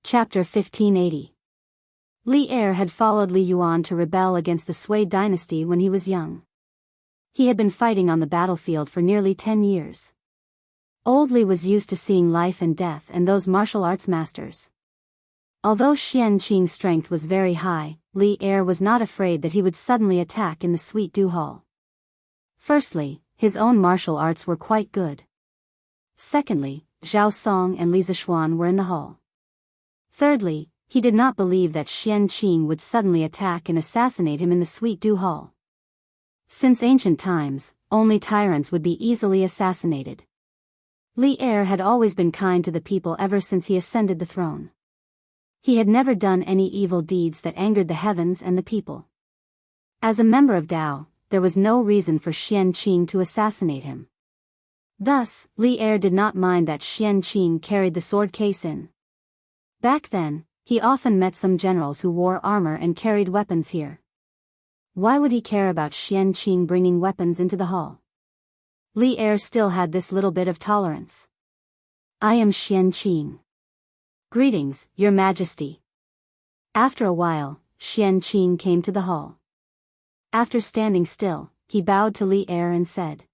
Chapter 1580. Li Er had followed Li Yuan to rebel against the Sui dynasty when he was young. He had been fighting on the battlefield for nearly 10 years. Old Li was used to seeing life and death and those martial arts masters. Although Xian Qing's strength was very high, Li Er was not afraid that he would suddenly attack in the Sweet Dew Hall. Firstly, his own martial arts were quite good. Secondly, Zhao Song and Li Zishuan were in the hall. Thirdly, he did not believe that Xian Qing would suddenly attack and assassinate him in the Sweet Dew Hall. Since ancient times, only tyrants would be easily assassinated. Li Er had always been kind to the people ever since he ascended the throne. He had never done any evil deeds that angered the heavens and the people. As a member of Dao, there was no reason for Xian Qing to assassinate him. Thus, Li Er did not mind that Xian Qing carried the sword case in. Back then, he often met some generals who wore armor and carried weapons here. Why would he care about Xian Qing bringing weapons into the hall? Li Er still had this little bit of tolerance. "I am Xian Qing. Greetings, Your Majesty." After a while, Xian Qing came to the hall. After standing still, he bowed to Li Er and said.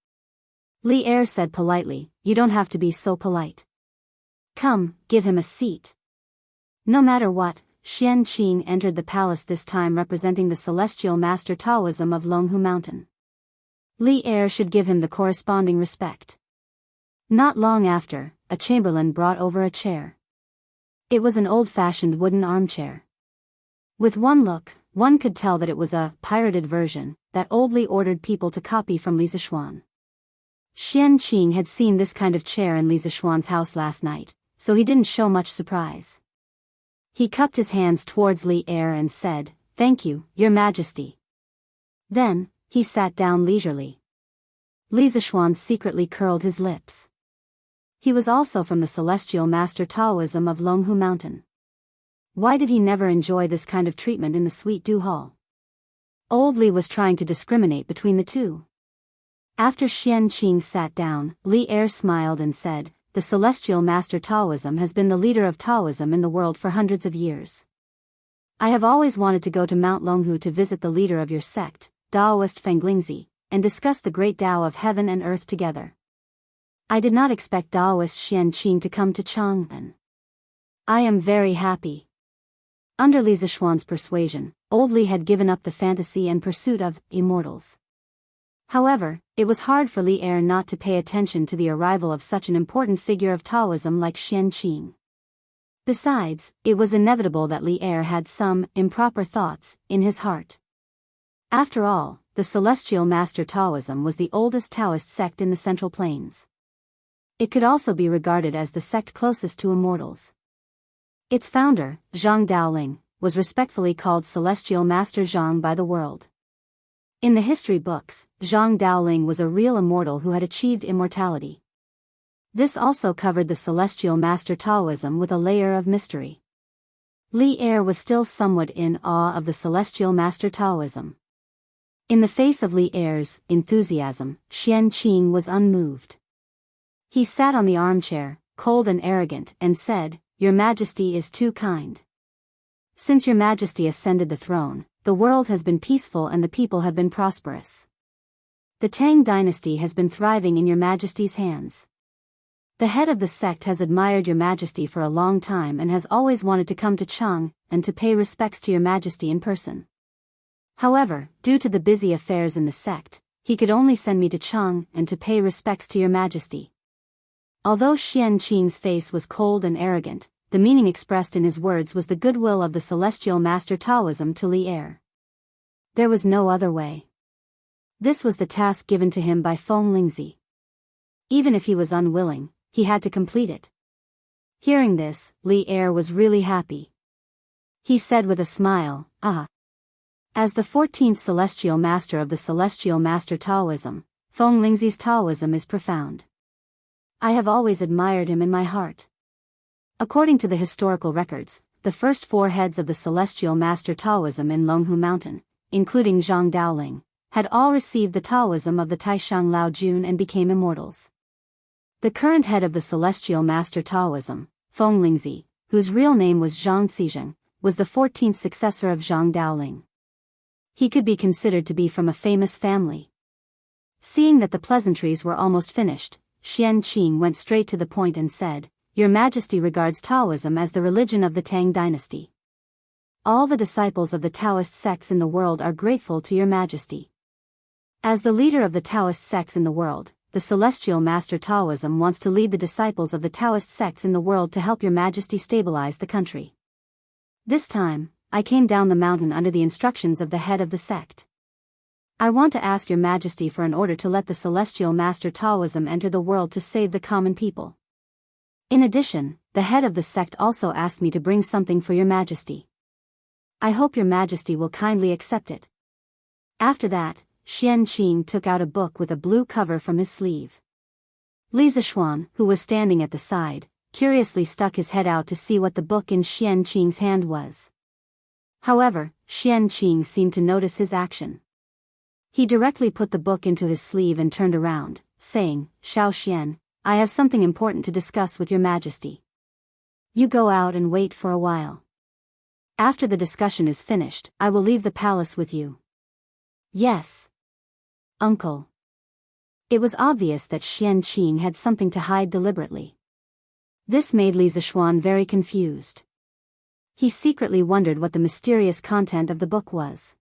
Li Er said politely, "You don't have to be so polite. Come, give him a seat." No matter what, Xian Qing entered the palace, this time representing the celestial master Taoism of Longhu Mountain. Li Er should give him the corresponding respect. Not long after, a chamberlain brought over a chair. It was an old-fashioned wooden armchair. With one look, one could tell that it was a pirated version that Old Li ordered people to copy from Li Zishuan. Xian Qing had seen this kind of chair in Li Zishuan's house last night, so he didn't show much surprise. He cupped his hands towards Li Er and said, "Thank you, Your Majesty." Then, he sat down leisurely. Li Zishuan secretly curled his lips. He was also from the celestial master Taoism of Longhu Mountain. Why did he never enjoy this kind of treatment in the Sweet Dew Hall? Old Li was trying to discriminate between the two. After Xian Qing sat down, Li Er smiled and said, "The celestial master Taoism has been the leader of Taoism in the world for hundreds of years. I have always wanted to go to Mount Longhu to visit the leader of your sect, Daoist Fanglingzi, and discuss the great Tao of heaven and earth together. I did not expect Daoist Xian Qing to come to Chang'an. I am very happy." Under Li Zishuan's persuasion, Old Li had given up the fantasy and pursuit of immortals. However, it was hard for Li Er not to pay attention to the arrival of such an important figure of Taoism like Xian Qing. Besides, it was inevitable that Li Er had some improper thoughts in his heart. After all, the celestial master Taoism was the oldest Taoist sect in the Central Plains. It could also be regarded as the sect closest to immortals. Its founder, Zhang Daoling, was respectfully called Celestial Master Zhang by the world. In the history books, Zhang Daoling was a real immortal who had achieved immortality. This also covered the celestial master Taoism with a layer of mystery. Li Er was still somewhat in awe of the celestial master Taoism. In the face of Li Er's enthusiasm, Xian Qing was unmoved. He sat on the armchair, cold and arrogant, and said, "Your Majesty is too kind. Since Your Majesty ascended the throne, the world has been peaceful and the people have been prosperous. The Tang dynasty has been thriving in Your Majesty's hands. The head of the sect has admired Your Majesty for a long time and has always wanted to come to Chang and to pay respects to Your Majesty in person. However, due to the busy affairs in the sect, he could only send me to Chang and to pay respects to Your Majesty." Although Xian Qing's face was cold and arrogant, the meaning expressed in his words was the goodwill of the celestial master Taoism to Li Er. There was no other way. This was the task given to him by Fanglingzi. Even if he was unwilling, he had to complete it. Hearing this, Li Er was really happy. He said with a smile, "Ah." As the 14th celestial master of the celestial master Taoism, Fanglingzi's Taoism is profound. I have always admired him in my heart. According to the historical records, the first 4 heads of the celestial master Taoism in Longhu Mountain, including Zhang Daoling, had all received the Taoism of the Taishang Lao Jun and became immortals. The current head of the celestial master Taoism, Fanglingzi, whose real name was Zhang Xizheng, was the 14th successor of Zhang Daoling. He could be considered to be from a famous family. Seeing that the pleasantries were almost finished, Xian Qing went straight to the point and said, "Your Majesty regards Taoism as the religion of the Tang dynasty. All the disciples of the Taoist sects in the world are grateful to your Majesty. As the leader of the Taoist sects in the world, the Celestial Master Taoism wants to lead the disciples of the Taoist sects in the world to help your Majesty stabilize the country. This time, I came down the mountain under the instructions of the head of the sect. I want to ask your Majesty for an order to let the Celestial Master Taoism enter the world to save the common people. In addition, the head of the sect also asked me to bring something for your Majesty. I hope your Majesty will kindly accept it." After that, Xian Qing took out a book with a blue cover from his sleeve. Li Zishuan, who was standing at the side, curiously stuck his head out to see what the book in Xian Qing's hand was. However, Xian Qing seemed to notice his action. He directly put the book into his sleeve and turned around, saying, "Xiao Xian, I have something important to discuss with your Majesty. You go out and wait for a while. After the discussion is finished, I will leave the palace with you." "Yes, Uncle." It was obvious that Xian Qing had something to hide deliberately. This made Li Zishuan very confused. He secretly wondered what the mysterious content of the book was.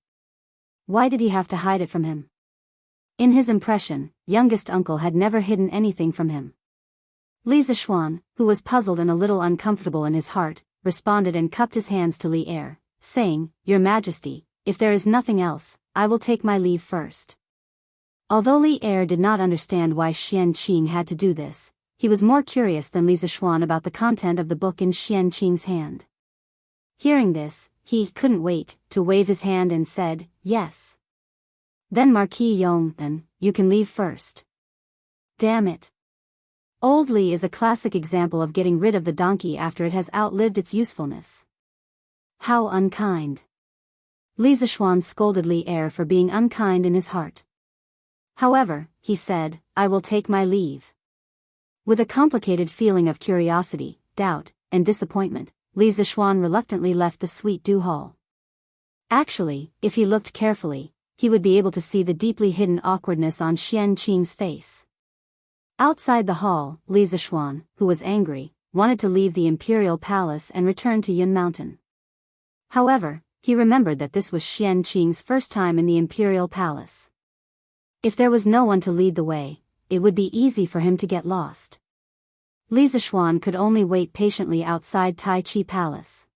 Why did he have to hide it from him? In his impression, youngest uncle had never hidden anything from him. Li Zishuan, who was puzzled and a little uncomfortable in his heart, responded and cupped his hands to Li Er, saying, "Your Majesty, if there is nothing else, I will take my leave first." Although Li Er did not understand why Xian Qing had to do this, he was more curious than Li Zishuan about the content of the book in Xian Qing's hand. Hearing this, he couldn't wait to wave his hand and said, "Yes." Then Marquis Yong, "You can leave first." Damn it. Old Li is a classic example of getting rid of the donkey after it has outlived its usefulness. How unkind. Li Zishuan scolded Li Er for being unkind in his heart. However, he said, "I will take my leave." With a complicated feeling of curiosity, doubt, and disappointment, Li Zishuan reluctantly left the Sweet Dew Hall. Actually, if he looked carefully, he would be able to see the deeply hidden awkwardness on Xian Qing's face. Outside the hall, Li Zishuan, who was angry, wanted to leave the imperial palace and return to Yun Mountain. However, he remembered that this was Xian Qing's first time in the imperial palace. If there was no one to lead the way, it would be easy for him to get lost. Li Zishuan could only wait patiently outside Tai Chi Palace.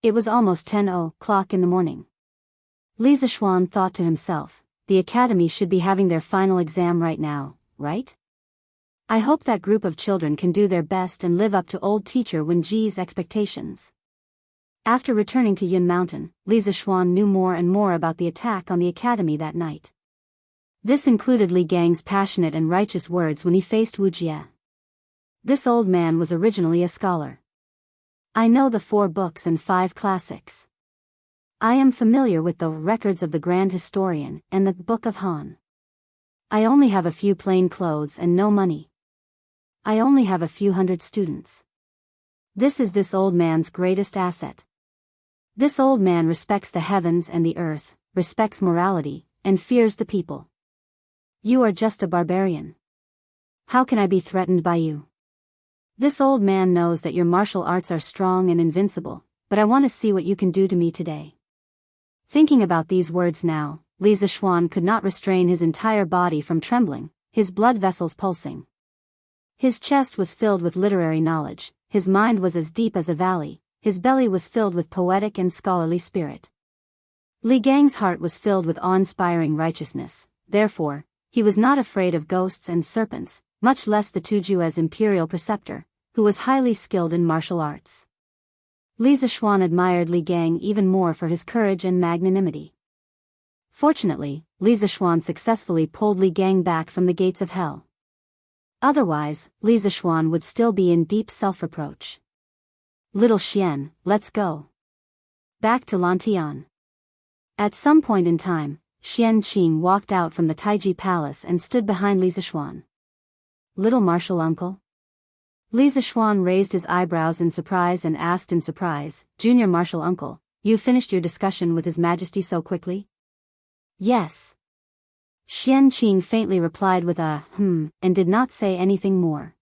It was almost 10:00 in the morning. Li Zishuan thought to himself, the academy should be having their final exam right now, right? I hope that group of children can do their best and live up to old teacher Wen Ji's expectations. After returning to Yun Mountain, Li Zishuan knew more and more about the attack on the academy that night. This included Li Gang's passionate and righteous words when he faced Wu Jie. This old man was originally a scholar. "I know the 4 books and 5 classics. I am familiar with the records of the Grand Historian and the Book of Han. I only have a few plain clothes and no money. I only have a few hundred students. This is this old man's greatest asset. This old man respects the heavens and the earth, respects morality, and fears the people. You are just a barbarian. How can I be threatened by you? This old man knows that your martial arts are strong and invincible, but I want to see what you can do to me today." Thinking about these words now, Li Zishuan could not restrain his entire body from trembling, his blood vessels pulsing. His chest was filled with literary knowledge, his mind was as deep as a valley, his belly was filled with poetic and scholarly spirit. Li Gang's heart was filled with awe-inspiring righteousness, therefore, he was not afraid of ghosts and serpents, much less the Tuju's imperial preceptor, who was highly skilled in martial arts. Li Zishuan admired Li Gang even more for his courage and magnanimity. Fortunately, Li Zishuan successfully pulled Li Gang back from the gates of hell. Otherwise, Li Zishuan would still be in deep self-reproach. "Little Xian, let's go. Back to Lantian." At some point in time, Xian Qing walked out from the Taiji Palace and stood behind Li Zishuan. "Little martial uncle?" Li Zishuan raised his eyebrows in surprise and asked in surprise, Junior Martial Uncle, you finished your discussion with His Majesty so quickly? Yes. Xian Qing faintly replied with a and did not say anything more.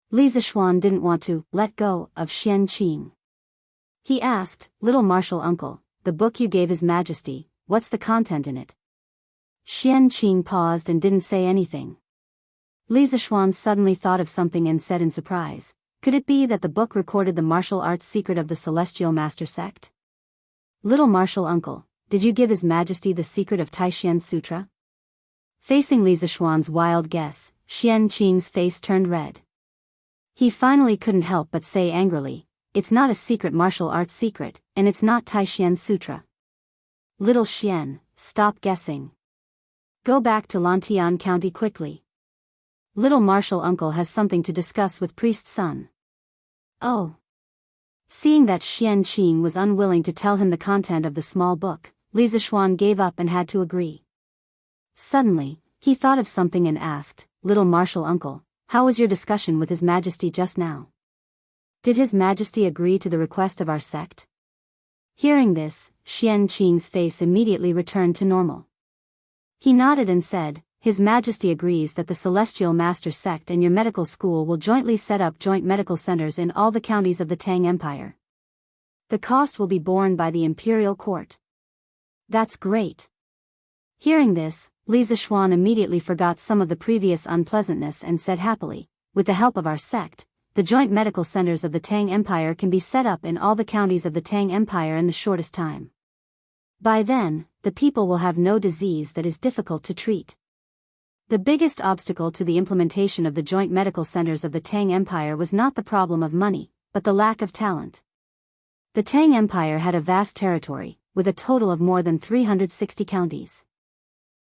Li Zishuan didn't want to let go of Xian Qing. He asked, Little Martial Uncle, the book you gave His Majesty, what's the content in it? Xian Qing paused and didn't say anything. Li Zishuan suddenly thought of something and said in surprise, could it be that the book recorded the martial arts secret of the Celestial Master Sect? Little Martial Uncle, did you give His Majesty the secret of Taishan Sutra? Facing Li Zishuan's wild guess, Xian Qing's face turned red. He finally couldn't help but say angrily, it's not a secret martial arts secret, and it's not Taishan Sutra. Little Xian, stop guessing. Go back to Lantian County quickly. Little Martial Uncle has something to discuss with Priest's son. Oh. Seeing that Xian Qing was unwilling to tell him the content of the small book, Li Zishuan gave up and had to agree. Suddenly, he thought of something and asked, Little Martial Uncle, how was your discussion with His Majesty just now? Did His Majesty agree to the request of our sect? Hearing this, Xian Qing's face immediately returned to normal. He nodded and said, His Majesty agrees that the Celestial Master Sect and your medical school will jointly set up joint medical centers in all the counties of the Tang Empire. The cost will be borne by the Imperial Court. That's great. Hearing this, Li Zishuan immediately forgot some of the previous unpleasantness and said happily, with the help of our sect, the joint medical centers of the Tang Empire can be set up in all the counties of the Tang Empire in the shortest time. By then, the people will have no disease that is difficult to treat. The biggest obstacle to the implementation of the joint medical centers of the Tang Empire was not the problem of money, but the lack of talent. The Tang Empire had a vast territory, with a total of more than 360 counties.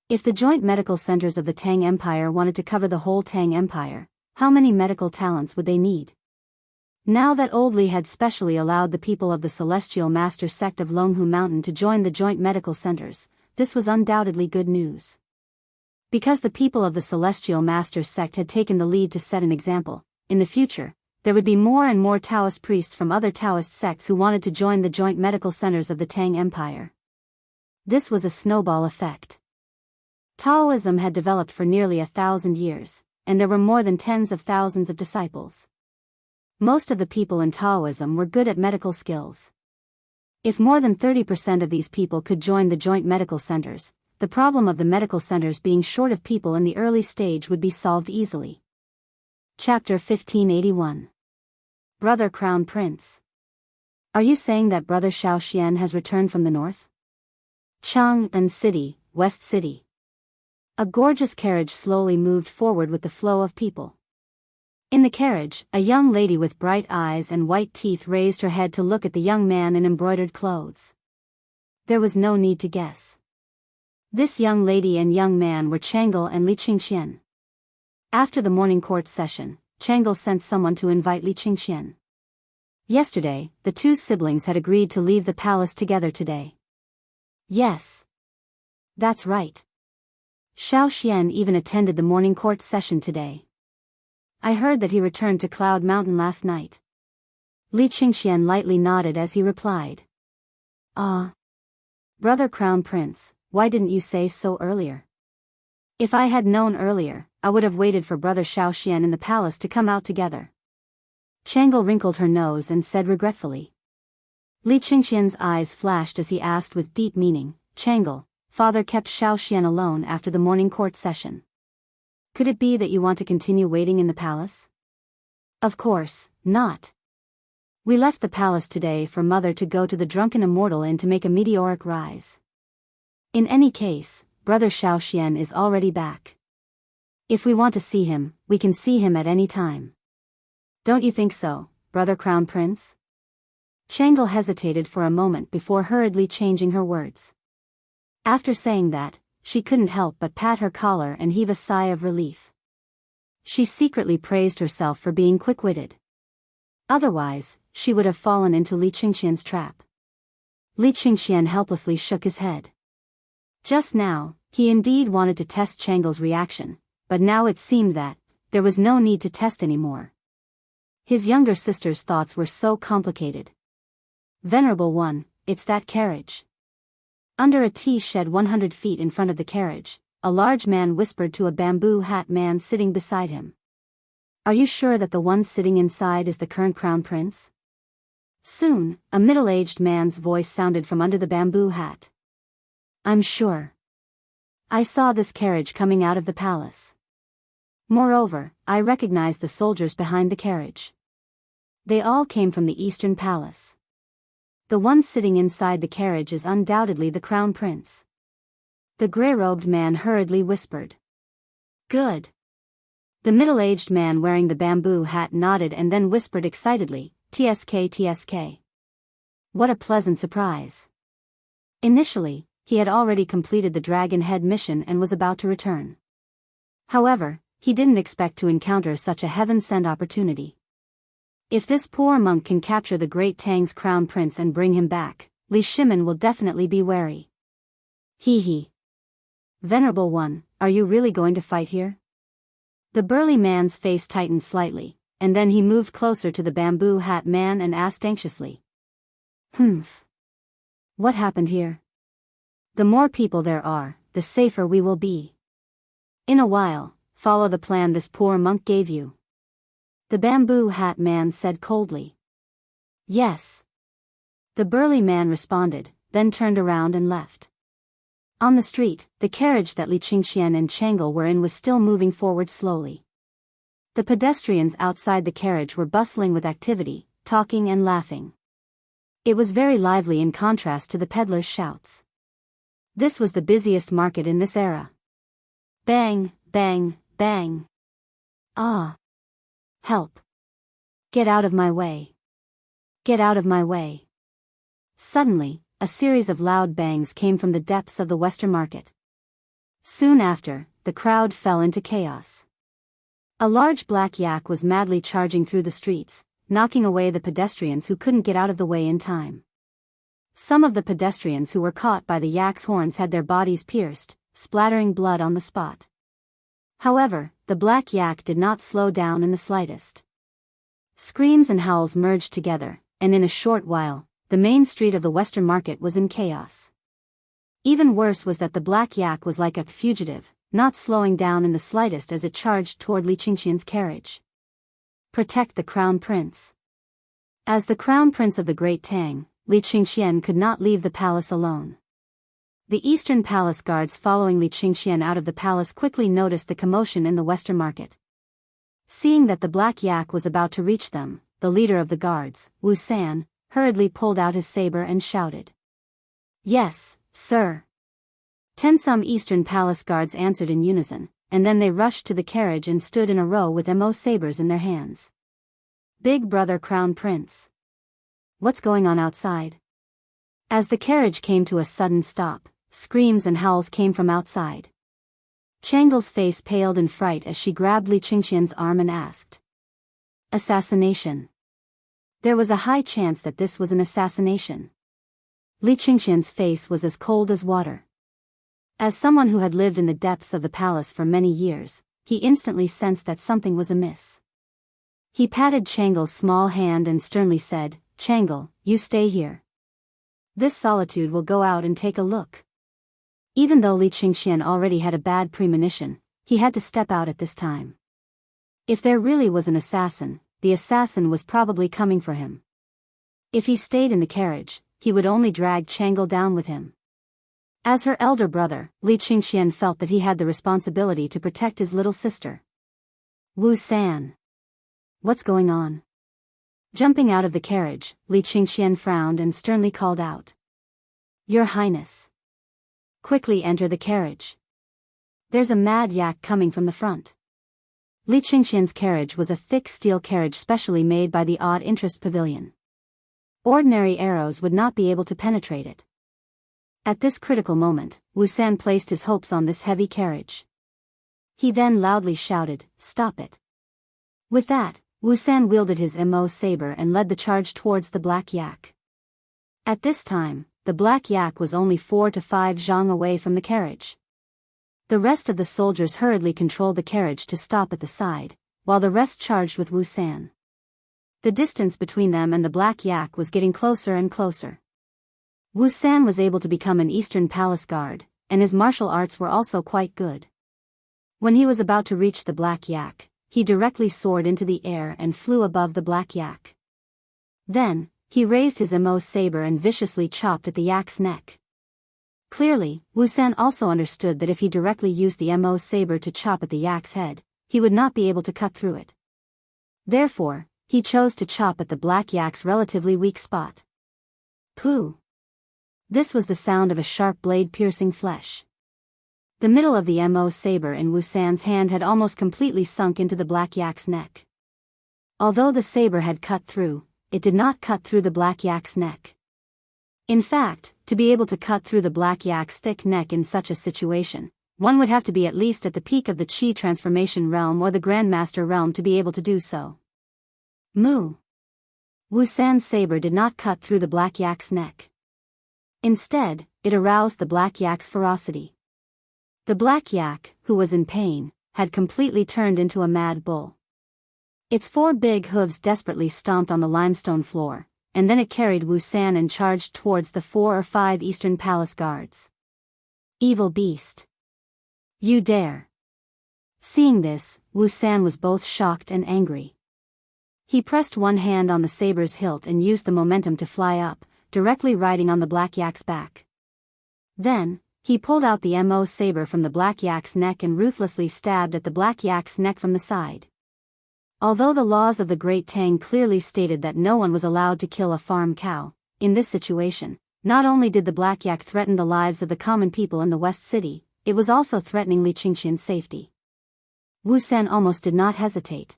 If the joint medical centers of the Tang Empire wanted to cover the whole Tang Empire, how many medical talents would they need? Now that Old Li had specially allowed the people of the Celestial Master Sect of Longhu Mountain to join the joint medical centers, this was undoubtedly good news. Because the people of the Celestial Master Sect had taken the lead to set an example, in the future, there would be more and more Taoist priests from other Taoist sects who wanted to join the joint medical centers of the Tang Empire. This was a snowball effect. Taoism had developed for nearly 1,000 years, and there were more than tens of thousands of disciples. Most of the people in Taoism were good at medical skills. If more than 30% of these people could join the joint medical centers, the problem of the medical centers being short of people in the early stage would be solved easily. Chapter 1581. Brother Crown Prince. Are you saying that Brother Xiaoxian has returned from the north? Chang'an City, West City. A gorgeous carriage slowly moved forward with the flow of people. In the carriage, a young lady with bright eyes and white teeth raised her head to look at the young man in embroidered clothes. There was no need to guess. This young lady and young man were Chang'e and Li Qingxian. After the morning court session, Chang'e sent someone to invite Li Qingxian. Yesterday, the two siblings had agreed to leave the palace together today. Yes. That's right. Xiaoxian even attended the morning court session today. I heard that he returned to Cloud Mountain last night. Li Qingxian lightly nodded as he replied. Ah. Brother Crown Prince, why didn't you say so earlier? If I had known earlier, I would have waited for Brother Xiaoxian in the palace to come out together. Chang'e wrinkled her nose and said regretfully. Li Qingxian's eyes flashed as he asked with deep meaning, Chang'e, Father kept Xiaoxian alone after the morning court session. Could it be that you want to continue waiting in the palace? Of course, not. We left the palace today for Mother to go to the Drunken Immortal Inn to make a meteoric rise. In any case, Brother Xiaoxian is already back. If we want to see him, we can see him at any time. Don't you think so, Brother Crown Prince? Chang'e hesitated for a moment before hurriedly changing her words. After saying that, she couldn't help but pat her collar and heave a sigh of relief. She secretly praised herself for being quick-witted. Otherwise, she would have fallen into Li Qingxian's trap. Li Qingxian helplessly shook his head. Just now, he indeed wanted to test Chang'e's reaction, but now it seemed that there was no need to test anymore. His younger sister's thoughts were so complicated. Venerable one, it's that carriage. Under a tea shed 100 feet in front of the carriage, a large man whispered to a bamboo hat man sitting beside him. Are you sure that the one sitting inside is the current crown prince? Soon, a middle-aged man's voice sounded from under the bamboo hat. I'm sure. I saw this carriage coming out of the palace. Moreover, I recognized the soldiers behind the carriage. They all came from the Eastern Palace. The one sitting inside the carriage is undoubtedly the crown prince. The gray-robed man hurriedly whispered. Good. The middle-aged man wearing the bamboo hat nodded and then whispered excitedly, TSK TSK. What a pleasant surprise. Initially, he had already completed the Dragon Head mission and was about to return. However, he didn't expect to encounter such a heaven-sent opportunity. If this poor monk can capture the Great Tang's crown prince and bring him back, Li Shimin will definitely be wary. Hee. Venerable one, are you really going to fight here? The burly man's face tightened slightly, and then he moved closer to the bamboo hat man and asked anxiously. What happened here? The more people there are, the safer we will be. In a while, follow the plan this poor monk gave you. The bamboo hat man said coldly. Yes. The burly man responded, then turned around and left. On the street, the carriage that Li Qingxian and Chang'e were in was still moving forward slowly. The pedestrians outside the carriage were bustling with activity, talking and laughing. It was very lively in contrast to the peddlers' shouts. This was the busiest market in this era. Bang, bang, bang. Ah. Help. Get out of my way. Get out of my way. Suddenly, a series of loud bangs came from the depths of the Western market. Soon after, the crowd fell into chaos. A large black yak was madly charging through the streets, knocking away the pedestrians who couldn't get out of the way in time. Some of the pedestrians who were caught by the yak's horns had their bodies pierced, splattering blood on the spot. However, the black yak did not slow down in the slightest. Screams and howls merged together, and in a short while, the main street of the Western market was in chaos. Even worse was that the black yak was like a fugitive, not slowing down in the slightest as it charged toward Li Qingxian's carriage. Protect the crown prince. As the crown prince of the Great Tang, Li Qingxian could not leave the palace alone. The Eastern Palace guards following Li Qingxian out of the palace quickly noticed the commotion in the Western market. Seeing that the black yak was about to reach them, the leader of the guards, Wu San, hurriedly pulled out his saber and shouted. Yes, sir. 10 some Eastern Palace guards answered in unison, and then they rushed to the carriage and stood in a row with MO sabers in their hands. Big brother crown prince. What's going on outside? As the carriage came to a sudden stop, screams and howls came from outside. Chang'e's face paled in fright as she grabbed Li Qingxian's arm and asked. Assassination. There was a high chance that this was an assassination. Li Qingxian's face was as cold as water. As someone who had lived in the depths of the palace for many years, he instantly sensed that something was amiss. He patted Chang'e's small hand and sternly said, Chang'e, you stay here. This solitude will go out and take a look. Even though Li Qingxian already had a bad premonition, he had to step out at this time. If there really was an assassin, the assassin was probably coming for him. If he stayed in the carriage, he would only drag Chang'e down with him. As her elder brother, Li Qingxian felt that he had the responsibility to protect his little sister. Wu San. What's going on? Jumping out of the carriage, Li Qingxian frowned and sternly called out. Your Highness. Quickly enter the carriage. There's a mad yak coming from the front. Li Qingxian's carriage was a thick steel carriage specially made by the Odd Interest Pavilion. Ordinary arrows would not be able to penetrate it. At this critical moment, Wu San placed his hopes on this heavy carriage. He then loudly shouted, Stop it. With that, Wu San wielded his MO saber and led the charge towards the black yak. At this time, the black yak was only 4 to 5 zhang away from the carriage. The rest of the soldiers hurriedly controlled the carriage to stop at the side, while the rest charged with Wu San. The distance between them and the black yak was getting closer and closer. Wu San was able to become an Eastern Palace guard, and his martial arts were also quite good. When he was about to reach the black yak, he directly soared into the air and flew above the black yak. Then, he raised his Mo saber and viciously chopped at the yak's neck. Clearly, Wu San also understood that if he directly used the Mo saber to chop at the yak's head, he would not be able to cut through it. Therefore, he chose to chop at the black yak's relatively weak spot. Pooh! This was the sound of a sharp blade piercing flesh. The middle of the Mo saber in Wu San's hand had almost completely sunk into the black yak's neck. Although the saber had cut through, it did not cut through the black yak's neck. In fact, to be able to cut through the black yak's thick neck in such a situation, one would have to be at least at the peak of the Qi transformation realm or the Grandmaster realm to be able to do so. Moo! Wu San's saber did not cut through the black yak's neck. Instead, it aroused the black yak's ferocity. The black yak, who was in pain, had completely turned into a mad bull. Its 4 big hooves desperately stomped on the limestone floor, and then it carried Wu San and charged towards the 4 or 5 Eastern Palace guards. Evil beast! You dare! Seeing this, Wu San was both shocked and angry. He pressed one hand on the saber's hilt and used the momentum to fly up, directly riding on the black yak's back. Then, he pulled out the Mo saber from the black yak's neck and ruthlessly stabbed at the black yak's neck from the side. Although the laws of the Great Tang clearly stated that no one was allowed to kill a farm cow, in this situation, not only did the black yak threaten the lives of the common people in the West City, it was also threatening Li Qingxian's safety. Wu San almost did not hesitate.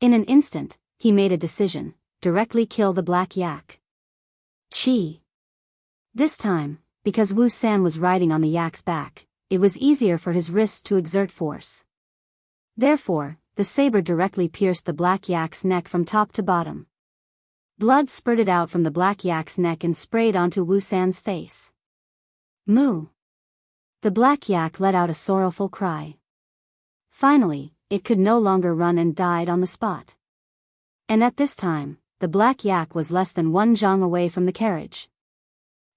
In an instant, he made a decision: directly kill the black yak. Chi! This time, because Wu San was riding on the yak's back, it was easier for his wrist to exert force. Therefore, the saber directly pierced the black yak's neck from top to bottom. Blood spurted out from the black yak's neck and sprayed onto Wu San's face. Moo! The black yak let out a sorrowful cry. Finally, it could no longer run and died on the spot. And at this time, the black yak was less than 1 zhang away from the carriage.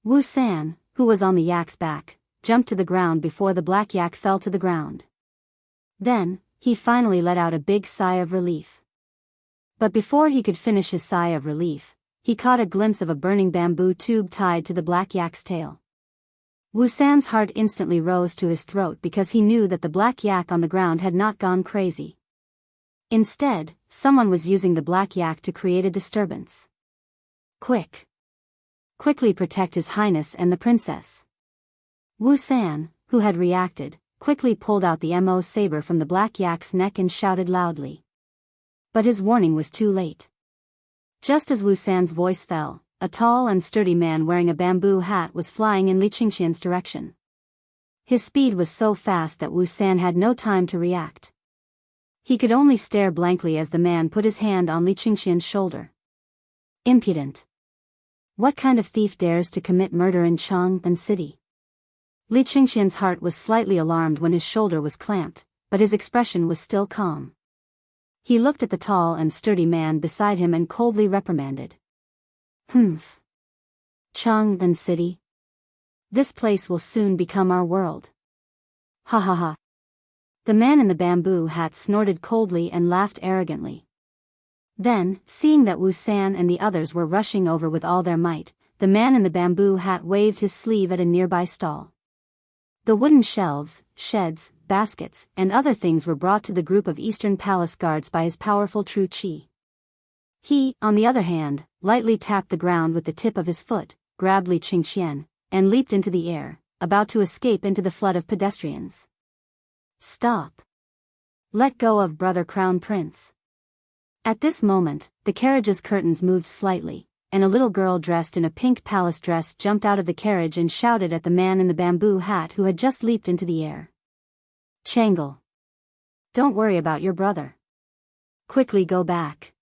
Wu San, who was on the yak's back, jumped to the ground before the black yak fell to the ground. Then, he finally let out a big sigh of relief. But before he could finish his sigh of relief, he caught a glimpse of a burning bamboo tube tied to the black yak's tail. Wu San's heart instantly rose to his throat because he knew that the black yak on the ground had not gone crazy. Instead, someone was using the black yak to create a disturbance. Quick! Quickly protect His Highness and the princess. Wu San, who had reacted, quickly pulled out the Mo saber from the black yak's neck and shouted loudly. But his warning was too late. Just as Wu San's voice fell, a tall and sturdy man wearing a bamboo hat was flying in Li Qingxian's direction. His speed was so fast that Wu San had no time to react. He could only stare blankly as the man put his hand on Li Qingxian's shoulder. Impudent! What kind of thief dares to commit murder in Chang'an City? Li Qingxian's heart was slightly alarmed when his shoulder was clamped, but his expression was still calm. He looked at the tall and sturdy man beside him and coldly reprimanded. Humph! Chang'an City? This place will soon become our world. Ha ha ha! The man in the bamboo hat snorted coldly and laughed arrogantly. Then, seeing that Wu San and the others were rushing over with all their might, the man in the bamboo hat waved his sleeve at a nearby stall. The wooden shelves, sheds, baskets, and other things were brought to the group of Eastern Palace guards by his powerful true Qi. He, on the other hand, lightly tapped the ground with the tip of his foot, grabbed Li Qingxian, and leaped into the air, about to escape into the flood of pedestrians. Stop! Let go of Brother Crown Prince. At this moment, the carriage's curtains moved slightly, and a little girl dressed in a pink palace dress jumped out of the carriage and shouted at the man in the bamboo hat who had just leaped into the air. Changle! Don't worry about your brother. Quickly go back.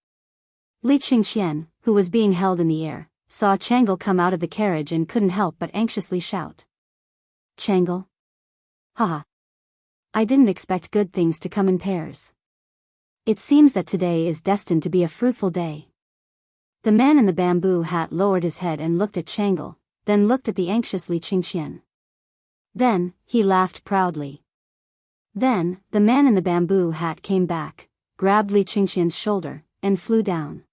Li Qingxian, who was being held in the air, saw Changle come out of the carriage and couldn't help but anxiously shout. Changle? Haha. I didn't expect good things to come in pairs. It seems that today is destined to be a fruitful day. The man in the bamboo hat lowered his head and looked at Changle, then looked at the anxious Li Qingxian. Then, he laughed proudly. Then, the man in the bamboo hat came back, grabbed Li Qingxian's shoulder, and flew down.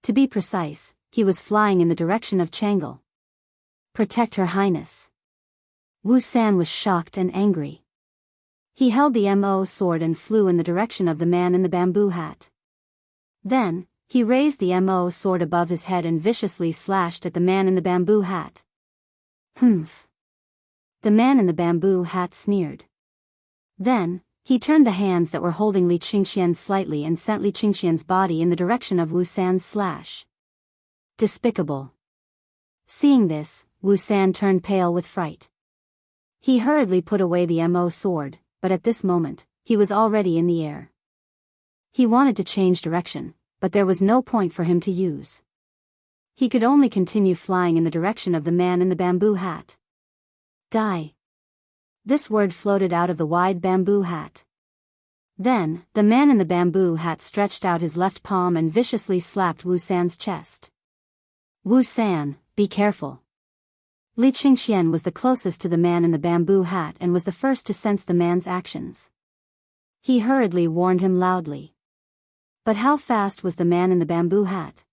To be precise, he was flying in the direction of Changle. Protect Her Highness. Wu San was shocked and angry. He held the Mo sword and flew in the direction of the man in the bamboo hat. Then, he raised the Mo sword above his head and viciously slashed at the man in the bamboo hat. Humph. The man in the bamboo hat sneered. Then, he turned the hands that were holding Li Qingxian slightly and sent Li Qingxian's body in the direction of Wu San's slash. Despicable. Seeing this, Wu San turned pale with fright. He hurriedly put away the Mo sword, but at this moment, he was already in the air. He wanted to change direction, but there was no point for him to use. He could only continue flying in the direction of the man in the bamboo hat. Die. This word floated out of the wide bamboo hat. Then, the man in the bamboo hat stretched out his left palm and viciously slapped Wu San's chest. Wu San, be careful. Li Qingxian was the closest to the man in the bamboo hat and was the first to sense the man's actions. He hurriedly warned him loudly. But how fast was the man in the bamboo hat?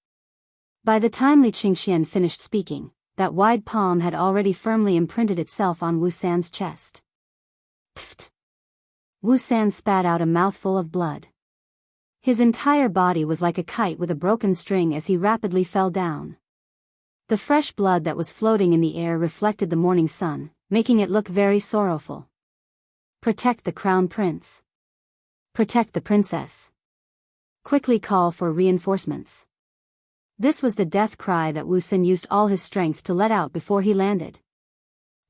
By the time Li Qingxian finished speaking, that wide palm had already firmly imprinted itself on Wu San's chest. Pfft! Wu San spat out a mouthful of blood. His entire body was like a kite with a broken string as he rapidly fell down. The fresh blood that was floating in the air reflected the morning sun, making it look very sorrowful. Protect the crown prince. Protect the princess. Quickly call for reinforcements. This was the death cry that Wu San used all his strength to let out before he landed.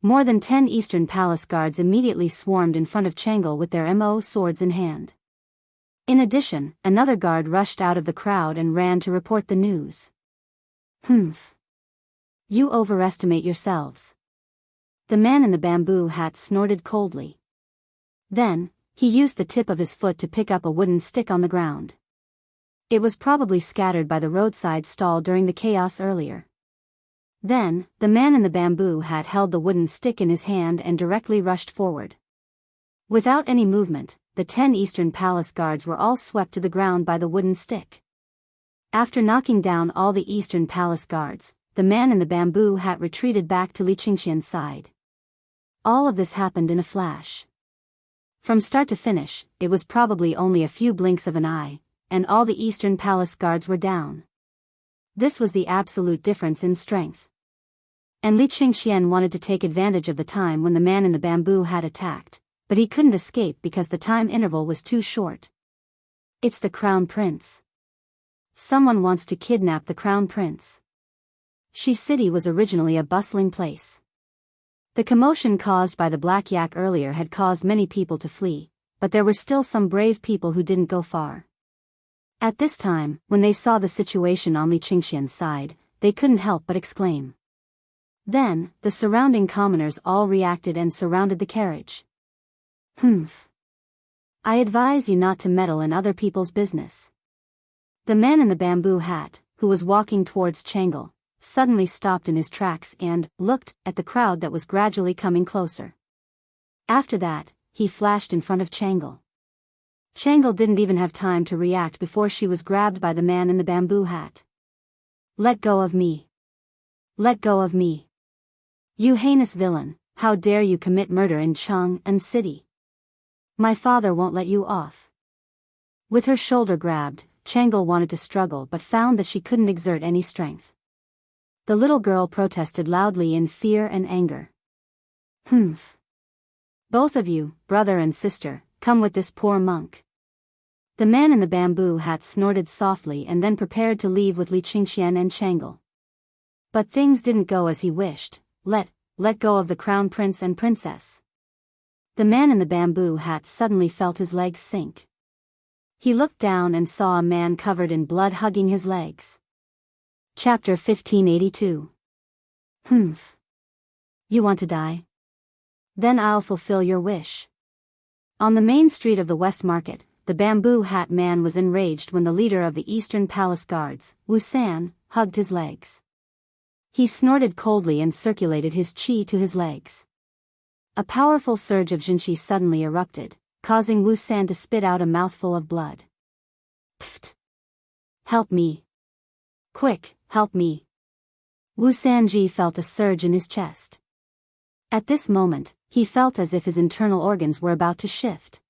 More than 10 Eastern Palace guards immediately swarmed in front of Changle with their Mo swords in hand. In addition, another guard rushed out of the crowd and ran to report the news. Humph. You overestimate yourselves. The man in the bamboo hat snorted coldly. Then, he used the tip of his foot to pick up a wooden stick on the ground. It was probably scattered by the roadside stall during the chaos earlier. Then, the man in the bamboo hat held the wooden stick in his hand and directly rushed forward. Without any movement, the 10 Eastern Palace guards were all swept to the ground by the wooden stick. After knocking down all the Eastern Palace guards, the man in the bamboo hat retreated back to Li Qingxian's side. All of this happened in a flash. From start to finish, it was probably only a few blinks of an eye, and all the Eastern Palace guards were down. This was the absolute difference in strength. And Li Qingxian wanted to take advantage of the time when the man in the bamboo hat attacked, but he couldn't escape because the time interval was too short. It's the Crown Prince. Someone wants to kidnap the Crown Prince. Shi City was originally a bustling place. The commotion caused by the black yak earlier had caused many people to flee, but there were still some brave people who didn't go far. At this time, when they saw the situation on Li Qingxian's side, they couldn't help but exclaim. Then, the surrounding commoners all reacted and surrounded the carriage. Humph. I advise you not to meddle in other people's business. The man in the bamboo hat, who was walking towards Changle, suddenly stopped in his tracks and looked at the crowd that was gradually coming closer. After that, he flashed in front of Changle. Changle didn't even have time to react before she was grabbed by the man in the bamboo hat. Let go of me. Let go of me. You heinous villain, how dare you commit murder in Chang'an City? My father won't let you off. With her shoulder grabbed, Changle wanted to struggle but found that she couldn't exert any strength. The little girl protested loudly in fear and anger. Humph. Both of you, brother and sister, come with this poor monk. The man in the bamboo hat snorted softly and then prepared to leave with Li Qingxian and Changle. But things didn't go as he wished. Let go of the crown prince and princess. The man in the bamboo hat suddenly felt his legs sink. He looked down and saw a man covered in blood hugging his legs. Chapter 1582. Humph. You want to die? Then I'll fulfill your wish. On the main street of the West Market, the bamboo hat man was enraged when the leader of the Eastern Palace Guards, Wu San, hugged his legs. He snorted coldly and circulated his qi to his legs. A powerful surge of jinqi suddenly erupted, causing Wu San to spit out a mouthful of blood. Pfft! Help me! Quick, help me! Wu Sanji felt a surge in his chest. At this moment, he felt as if his internal organs were about to shift.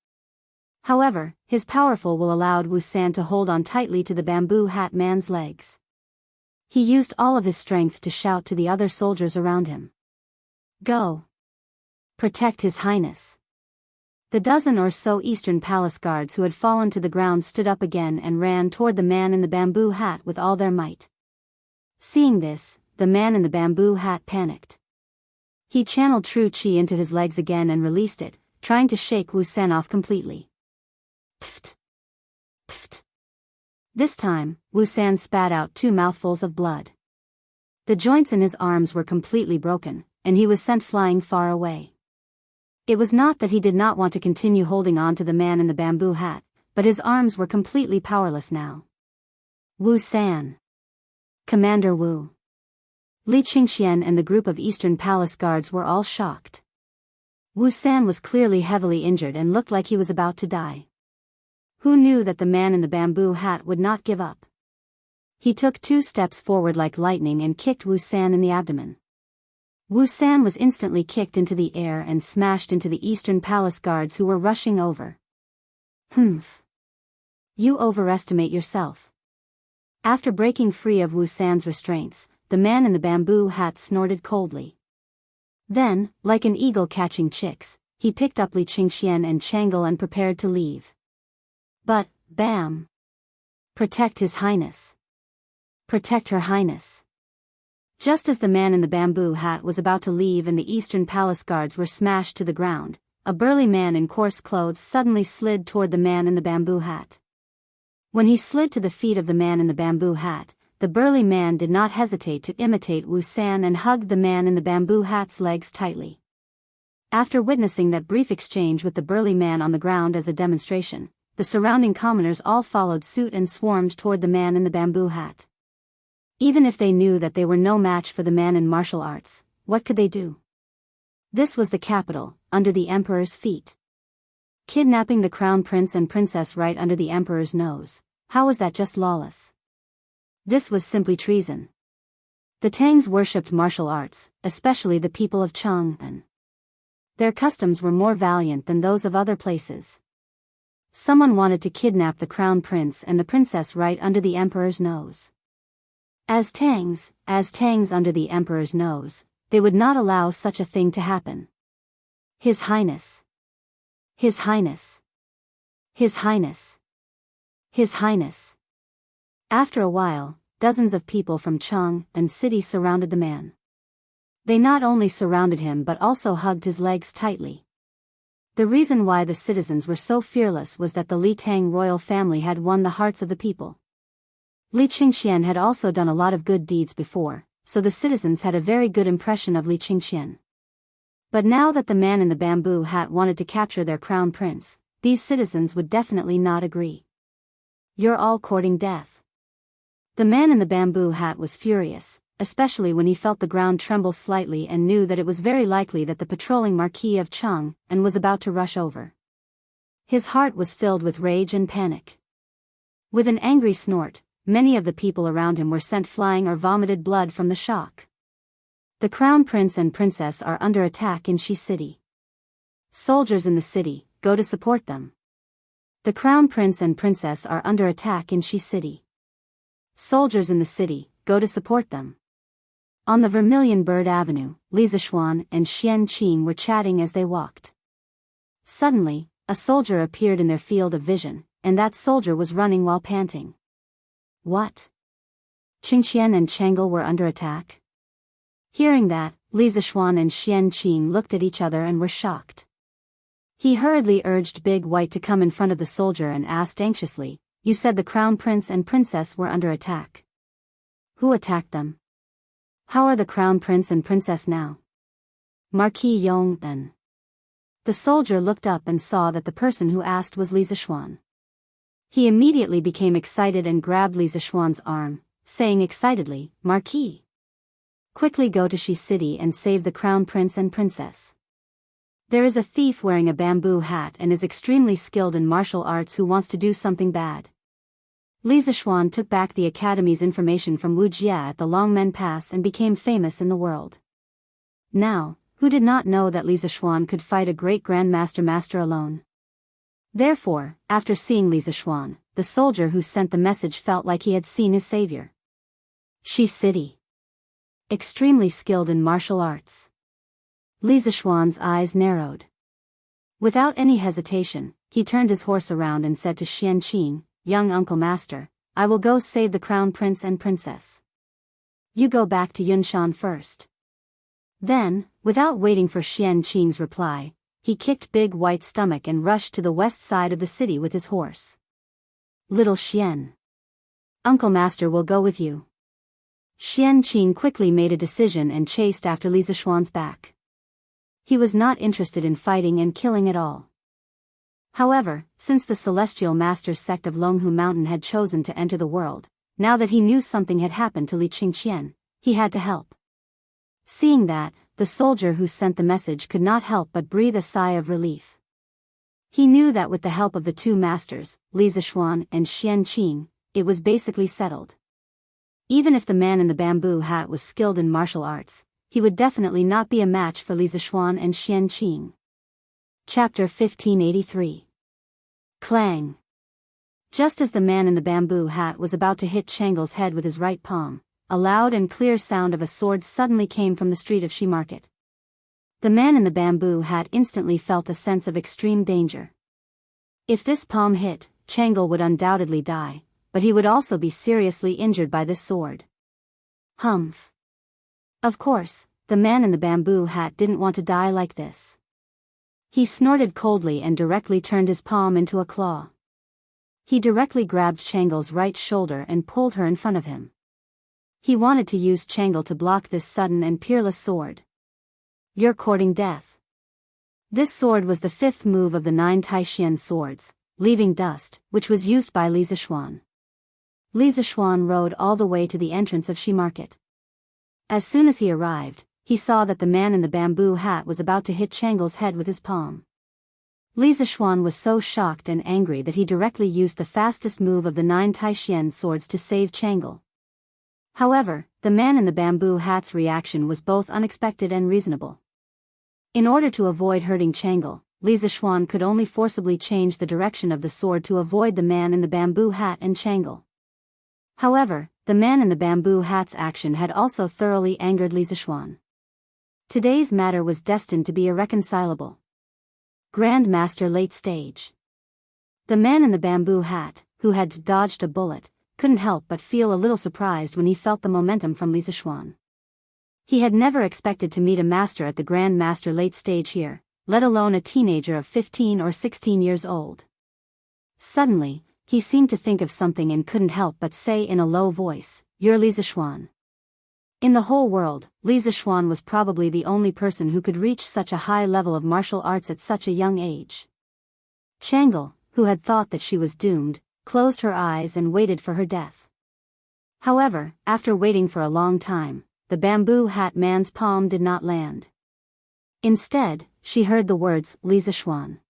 However, his powerful will allowed Wu San to hold on tightly to the bamboo hat man's legs. He used all of his strength to shout to the other soldiers around him. Go! Protect His Highness! The dozen or so Eastern Palace guards who had fallen to the ground stood up again and ran toward the man in the bamboo hat with all their might. Seeing this, the man in the bamboo hat panicked. He channeled true qi into his legs again and released it, trying to shake Wu San off completely. Pfft! Pfft! This time, Wu San spat out 2 mouthfuls of blood. The joints in his arms were completely broken, and he was sent flying far away. It was not that he did not want to continue holding on to the man in the bamboo hat, but his arms were completely powerless now. Wu San! Commander Wu! Li Qingxian and the group of Eastern Palace guards were all shocked. Wu San was clearly heavily injured and looked like he was about to die. Who knew that the man in the bamboo hat would not give up? He took 2 steps forward like lightning and kicked Wu San in the abdomen. Wu San was instantly kicked into the air and smashed into the Eastern Palace guards who were rushing over. Humph! You overestimate yourself. After breaking free of Wu San's restraints, the man in the bamboo hat snorted coldly. Then, like an eagle catching chicks, he picked up Li Qingxian and Changle and prepared to leave. But, bam! Protect His Highness! Protect Her Highness! Just as the man in the bamboo hat was about to leave and the Eastern Palace guards were smashed to the ground, a burly man in coarse clothes suddenly slid toward the man in the bamboo hat. When he slid to the feet of the man in the bamboo hat, the burly man did not hesitate to imitate Wu San and hugged the man in the bamboo hat's legs tightly. After witnessing that brief exchange with the burly man on the ground as a demonstration, the surrounding commoners all followed suit and swarmed toward the man in the bamboo hat. Even if they knew that they were no match for the man in martial arts, what could they do? This was the capital, under the emperor's feet. Kidnapping the crown prince and princess right under the emperor's nose, how was that just lawless? This was simply treason. The Tangs worshipped martial arts, especially the people of Chang'an. Their customs were more valiant than those of other places. Someone wanted to kidnap the crown prince and the princess right under the emperor's nose. As Tangs under the emperor's nose, they would not allow such a thing to happen. His Highness! His Highness! His Highness! His Highness! After a while, dozens of people from Chang'an City surrounded the man. They not only surrounded him but also hugged his legs tightly. The reason why the citizens were so fearless was that the Li Tang royal family had won the hearts of the people. Li Qingxian had also done a lot of good deeds before, so the citizens had a very good impression of Li Qingxian. But now that the man in the bamboo hat wanted to capture their crown prince, these citizens would definitely not agree. You're all courting death. The man in the bamboo hat was furious, especially when he felt the ground tremble slightly and knew that it was very likely that the patrolling Marquis of Chang'an was about to rush over. His heart was filled with rage and panic. With an angry snort, many of the people around him were sent flying or vomited blood from the shock. The crown prince and princess are under attack in Shi City. Soldiers in the city, go to support them. The crown prince and princess are under attack in Shi City. Soldiers in the city, go to support them. On the Vermilion Bird Avenue, Li Zishuan and Xian Qing were chatting as they walked. Suddenly, a soldier appeared in their field of vision, and that soldier was running while panting. What? Qingxian and Changle were under attack? Hearing that, Li Zishuan and Xian Qing looked at each other and were shocked. He hurriedly urged Big White to come in front of the soldier and asked anxiously, "You said the crown prince and princess were under attack. Who attacked them? How are the crown prince and princess now?" Marquis Yong'an. The soldier looked up and saw that the person who asked was Li Zishuan. He immediately became excited and grabbed Li Zishuan's arm, saying excitedly, "Marquis! Quickly go to Shi City and save the crown prince and princess. There is a thief wearing a bamboo hat and is extremely skilled in martial arts who wants to do something bad." Li Zishuan took back the academy's information from Wu Jia at the Longmen Pass and became famous in the world. Now, who did not know that Li Zishuan could fight a great master alone? Therefore, after seeing Li Zishuan, the soldier who sent the message felt like he had seen his savior. Shi City. Extremely skilled in martial arts. Li Zishuan's eyes narrowed. Without any hesitation, he turned his horse around and said to Xian Qing, "Young uncle master, I will go save the crown prince and princess. You go back to Yunshan first." Then, without waiting for Xian Qing's reply, he kicked Big White's stomach and rushed to the west side of the city with his horse. "Little Xian. Uncle master will go with you." Xian Qing quickly made a decision and chased after Li Zishuan's back. He was not interested in fighting and killing at all. However, since the Celestial Master's sect of Longhu Mountain had chosen to enter the world, now that he knew something had happened to Li Qingqian, he had to help. Seeing that, the soldier who sent the message could not help but breathe a sigh of relief. He knew that with the help of the two masters, Li Zishuan and Xian Qing, it was basically settled. Even if the man in the bamboo hat was skilled in martial arts, he would definitely not be a match for Li Zishuan and Xian Qing. Chapter 1583. Clang. Just as the man in the bamboo hat was about to hit Changle's head with his right palm, a loud and clear sound of a sword suddenly came from the street of Shi Market. The man in the bamboo hat instantly felt a sense of extreme danger. If this palm hit, Changle would undoubtedly die, but he would also be seriously injured by this sword. Humph. Of course, the man in the bamboo hat didn't want to die like this. He snorted coldly and directly turned his palm into a claw. He directly grabbed Changle's right shoulder and pulled her in front of him. He wanted to use Changle to block this sudden and peerless sword. "You're courting death." This sword was the fifth move of the 9 Taishian swords, leaving dust, which was used by Li Zishuan. Li Zishuan rode all the way to the entrance of Shi Market. As soon as he arrived, he saw that the man in the bamboo hat was about to hit Changle's head with his palm. Li Zishuan was so shocked and angry that he directly used the fastest move of the 9 Taishian swords to save Changle. However, the man in the bamboo hat's reaction was both unexpected and reasonable. In order to avoid hurting Changle, Li Zishuan could only forcibly change the direction of the sword to avoid the man in the bamboo hat and Changle. However, the man in the bamboo hat's action had also thoroughly angered Li Zishuan. Today's matter was destined to be irreconcilable. Grand Master late stage. The man in the bamboo hat, who had dodged a bullet, couldn't help but feel a little surprised when he felt the momentum from Li Zishuan. He had never expected to meet a master at the Grand Master late stage here, let alone a teenager of 15 or 16 years old. Suddenly, he seemed to think of something and couldn't help but say in a low voice, "You're Li Zishuan." In the whole world, Li Zishuan was probably the only person who could reach such a high level of martial arts at such a young age. Changle, who had thought that she was doomed, closed her eyes and waited for her death. However, after waiting for a long time, the bamboo hat man's palm did not land. Instead, she heard the words, "Li Zishuan."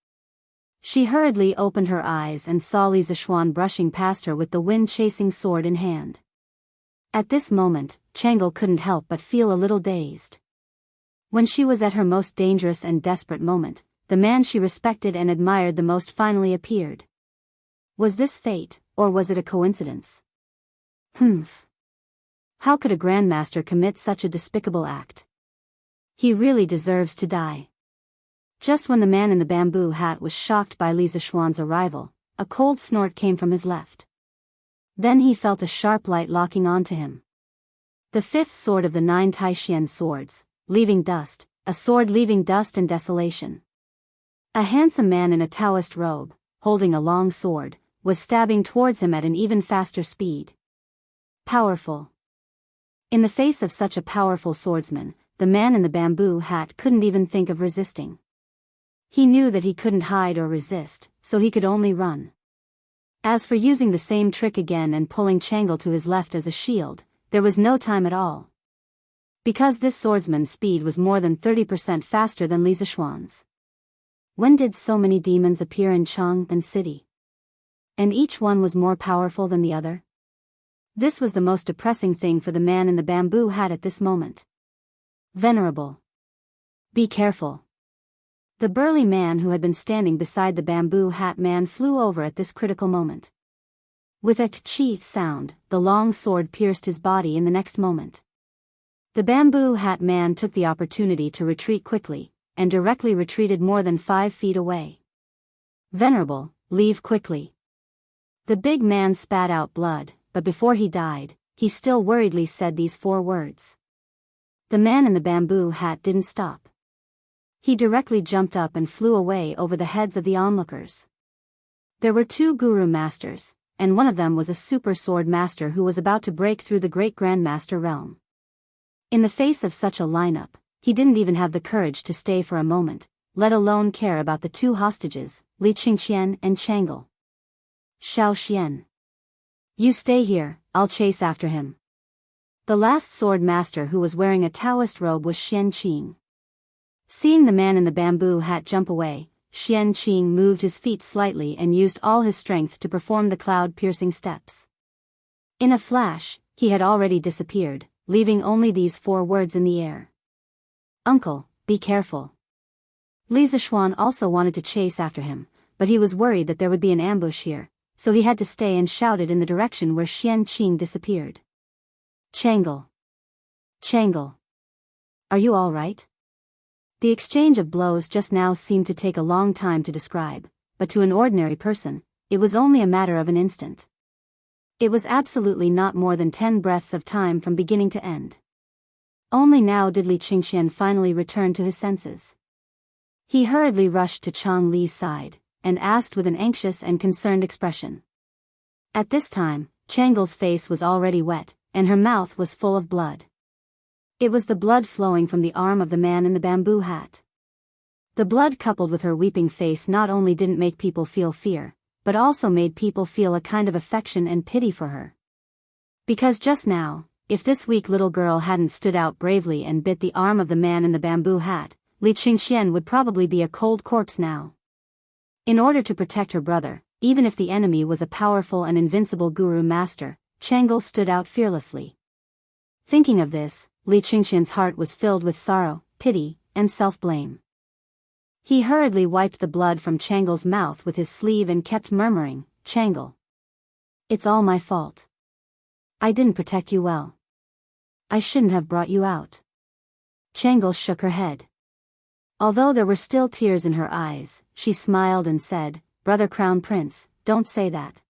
She hurriedly opened her eyes and saw Li Zishuan brushing past her with the wind-chasing sword in hand. At this moment, Changle couldn't help but feel a little dazed. When she was at her most dangerous and desperate moment, the man she respected and admired the most finally appeared. Was this fate, or was it a coincidence? Humph. How could a grandmaster commit such a despicable act? He really deserves to die. Just when the man in the bamboo hat was shocked by Li Zishuan's arrival, a cold snort came from his left. Then he felt a sharp light locking onto him. The fifth sword of the 9 Taishian swords, leaving dust, a sword leaving dust and desolation. A handsome man in a Taoist robe, holding a long sword, was stabbing towards him at an even faster speed. Powerful. In the face of such a powerful swordsman, the man in the bamboo hat couldn't even think of resisting. He knew that he couldn't hide or resist, so he could only run. As for using the same trick again and pulling Changle to his left as a shield, there was no time at all. Because this swordsman's speed was more than 30% faster than Li Zishuan's. When did so many demons appear in Chang'an City? And each one was more powerful than the other? This was the most depressing thing for the man in the bamboo hat at this moment. Venerable. Be careful. The burly man who had been standing beside the bamboo hat man flew over at this critical moment. With a chi sound, the long sword pierced his body in the next moment. The bamboo hat man took the opportunity to retreat quickly, and directly retreated more than 5 feet away. Venerable, leave quickly. The big man spat out blood, but before he died, he still worriedly said these 4 words. The man in the bamboo hat didn't stop. He directly jumped up and flew away over the heads of the onlookers. There were 2 guru masters, and one of them was a super sword master who was about to break through the great grandmaster realm. In the face of such a lineup, he didn't even have the courage to stay for a moment, let alone care about the 2 hostages, Li Qingxian and Changle. Xiao Xian. You stay here, I'll chase after him. The last sword master who was wearing a Taoist robe was Xian Qing. Seeing the man in the bamboo hat jump away, Xian Qing moved his feet slightly and used all his strength to perform the cloud-piercing steps. In a flash, he had already disappeared, leaving only these 4 words in the air. Uncle, be careful. Li Zishuan also wanted to chase after him, but he was worried that there would be an ambush here, so he had to stay and shouted in the direction where Xian Qing disappeared. Changle. Changle. Are you all right? The exchange of blows just now seemed to take a long time to describe, but to an ordinary person, it was only a matter of an instant. It was absolutely not more than 10 breaths of time from beginning to end. Only now did Li Qingxian finally return to his senses. He hurriedly rushed to Chang Li's side, and asked with an anxious and concerned expression. At this time, Changle's face was already wet, and her mouth was full of blood. It was the blood flowing from the arm of the man in the bamboo hat. The blood coupled with her weeping face not only didn't make people feel fear, but also made people feel a kind of affection and pity for her. Because just now, if this weak little girl hadn't stood out bravely and bit the arm of the man in the bamboo hat, Li Qingxian would probably be a cold corpse now. In order to protect her brother, even if the enemy was a powerful and invincible guru master, Changle stood out fearlessly. Thinking of this, Li Qingxian's heart was filled with sorrow, pity, and self-blame. He hurriedly wiped the blood from Changle's mouth with his sleeve and kept murmuring, Changle. It's all my fault. I didn't protect you well. I shouldn't have brought you out. Changle shook her head. Although there were still tears in her eyes, she smiled and said, Brother Crown Prince, don't say that.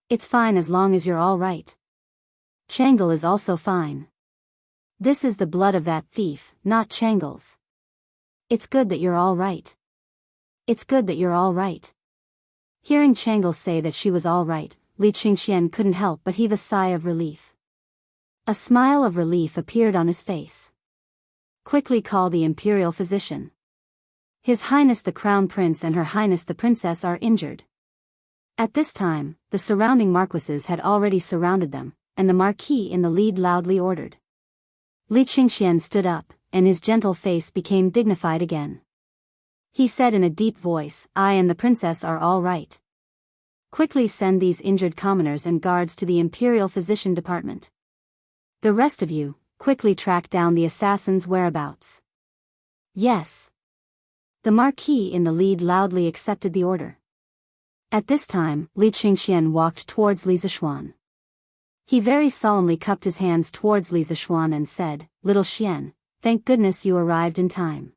It's fine as long as you're all right. Changle is also fine. This is the blood of that thief, not Changle's. It's good that you're all right. It's good that you're all right. Hearing Changle say that she was all right, Li Qingxian couldn't help but heave a sigh of relief. A smile of relief appeared on his face. Quickly call the imperial physician. His Highness the Crown Prince and Her Highness the Princess are injured. At this time, the surrounding marquises had already surrounded them, and the Marquis in the lead loudly ordered. Li Qingxian stood up, and his gentle face became dignified again. He said in a deep voice, I and the princess are all right. Quickly send these injured commoners and guards to the Imperial Physician Department. The rest of you, quickly track down the assassin's whereabouts. Yes. The Marquis in the lead loudly accepted the order. At this time, Li Qingxian walked towards Li Zishuan. He very solemnly cupped his hands towards Li Zishuan and said, Little Xian, thank goodness you arrived in time.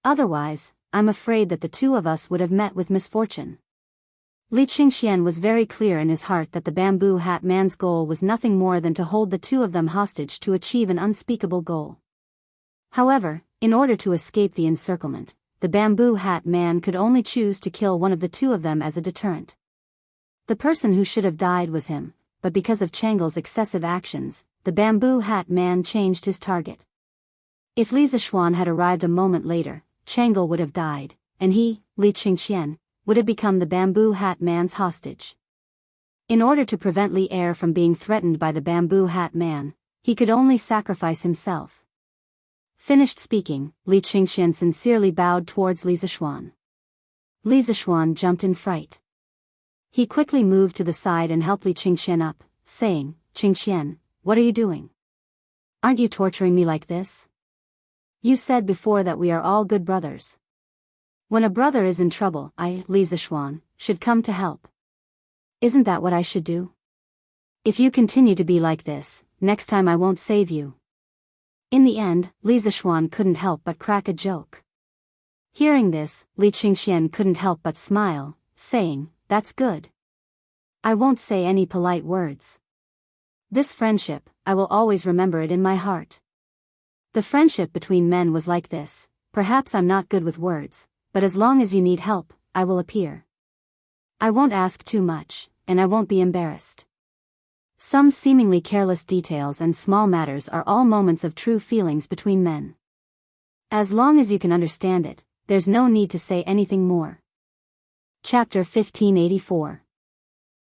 Otherwise, I'm afraid that the 2 of us would have met with misfortune. Li Qingxian was very clear in his heart that the bamboo hat man's goal was nothing more than to hold the 2 of them hostage to achieve an unspeakable goal. However, in order to escape the encirclement, the bamboo hat man could only choose to kill one of the 2 of them as a deterrent. The person who should have died was him, but because of Changle's excessive actions, the bamboo hat man changed his target. If Li Zishuan had arrived a moment later, Changle would have died, and he, Li Qingxian, would have become the bamboo hat man's hostage. In order to prevent Li Er from being threatened by the bamboo hat man, he could only sacrifice himself. Finished speaking, Li Qingxian sincerely bowed towards Li Zishuan. Li Zishuan jumped in fright. He quickly moved to the side and helped Li Qingxian up, saying, "Qingxian, what are you doing? Aren't you torturing me like this? You said before that we are all good brothers. When a brother is in trouble, I, Li Zishuan, should come to help. Isn't that what I should do? If you continue to be like this, next time I won't save you." In the end, Li Zishuan couldn't help but crack a joke. Hearing this, Li Qingxian couldn't help but smile, saying, "That's good. I won't say any polite words. This friendship, I will always remember it in my heart. The friendship between men was like this. Perhaps I'm not good with words, but as long as you need help, I will appear. I won't ask too much, and I won't be embarrassed." Some seemingly careless details and small matters are all moments of true feelings between men. As long as you can understand it, there's no need to say anything more. Chapter 1584.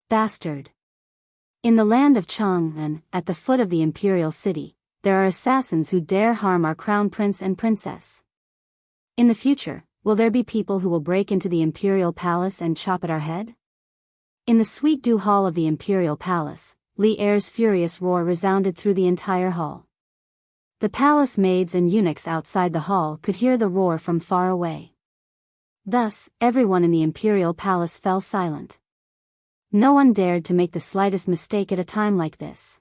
Bastard. In the land of Chang'an, at the foot of the imperial city, there are assassins who dare harm our crown prince and princess. In the future, will there be people who will break into the imperial palace and chop at our head? In the sweet dew hall of the imperial palace, Li Er's furious roar resounded through the entire hall. The palace maids and eunuchs outside the hall could hear the roar from far away. Thus, everyone in the imperial palace fell silent. No one dared to make the slightest mistake at a time like this.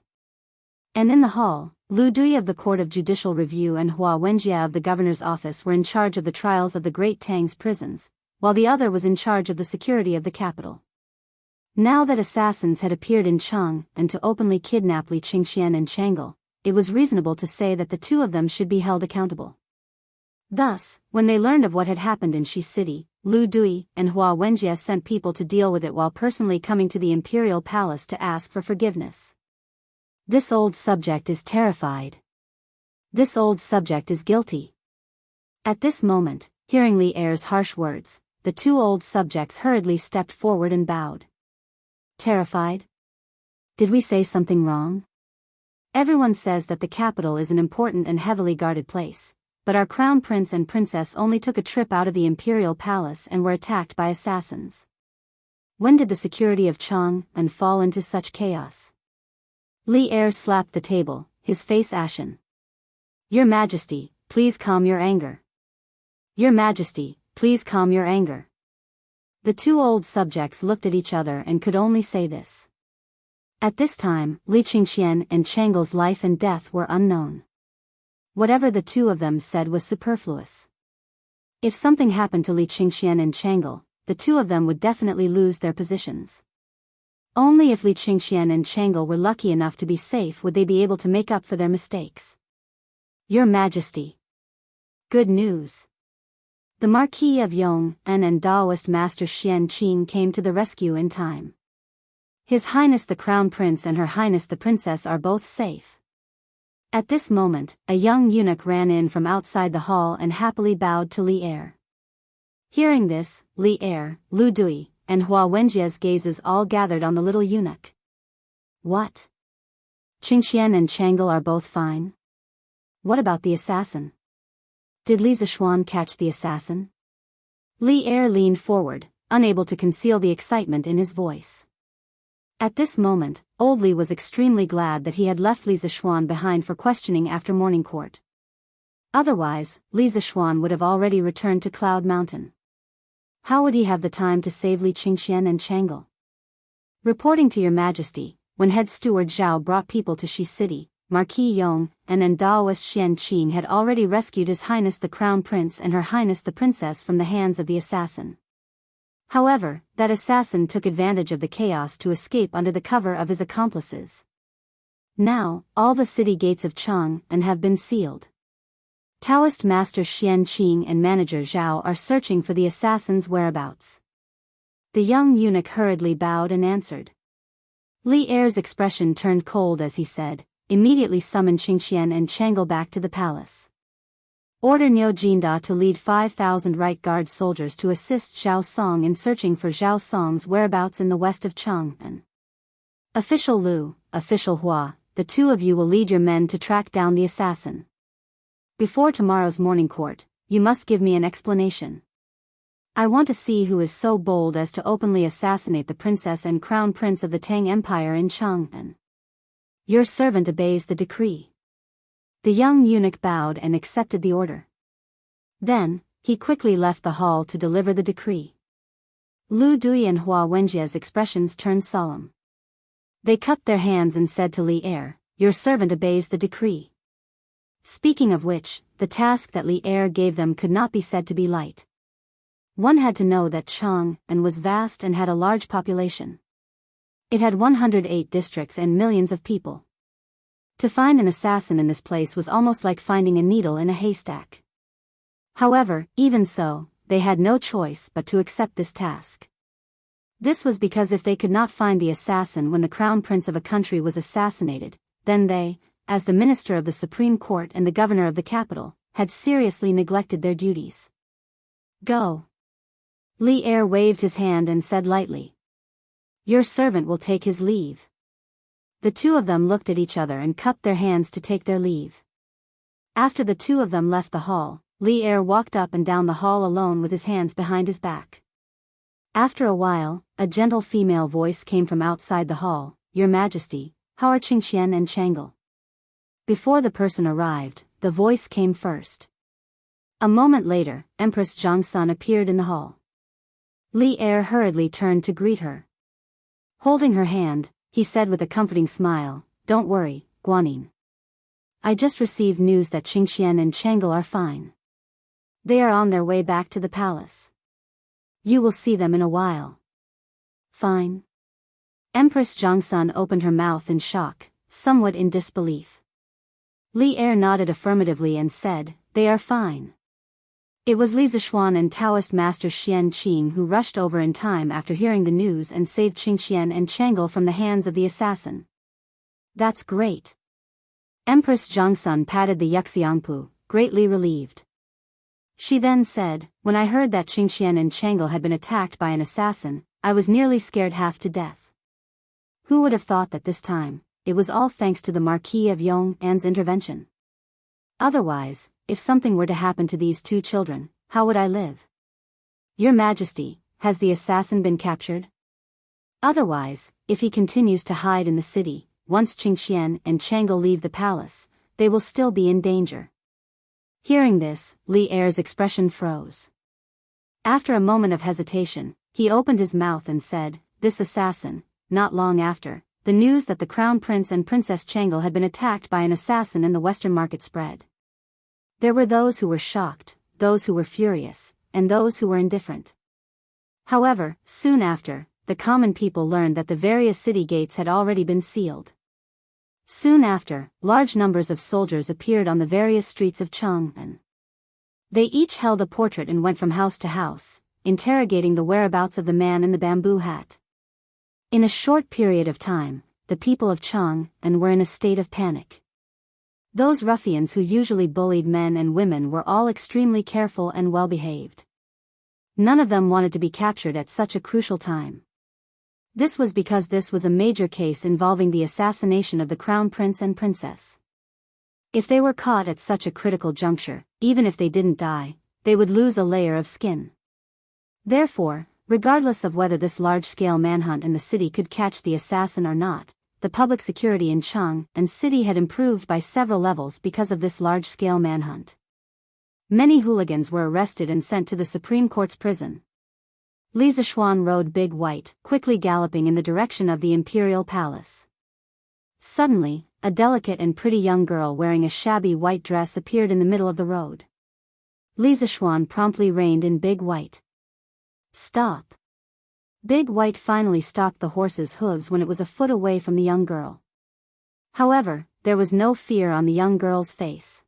And in the hall, Lu Dui of the Court of Judicial Review and Hua Wenjia of the governor's office were in charge of the trials of the Great Tang's prisons, while the other was in charge of the security of the capital. Now that assassins had appeared in Chang and to openly kidnap Li Qingxian and Changle, it was reasonable to say that the two of them should be held accountable. Thus, when they learned of what had happened in Shi City, Lu Dui and Hua Wenjia sent people to deal with it while personally coming to the imperial palace to ask for forgiveness. This old subject is terrified. This old subject is guilty. At this moment, hearing Li Er's harsh words, the two old subjects hurriedly stepped forward and bowed. Terrified? Did we say something wrong? Everyone says that the capital is an important and heavily guarded place, but our crown prince and princess only took a trip out of the imperial palace and were attacked by assassins. When did the security of Chang'an fall into such chaos? Li Er slapped the table, his face ashen. Your Majesty, please calm your anger. Your Majesty, please calm your anger. The two old subjects looked at each other and could only say this. At this time, Li Qingxian and Changle's life and death were unknown. Whatever the two of them said was superfluous. If something happened to Li Qingxian and Changle, the two of them would definitely lose their positions. Only if Li Qingxian and Changle were lucky enough to be safe would they be able to make up for their mistakes. Your Majesty. Good news. The Marquis of Yong'an and Taoist Master Xian Qing came to the rescue in time. His Highness the Crown Prince and Her Highness the Princess are both safe. At this moment, a young eunuch ran in from outside the hall and happily bowed to Li Er. Hearing this, Li Er, Lu Dui, and Hua Wenjia's gazes all gathered on the little eunuch. What? Qingxian and Changle are both fine? What about the assassin? Did Li Zishuan catch the assassin? Li Er leaned forward, unable to conceal the excitement in his voice. At this moment, old Li was extremely glad that he had left Li Zishuan behind for questioning after morning court. Otherwise, Li Zishuan would have already returned to Cloud Mountain. How would he have the time to save Li Qingxian and Changle? Reporting to Your Majesty, when head steward Zhao brought people to Shi City, Marquis Yong and Taoist Xian Qing had already rescued His Highness the Crown Prince and Her Highness the Princess from the hands of the assassin. However, that assassin took advantage of the chaos to escape under the cover of his accomplices. Now, all the city gates of Chang'an have been sealed. Taoist Master Xian Qing and Manager Zhao are searching for the assassin's whereabouts. The young eunuch hurriedly bowed and answered. Li Er's expression turned cold as he said, immediately summon Qingxian and Changle back to the palace. Order Niu Jinda to lead 5,000 right guard soldiers to assist Zhao Song in searching for Zhao Song's whereabouts in the west of Chang'an. Official Lu, Official Hua, the two of you will lead your men to track down the assassin. Before tomorrow's morning court, you must give me an explanation. I want to see who is so bold as to openly assassinate the princess and crown prince of the Tang Empire in Chang'an. Your servant obeys the decree. The young eunuch bowed and accepted the order. Then, he quickly left the hall to deliver the decree. Lu Dui and Hua Wenjie's expressions turned solemn. They cupped their hands and said to Li Er, "Your servant obeys the decree." Speaking of which, the task that Li Er gave them could not be said to be light. One had to know that Chang'an was vast and had a large population. It had 108 districts and millions of people. To find an assassin in this place was almost like finding a needle in a haystack. However, even so, they had no choice but to accept this task. This was because if they could not find the assassin when the crown prince of a country was assassinated, then they, as the minister of the Supreme Court and the governor of the capital, had seriously neglected their duties. Go. Li Er waved his hand and said lightly, "Your servant will take his leave." The two of them looked at each other and cupped their hands to take their leave. After the two of them left the hall, Li Er walked up and down the hall alone with his hands behind his back. After a while, a gentle female voice came from outside the hall, "Your Majesty, how are Qingxian and Chang'e?" Before the person arrived, the voice came first. A moment later, Empress Zhangsun appeared in the hall. Li Er hurriedly turned to greet her. Holding her hand, he said with a comforting smile, "Don't worry, Guanyin. I just received news that Qingxian and Chang'e are fine. They are on their way back to the palace. You will see them in a while." "Fine?" Empress Zhangsun opened her mouth in shock, somewhat in disbelief. Li Er nodded affirmatively and said, "They are fine." It was Li Zishuan and Taoist master Xian Qing who rushed over in time after hearing the news and saved Qingxian and Chang'e from the hands of the assassin. "That's great." Empress Zhangsun patted the Yuxiangpu, greatly relieved. She then said, "When I heard that Qingxian and Chang'e had been attacked by an assassin, I was nearly scared half to death. Who would have thought that this time, it was all thanks to the Marquis of Yong'an's intervention? Otherwise, if something were to happen to these two children, how would I live? Your Majesty, has the assassin been captured? Otherwise, if he continues to hide in the city, once Qingxian and Chang'e leave the palace, they will still be in danger." Hearing this, Li Er's expression froze. After a moment of hesitation, he opened his mouth and said, "This assassin." Not long after, the news that the Crown Prince and Princess Chang'e had been attacked by an assassin in the Western market spread. There were those who were shocked, those who were furious, and those who were indifferent. However, soon after, the common people learned that the various city gates had already been sealed. Soon after, large numbers of soldiers appeared on the various streets of Chang'an. They each held a portrait and went from house to house, interrogating the whereabouts of the man in the bamboo hat. In a short period of time, the people of Chang'an were in a state of panic. Those ruffians who usually bullied men and women were all extremely careful and well-behaved. None of them wanted to be captured at such a crucial time. This was because this was a major case involving the assassination of the Crown Prince and Princess. If they were caught at such a critical juncture, even if they didn't die, they would lose a layer of skin. Therefore, regardless of whether this large-scale manhunt in the city could catch the assassin or not, the public security in Chang'an City had improved by several levels because of this large-scale manhunt. Many hooligans were arrested and sent to the Supreme Court's prison. Li Zishuan rode Big White, quickly galloping in the direction of the imperial palace. Suddenly, a delicate and pretty young girl wearing a shabby white dress appeared in the middle of the road. Li Zishuan promptly reined in Big White. "Stop." Big White finally stopped the horse's hooves when it was a foot away from the young girl. However, there was no fear on the young girl's face.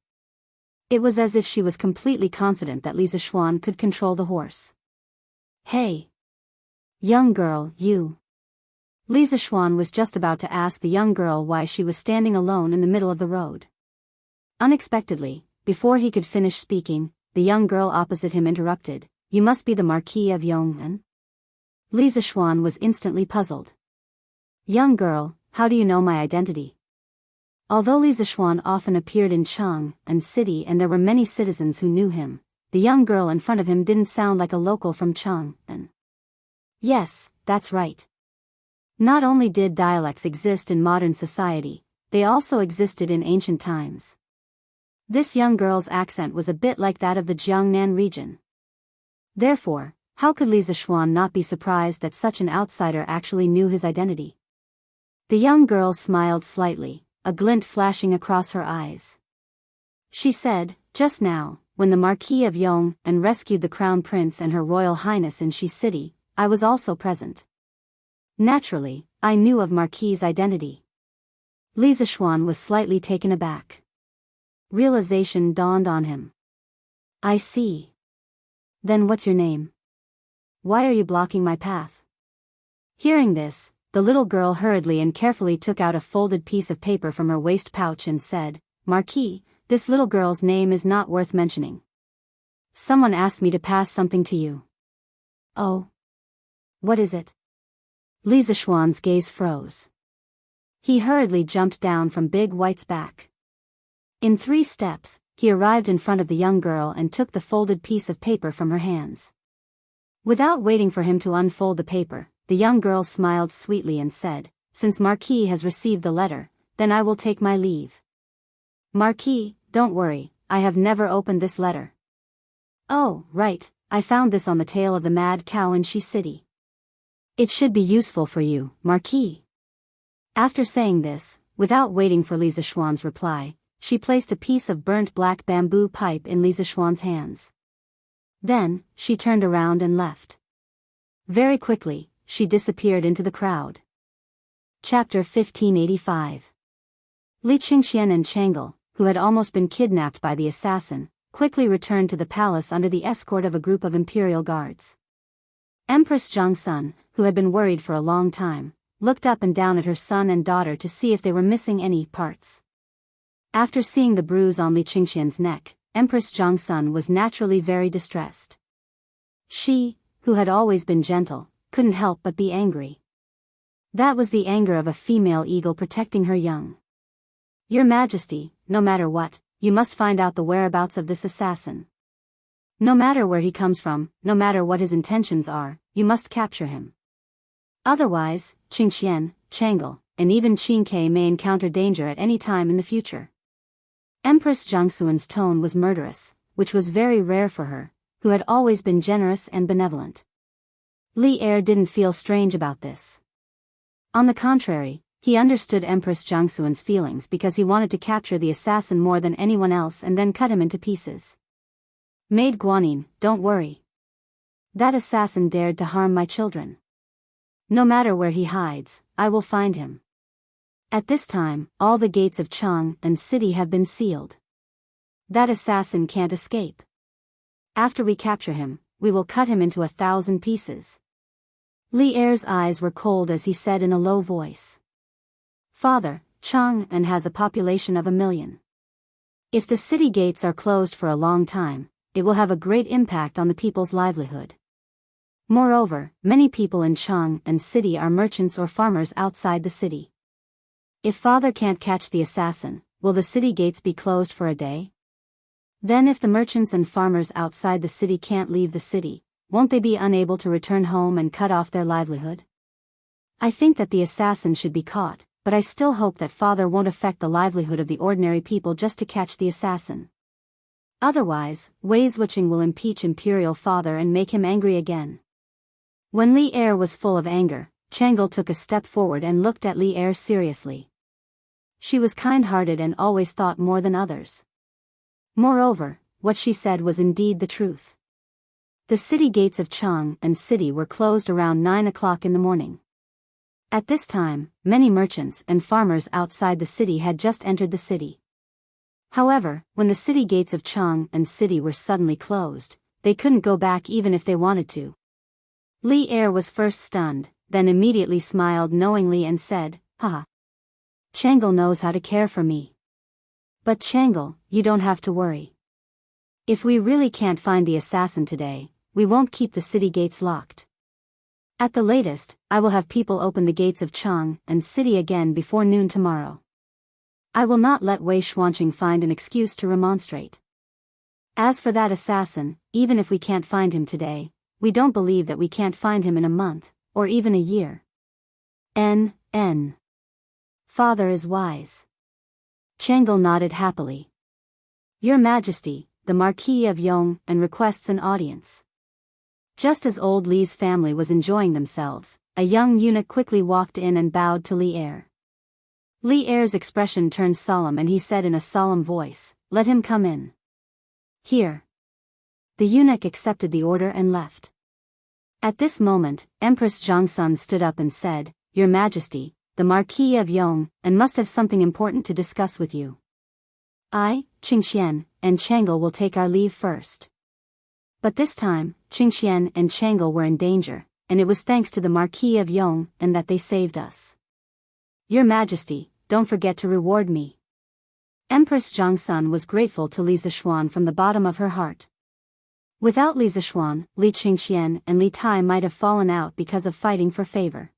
It was as if she was completely confident that Li Zishuan could control the horse. "Hey! Young girl, you." Li Zishuan was just about to ask the young girl why she was standing alone in the middle of the road. Unexpectedly, before he could finish speaking, the young girl opposite him interrupted, "You must be the Marquis of Yong'an?" Li Zishuan was instantly puzzled. "Young girl, how do you know my identity? Although Li Zishuan often appeared in Cheng and city and there were many citizens who knew him, the young girl in front of him didn't sound like a local from Cheng and. Yes, that's right. Not only did dialects exist in modern society, they also existed in ancient times. This young girl's accent was a bit like that of the Jiangnan region. Therefore, how could Li Zishuan not be surprised that such an outsider actually knew his identity? The young girl smiled slightly, a glint flashing across her eyes. She said, just now, when the Marquis of Yong and rescued the Crown Prince and Her Royal Highness in Shi City, I was also present. Naturally, I knew of Marquis's identity. Li Zishuan was slightly taken aback. Realization dawned on him. I see. Then what's your name? Why are you blocking my path? Hearing this, the little girl hurriedly and carefully took out a folded piece of paper from her waist pouch and said, Marquis, this little girl's name is not worth mentioning. Someone asked me to pass something to you. Oh. What is it? Li Zishuan's gaze froze. He hurriedly jumped down from Big White's back. In 3 steps, he arrived in front of the young girl and took the folded piece of paper from her hands. Without waiting for him to unfold the paper, the young girl smiled sweetly and said, Since Marquis has received the letter, then I will take my leave. Marquis, don't worry, I have never opened this letter. Oh, right, I found this on the tail of the mad cow in Shi City. It should be useful for you, Marquis. After saying this, without waiting for Li Zishuan's reply, she placed a piece of burnt black bamboo pipe in Li Zishuan's hands. Then, she turned around and left. Very quickly, she disappeared into the crowd. Chapter 1585. Li Qingxian and Chang'e, who had almost been kidnapped by the assassin, quickly returned to the palace under the escort of a group of imperial guards. Empress Zhangsun, who had been worried for a long time, looked up and down at her son and daughter to see if they were missing any parts. After seeing the bruise on Li Qingxian's neck, Empress Zhangsun was naturally very distressed. She, who had always been gentle, couldn't help but be angry. That was the anger of a female eagle protecting her young. Your Majesty, no matter what, you must find out the whereabouts of this assassin. No matter where he comes from, no matter what his intentions are, you must capture him. Otherwise, Qingxian, Chang'e, and even Qingke may encounter danger at any time in the future. Empress Zhangsun's tone was murderous, which was very rare for her, who had always been generous and benevolent. Li Er didn't feel strange about this. On the contrary, he understood Empress Zhangsun's feelings because he wanted to capture the assassin more than anyone else and then cut him into pieces. Maid Guanyin, don't worry. That assassin dared to harm my children. No matter where he hides, I will find him. At this time, all the gates of Cheng and city have been sealed. That assassin can't escape. After we capture him, we will cut him into 1,000 pieces. Li Er's eyes were cold as he said in a low voice. Father, Cheng and has a population of 1 million. If the city gates are closed for a long time, it will have a great impact on the people's livelihood. Moreover, many people in Cheng and city are merchants or farmers outside the city. If father can't catch the assassin, will the city gates be closed for a day? Then if the merchants and farmers outside the city can't leave the city, won't they be unable to return home and cut off their livelihood? I think that the assassin should be caught, but I still hope that father won't affect the livelihood of the ordinary people just to catch the assassin. Otherwise, Wei Zhuqing will impeach imperial father and make him angry again. When Li Er was full of anger, Chang'e took a step forward and looked at Li Er seriously. She was kind-hearted and always thought more than others. Moreover, what she said was indeed the truth. The city gates of Cheng and city were closed around 9 o'clock in the morning. At this time, many merchants and farmers outside the city had just entered the city. However, when the city gates of Cheng and city were suddenly closed, they couldn't go back even if they wanted to. Li Er was first stunned, then immediately smiled knowingly and said, Haha. Chang'e knows how to care for me. But Chang'e, you don't have to worry. If we really can't find the assassin today, we won't keep the city gates locked. At the latest, I will have people open the gates of Chang and city again before noon tomorrow. I will not let Wei Xuanqing find an excuse to remonstrate. As for that assassin, even if we can't find him today, we don't believe that we can't find him in a month, or even a year. Father is wise. Changel nodded happily. Your Majesty, the Marquis of Yong, and requests an audience. Just as old Li's family was enjoying themselves, a young eunuch quickly walked in and bowed to Li Er. Li Er's expression turned solemn and he said in a solemn voice, "Let him come in." Here. The eunuch accepted the order and left. At this moment, Empress Zhongsun stood up and said, "Your Majesty, the Marquis of Yong, and must have something important to discuss with you. I, Qingxian, and Changel will take our leave first." But this time, Qingxian and Changel were in danger, and it was thanks to the Marquis of Yong and that they saved us. Your Majesty, don't forget to reward me. Empress Zhongsun was grateful to Li Zishuan from the bottom of her heart. Without Li Zishuan, Li Qingxian and Li Tai might have fallen out because of fighting for favor.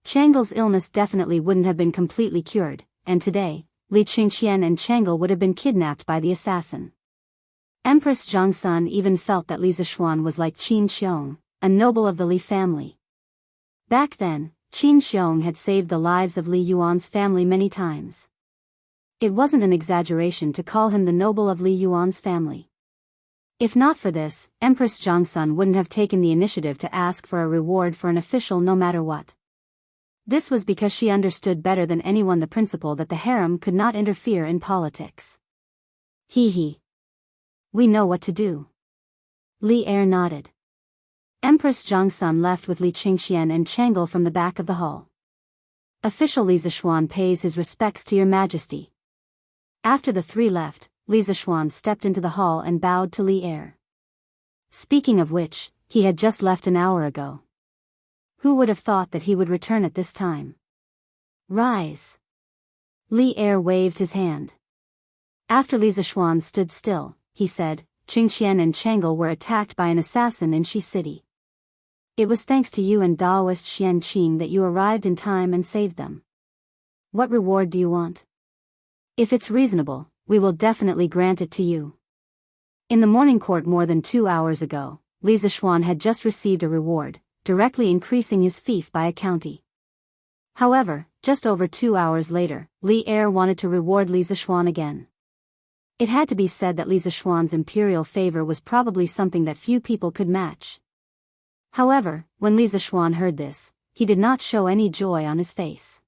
Changel's illness definitely wouldn't have been completely cured, and today, Li Qingxian and Changel would have been kidnapped by the assassin. Empress Zhongsun even felt that Li Zishuan was like Qin Xiong, a noble of the Li family. Back then, Qin Xiong had saved the lives of Li Yuan's family many times. It wasn't an exaggeration to call him the noble of Li Yuan's family. If not for this, Empress Zhongsun wouldn't have taken the initiative to ask for a reward for an official no matter what. This was because she understood better than anyone the principle that the harem could not interfere in politics. He. We know what to do. Li Er nodded. Empress Zhongsun left with Li Qingxian and Changel from the back of the hall. Official Li Zishuan pays his respects to your Majesty. After the three left, Li Zishuan stepped into the hall and bowed to Li Er. Speaking of which, he had just left an hour ago. Who would have thought that he would return at this time? Rise. Li Er waved his hand. After Li Zishuan stood still, he said, Qingxian and Changel were attacked by an assassin in Shi City. It was thanks to you and Daoist Xian Qing that you arrived in time and saved them. What reward do you want? If it's reasonable, we will definitely grant it to you. In the morning court more than 2 hours ago, Li Zishuan had just received a reward, directly increasing his fief by a county. However, just over 2 hours later, Li Er wanted to reward Li Zishuan again. It had to be said that Li Zishuan's imperial favor was probably something that few people could match. However, when Li Zishuan heard this, he did not show any joy on his face.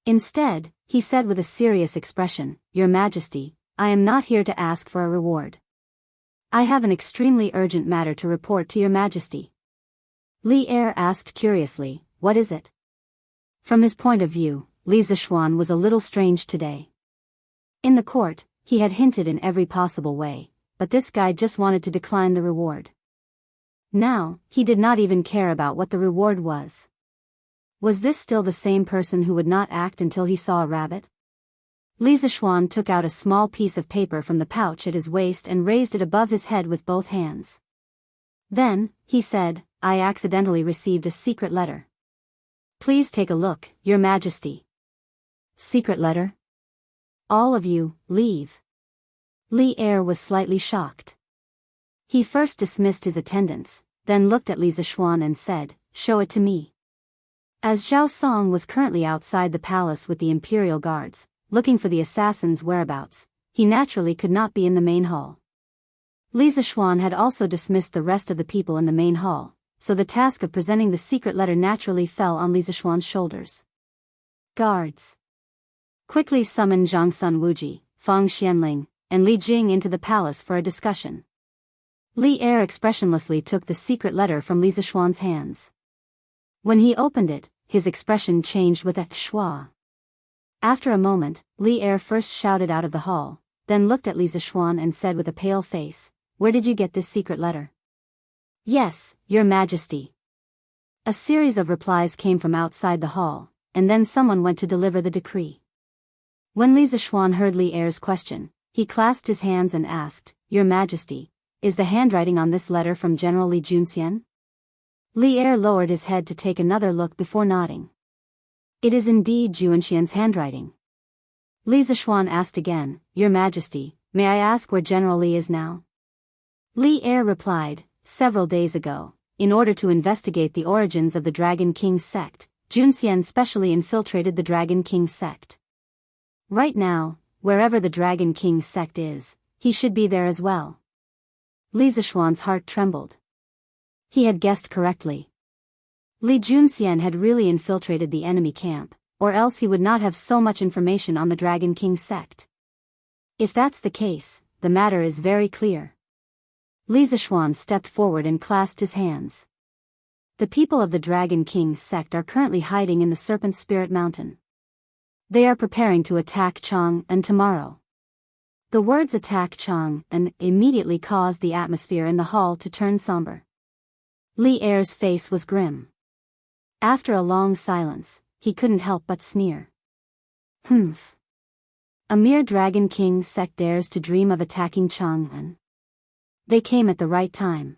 Instead, he said with a serious expression, Your Majesty, I am not here to ask for a reward. I have an extremely urgent matter to report to Your Majesty. Li Er asked curiously, what is it? From his point of view, Li Zishuan was a little strange today. In the court, he had hinted in every possible way, but this guy just wanted to decline the reward. Now, he did not even care about what the reward was. Was this still the same person who would not act until he saw a rabbit? Li Zishuan took out a small piece of paper from the pouch at his waist and raised it above his head with both hands. Then, he said, I accidentally received a secret letter. Please take a look, Your Majesty. Secret letter? All of you, leave. Li Er was slightly shocked. He first dismissed his attendants, then looked at Li Zishuan and said, show it to me. As Zhao Song was currently outside the palace with the imperial guards, looking for the assassin's whereabouts, he naturally could not be in the main hall. Li Zishuan had also dismissed the rest of the people in the main hall, so the task of presenting the secret letter naturally fell on Li Zishuan's shoulders. Guards. Quickly summon Zhang Sun Wuji, Fang Xianling, and Li Jing into the palace for a discussion. Li Er expressionlessly took the secret letter from Li Zishuan's hands. When he opened it, his expression changed with a schwa. After a moment, Li Er first shouted out of the hall, then looked at Li Zishuan and said with a pale face, Where did you get this secret letter? Yes, Your Majesty. A series of replies came from outside the hall, and then someone went to deliver the decree. When Li Zishuan heard Li Er's question, he clasped his hands and asked, Your Majesty, is the handwriting on this letter from General Li Junxian? Li Er lowered his head to take another look before nodding. It is indeed Juanxian's handwriting. Li Zishuan asked again, Your Majesty, may I ask where General Li is now? Li Er replied, several days ago, in order to investigate the origins of the Dragon King sect, Junxian specially infiltrated the Dragon King sect. Right now, wherever the Dragon King sect is, he should be there as well. Li Zishuan's heart trembled. He had guessed correctly. Li Junxian had really infiltrated the enemy camp, or else he would not have so much information on the Dragon King sect. If that's the case, the matter is very clear. Li Zishuan stepped forward and clasped his hands. The people of the Dragon King sect are currently hiding in the Serpent Spirit Mountain. They are preparing to attack Chang'an tomorrow. The words attack Chang'an immediately caused the atmosphere in the hall to turn somber. Li Er's face was grim. After a long silence, he couldn't help but sneer. Humph. A mere Dragon King sect dares to dream of attacking Chang'an. They came at the right time.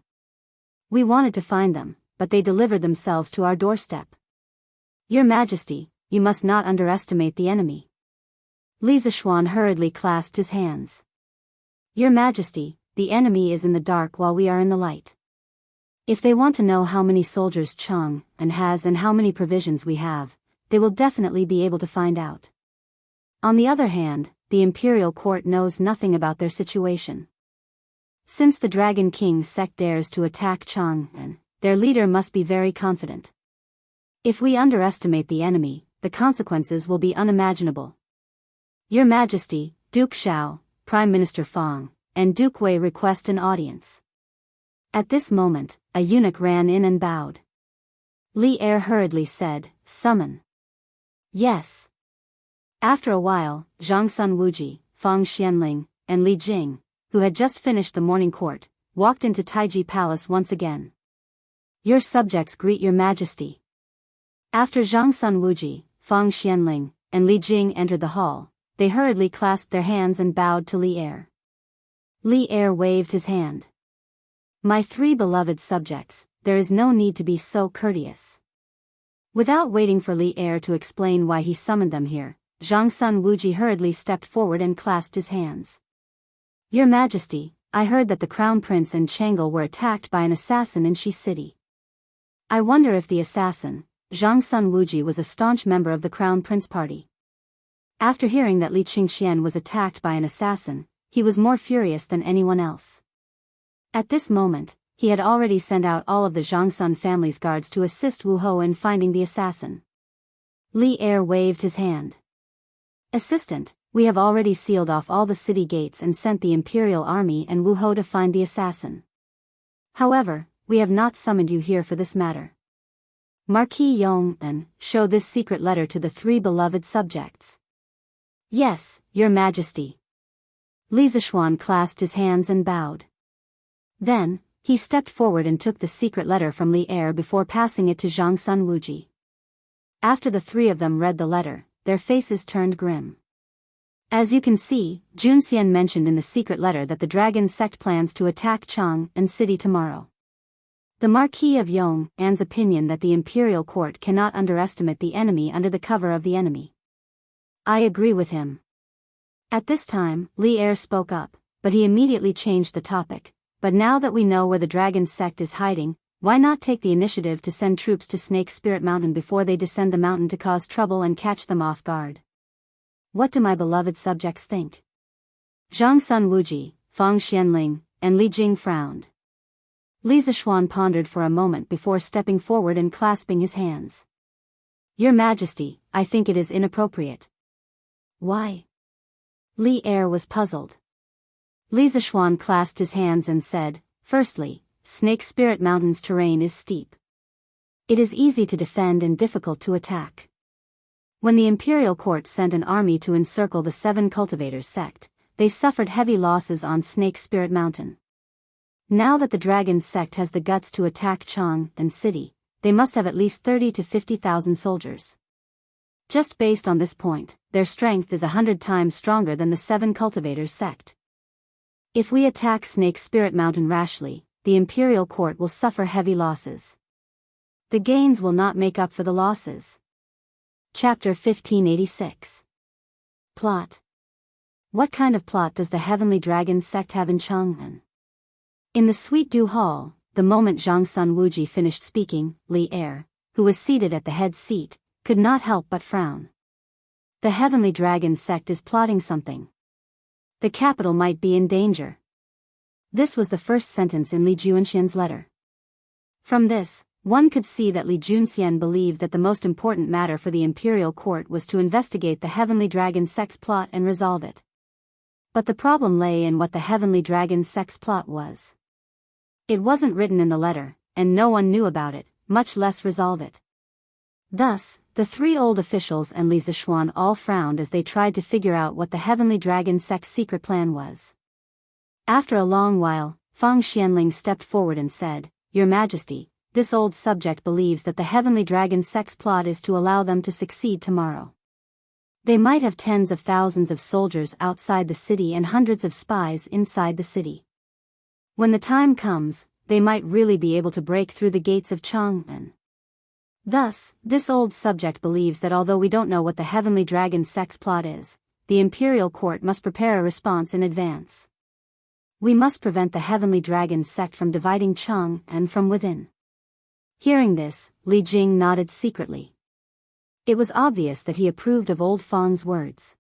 We wanted to find them, but they delivered themselves to our doorstep. Your Majesty, you must not underestimate the enemy. Li Zishuan hurriedly clasped his hands. Your Majesty, the enemy is in the dark while we are in the light. If they want to know how many soldiers Chang'an has and how many provisions we have, they will definitely be able to find out. On the other hand, the imperial court knows nothing about their situation. Since the Dragon King sect dares to attack Chang'an, their leader must be very confident. If we underestimate the enemy, the consequences will be unimaginable. Your Majesty, Duke Xiao, Prime Minister Fang, and Duke Wei request an audience. At this moment, a eunuch ran in and bowed. Li Er hurriedly said, Summon. Yes. After a while, Zhang Sun Wuji, Fang Xianling, and Li Jing, who had just finished the morning court, walked into Taiji Palace once again. Your subjects greet your Majesty. After Zhang Sun Wuji, Fang Xianling, and Li Jing entered the hall, they hurriedly clasped their hands and bowed to Li Er. Li Er waved his hand. My three beloved subjects, there is no need to be so courteous. Without waiting for Li Er to explain why he summoned them here, Zhang Sun Wuji hurriedly stepped forward and clasped his hands. Your Majesty, I heard that the Crown Prince and Chang'an were attacked by an assassin in Shi City. I wonder if the assassin, Zhang Sun Wuji, was a staunch member of the Crown Prince party. After hearing that Li Qingxian was attacked by an assassin, he was more furious than anyone else. At this moment, he had already sent out all of the Zhangsun family's guards to assist Wu Ho in finding the assassin. Li Er waved his hand. Assistant, we have already sealed off all the city gates and sent the Imperial Army and Wu Ho to find the assassin. However, we have not summoned you here for this matter. Marquis Yong'an, show this secret letter to the three beloved subjects. Yes, Your Majesty. Li Zishuan clasped his hands and bowed. Then, he stepped forward and took the secret letter from Li Er before passing it to Zhang Sun Wuji. After the three of them read the letter, their faces turned grim. As you can see, Junxian mentioned in the secret letter that the dragon sect plans to attack Chang'an City tomorrow. The Marquis of Yong'an's opinion that the imperial court cannot underestimate the enemy under the cover of the enemy. I agree with him. At this time, Li Er spoke up, but he immediately changed the topic. But now that we know where the dragon sect is hiding, why not take the initiative to send troops to Snake Spirit Mountain before they descend the mountain to cause trouble and catch them off guard? What do my beloved subjects think? Zhang Sun Wuji, Fang Xianling, and Li Jing frowned. Li Zishuan pondered for a moment before stepping forward and clasping his hands. Your Majesty, I think it is inappropriate. Why? Li Er was puzzled. Li Zishuan clasped his hands and said, Firstly, Snake Spirit Mountain's terrain is steep. It is easy to defend and difficult to attack. When the imperial court sent an army to encircle the Seven Cultivators sect, they suffered heavy losses on Snake Spirit Mountain. Now that the dragon sect has the guts to attack Chang'an City, they must have at least 30 to 50,000 soldiers. Just based on this point, their strength is 100 times stronger than the Seven Cultivators sect. If we attack Snake Spirit Mountain rashly, the imperial court will suffer heavy losses. The gains will not make up for the losses. Chapter 1586. Plot. What kind of plot does the Heavenly Dragon sect have in Chang'an? In the Sweet Dew Hall, the moment Zhang Sun Wuji finished speaking, Li Er, who was seated at the head seat, could not help but frown. The Heavenly Dragon sect is plotting something. The capital might be in danger. This was the first sentence in Li Junxian's letter. From this, one could see that Li Junxian believed that the most important matter for the imperial court was to investigate the Heavenly Dragon sect's plot and resolve it. But the problem lay in what the Heavenly Dragon sect's plot was. It wasn't written in the letter, and no one knew about it, much less resolve it. Thus, the three old officials and Li Zishuan all frowned as they tried to figure out what the Heavenly Dragon sect's secret plan was. After a long while, Fang Xianling stepped forward and said, "Your Majesty, this old subject believes that the Heavenly Dragon sect's plot is to allow them to succeed tomorrow. They might have tens of thousands of soldiers outside the city and hundreds of spies inside the city. When the time comes, they might really be able to break through the gates of Chang'an. Thus, this old subject believes that although we don't know what the Heavenly Dragon sect's plot is, the imperial court must prepare a response in advance. We must prevent the Heavenly Dragon sect from dividing Chang'an from within." Hearing this, Li Jing nodded secretly. It was obvious that he approved of old Fang's words.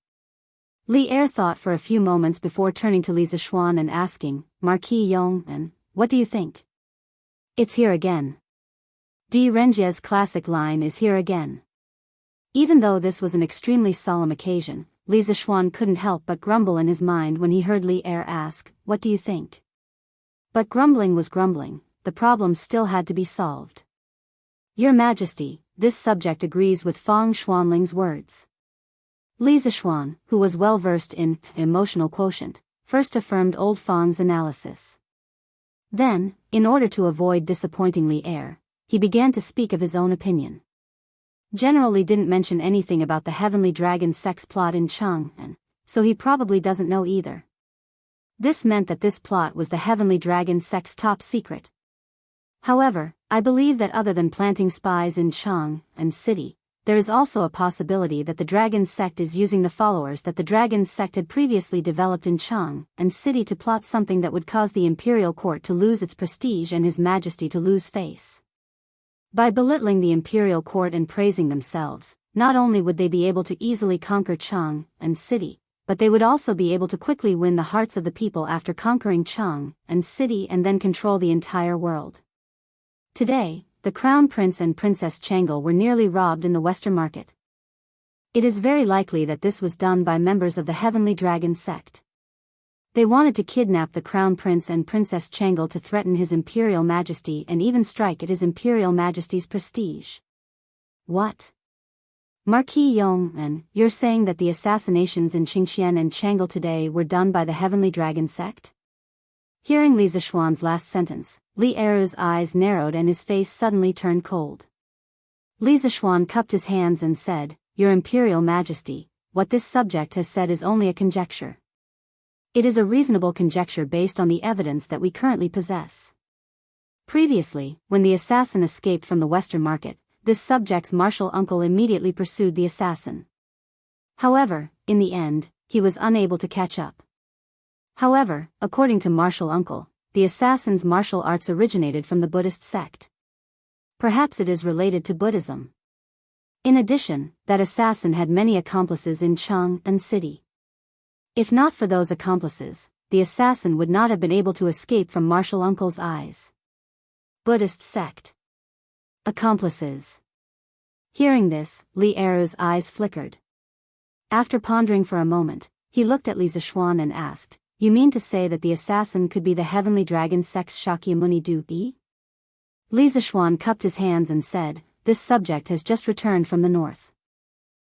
Li Er thought for a few moments before turning to Li Zishuan and asking, "Marquis Yong'an, what do you think?" "It's here again. Di Renjie's classic line is here again." Even though this was an extremely solemn occasion, Li Zishuan couldn't help but grumble in his mind when he heard Li Er ask, "What do you think?" But grumbling was grumbling, the problem still had to be solved. "Your Majesty, this subject agrees with Fang Xuanling's words." Li Zishuan, who was well versed in emotional quotient, first affirmed old Fang's analysis. Then, in order to avoid disappointing Li Er, he began to speak of his own opinion. General Li didn't mention anything about the Heavenly Dragon sect's plot in Chang'an, so he probably doesn't know either. This meant that this plot was the Heavenly Dragon sect's top secret. However, I believe that other than planting spies in Chang'an city, there is also a possibility that the Dragon sect is using the followers that the Dragon sect had previously developed in Chang'an city to plot something that would cause the imperial court to lose its prestige and His Majesty to lose face. By belittling the imperial court and praising themselves, not only would they be able to easily conquer Chang'an city, but they would also be able to quickly win the hearts of the people after conquering Chang'an city and then control the entire world. Today, the Crown Prince and Princess Changle were nearly robbed in the Western market. It is very likely that this was done by members of the Heavenly Dragon sect. They wanted to kidnap the Crown Prince and Princess Changle to threaten His Imperial Majesty and even strike at His Imperial Majesty's prestige. What? Marquis Yong'an, you're saying that the assassinations in Qingxian and Changle today were done by the Heavenly Dragon sect? Hearing Li Zishuan's last sentence, Li Er's eyes narrowed and his face suddenly turned cold. Li Zishuan cupped his hands and said, "Your Imperial Majesty, what this subject has said is only a conjecture. It is a reasonable conjecture based on the evidence that we currently possess." Previously, when the assassin escaped from the Western market, this subject's martial uncle immediately pursued the assassin. However, in the end, he was unable to catch up. However, according to martial uncle, the assassin's martial arts originated from the Buddhist sect. Perhaps it is related to Buddhism. In addition, that assassin had many accomplices in Chang'an city. If not for those accomplices, the assassin would not have been able to escape from martial uncle's eyes. Buddhist sect. Accomplices. Hearing this, Li Er's eyes flickered. After pondering for a moment, he looked at Li Zishuan and asked, "You mean to say that the assassin could be the Heavenly Dragon sect's Shakyamuni Du-yi?" Li Zishuan cupped his hands and said, "This subject has just returned from the north.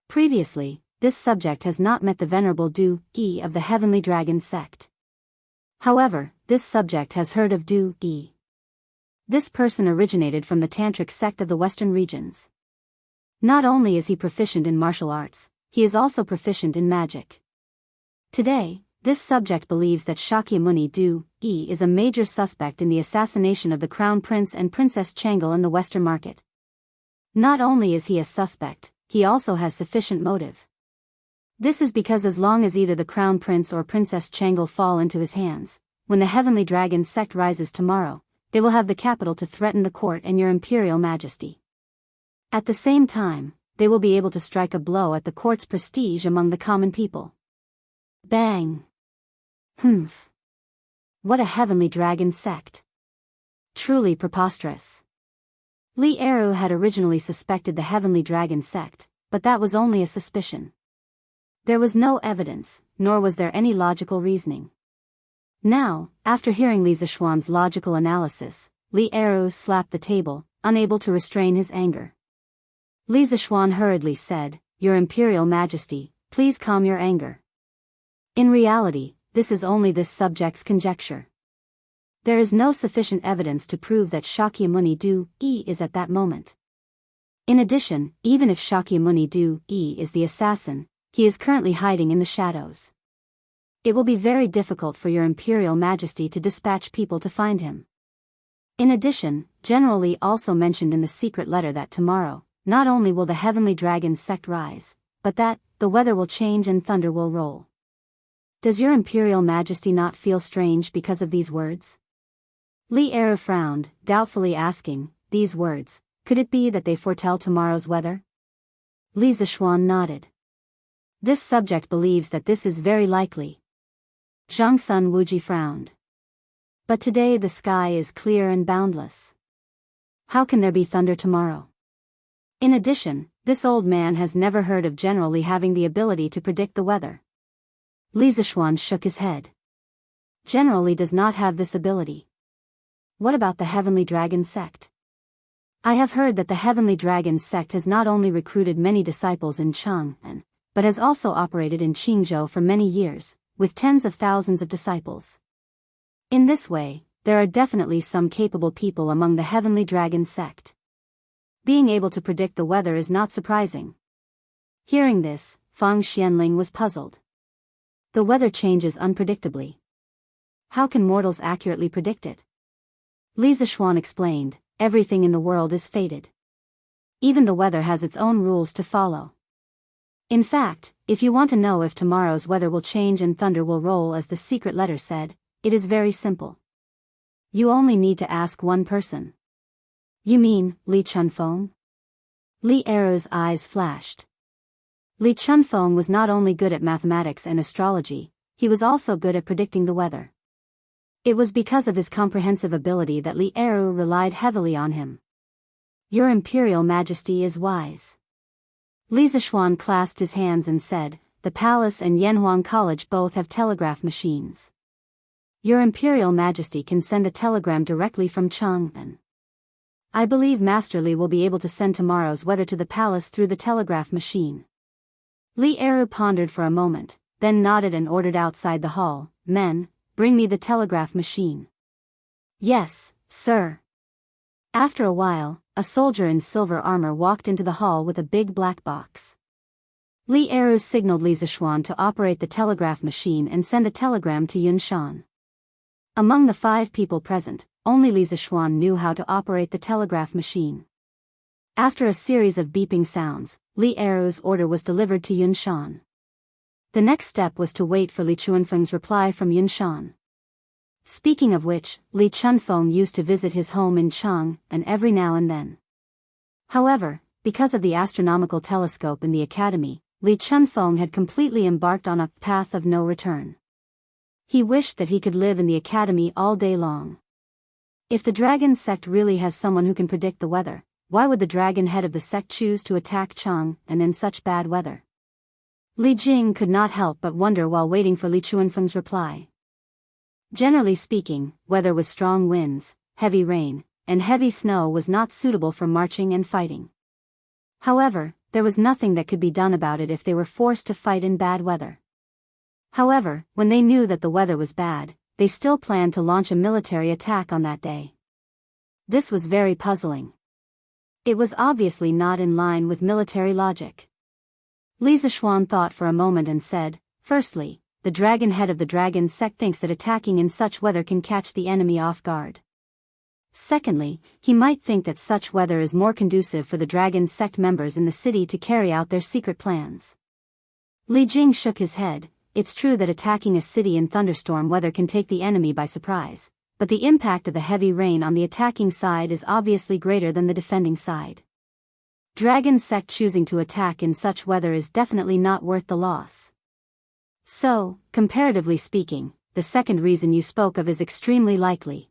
Previously, this subject has not met the Venerable Du-yi of the Heavenly Dragon sect. However, this subject has heard of Du-yi. This person originated from the Tantric sect of the Western regions. Not only is he proficient in martial arts, he is also proficient in magic. Today, this subject believes that Shakyamuni Du-yi is a major suspect in the assassination of the Crown Prince and Princess Changle in the Western market. Not only is he a suspect, he also has sufficient motive. This is because as long as either the Crown Prince or Princess Changle fall into his hands, when the Heavenly Dragon sect rises tomorrow, they will have the capital to threaten the court and your Imperial Majesty. At the same time, they will be able to strike a blow at the court's prestige among the common people. Bang! Humph! What a Heavenly Dragon sect! Truly preposterous. Li Eru had originally suspected the Heavenly Dragon sect, but that was only a suspicion. There was no evidence, nor was there any logical reasoning. Now, after hearing Li Zishuan's logical analysis, Li Eru slapped the table, unable to restrain his anger. Li Zishuan hurriedly said, "Your Imperial Majesty, please calm your anger. In reality, this is only this subject's conjecture. There is no sufficient evidence to prove that Shakyamuni Do-e is at that moment. In addition, even if Shakyamuni Do-e is the assassin, he is currently hiding in the shadows. It will be very difficult for your Imperial Majesty to dispatch people to find him. In addition, General Li also mentioned in the secret letter that tomorrow, not only will the Heavenly Dragon sect rise, but that the weather will change and thunder will roll. Does your Imperial Majesty not feel strange because of these words?" Li Eru frowned, doubtfully asking, "These words, could it be that they foretell tomorrow's weather?" Li Zishuan nodded. "This subject believes that this is very likely." Zhang Sun Wuji frowned. "But today the sky is clear and boundless. How can there be thunder tomorrow? In addition, this old man has never heard of General Li having the ability to predict the weather." Li Zishuan shook his head. "General Li does not have this ability." "What about the Heavenly Dragon sect?" "I have heard that the Heavenly Dragon sect has not only recruited many disciples in Chang'an, but has also operated in Qingzhou for many years, with tens of thousands of disciples. In this way, there are definitely some capable people among the Heavenly Dragon sect. Being able to predict the weather is not surprising." Hearing this, Fang Xianling was puzzled. The weather changes unpredictably. How can mortals accurately predict it? Li Zishuan explained, "Everything in the world is fated. Even the weather has its own rules to follow. In fact, if you want to know if tomorrow's weather will change and thunder will roll as the secret letter said, it is very simple. You only need to ask one person." "You mean, Li Chunfeng?" Li Eru's eyes flashed. Li Chunfeng was not only good at mathematics and astrology, he was also good at predicting the weather. It was because of his comprehensive ability that Li Eru relied heavily on him. "Your Imperial Majesty is wise." Li Zishuan clasped his hands and said, "The palace and Yanhuang College both have telegraph machines. Your Imperial Majesty can send a telegram directly from Chang'an. I believe Master Li will be able to send tomorrow's weather to the palace through the telegraph machine." Li Eru pondered for a moment, then nodded and ordered outside the hall, "Men, bring me the telegraph machine." "Yes, sir." After a while, a soldier in silver armor walked into the hall with a big black box. Li Eru signaled Li Zishuan to operate the telegraph machine and send a telegram to Yunshan. Among the 5 people present, only Li Zishuan knew how to operate the telegraph machine. After a series of beeping sounds, Li Eru's order was delivered to Yunshan. The next step was to wait for Li Chunfeng's reply from Yunshan. Speaking of which, Li Chunfeng used to visit his home in Chang'an every now and then. However, because of the astronomical telescope in the academy, Li Chunfeng had completely embarked on a path of no return. He wished that he could live in the academy all day long. If the dragon sect really has someone who can predict the weather, why would the dragon head of the sect choose to attack Chang'an in such bad weather? Li Jing could not help but wonder while waiting for Li Chunfeng's reply. Generally speaking, weather with strong winds, heavy rain, and heavy snow was not suitable for marching and fighting. However, there was nothing that could be done about it if they were forced to fight in bad weather. However, when they knew that the weather was bad, they still planned to launch a military attack on that day. This was very puzzling. It was obviously not in line with military logic. Li Zishuan thought for a moment and said, "Firstly, the dragon head of the dragon sect thinks that attacking in such weather can catch the enemy off guard. Secondly, he might think that such weather is more conducive for the dragon sect members in the city to carry out their secret plans. Li Jing shook his head. It's true that attacking a city in thunderstorm weather can take the enemy by surprise, but the impact of the heavy rain on the attacking side is obviously greater than the defending side. Dragon sect choosing to attack in such weather is definitely not worth the loss. So, comparatively speaking, the second reason you spoke of is extremely likely.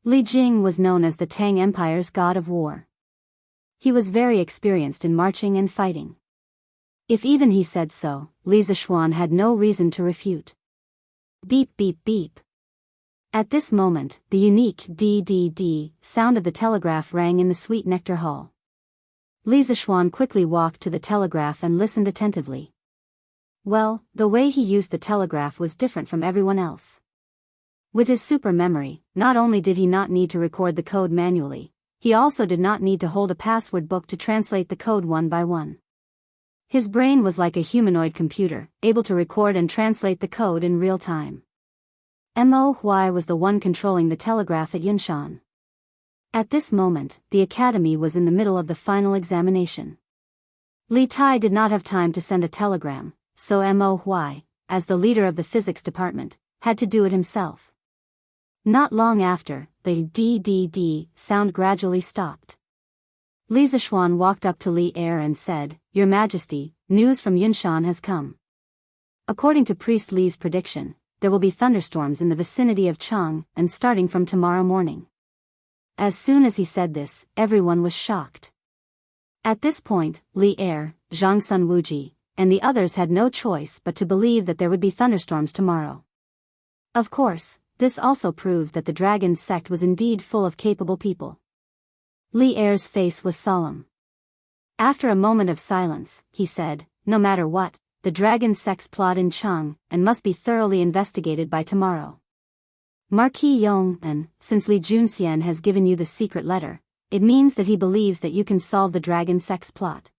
Li Jing was known as the Tang Empire's god of war. He was very experienced in marching and fighting. If even he said so, Li Zishuan had no reason to refute. Beep beep beep. At this moment, the unique DDD sound of the telegraph rang in the Sweet Nectar Hall. Li Zishuan quickly walked to the telegraph and listened attentively. Well, the way he used the telegraph was different from everyone else. With his super memory, not only did he not need to record the code manually, he also did not need to hold a password book to translate the code one by one. His brain was like a humanoid computer, able to record and translate the code in real time. Mo Huai was the one controlling the telegraph at Yunshan. At this moment, the academy was in the middle of the final examination. Li Tai did not have time to send a telegram, so Mo Huai, as the leader of the physics department, had to do it himself. Not long after, the DDD sound gradually stopped. Li Zishuan walked up to Li Er and said, "Your Majesty, news from Yunshan has come. According to Priest Li's prediction, there will be thunderstorms in the vicinity of Chang, and starting from tomorrow morning." As soon as he said this, everyone was shocked. At this point, Li Er, Zhang Sun Wuji, and the others had no choice but to believe that there would be thunderstorms tomorrow. Of course, this also proved that the dragon sect was indeed full of capable people. Li Er's face was solemn. After a moment of silence, he said, "No matter what, the dragon sect's plot in Chang, and must be thoroughly investigated by tomorrow. Marquis Yong, and, since Li Junxian has given you the secret letter, it means that he believes that you can solve the dragon sect's plot.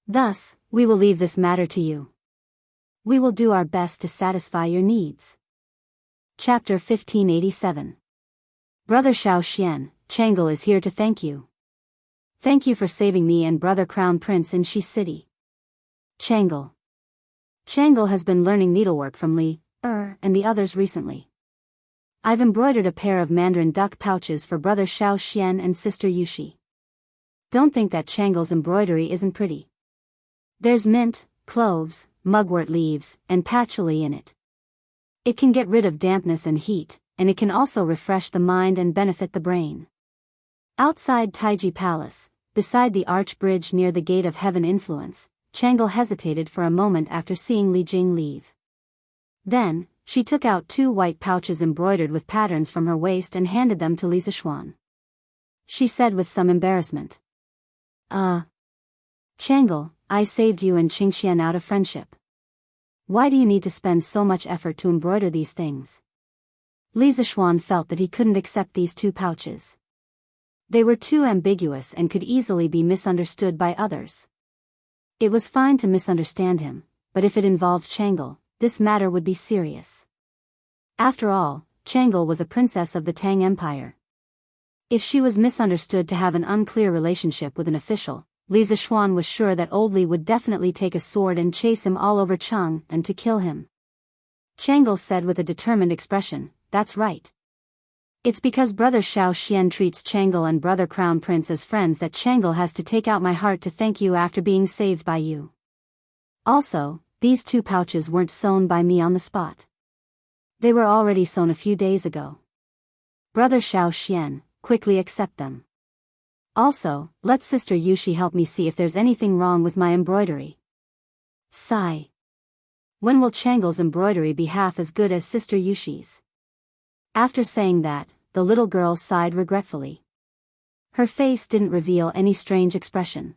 Thus, we will leave this matter to you. We will do our best to satisfy your needs." Chapter 1587. Brother Xiao Xian, Chang'e is here to thank you. Thank you for saving me and Brother Crown Prince in Shi City. Chang'e. Chang'e has been learning needlework from Li Er and the others recently. I've embroidered a pair of mandarin duck pouches for Brother Xiao Xian and Sister Yushi. Don't think that Chang'e's embroidery isn't pretty. There's mint, cloves, mugwort leaves, and patchouli in it. It can get rid of dampness and heat, and it can also refresh the mind and benefit the brain. Outside Taiji Palace, beside the arch bridge near the Gate of Heaven Influence, Chang'e hesitated for a moment after seeing Li Jing leave. Then, she took out 2 white pouches embroidered with patterns from her waist and handed them to Li Zishuan. She said with some embarrassment. Chang'e, I saved you and Qingxian out of friendship. Why do you need to spend so much effort to embroider these things?" Li Zishuan felt that he couldn't accept these 2 pouches. They were too ambiguous and could easily be misunderstood by others. It was fine to misunderstand him, but if it involved Chang'e, this matter would be serious. After all, Chang'e was a princess of the Tang Empire. If she was misunderstood to have an unclear relationship with an official, Li Zishuan was sure that old Li would definitely take a sword and chase him all over Chang and to kill him. Chang'e said with a determined expression, "That's right. It's because Brother Xiao Xian treats Chang'e and Brother Crown Prince as friends that Chang'e has to take out my heart to thank you after being saved by you. Also, these 2 pouches weren't sewn by me on the spot. They were already sewn a few days ago. Brother Xiao Xian, quickly accept them. Also, let Sister Yushi help me see if there's anything wrong with my embroidery." Sigh. When will Chang'e's embroidery be half as good as Sister Yushi's? After saying that, the little girl sighed regretfully. Her face didn't reveal any strange expression.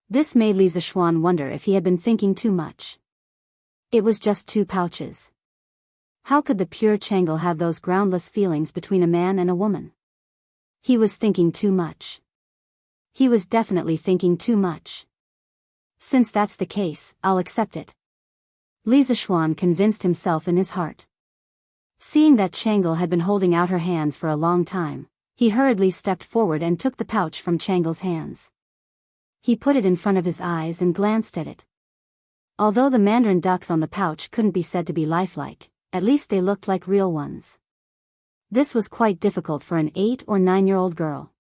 This made Li Zishuan wonder if he had been thinking too much. It was just 2 pouches. How could the pure Chang'e have those groundless feelings between a man and a woman? He was thinking too much. He was definitely thinking too much. Since that's the case, I'll accept it. Li Zishuan convinced himself in his heart. Seeing that Chang'e had been holding out her hands for a long time, He hurriedly stepped forward and took the pouch from Changle's hands. He put it in front of his eyes and glanced at it. Although the mandarin ducks on the pouch couldn't be said to be lifelike, at least they looked like real ones. This was quite difficult for an 8 or 9-year-old girl.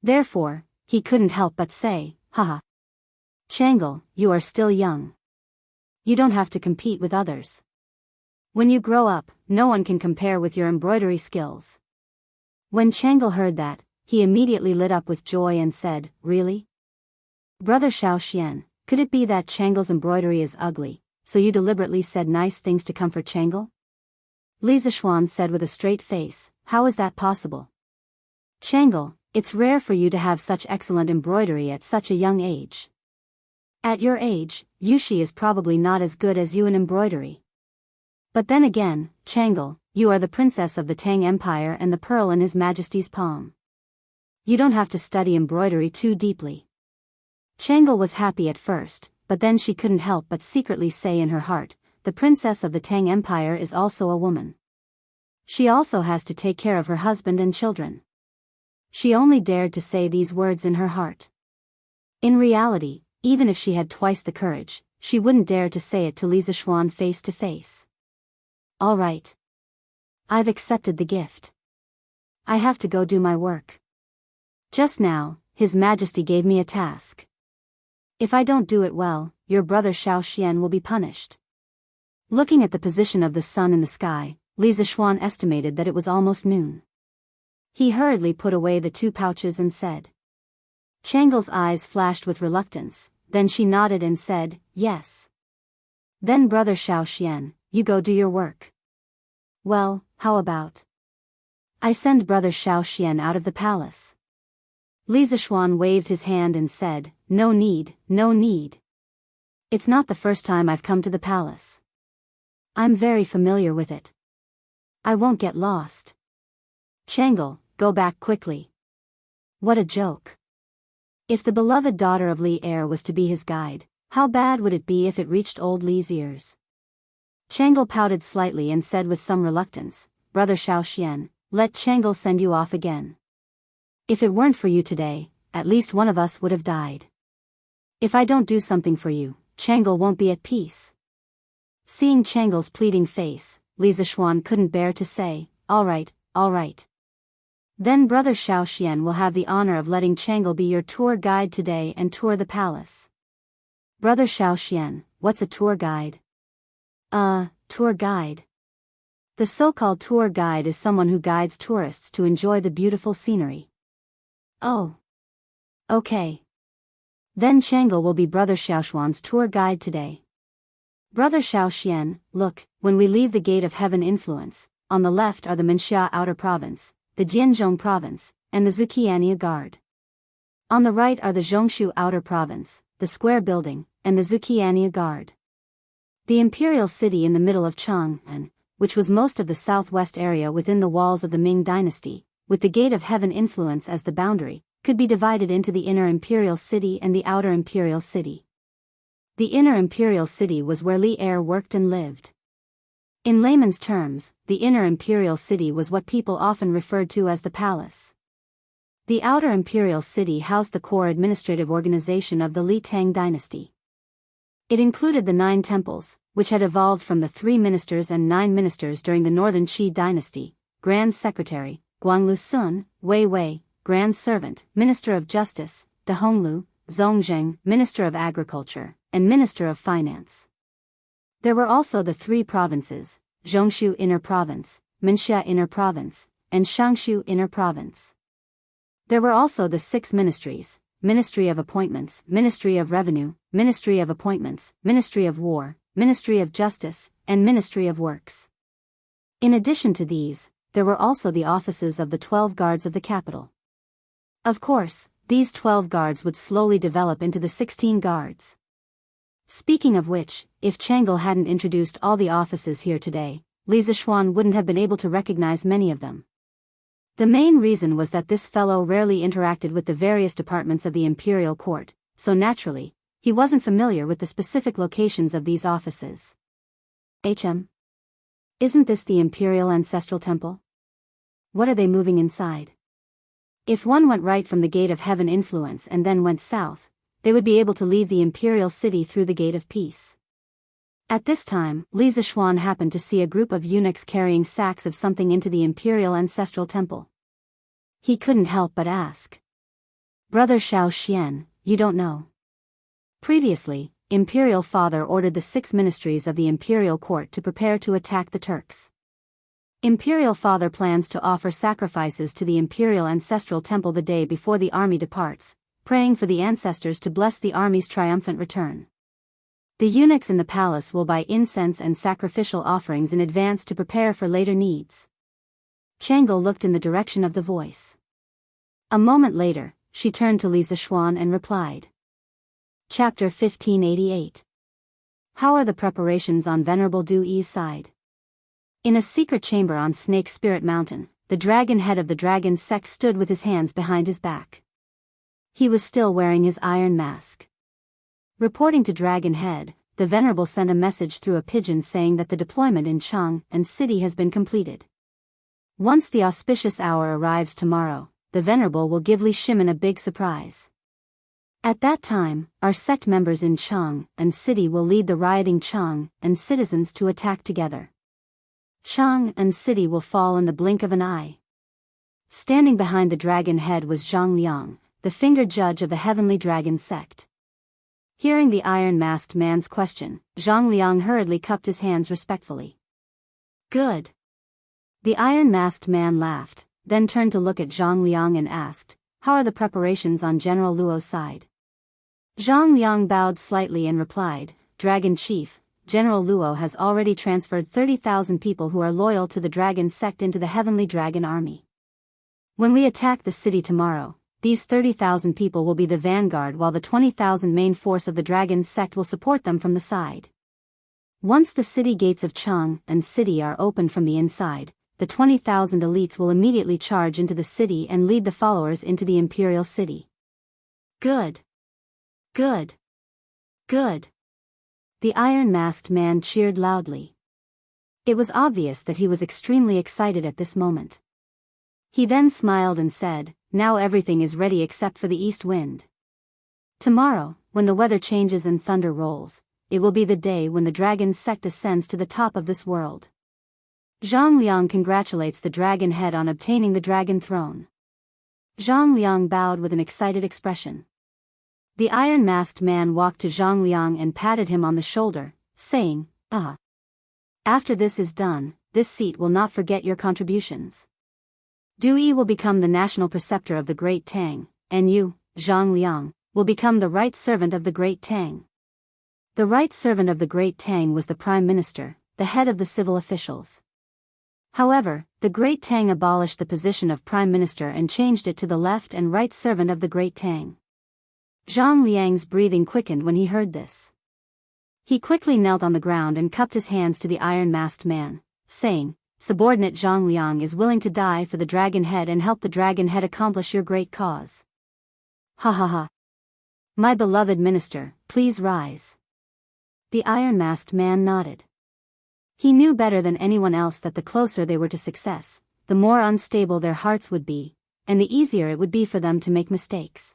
Therefore, he couldn't help but say, "Haha. Changle, you are still young. You don't have to compete with others. When you grow up, no one can compare with your embroidery skills." When Changle heard that, he immediately lit up with joy and said, "Really? Brother Xiaoxian, could it be that Changle's embroidery is ugly, so you deliberately said nice things to comfort Changle?" Li Zishuan said with a straight face, "How is that possible? Changle, it's rare for you to have such excellent embroidery at such a young age. At your age, Yushi is probably not as good as you in embroidery. But then again, Changle, you are the princess of the Tang Empire and the pearl in His Majesty's palm. You don't have to study embroidery too deeply." Changle was happy at first, but then she couldn't help but secretly say in her heart, the princess of the Tang Empire is also a woman. She also has to take care of her husband and children. She only dared to say these words in her heart. In reality, even if she had twice the courage, she wouldn't dare to say it to Li Zishuan face to face. "All right. I've accepted the gift. I have to go do my work. Just now, His Majesty gave me a task. If I don't do it well, your brother Xiaoxian will be punished." Looking at the position of the sun in the sky, Li Zishuan estimated that it was almost noon. He hurriedly put away the 2 pouches and said. Changle's eyes flashed with reluctance, then she nodded and said, "Yes." "Then brother Xiaoxian, you go do your work." "Well, how about I send brother Xiaoxian out of the palace?" Li Zishuan waved his hand and said, "No need, no need. It's not the first time I've come to the palace. I'm very familiar with it. I won't get lost." "Changle, go back quickly." What a joke. If the beloved daughter of Li Er was to be his guide, how bad would it be if it reached old Li's ears? Changle pouted slightly and said with some reluctance, "Brother Xiaoxian, let Changle send you off again. If it weren't for you today, at least one of us would have died. If I don't do something for you, Changle won't be at peace." Seeing Changle's pleading face, Li Zishuan couldn't bear to say, all right. Then brother Xiaoxian will have the honor of letting Changle be your tour guide today and tour the palace." "Brother Xiaoxian, what's a tour guide?" Tour guide. The so-called tour guide is someone who guides tourists to enjoy the beautiful scenery." "Oh. Okay. Then Changle will be brother Xiaoxian's tour guide today." "Brother Xiaoxian, look, when we leave the Gate of Heaven Influence, on the left are the Minxia Outer Province, the Jianzhong Province, and the Zuqiania Guard. On the right are the Zhongshu Outer Province, the Square Building, and the Zuqiania Guard. The imperial city in the middle of Chang'an, which was most of the southwest area within the walls of the Ming dynasty, with the Gate of Heaven Influence as the boundary, could be divided into the inner imperial city and the outer imperial city. The inner imperial city was where Li Er worked and lived. In layman's terms, the inner imperial city was what people often referred to as the palace. The outer imperial city housed the core administrative organization of the Li Tang dynasty. It included the 9 temples, which had evolved from the 3 ministers and 9 ministers during the Northern Qi dynasty: Grand Secretary, Guanglu Sun, Wei Wei, Grand Servant, Minister of Justice, De Honglu, Zhongzheng, Minister of Agriculture, and Minister of Finance. There were also the 3 provinces, Zhongshu Inner Province, Minxia Inner Province, and Shangshu Inner Province. There were also the 6 ministries: Ministry of Appointments, Ministry of Revenue, Ministry of Appointments, Ministry of War, Ministry of Justice, and Ministry of Works. In addition to these, there were also the offices of the 12 guards of the capital. Of course, these 12 guards would slowly develop into the 16 guards. Speaking of which, if Changle hadn't introduced all the offices here today, Li Zishuan wouldn't have been able to recognize many of them. The main reason was that this fellow rarely interacted with the various departments of the imperial court, so naturally, he wasn't familiar with the specific locations of these offices. Isn't this the imperial ancestral temple? What are they moving inside? If one went right from the gate of heaven influence and then went south, they would be able to leave the imperial city through the gate of peace. At this time, Li Zixuan happened to see a group of eunuchs carrying sacks of something into the imperial ancestral temple. He couldn't help but ask. Brother Xiao Xian, you don't know? Previously, Imperial Father ordered the 6 ministries of the imperial court to prepare to attack the Turks. Imperial Father plans to offer sacrifices to the imperial ancestral temple the day before the army departs, praying for the ancestors to bless the army's triumphant return. The eunuchs in the palace will buy incense and sacrificial offerings in advance to prepare for later needs. Chang'e looked in the direction of the voice. A moment later, she turned to Li Zixuan and replied. Chapter 1588. How are the preparations on Venerable Du Yi's side? In a secret chamber on Snake Spirit Mountain, the dragon head of the dragon sect stood with his hands behind his back. He was still wearing his iron mask. Reporting to Dragon Head, the Venerable sent a message through a pigeon saying that the deployment in Cheng and city has been completed. Once the auspicious hour arrives tomorrow, the Venerable will give Li Shimin a big surprise. At that time, our sect members in Cheng and city will lead the rioting Cheng and citizens to attack together. Cheng and city will fall in the blink of an eye. Standing behind the dragon head was Zhang Liang, the finger judge of the heavenly dragon sect. Hearing the iron-masked man's question, Zhang Liang hurriedly cupped his hands respectfully. Good. The iron-masked man laughed, then turned to look at Zhang Liang and asked, how are the preparations on General Luo's side? Zhang Liang bowed slightly and replied, Dragon Chief, General Luo has already transferred 30,000 people who are loyal to the dragon sect into the heavenly dragon army. When we attack the city tomorrow, these 30,000 people will be the vanguard while the 20,000 main force of the dragon sect will support them from the side. Once the city gates of Cheng and city are opened from the inside, the 20,000 elites will immediately charge into the city and lead the followers into the imperial city. Good. Good. Good. The iron-masked man cheered loudly. It was obvious that he was extremely excited at this moment. He then smiled and said, now everything is ready except for the east wind. Tomorrow, when the weather changes and thunder rolls, it will be the day when the dragon sect ascends to the top of this world. Zhang Liang congratulates the dragon head on obtaining the dragon throne. Zhang Liang bowed with an excited expression. The iron-masked man walked to Zhang Liang and patted him on the shoulder, saying, After this is done, this seat will not forget your contributions. Du Yi will become the national preceptor of the Great Tang, and you, Zhang Liang, will become the right servant of the Great Tang. The right servant of the Great Tang was the Prime Minister, the head of the civil officials. However, the Great Tang abolished the position of Prime Minister and changed it to the left and right servant of the Great Tang. Zhang Liang's breathing quickened when he heard this. He quickly knelt on the ground and cupped his hands to the iron-masked man, saying, Subordinate Zhang Liang is willing to die for the dragon head and help the dragon head accomplish your great cause. Ha ha ha. My beloved minister, please rise. The iron-masked man nodded. He knew better than anyone else that the closer they were to success, the more unstable their hearts would be, and the easier it would be for them to make mistakes.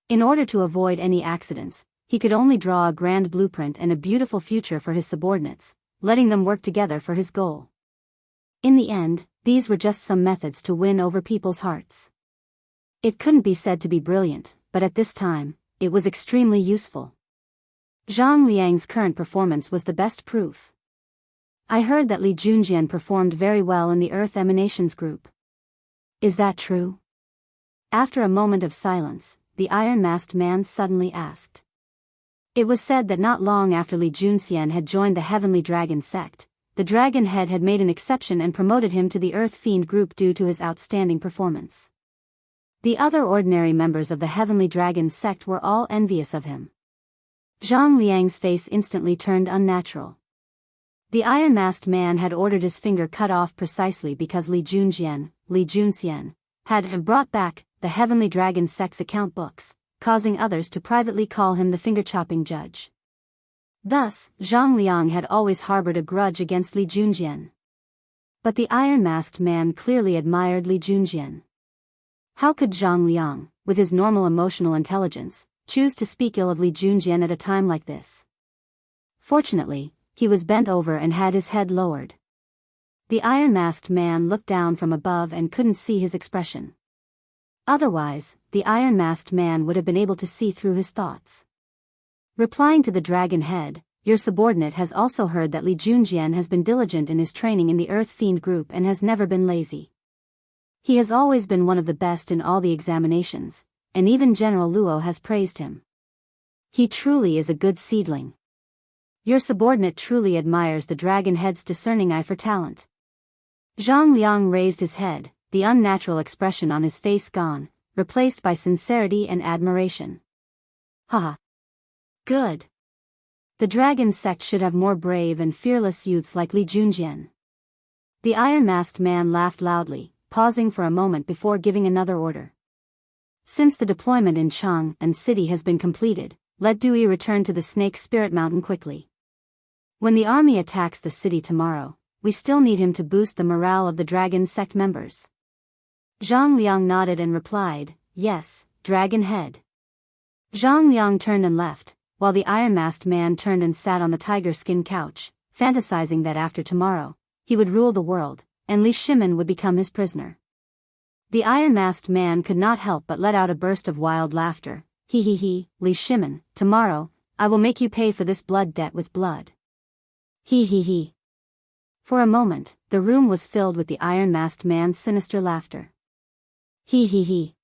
In order to avoid any accidents, he could only draw a grand blueprint and a beautiful future for his subordinates, letting them work together for his goal. In the end, these were just some methods to win over people's hearts. It couldn't be said to be brilliant, but at this time, it was extremely useful. Zhang Liang's current performance was the best proof. I heard that Li Junjian performed very well in the Earth Emanations group. Is that true? After a moment of silence, the iron-masked man suddenly asked. It was said that not long after Li Junxian had joined the Heavenly Dragon sect, the Dragon Head had made an exception and promoted him to the Earth Fiend group due to his outstanding performance. The other ordinary members of the Heavenly Dragon sect were all envious of him. Zhang Liang's face instantly turned unnatural. The iron-masked man had ordered his finger cut off precisely because Li Junxian, had brought back the Heavenly Dragon sect's account books, causing others to privately call him the finger-chopping judge. Thus, Zhang Liang had always harbored a grudge against Li Junjian. But the iron-masked man clearly admired Li Junjian. How could Zhang Liang, with his normal emotional intelligence, choose to speak ill of Li Junjian at a time like this? Fortunately, he was bent over and had his head lowered. The iron-masked man looked down from above and couldn't see his expression. Otherwise, the iron-masked man would have been able to see through his thoughts. Replying to the dragon head, your subordinate has also heard that Li Junjian has been diligent in his training in the Earth Fiend group and has never been lazy. He has always been one of the best in all the examinations, and even General Luo has praised him. He truly is a good seedling. Your subordinate truly admires the dragon head's discerning eye for talent. Zhang Liang raised his head, the unnatural expression on his face gone, replaced by sincerity and admiration. Haha. Good. The dragon sect should have more brave and fearless youths like Li Junjian. The iron-masked man laughed loudly, pausing for a moment before giving another order. Since the deployment in Chang'an City has been completed, let Dewey return to the Snake Spirit Mountain quickly. When the army attacks the city tomorrow, we still need him to boost the morale of the dragon sect members. Zhang Liang nodded and replied, yes, dragon head. Zhang Liang turned and left, while the iron-masked man turned and sat on the tiger skin couch, fantasizing that after tomorrow, he would rule the world, and Li Shimin would become his prisoner. The iron-masked man could not help but let out a burst of wild laughter. He, Li Shimin, tomorrow, I will make you pay for this blood debt with blood. He. For a moment, the room was filled with the iron-masked man's sinister laughter. He.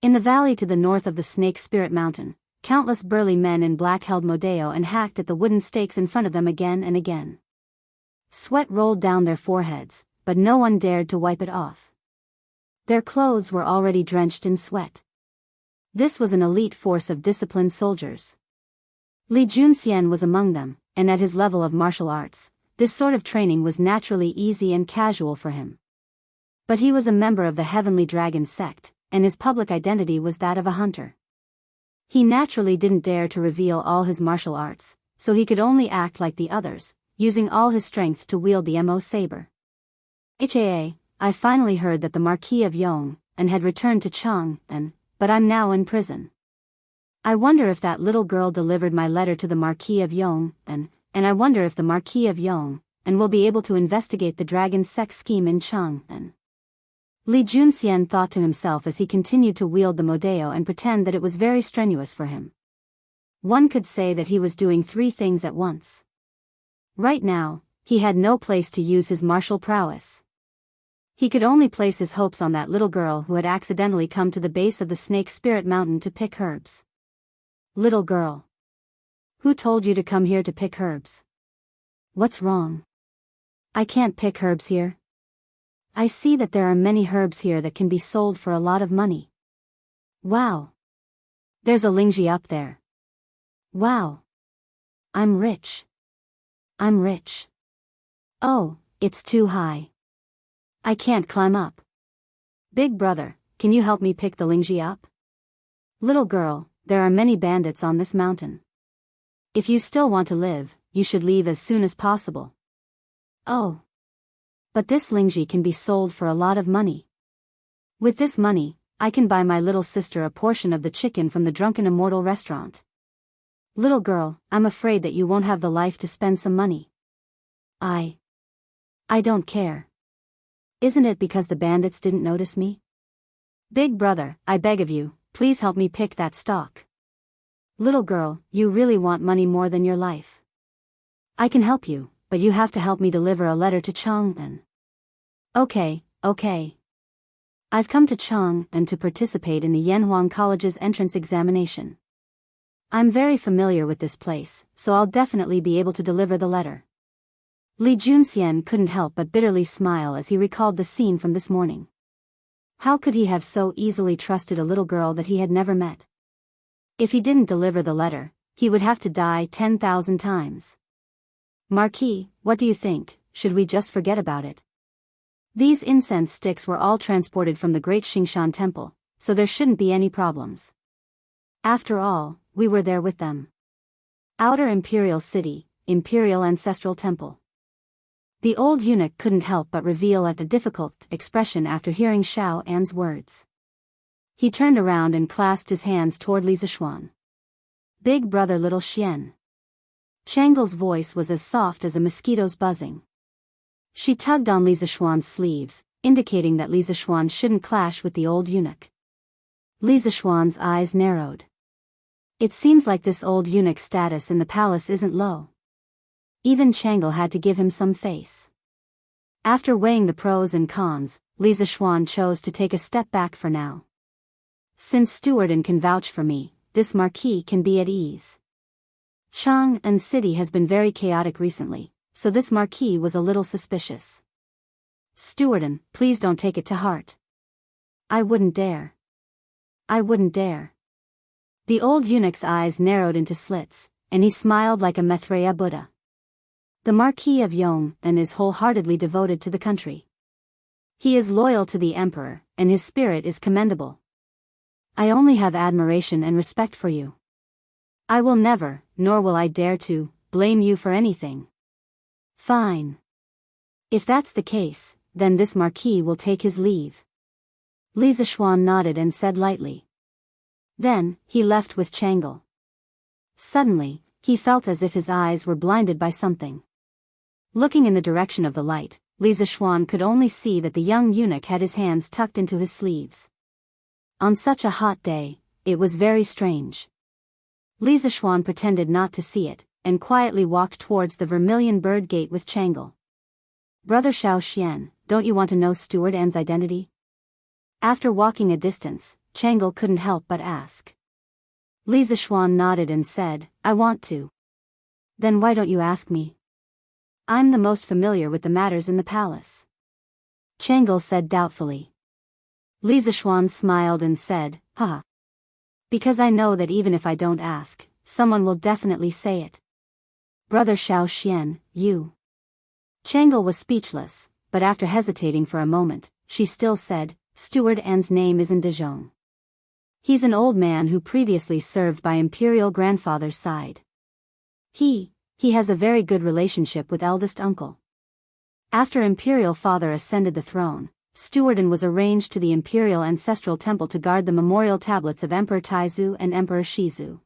In the valley to the north of the Snake Spirit Mountain, countless burly men in black held Modeo and hacked at the wooden stakes in front of them again and again. Sweat rolled down their foreheads, but no one dared to wipe it off. Their clothes were already drenched in sweat. This was an elite force of disciplined soldiers. Li Junxian was among them, and at his level of martial arts, this sort of training was naturally easy and casual for him. But he was a member of the Heavenly Dragon sect, and his public identity was that of a hunter. He naturally didn't dare to reveal all his martial arts, so he could only act like the others, using all his strength to wield the Mo saber. I finally heard that the Marquis of Yong and had returned to Chang'an, but I'm now in prison. I wonder if that little girl delivered my letter to the Marquis of Yong, and I wonder if the Marquis of Yong will be able to investigate the dragon sex scheme in Chang'an. Li Junxian thought to himself as he continued to wield the Modeo and pretend that it was very strenuous for him. One could say that he was doing 3 things at once. Right now, he had no place to use his martial prowess. He could only place his hopes on that little girl who had accidentally come to the base of the Snake Spirit Mountain to pick herbs. Little girl. Who told you to come here to pick herbs? What's wrong? I can't pick herbs here. I see that there are many herbs here that can be sold for a lot of money. Wow. There's a Lingji up there. Wow. I'm rich. Oh, it's too high. I can't climb up. Big brother, can you help me pick the Lingji up? Little girl, there are many bandits on this mountain. If you still want to live, you should leave as soon as possible. Oh. But this Lingji can be sold for a lot of money. With this money, I can buy my little sister a portion of the chicken from the Drunken Immortal restaurant. Little girl, I'm afraid that you won't have the life to spend some money. I don't care. Isn't it because the bandits didn't notice me? Big brother, I beg of you, please help me pick that stalk. Little girl, you really want money more than your life. I can help you, but you have to help me deliver a letter to Chang'an. Okay. I've come to Chang'an to participate in the Yanhuang College's entrance examination. I'm very familiar with this place, so I'll definitely be able to deliver the letter. Li Junxian couldn't help but bitterly smile as he recalled the scene from this morning. How could he have so easily trusted a little girl that he had never met? If he didn't deliver the letter, he would have to die 10,000 times. Marquis, what do you think, should we just forget about it? These incense sticks were all transported from the Great Xingshan Temple, so there shouldn't be any problems. After all, we were there with them. Outer Imperial City, Imperial Ancestral Temple. The old eunuch couldn't help but reveal a difficult expression after hearing Xiao An's words. He turned around and clasped his hands toward Li Zishuan. Big brother little Xian. Changle's voice was as soft as a mosquito's buzzing. She tugged on Li Zishuan's sleeves, indicating that Li Zishuan shouldn't clash with the old eunuch. Li Zishuan's eyes narrowed. It seems like this old eunuch's status in the palace isn't low. Even Changle had to give him some face. After weighing the pros and cons, Li Zishuan chose to take a step back for now. Since Stewardin can vouch for me, this marquis can be at ease. Chang'an City has been very chaotic recently, so this marquis was a little suspicious. Stewardin, please don't take it to heart. I wouldn't dare. I wouldn't dare. The old eunuch's eyes narrowed into slits, and he smiled like a Maitreya Buddha. The Marquis of Yong'an is wholeheartedly devoted to the country. He is loyal to the emperor, and his spirit is commendable. I only have admiration and respect for you. I will never, nor will I dare to, blame you for anything. Fine. If that's the case, then this marquis will take his leave. Li Zishuan nodded and said lightly. Then, he left with Changle. Suddenly, he felt as if his eyes were blinded by something. Looking in the direction of the light, Li Zishuan could only see that the young eunuch had his hands tucked into his sleeves. On such a hot day, it was very strange. Li Zishuan pretended not to see it, and quietly walked towards the Vermilion Bird Gate with Changle. Brother Xiao Xian, don't you want to know Steward An's identity? After walking a distance, Changle couldn't help but ask. Li Zishuan nodded and said, I want to. Then why don't you ask me? I'm the most familiar with the matters in the palace. Changle said doubtfully. Li Zishuan smiled and said, haha. Because I know that even if I don't ask, someone will definitely say it. Brother Xiao Xian, you. Changle was speechless, but after hesitating for a moment, she still said, Steward An's name isn't De Jong. He's an old man who previously served by Imperial grandfather's side. He has a very good relationship with eldest uncle. After Imperial father ascended the throne, Stewardin was arranged to the Imperial Ancestral Temple to guard the memorial tablets of Emperor Taizu and Emperor Shizu.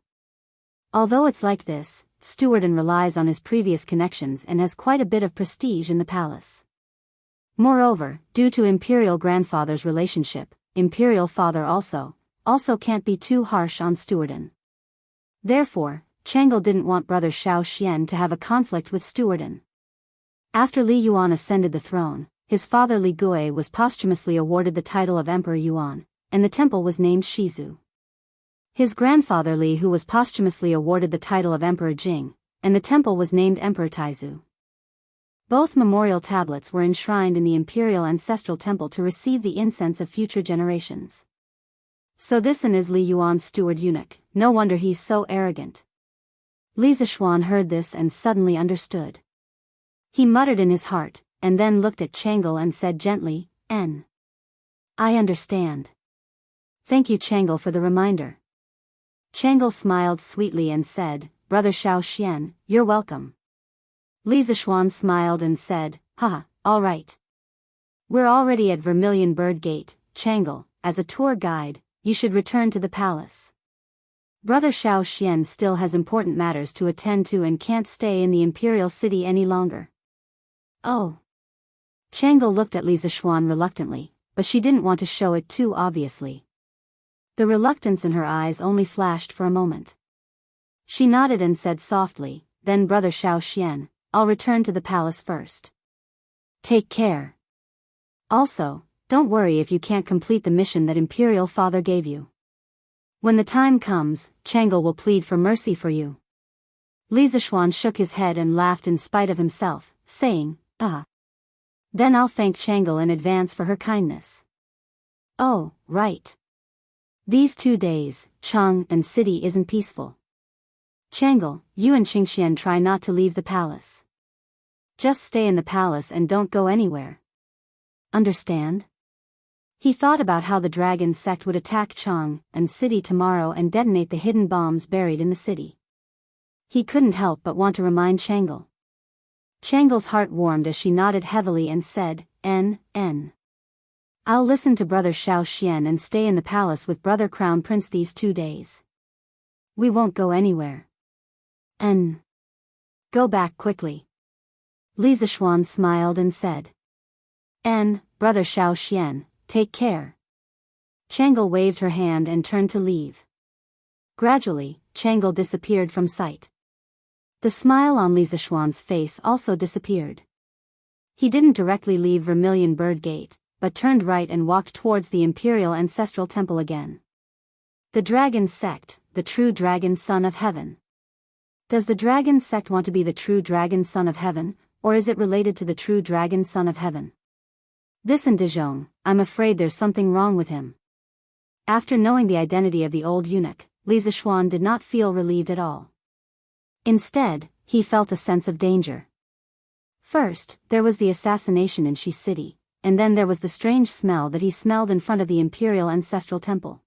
Although it's like this, Stewardin relies on his previous connections and has quite a bit of prestige in the palace. Moreover, due to Imperial grandfather's relationship, Imperial father also can't be too harsh on Stewardin. Therefore, Changle didn't want brother Xiao Xian to have a conflict with Stewardin. After Li Yuan ascended the throne, his father Li Gui was posthumously awarded the title of Emperor Yuan, and the temple was named Shizu. His grandfather Li Hu was posthumously awarded the title of Emperor Jing, and the temple was named Emperor Taizu. Both memorial tablets were enshrined in the Imperial Ancestral Temple to receive the incense of future generations. So this is Li Yuan's steward eunuch, no wonder he's so arrogant. Li Zishuan heard this and suddenly understood. He muttered in his heart, and then looked at Changle and said gently, I understand. Thank you Changle for the reminder. Changle smiled sweetly and said, Brother Xiao Xian, you're welcome. Li Zishuan smiled and said, haha, all right. We're already at Vermilion Bird Gate, Changle, as a tour guide, you should return to the palace. Brother Xiao Xian still has important matters to attend to and can't stay in the imperial city any longer. Oh. Changle looked at Li Zishuan reluctantly, but she didn't want to show it too obviously. The reluctance in her eyes only flashed for a moment. She nodded and said softly, then Brother Xiao Xian, I'll return to the palace first. Take care. Also, don't worry if you can't complete the mission that Imperial Father gave you. When the time comes, Changle will plead for mercy for you. Li Zishuan shook his head and laughed in spite of himself, saying, Then I'll thank Changle in advance for her kindness. Oh, right. These 2 days, Chang'an City isn't peaceful. Changle, you and Qingxian try not to leave the palace. Just stay in the palace and don't go anywhere. Understand? He thought about how the dragon sect would attack Chang'an City tomorrow and detonate the hidden bombs buried in the city. He couldn't help but want to remind Changle. Changle's heart warmed as she nodded heavily and said, N. I'll listen to Brother Xiao Xian and stay in the palace with Brother Crown Prince these 2 days. We won't go anywhere. Go back quickly. Li Zishuan smiled and said. Brother Xiao Xian, take care. Changle waved her hand and turned to leave. Gradually, Changle disappeared from sight. The smile on Li Zishuan's face also disappeared. He didn't directly leave Vermilion Bird Gate, but turned right and walked towards the Imperial Ancestral Temple again. The Dragon Sect, the true Dragon Son of Heaven. Does the Dragon Sect want to be the true Dragon Son of Heaven, or is it related to the true Dragon Son of Heaven? This and Dezhong, I'm afraid there's something wrong with him. After knowing the identity of the old eunuch, Li Zishuan did not feel relieved at all. Instead, he felt a sense of danger. First, there was the assassination in Shi City, and then there was the strange smell that he smelled in front of the Imperial Ancestral Temple.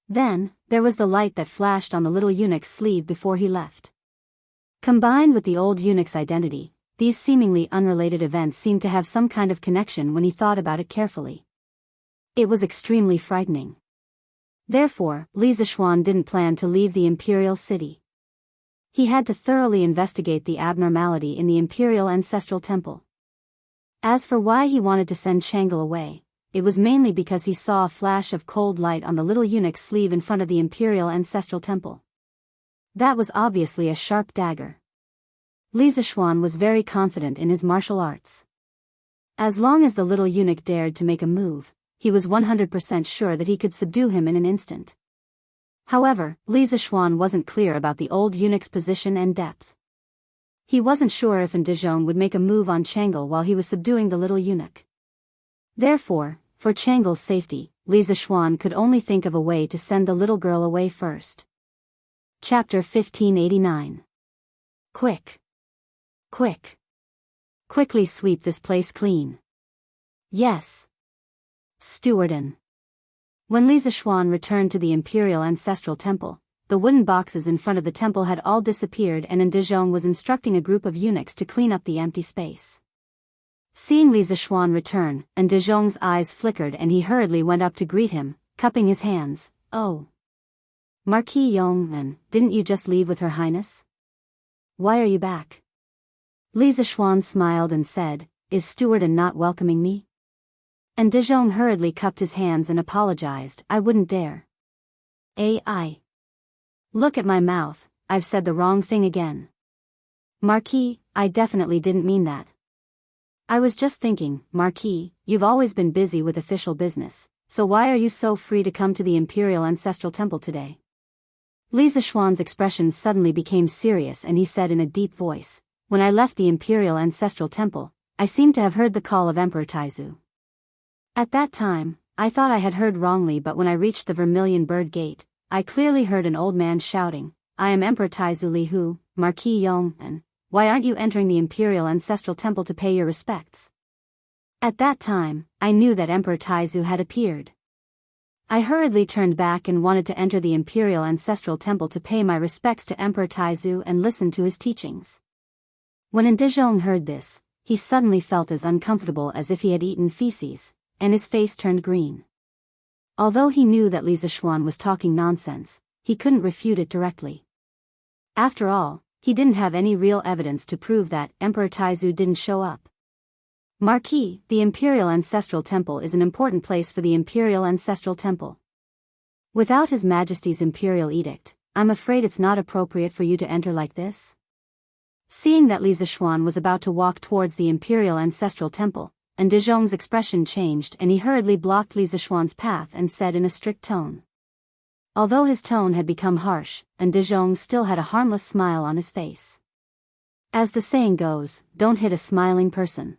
Then, there was the light that flashed on the little eunuch's sleeve before he left. Combined with the old eunuch's identity, these seemingly unrelated events seemed to have some kind of connection when he thought about it carefully. It was extremely frightening. Therefore, Li Zishuan didn't plan to leave the Imperial City. He had to thoroughly investigate the abnormality in the Imperial Ancestral Temple. As for why he wanted to send Changle away, it was mainly because he saw a flash of cold light on the little eunuch's sleeve in front of the Imperial Ancestral Temple. That was obviously a sharp dagger. Li Zishuan was very confident in his martial arts. As long as the little eunuch dared to make a move, he was 100% sure that he could subdue him in an instant. However, Li Zishuan wasn't clear about the old eunuch's position and depth. He wasn't sure if Dezhong would make a move on Changle while he was subduing the little eunuch. Therefore, for Changle's safety, Li Zishuan could only think of a way to send the little girl away first. Chapter 1589. Quick. Quickly sweep this place clean. Yes. Stewardin. When Li Zishuan returned to the Imperial Ancestral Temple, the wooden boxes in front of the temple had all disappeared and Dezhong was instructing a group of eunuchs to clean up the empty space. Seeing Li Zishuan return, Dezhong's eyes flickered and he hurriedly went up to greet him, cupping his hands. Oh. Marquis Yong'an, didn't you just leave with Her Highness? Why are you back? Li Zishuan smiled and said, Is Stewardin not welcoming me? Dezhong hurriedly cupped his hands and apologized. I wouldn't dare. I. Look at my mouth, I've said the wrong thing again. Marquis, I definitely didn't mean that. I was just thinking, Marquis, you've always been busy with official business, so why are you so free to come to the Imperial Ancestral Temple today? Li Zishuan's expression suddenly became serious and he said in a deep voice, When I left the Imperial Ancestral Temple, I seemed to have heard the call of Emperor Taizu. At that time, I thought I had heard wrongly, but when I reached the Vermilion Bird Gate, I clearly heard an old man shouting, I am Emperor Taizu Li Hu, Marquis Yong'an, why aren't you entering the Imperial Ancestral Temple to pay your respects? At that time, I knew that Emperor Taizu had appeared. I hurriedly turned back and wanted to enter the Imperial Ancestral Temple to pay my respects to Emperor Taizu and listen to his teachings. When Dezhong heard this, he suddenly felt as uncomfortable as if he had eaten feces, and his face turned green. Although he knew that Li Zishuan was talking nonsense, he couldn't refute it directly. After all, he didn't have any real evidence to prove that Emperor Taizu didn't show up. Marquis, the Imperial Ancestral Temple is an important place for the Imperial Ancestral Temple. Without His Majesty's Imperial Edict, I'm afraid it's not appropriate for you to enter like this. Seeing that Li Zishuan was about to walk towards the Imperial Ancestral Temple, Dezhong's expression changed and he hurriedly blocked Li Zishuan's path and said in a strict tone. Although his tone had become harsh, Dezhong still had a harmless smile on his face. As the saying goes, don't hit a smiling person.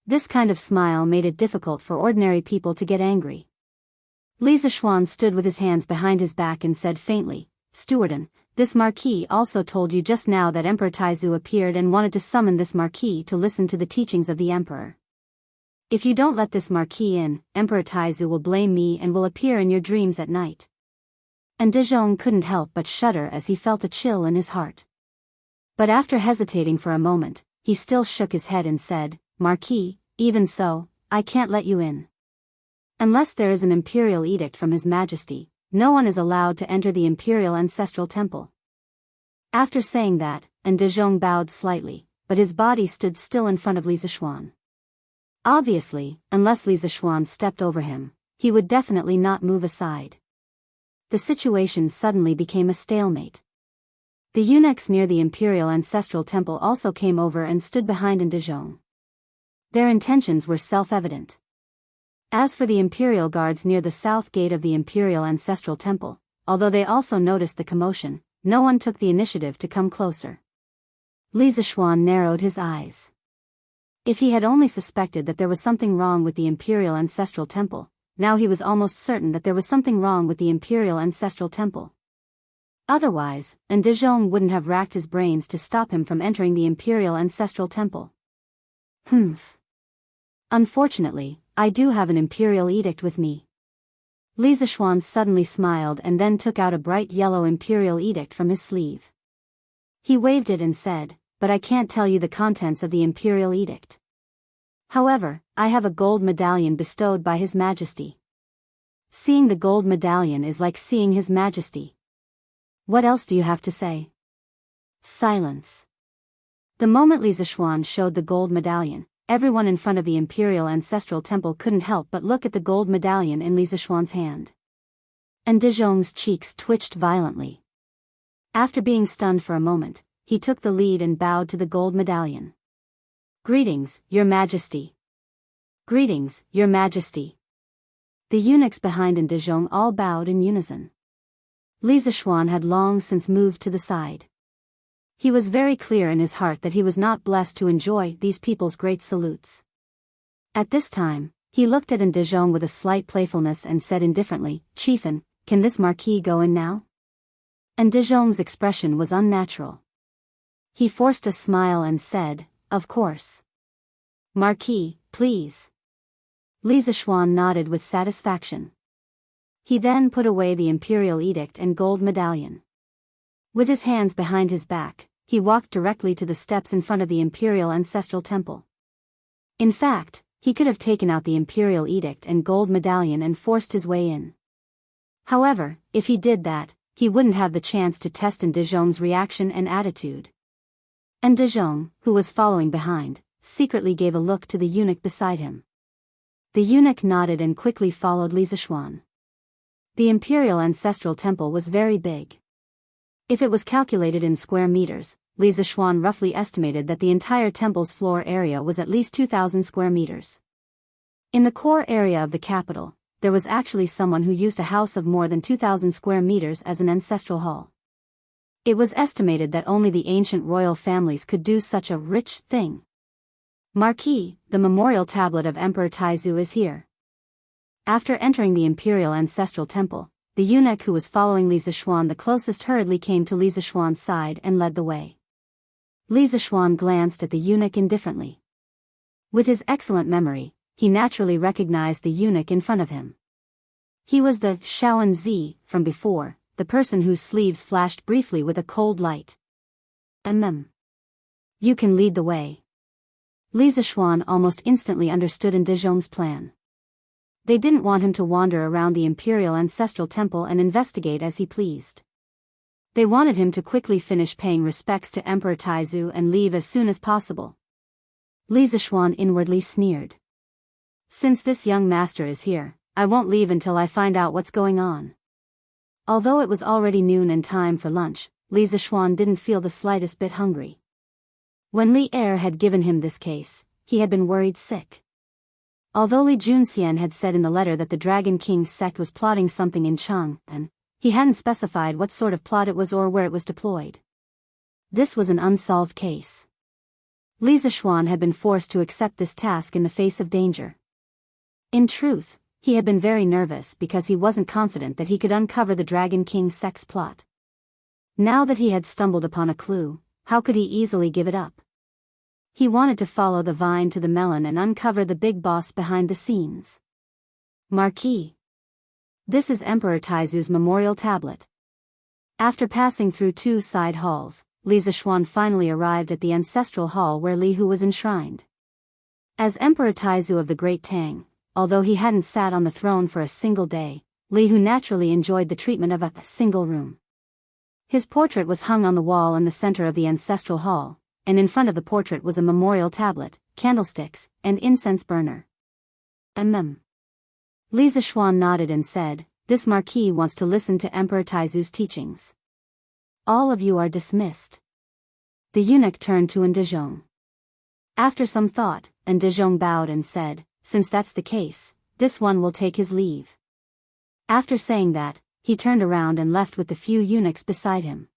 This kind of smile made it difficult for ordinary people to get angry. Li Zishuan stood with his hands behind his back and said faintly, Stewardin, this Marquis also told you just now that Emperor Taizu appeared and wanted to summon this Marquis to listen to the teachings of the Emperor. If you don't let this Marquis in, Emperor Taizu will blame me and will appear in your dreams at night. Dezhong couldn't help but shudder as he felt a chill in his heart. But after hesitating for a moment, he still shook his head and said, Marquis, even so, I can't let you in. Unless there is an imperial edict from His Majesty, no one is allowed to enter the imperial ancestral temple. After saying that, and De Jong bowed slightly, but his body stood still in front of Li Zishuan. Obviously, unless Li Zishuan stepped over him, he would definitely not move aside. The situation suddenly became a stalemate. The eunuchs near the imperial ancestral temple also came over and stood behind De Jong. Their intentions were self-evident. As for the imperial guards near the south gate of the imperial ancestral temple, although they also noticed the commotion, no one took the initiative to come closer. Li Zishuan narrowed his eyes. If he had only suspected that there was something wrong with the imperial ancestral temple, now he was almost certain that there was something wrong with the imperial ancestral temple. Otherwise, De Jong wouldn't have racked his brains to stop him from entering the imperial ancestral temple. Unfortunately, I do have an imperial edict with me. Li Zishuan suddenly smiled and then took out a bright yellow imperial edict from his sleeve. He waved it and said, "But I can't tell you the contents of the imperial edict. However, I have a gold medallion bestowed by His Majesty. Seeing the gold medallion is like seeing His Majesty. What else do you have to say?" Silence. The moment Li Zishuan showed the gold medallion, everyone in front of the imperial ancestral temple couldn't help but look at the gold medallion in Li Zishuan's hand. And De Jong's cheeks twitched violently. After being stunned for a moment, he took the lead and bowed to the gold medallion. "Greetings, Your Majesty." "Greetings, Your Majesty." The eunuchs behind De Jong all bowed in unison. Li Zishuan had long since moved to the side. He was very clear in his heart that he was not blessed to enjoy these people's great salutes. At this time, he looked at De Jong with a slight playfulness and said indifferently, "Chieftain, can this marquis go in now?" De Jong's expression was unnatural. He forced a smile and said, "Of course. Marquis, please." Li Zishuan nodded with satisfaction. He then put away the imperial edict and gold medallion. With his hands behind his back, he walked directly to the steps in front of the imperial ancestral temple. In fact, he could have taken out the imperial edict and gold medallion and forced his way in. However, if he did that, he wouldn't have the chance to test De Jong's reaction and attitude. De Jong, who was following behind, secretly gave a look to the eunuch beside him. The eunuch nodded and quickly followed Li Zishuan. The imperial ancestral temple was very big. If it was calculated in square meters, Li Zishuan roughly estimated that the entire temple's floor area was at least 2,000 square meters. In the core area of the capital, there was actually someone who used a house of more than 2,000 square meters as an ancestral hall. It was estimated that only the ancient royal families could do such a rich thing. "Marquis, the memorial tablet of Emperor Taizu is here." After entering the imperial ancestral temple, the eunuch who was following Li Zishuan the closest hurriedly came to Li Zishuan's side and led the way. Li Zishuan glanced at the eunuch indifferently. With his excellent memory, he naturally recognized the eunuch in front of him. He was the Shaoan Zi from before, the person whose sleeves flashed briefly with a cold light. You can lead the way." Li Zishuan almost instantly understood De Jong's plan. They didn't want him to wander around the imperial ancestral temple and investigate as he pleased. They wanted him to quickly finish paying respects to Emperor Taizu and leave as soon as possible. Li Zishuan inwardly sneered. "Since this young master is here, I won't leave until I find out what's going on." Although it was already noon and time for lunch, Li Zishuan didn't feel the slightest bit hungry. When Li Er had given him this case, he had been worried sick. Although Li Junxian had said in the letter that the Dragon King's sect was plotting something in Chang'an, he hadn't specified what sort of plot it was or where it was deployed. This was an unsolved case. Li Zishuan had been forced to accept this task in the face of danger. In truth, he had been very nervous because he wasn't confident that he could uncover the Dragon King's sect's plot. Now that he had stumbled upon a clue, how could he easily give it up? He wanted to follow the vine to the melon and uncover the big boss behind the scenes. "Marquis. This is Emperor Taizu's memorial tablet." After passing through 2 side halls, Li Zishuan finally arrived at the ancestral hall where Li Hu was enshrined. As Emperor Taizu of the Great Tang, although he hadn't sat on the throne for a single day, Li Hu naturally enjoyed the treatment of a single room. His portrait was hung on the wall in the center of the ancestral hall, and in front of the portrait was a memorial tablet, candlesticks, and incense burner. Li Zishuan nodded and said, "This marquis wants to listen to Emperor Taizu's teachings. All of you are dismissed." The eunuch turned to Ndezhong. After some thought, Ndezhong bowed and said, "Since that's the case, this one will take his leave." After saying that, he turned around and left with the few eunuchs beside him.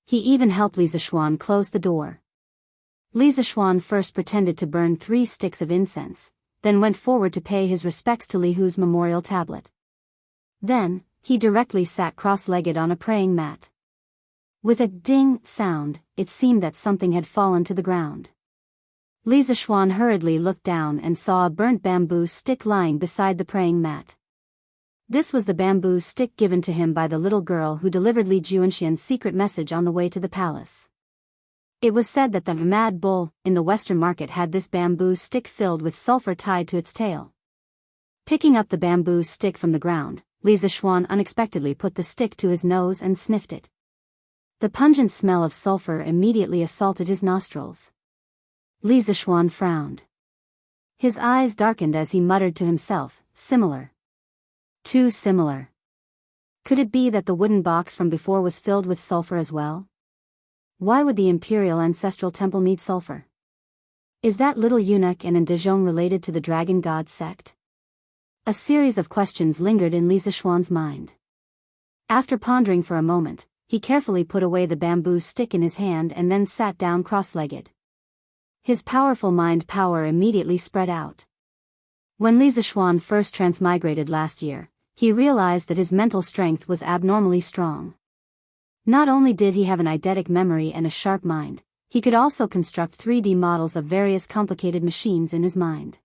He even helped Li Zishuan close the door. Li Zishuan first pretended to burn 3 sticks of incense, then went forward to pay his respects to Li Hu's memorial tablet. Then, he directly sat cross-legged on a praying mat. With a ding sound, it seemed that something had fallen to the ground. Li Zishuan hurriedly looked down and saw a burnt bamboo stick lying beside the praying mat. This was the bamboo stick given to him by the little girl who delivered Li Juanxian's secret message on the way to the palace. It was said that the mad bull in the western market had this bamboo stick filled with sulfur tied to its tail. Picking up the bamboo stick from the ground, Li Zishuan unexpectedly put the stick to his nose and sniffed it. The pungent smell of sulfur immediately assaulted his nostrils. Li Zishuan frowned. His eyes darkened as he muttered to himself, "Similar. Too similar. Could it be that the wooden box from before was filled with sulfur as well? Why would the imperial ancestral temple need sulfur? Is that little eunuch and Ndezhong related to the dragon god sect?" A series of questions lingered in Li Zishuan's mind. After pondering for a moment, he carefully put away the bamboo stick in his hand and then sat down cross-legged. His powerful mind power immediately spread out. When Li Zishuan first transmigrated last year, he realized that his mental strength was abnormally strong. Not only did he have an eidetic memory and a sharp mind, he could also construct 3D models of various complicated machines in his mind.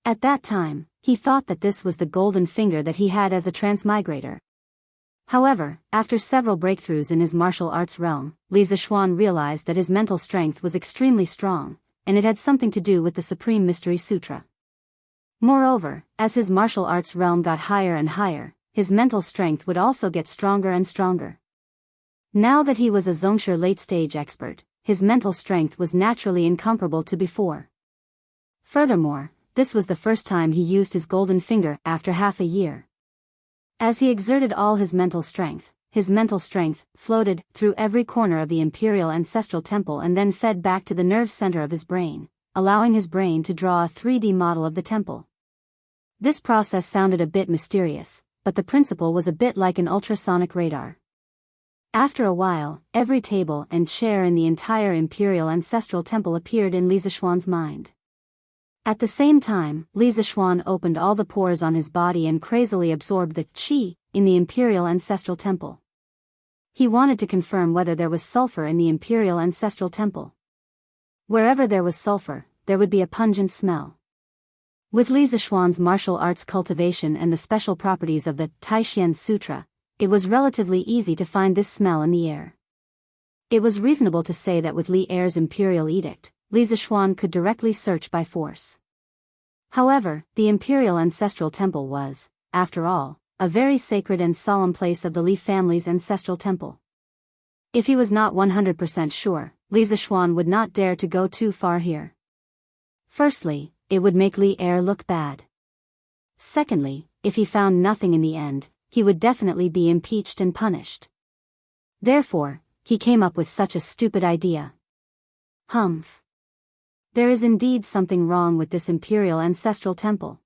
At that time, he thought that this was the golden finger that he had as a transmigrator. However, after several breakthroughs in his martial arts realm, Li Zishuan realized that his mental strength was extremely strong, and it had something to do with the Supreme Mystery Sutra. Moreover, as his martial arts realm got higher and higher, his mental strength would also get stronger and stronger. Now that he was a Zongshi late-stage expert, his mental strength was naturally incomparable to before. Furthermore, this was the first time he used his golden finger after half a year. As he exerted all his mental strength floated through every corner of the imperial ancestral temple and then fed back to the nerve center of his brain, allowing his brain to draw a 3D model of the temple. This process sounded a bit mysterious, but the principle was a bit like an ultrasonic radar. After a while, every table and chair in the entire imperial ancestral temple appeared in Li Zishuan's mind. At the same time, Li Zishuan opened all the pores on his body and crazily absorbed the qi in the imperial ancestral temple. He wanted to confirm whether there was sulfur in the imperial ancestral temple. Wherever there was sulfur, there would be a pungent smell. With Li Zishuan's martial arts cultivation and the special properties of the Taishan Sutra, it was relatively easy to find this smell in the air. It was reasonable to say that with Li Er's imperial edict, Li Zishuan could directly search by force. However, the imperial ancestral temple was, after all, a very sacred and solemn place of the Li family's ancestral temple. If he was not 100% sure, Li Zishuan would not dare to go too far here. Firstly, it would make Li Er look bad. Secondly, if he found nothing in the end, he would definitely be impeached and punished. Therefore, he came up with such a stupid idea. Humph. There is indeed something wrong with this imperial ancestral temple.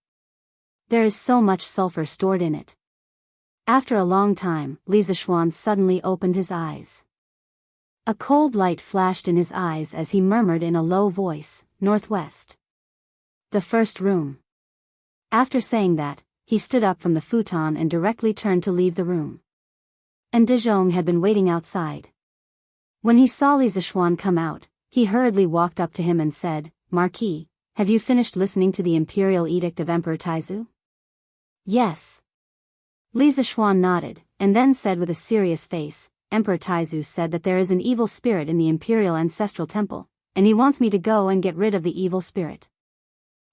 There is so much sulfur stored in it. After a long time, Li Zishuan suddenly opened his eyes. A cold light flashed in his eyes as he murmured in a low voice, "Northwest. The first room." After saying that, he stood up from the futon and directly turned to leave the room. Ndezhong had been waiting outside. When he saw Li Zishuan come out, he hurriedly walked up to him and said, "Marquis, have you finished listening to the imperial edict of Emperor Taizu?" "Yes." Li Zishuan nodded, and then said with a serious face, "Emperor Taizu said that there is an evil spirit in the imperial ancestral temple, and he wants me to go and get rid of the evil spirit."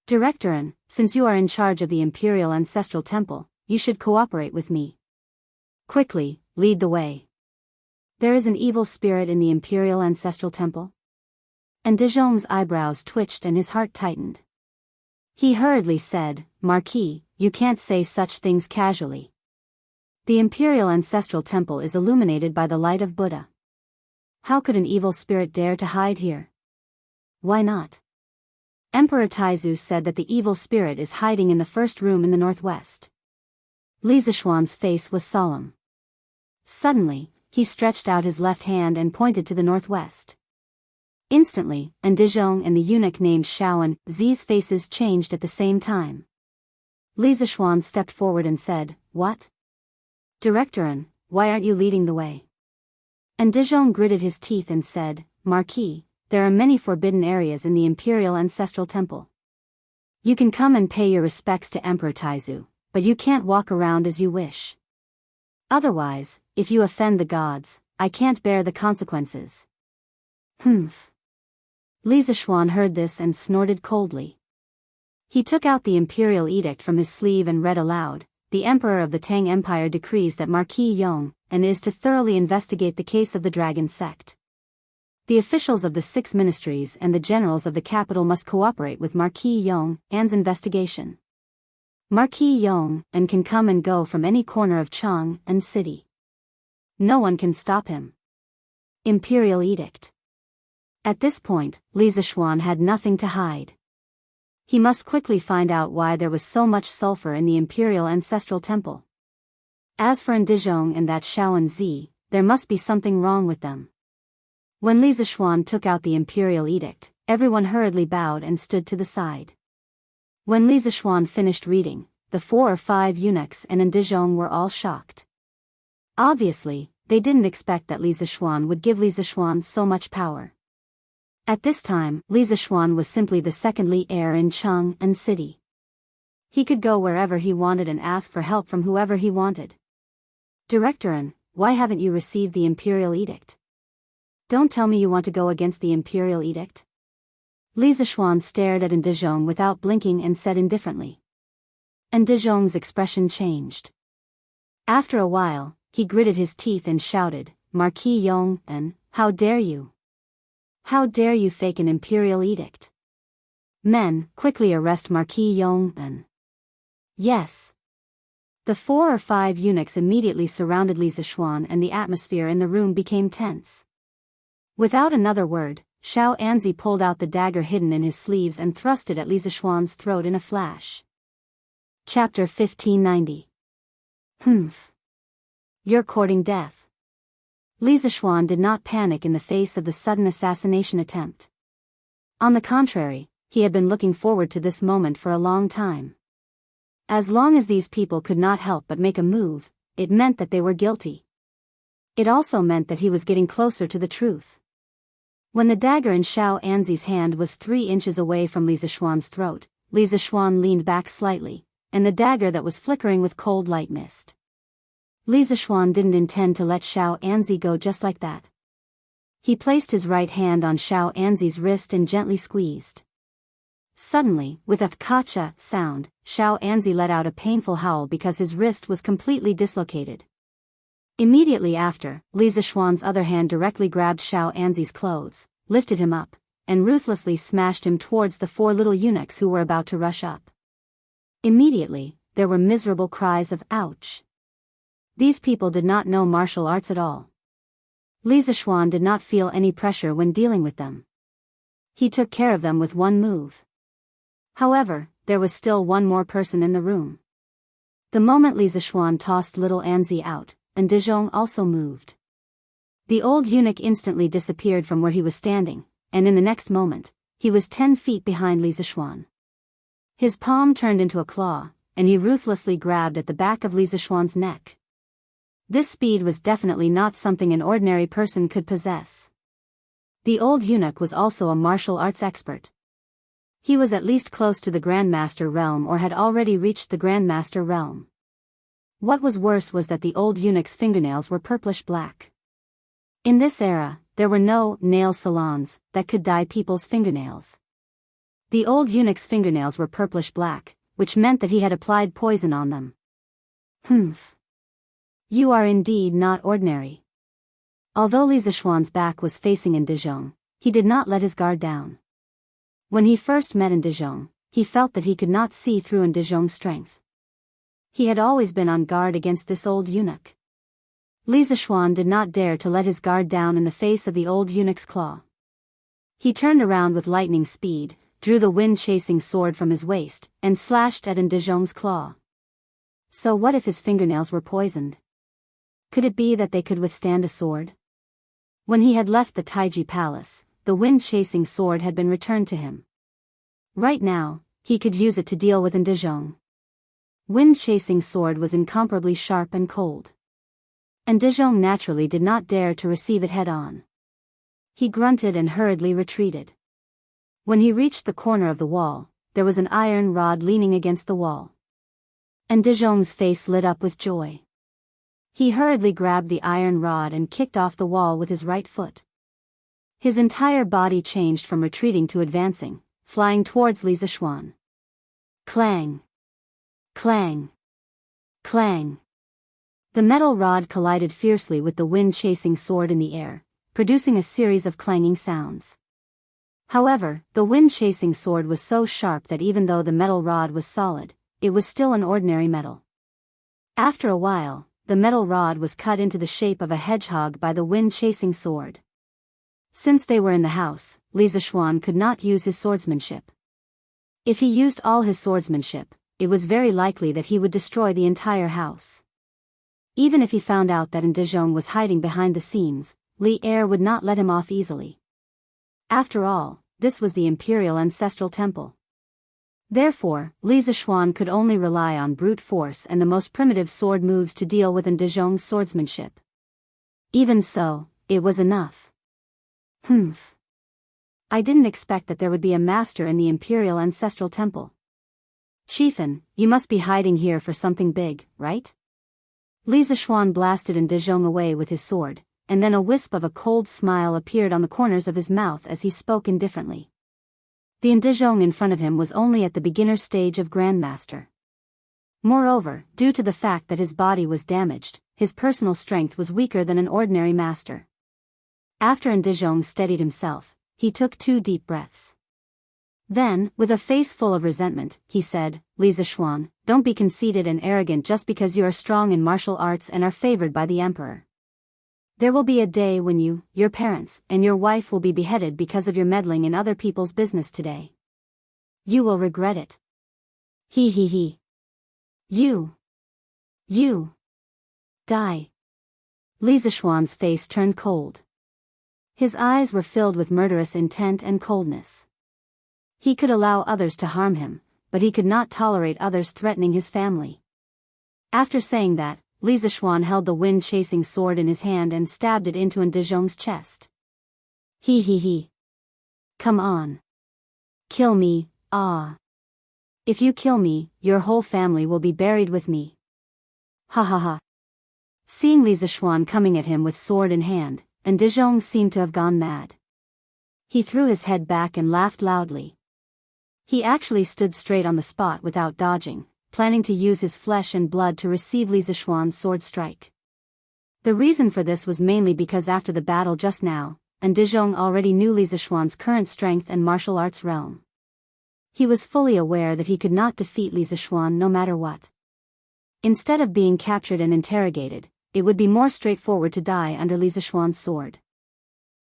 Directorin, since you are in charge of the Imperial Ancestral Temple, you should cooperate with me. Quickly, lead the way. There is an evil spirit in the Imperial Ancestral Temple? And De Jonge's eyebrows twitched and his heart tightened. He hurriedly said, Marquis, you can't say such things casually. The Imperial Ancestral Temple is illuminated by the light of Buddha. How could an evil spirit dare to hide here? Why not? Emperor Taizu said that the evil spirit is hiding in the first room in the northwest. Li Zishuan's face was solemn. Suddenly, he stretched out his left hand and pointed to the northwest. Instantly, De Jonge and the eunuch named Shao and Zi's faces changed at the same time. Li Zishuan stepped forward and said, What? Directorin, why aren't you leading the way? De Jonge gritted his teeth and said, Marquis, there are many forbidden areas in the Imperial Ancestral Temple. You can come and pay your respects to Emperor Taizu, but you can't walk around as you wish. Otherwise, if you offend the gods, I can't bear the consequences. Humph. Li Zishuan heard this and snorted coldly. He took out the imperial edict from his sleeve and read aloud, The Emperor of the Tang Empire decrees that Marquis Yong, and is to thoroughly investigate the case of the dragon sect. The officials of the 6 ministries and the generals of the capital must cooperate with Marquis Yong and's investigation. Marquis Yong and can come and go from any corner of Chang and city. No one can stop him. Imperial Edict. At this point, Li Zishuan had nothing to hide. He must quickly find out why there was so much sulfur in the Imperial Ancestral Temple. As for De Jonge and that Shao and Zi, there must be something wrong with them. When Li Zishuan took out the Imperial Edict, everyone hurriedly bowed and stood to the side. When Li Zishuan finished reading, the 4 or 5 eunuchs and De Jonge were all shocked. Obviously, they didn't expect that Li Zishuan would give Li Zishuan so much power. At this time, Li Zishuan was simply the second Li heir in Cheng and city. He could go wherever he wanted and ask for help from whoever he wanted. Directorin, why haven't you received the Imperial Edict? Don't tell me you want to go against the Imperial Edict. Li Zishuan stared at De Jonge without blinking and said indifferently. De Jonge's expression changed. After a while, he gritted his teeth and shouted, Marquis Yong, and how dare you? How dare you fake an Imperial Edict? Men, quickly arrest Marquis Yong and... Yes. The 4 or 5 eunuchs immediately surrounded Li Zishuan and the atmosphere in the room became tense. Without another word, Shao Anzi pulled out the dagger hidden in his sleeves and thrust it at Li Zishuan's throat in a flash. Chapter 1590. Humph. You're courting death. Li Zishuan did not panic in the face of the sudden assassination attempt. On the contrary, he had been looking forward to this moment for a long time. As long as these people could not help but make a move, it meant that they were guilty. It also meant that he was getting closer to the truth. When the dagger in Shao Anzi's hand was 3 inches away from Li Zishuan's throat, Li Zishuan leaned back slightly, and the dagger that was flickering with cold light missed. Li Zishuan didn't intend to let Shao Anzi go just like that. He placed his right hand on Shao Anzi's wrist and gently squeezed. Suddenly, with a kacha sound, Shao Anzi let out a painful howl because his wrist was completely dislocated. Immediately after, Li Zishuan's other hand directly grabbed Shao Anzi's clothes, lifted him up, and ruthlessly smashed him towards the 4 little eunuchs who were about to rush up. Immediately, there were miserable cries of ouch. These people did not know martial arts at all. Li Zishuan did not feel any pressure when dealing with them. He took care of them with one move. However, there was still one more person in the room. The moment Li Zishuan tossed little Anzi out, De Jonge also moved. The old eunuch instantly disappeared from where he was standing, and in the next moment, he was 10 feet behind Li Zishuan. His palm turned into a claw, and he ruthlessly grabbed at the back of Li Zishuan's neck. This speed was definitely not something an ordinary person could possess. The old eunuch was also a martial arts expert. He was at least close to the Grandmaster realm or had already reached the Grandmaster realm. What was worse was that the old eunuch's fingernails were purplish black. In this era, there were no nail salons that could dye people's fingernails. The old eunuch's fingernails were purplish black, which meant that he had applied poison on them. Humph. You are indeed not ordinary. Although Li Zishuan's back was facing Ndizhong, he did not let his guard down. When he first met Ndizhong, he felt that he could not see through Ndizhong's strength. He had always been on guard against this old eunuch. Li Zishuan did not dare to let his guard down in the face of the old eunuch's claw. He turned around with lightning speed, drew the wind-chasing sword from his waist, and slashed at Ndizhong's claw. So what if his fingernails were poisoned? Could it be that they could withstand a sword? When he had left the Taiji Palace, the wind-chasing sword had been returned to him. Right now, he could use it to deal with Ndizhong. Wind-chasing sword was incomparably sharp and cold. Ndizhong naturally did not dare to receive it head-on. He grunted and hurriedly retreated. When he reached the corner of the wall, there was an iron rod leaning against the wall. Ndizhong's face lit up with joy. He hurriedly grabbed the iron rod and kicked off the wall with his right foot. His entire body changed from retreating to advancing, flying towards Li Zishuan. Clang! Clang! Clang! The metal rod collided fiercely with the wind-chasing sword in the air, producing a series of clanging sounds. However, the wind-chasing sword was so sharp that even though the metal rod was solid, it was still an ordinary metal. After a while, the metal rod was cut into the shape of a hedgehog by the wind-chasing sword. Since they were in the house, Li Zishuan could not use his swordsmanship. If he used all his swordsmanship, it was very likely that he would destroy the entire house. Even if he found out that Ndizhong was hiding behind the scenes, Li Er would not let him off easily. After all, this was the imperial ancestral temple. Therefore, Li Zishuan could only rely on brute force and the most primitive sword moves to deal with Ndizhong's swordsmanship. Even so, it was enough. Humph. I didn't expect that there would be a master in the imperial ancestral temple. Chiefin, you must be hiding here for something big, right? Li Zishuan blasted Ndizhong away with his sword, and then a wisp of a cold smile appeared on the corners of his mouth as he spoke indifferently. The Ndizhong in front of him was only at the beginner stage of Grandmaster. Moreover, due to the fact that his body was damaged, his personal strength was weaker than an ordinary master. After Ndizhong steadied himself, he took 2 deep breaths. Then, with a face full of resentment, he said, Li Zishuan, don't be conceited and arrogant just because you are strong in martial arts and are favored by the emperor. There will be a day when you, your parents, and your wife will be beheaded because of your meddling in other people's business today. You will regret it. He. You. Die. Li Zishuan's face turned cold. His eyes were filled with murderous intent and coldness. He could allow others to harm him, but he could not tolerate others threatening his family. After saying that, Li Zishuan held the wind-chasing sword in his hand and stabbed it into Ndizhong's chest. He. Come on. Kill me, ah. If you kill me, your whole family will be buried with me. Ha. Seeing Li Zishuan coming at him with sword in hand, Ndizhong seemed to have gone mad. He threw his head back and laughed loudly. He actually stood straight on the spot without dodging, planning to use his flesh and blood to receive Li Zishuan's sword strike. The reason for this was mainly because after the battle just now, Ndizhong already knew Li Zishuan's current strength and martial arts realm. He was fully aware that he could not defeat Li Zishuan no matter what. Instead of being captured and interrogated, it would be more straightforward to die under Li Zishuan's sword.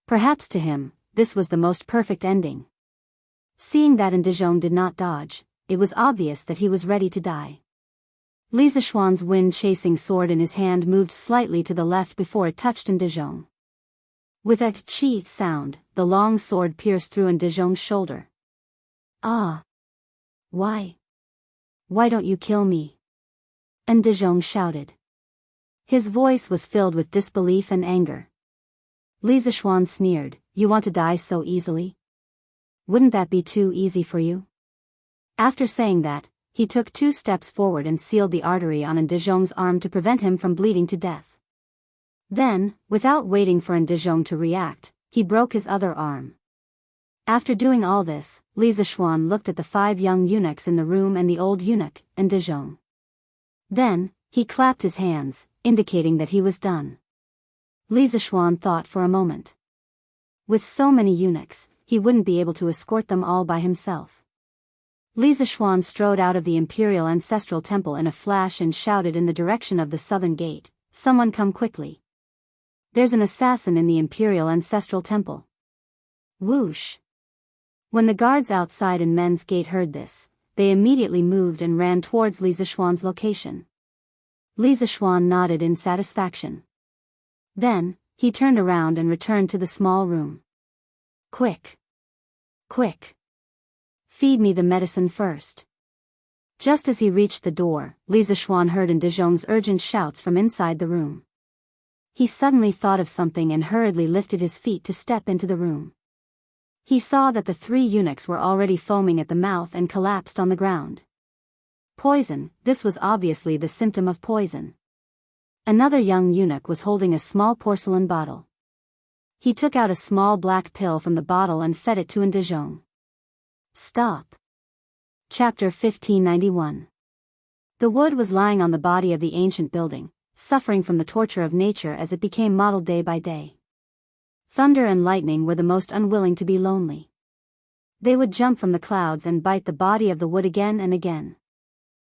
Perhaps to him, this was the most perfect ending. Seeing that Ndizhong did not dodge, it was obvious that he was ready to die. Li Zishuan's wind-chasing sword in his hand moved slightly to the left before it touched Ndizhong. With a "chi" sound, the long sword pierced through Ndizhong's shoulder. Ah! Why? Why don't you kill me? Ndizhong shouted. His voice was filled with disbelief and anger. Li Zishuan sneered, You want to die so easily? Wouldn't that be too easy for you? After saying that, he took 2 steps forward and sealed the artery on Ndizhong's arm to prevent him from bleeding to death. Then, without waiting for Ndizhong to react, he broke his other arm. After doing all this, Li Zixuan looked at the 5 young eunuchs in the room and the old eunuch, and De Jong. Then, he clapped his hands, indicating that he was done. Li Zixuan thought for a moment. With so many eunuchs, he wouldn't be able to escort them all by himself. Li Zixuan strode out of the Imperial Ancestral Temple in a flash and shouted in the direction of the southern gate, "Someone come quickly. There's an assassin in the Imperial Ancestral Temple." Whoosh! When the guards outside in Men's Gate heard this, they immediately moved and ran towards Li Zixuan's location. Li Zixuan nodded in satisfaction. Then, he turned around and returned to the small room. "Quick! Quick! Feed me the medicine first." Just as he reached the door, Li Zixuan heard De Jong's urgent shouts from inside the room. He suddenly thought of something and hurriedly lifted his feet to step into the room. He saw that the 3 eunuchs were already foaming at the mouth and collapsed on the ground. Poison, this was obviously the symptom of poison. Another young eunuch was holding a small porcelain bottle. He took out a small black pill from the bottle and fed it to De Jong. Stop. Chapter 1591. The wood was lying on the body of the ancient building, suffering from the torture of nature as it became mottled day by day. Thunder and lightning were the most unwilling to be lonely. They would jump from the clouds and bite the body of the wood again and again.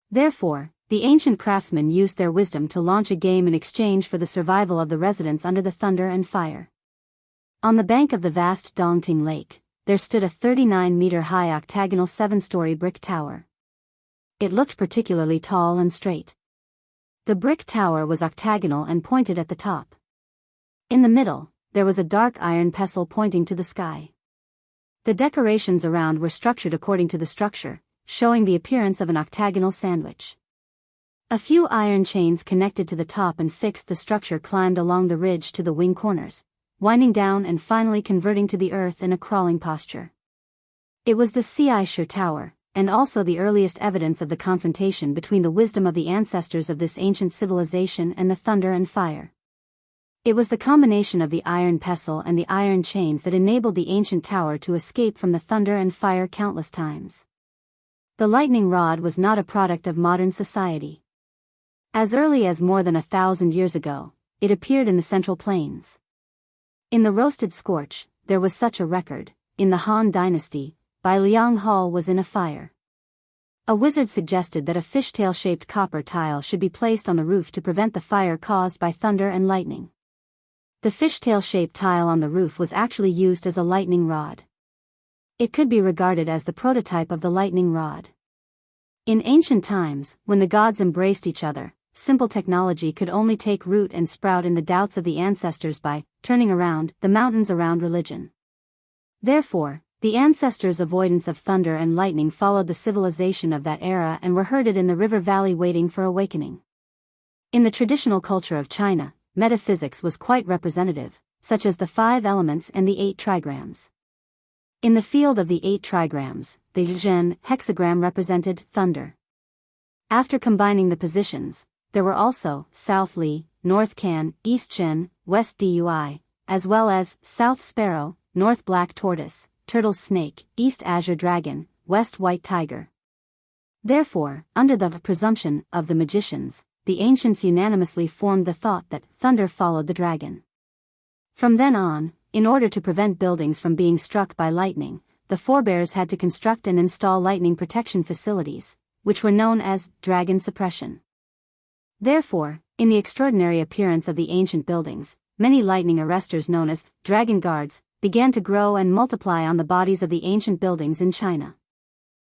Therefore, the ancient craftsmen used their wisdom to launch a game in exchange for the survival of the residents under the thunder and fire. On the bank of the vast Dongting Lake, there stood a 39-meter-high octagonal 7-story brick tower. It looked particularly tall and straight. The brick tower was octagonal and pointed at the top. In the middle, there was a dark iron pestle pointing to the sky. The decorations around were structured according to the structure, showing the appearance of an octagonal sandwich. A few iron chains connected to the top and fixed the structure climbed along the ridge to the wing corners, winding down and finally converting to the earth in a crawling posture. It was the Seisher Tower, and also the earliest evidence of the confrontation between the wisdom of the ancestors of this ancient civilization and the thunder and fire. It was the combination of the iron pestle and the iron chains that enabled the ancient tower to escape from the thunder and fire countless times. The lightning rod was not a product of modern society. As early as more than 1,000 years ago, it appeared in the Central Plains. In the roasted scorch, there was such a record. In the Han Dynasty, Bai Liang Hall was in a fire. A wizard suggested that a fishtail-shaped copper tile should be placed on the roof to prevent the fire caused by thunder and lightning. The fishtail-shaped tile on the roof was actually used as a lightning rod. It could be regarded as the prototype of the lightning rod. In ancient times, when the gods embraced each other, simple technology could only take root and sprout in the doubts of the ancestors by turning around the mountains around religion. Therefore, the ancestors' avoidance of thunder and lightning followed the civilization of that era and were herded in the river valley waiting for awakening. In the traditional culture of China, metaphysics was quite representative, such as the 5 elements and the 8 trigrams. In the field of the 8 trigrams, the Zhen hexagram represented thunder. After combining the positions, there were also South Li, North Can, East Zhen, West Dui, as well as South Sparrow, North Black Tortoise, Turtle Snake, East Azure Dragon, West White Tiger. Therefore, under the presumption of the magicians, the ancients unanimously formed the thought that thunder followed the dragon. From then on, in order to prevent buildings from being struck by lightning, the forebears had to construct and install lightning protection facilities, which were known as dragon suppression. Therefore, in the extraordinary appearance of the ancient buildings, many lightning arresters known as dragon guards began to grow and multiply on the bodies of the ancient buildings in China.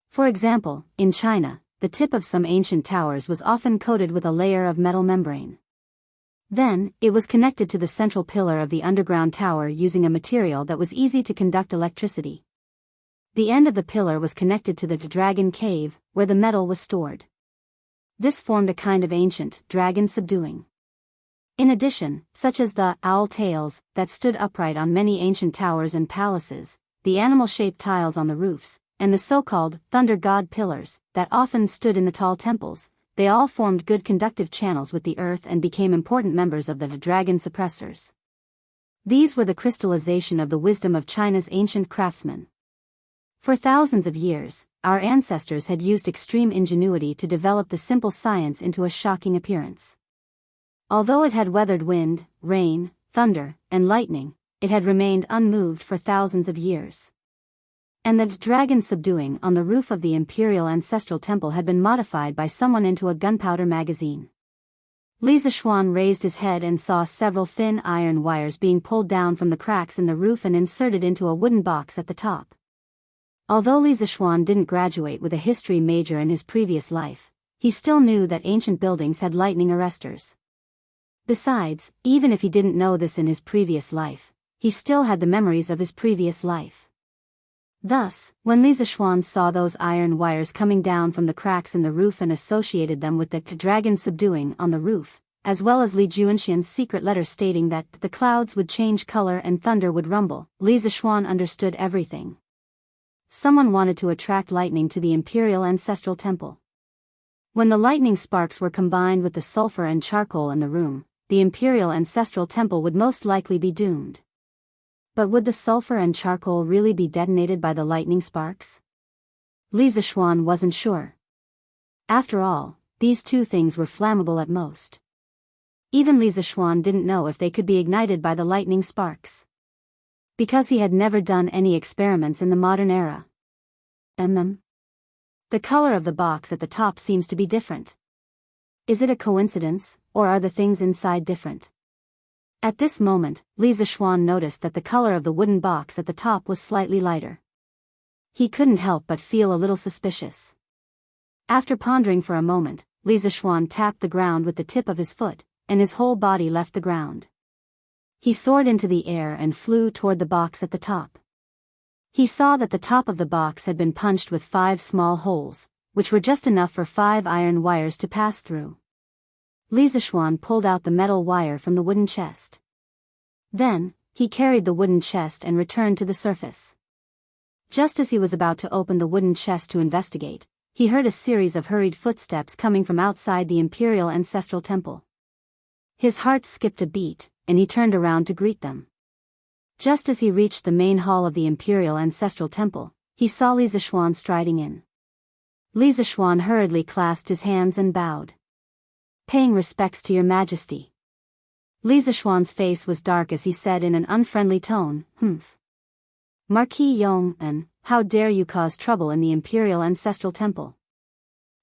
For example, in China, the tip of some ancient towers was often coated with a layer of metal membrane. Then, it was connected to the central pillar of the underground tower using a material that was easy to conduct electricity. The end of the pillar was connected to the dragon cave, where the metal was stored. This formed a kind of ancient dragon subduing. In addition, such as the owl tails that stood upright on many ancient towers and palaces, the animal-shaped tiles on the roofs, and the so-called thunder god pillars that often stood in the tall temples, they all formed good conductive channels with the earth and became important members of the dragon suppressors. These were the crystallization of the wisdom of China's ancient craftsmen. For thousands of years, our ancestors had used extreme ingenuity to develop the simple science into a shocking appearance. Although it had weathered wind, rain, thunder, and lightning, it had remained unmoved for thousands of years. And the dragon subduing on the roof of the imperial ancestral temple had been modified by someone into a gunpowder magazine. Li Zishuan raised his head and saw several thin iron wires being pulled down from the cracks in the roof and inserted into a wooden box at the top. Although Li Zishuan didn't graduate with a history major in his previous life, he still knew that ancient buildings had lightning arresters. Besides, even if he didn't know this in his previous life, he still had the memories of his previous life. Thus, when Li Zishuan saw those iron wires coming down from the cracks in the roof and associated them with the dragon subduing on the roof, as well as Li Juanxian's secret letter stating that the clouds would change color and thunder would rumble, Li Zishuan understood everything. Someone wanted to attract lightning to the imperial ancestral temple. When the lightning sparks were combined with the sulfur and charcoal in the room, the imperial ancestral temple would most likely be doomed. But would the sulfur and charcoal really be detonated by the lightning sparks? Li Zishuan wasn't sure. After all, these two things were flammable at most. Even Li Zishuan didn't know if they could be ignited by the lightning sparks. Because he had never done any experiments in the modern era. The color of the box at the top seems to be different. Is it a coincidence, or are the things inside different? At this moment, Li Zishuan noticed that the color of the wooden box at the top was slightly lighter. He couldn't help but feel a little suspicious. After pondering for a moment, Li Zishuan tapped the ground with the tip of his foot, and his whole body left the ground. He soared into the air and flew toward the box at the top. He saw that the top of the box had been punched with 5 small holes, which were just enough for 5 iron wires to pass through. Li Zishuan pulled out the metal wire from the wooden chest. Then, he carried the wooden chest and returned to the surface. Just as he was about to open the wooden chest to investigate, he heard a series of hurried footsteps coming from outside the imperial ancestral temple. His heart skipped a beat, and he turned around to greet them. Just as he reached the main hall of the imperial ancestral temple, he saw Li Zishuan striding in. Li Zishuan hurriedly clasped his hands and bowed. "Paying respects to your majesty." Li Zishuan's face was dark as he said in an unfriendly tone, "Humph. Marquis Yong, how dare you cause trouble in the imperial ancestral temple?"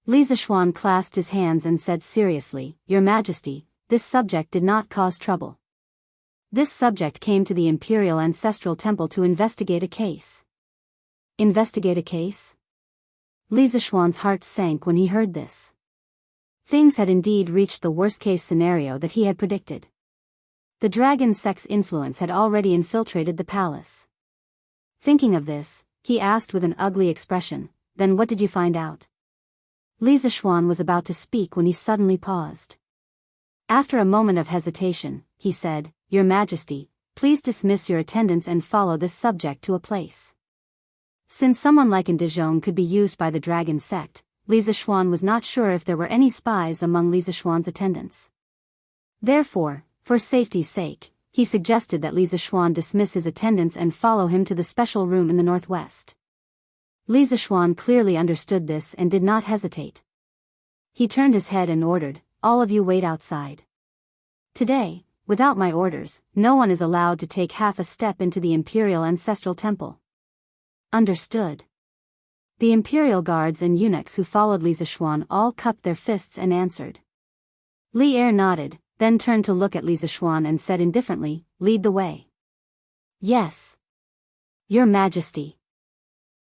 Li Zishuan clasped his hands and said seriously, "Your majesty, this subject did not cause trouble. This subject came to the imperial ancestral temple to investigate a case." Investigate a case? Li Zishuan's heart sank when he heard this. Things had indeed reached the worst-case scenario that he had predicted. The dragon sex influence had already infiltrated the palace. Thinking of this, he asked with an ugly expression, "Then what did you find out?" Li Zishuan was about to speak when he suddenly paused. After a moment of hesitation, he said, "Your Majesty, please dismiss your attendants and follow this subject to a place." Since someone like an Dezhong could be used by the dragon sect, Li Zishuan was not sure if there were any spies among Li Zishuan's attendants. Therefore, for safety's sake, he suggested that Li Zishuan dismiss his attendants and follow him to the special room in the northwest. Li Zishuan clearly understood this and did not hesitate. He turned his head and ordered, "All of you wait outside. Today, without my orders, no one is allowed to take half a step into the imperial ancestral temple." Understood. The imperial guards and eunuchs who followed Li Zishuan all cupped their fists and answered. Li Er nodded, then turned to look at Li Zishuan and said indifferently, "Lead the way." "Yes. Your Majesty."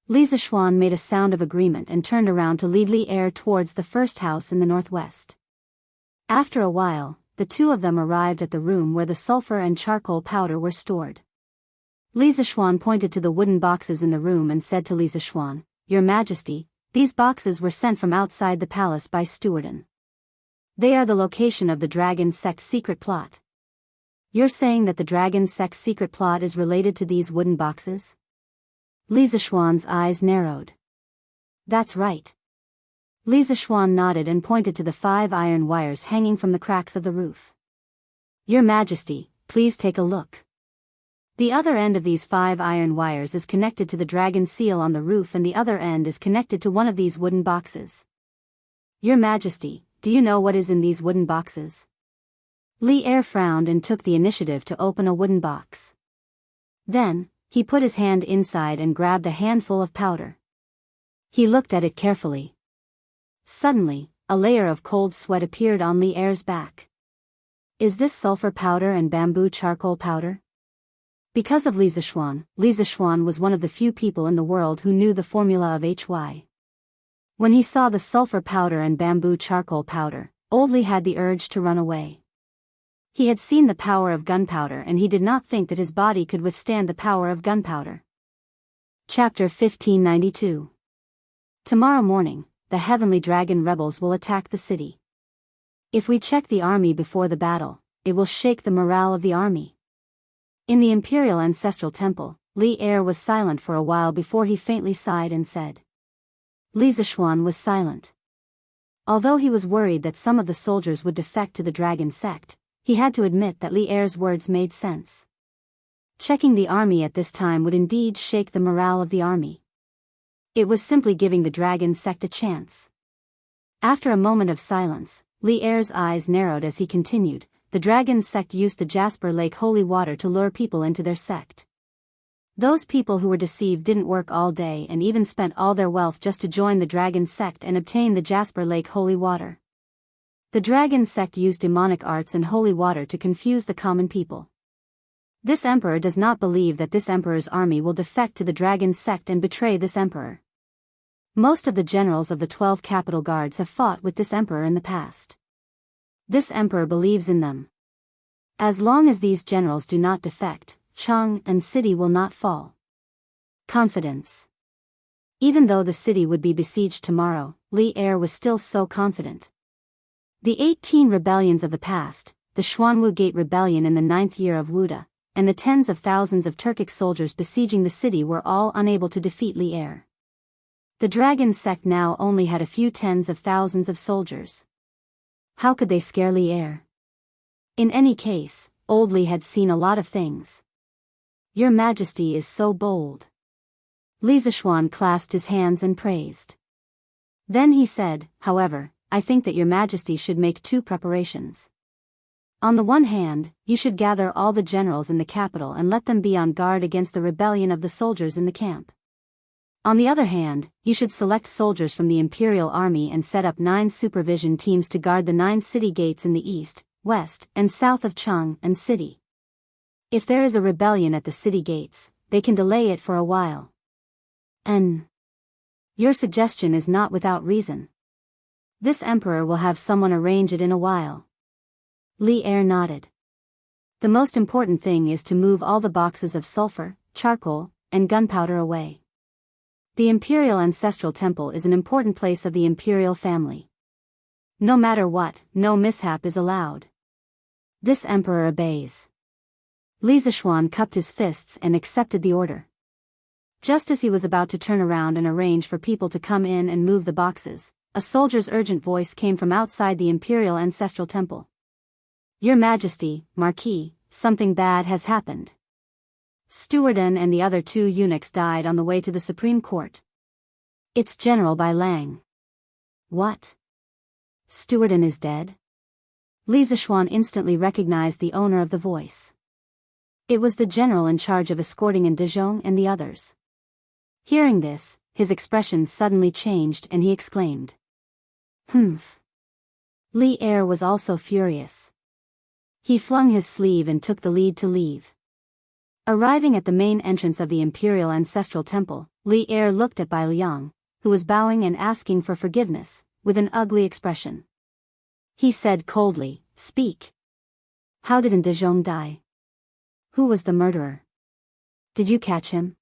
Li Zishuan made a sound of agreement and turned around to lead Li Er towards the first house in the northwest. After a while, the two of them arrived at the room where the sulfur and charcoal powder were stored. Li Zishuan pointed to the wooden boxes in the room and said to Li Zishuan, "Your Majesty, these boxes were sent from outside the palace by Stewarden. They are the location of the dragon sect's secret plot." "You're saying that the dragon sect's secret plot is related to these wooden boxes?" Li Zishuan's eyes narrowed. "That's right." Li Zishuan nodded and pointed to the 5 iron wires hanging from the cracks of the roof. "Your Majesty, please take a look." The other end of these 5 iron wires is connected to the dragon seal on the roof, and the other end is connected to one of these wooden boxes. Your Majesty, do you know what is in these wooden boxes? Li Er frowned and took the initiative to open a wooden box. Then, he put his hand inside and grabbed a handful of powder. He looked at it carefully. Suddenly, a layer of cold sweat appeared on Li Er's back. Is this sulfur powder and bamboo charcoal powder? Because of Li Zishuan was one of the few people in the world who knew the formula of HY. When he saw the sulfur powder and bamboo charcoal powder, Old Li had the urge to run away. He had seen the power of gunpowder and he did not think that his body could withstand the power of gunpowder. Chapter 1592. Tomorrow morning, the heavenly dragon rebels will attack the city. If we check the army before the battle, it will shake the morale of the army. In the Imperial Ancestral Temple, Li Er was silent for a while before he faintly sighed and said. Li Zishuan was silent. Although he was worried that some of the soldiers would defect to the dragon sect, he had to admit that Li Er's words made sense. Checking the army at this time would indeed shake the morale of the army. It was simply giving the dragon sect a chance. After a moment of silence, Li Er's eyes narrowed as he continued. The dragon sect used the Jasper Lake holy water to lure people into their sect. Those people who were deceived didn't work all day and even spent all their wealth just to join the dragon sect and obtain the Jasper Lake holy water. The dragon sect used demonic arts and holy water to confuse the common people. This emperor does not believe that this emperor's army will defect to the dragon sect and betray this emperor. Most of the generals of the 12 capital guards have fought with this emperor in the past. This emperor believes in them. As long as these generals do not defect, Cheng and city will not fall. Confidence. Even though the city would be besieged tomorrow, Li Er was still so confident. The 18 rebellions of the past, the Xuanwu Gate Rebellion in the 9th year of Wuda, and the tens of thousands of Turkic soldiers besieging the city were all unable to defeat Li Er. The dragon sect now only had a few tens of thousands of soldiers. How could they scare Li Er? In any case, Old Li had seen a lot of things. Your Majesty is so bold. Li Zishuan clasped his hands and praised. Then he said, however, I think that your Majesty should make 2 preparations. On the one hand, you should gather all the generals in the capital and let them be on guard against the rebellion of the soldiers in the camp. On the other hand, you should select soldiers from the Imperial Army and set up 9 supervision teams to guard the 9 city gates in the east, west, and south of Cheng and city. If there is a rebellion at the city gates, they can delay it for a while. Your suggestion is not without reason. This emperor will have someone arrange it in a while. Li Er nodded. The most important thing is to move all the boxes of sulfur, charcoal, and gunpowder away. The Imperial Ancestral Temple is an important place of the imperial family. No matter what, no mishap is allowed. This emperor obeys. Li Zishuan cupped his fists and accepted the order. Just as he was about to turn around and arrange for people to come in and move the boxes, a soldier's urgent voice came from outside the Imperial Ancestral Temple. Your Majesty, Marquis, something bad has happened. Stewardin and the other 2 eunuchs died on the way to the Supreme Court. It's General Bai Lang. What? Stewardin is dead? Li Zishuan instantly recognized the owner of the voice. It was the general in charge of escorting in Dezhong and the others. Hearing this, his expression suddenly changed and he exclaimed. Humph. Li Er was also furious. He flung his sleeve and took the lead to leave. Arriving at the main entrance of the Imperial Ancestral Temple, Li Er looked at Bai Liang, who was bowing and asking for forgiveness, with an ugly expression. He said coldly, Speak. How did Dezhong die? Who was the murderer? Did you catch him?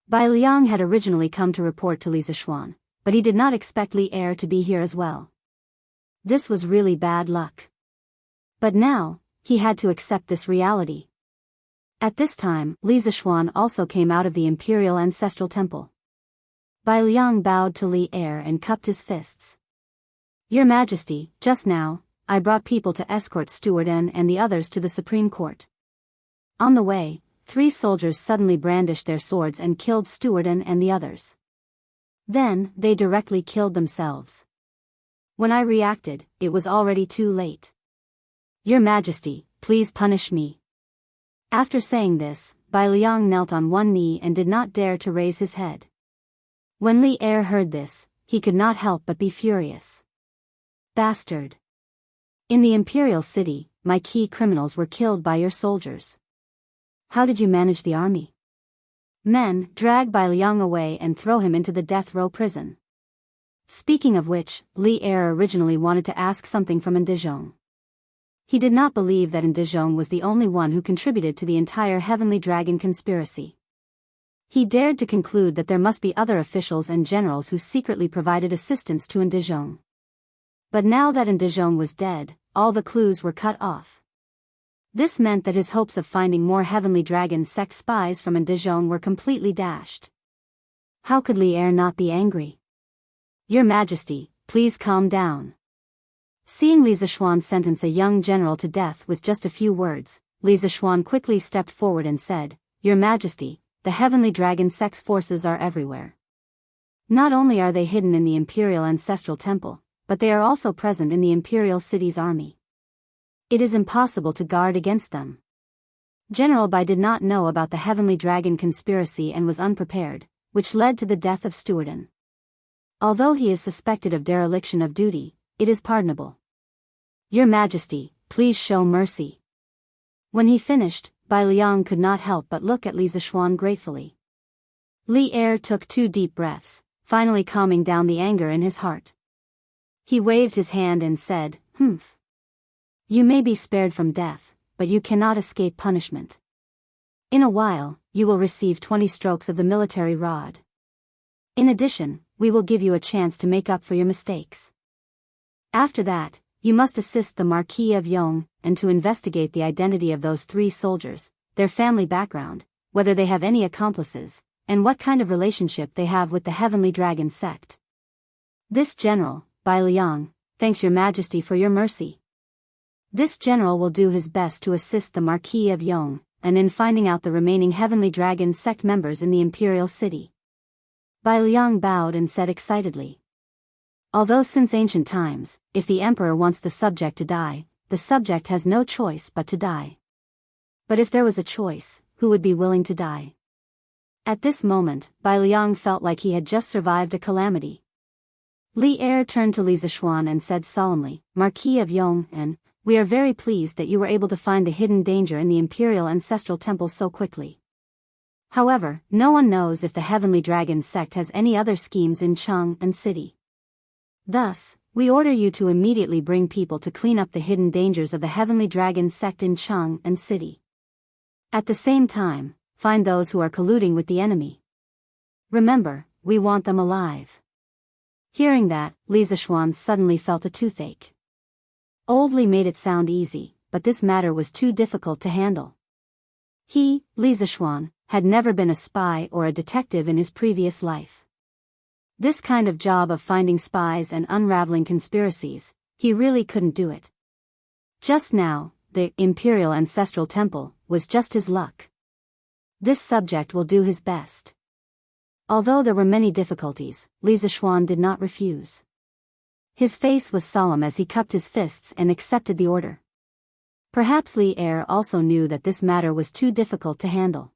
Bai Liang had originally come to report to Li Zishuan, but he did not expect Li Er to be here as well. This was really bad luck. But now, he had to accept this reality. At this time, Li Zishuan also came out of the Imperial Ancestral Temple. Bai Liang bowed to Li Er and cupped his fists. Your Majesty, just now, I brought people to escort Stewardin and the others to the Supreme Court. On the way, 3 soldiers suddenly brandished their swords and killed Stewarden and the others. Then, they directly killed themselves. When I reacted, it was already too late. Your Majesty, please punish me. After saying this, Bai Liang knelt on one knee and did not dare to raise his head. When Li Er heard this, he could not help but be furious. Bastard! In the imperial city, my key criminals were killed by your soldiers. How did you manage the army? Men, drag Bai Liang away and throw him into the death row prison. Speaking of which, Li Er originally wanted to ask something from Ndizhong. He did not believe that Ndizhong was the only one who contributed to the entire Heavenly Dragon conspiracy. He dared to conclude that there must be other officials and generals who secretly provided assistance to Ndizhong. But now that Ndizhong was dead, all the clues were cut off. This meant that his hopes of finding more Heavenly Dragon sect spies from Ndizhong were completely dashed. How could Li Er not be angry? Your Majesty, please calm down. Seeing Li Zishuan sentence a young general to death with just a few words, Li Zishuan quickly stepped forward and said, Your Majesty, the Heavenly Dragon sect's forces are everywhere. Not only are they hidden in the Imperial Ancestral Temple, but they are also present in the Imperial City's army. It is impossible to guard against them. General Bai did not know about the Heavenly Dragon conspiracy and was unprepared, which led to the death of Stewarden. Although he is suspected of dereliction of duty, it is pardonable. Your Majesty, please show mercy. When he finished, Bai Liang could not help but look at Li Zishuan gratefully. Li Er took 2 deep breaths, finally calming down the anger in his heart. He waved his hand and said, Humph. You may be spared from death, but you cannot escape punishment. In a while, you will receive 20 strokes of the military rod. In addition, we will give you a chance to make up for your mistakes. After that, you must assist the Marquis of Yong, and to investigate the identity of those 3 soldiers, their family background, whether they have any accomplices, and what kind of relationship they have with the Heavenly Dragon sect. This general, Bai Liang, thanks your Majesty for your mercy. This general will do his best to assist the Marquis of Yong, and in finding out the remaining Heavenly Dragon sect members in the Imperial City. Bai Liang bowed and said excitedly. Although since ancient times, if the emperor wants the subject to die, the subject has no choice but to die. But if there was a choice, who would be willing to die? At this moment, Bai Liang felt like he had just survived a calamity. Li Er turned to Li Zishuan and said solemnly, Marquis of Yong, and we are very pleased that you were able to find the hidden danger in the Imperial Ancestral Temple so quickly. However, no one knows if the Heavenly Dragon sect has any other schemes in Cheng and City. Thus, we order you to immediately bring people to clean up the hidden dangers of the Heavenly Dragon sect in Cheng and City. At the same time, find those who are colluding with the enemy. Remember, we want them alive. Hearing that, Li Zishuan suddenly felt a toothache. Old Li made it sound easy, but this matter was too difficult to handle. He, Li Zishuan, had never been a spy or a detective in his previous life. This kind of job of finding spies and unraveling conspiracies, he really couldn't do it. Just now, the Imperial Ancestral Temple was just his luck. This subject will do his best. Although there were many difficulties, Li Zishuan did not refuse. His face was solemn as he cupped his fists and accepted the order. Perhaps Li Er also knew that this matter was too difficult to handle.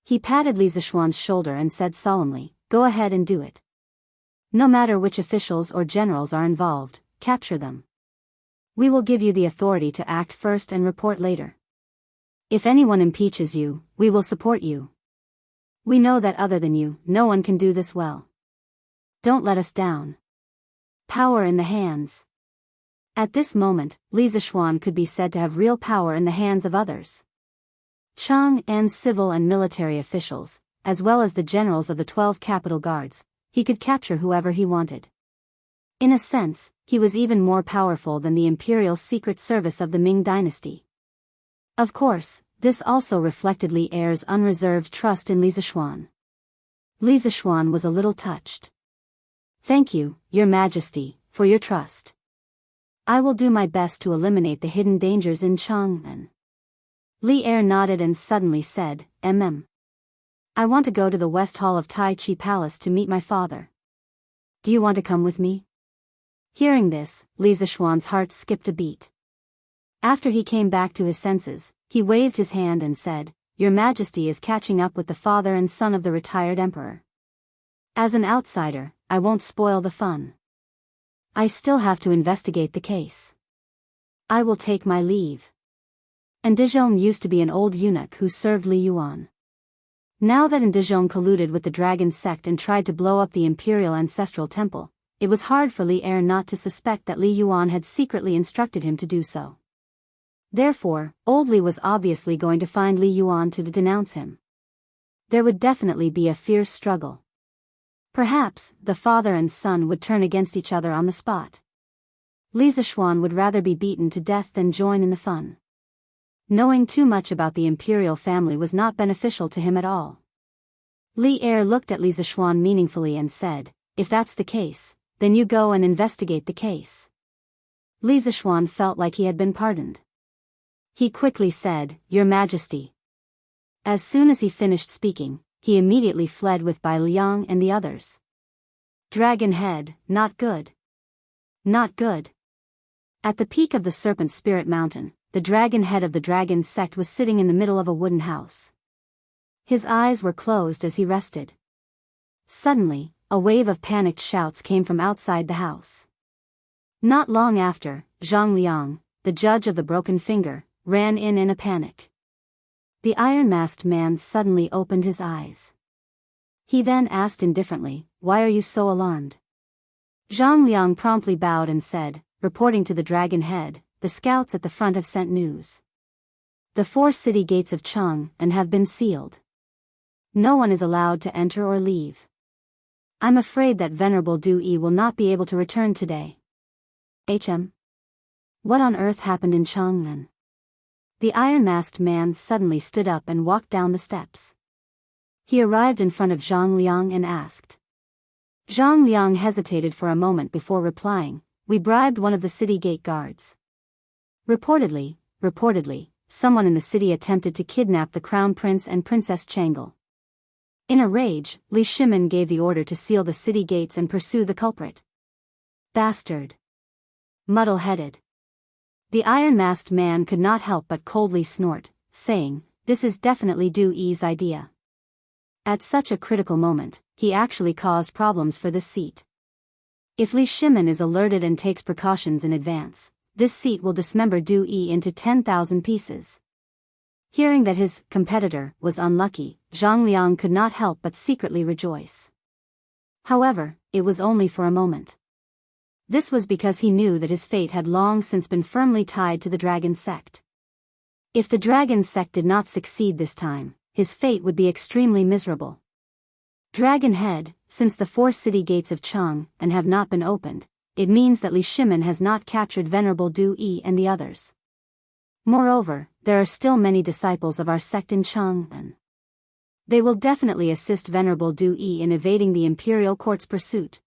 He patted Li Zishuan's shoulder and said solemnly, Go ahead and do it. No matter which officials or generals are involved, capture them. We will give you the authority to act first and report later. If anyone impeaches you, we will support you. We know that other than you, no one can do this well. Don't let us down. Power in the hands. At this moment, Li Zishuan could be said to have real power in the hands of others. Cheng and civil and military officials, as well as the generals of the 12 capital guards, he could capture whoever he wanted. In a sense, he was even more powerful than the Imperial Secret Service of the Ming Dynasty. Of course, this also reflected Li Er's unreserved trust in Li Zishuan. Li Zishuan was a little touched. Thank you, Your Majesty, for your trust. I will do my best to eliminate the hidden dangers in Chang'an. Li Er nodded and suddenly said, I want to go to the West Hall of Tai Chi Palace to meet my father. Do you want to come with me? Hearing this, Li Zishuan's heart skipped a beat. After he came back to his senses, he waved his hand and said, Your Majesty is catching up with the father and son of the retired emperor. As an outsider, I won't spoil the fun. I still have to investigate the case. I will take my leave. Ndizhong used to be an old eunuch who served Li Yuan. Now that Ndizhong colluded with the dragon sect and tried to blow up the imperial ancestral temple, it was hard for Li Er not to suspect that Li Yuan had secretly instructed him to do so. Therefore, old Li was obviously going to find Li Yuan to denounce him. There would definitely be a fierce struggle. Perhaps, the father and son would turn against each other on the spot. Li Zishuan would rather be beaten to death than join in the fun. Knowing too much about the imperial family was not beneficial to him at all. Li Er looked at Li Zishuan meaningfully and said, If that's the case, then you go and investigate the case. Li Zishuan felt like he had been pardoned. He quickly said, Your Majesty. As soon as he finished speaking, he immediately fled with Bai Liang and the others. Dragon Head, not good. Not good. At the peak of the Serpent Spirit Mountain, the dragon head of the dragon sect was sitting in the middle of a wooden house. His eyes were closed as he rested. Suddenly, a wave of panicked shouts came from outside the house. Not long after, Zhang Liang, the judge of the broken finger, ran in a panic. The iron-masked man suddenly opened his eyes. He then asked indifferently, Why are you so alarmed? Zhang Liang promptly bowed and said, Reporting to the dragon head, the scouts at the front have sent news. The 4 city gates of Cheng'an have been sealed. No one is allowed to enter or leave. I'm afraid that Venerable Du Yi will not be able to return today. What on earth happened in Cheng'an? The iron-masked man suddenly stood up and walked down the steps. He arrived in front of Zhang Liang and asked. Zhang Liang hesitated for a moment before replying, We bribed one of the city gate guards. Reportedly, someone in the city attempted to kidnap the crown prince and Princess Chang'e. In a rage, Li Shimin gave the order to seal the city gates and pursue the culprit. Bastard. Muddle-headed. The iron-masked man could not help but coldly snort, saying, This is definitely Du Yi's idea. At such a critical moment, he actually caused problems for this seat. If Li Shimin is alerted and takes precautions in advance, this seat will dismember Du Yi into 10,000 pieces. Hearing that his competitor was unlucky, Zhang Liang could not help but secretly rejoice. However, it was only for a moment. This was because he knew that his fate had long since been firmly tied to the dragon sect. If the dragon sect did not succeed this time, his fate would be extremely miserable. Dragon Head, since the 4 city gates of Cheng'an have not been opened, it means that Li Shimin has not captured Venerable Du Yi and the others. Moreover, there are still many disciples of our sect in Cheng'an. They will definitely assist Venerable Du Yi in evading the imperial court's pursuit.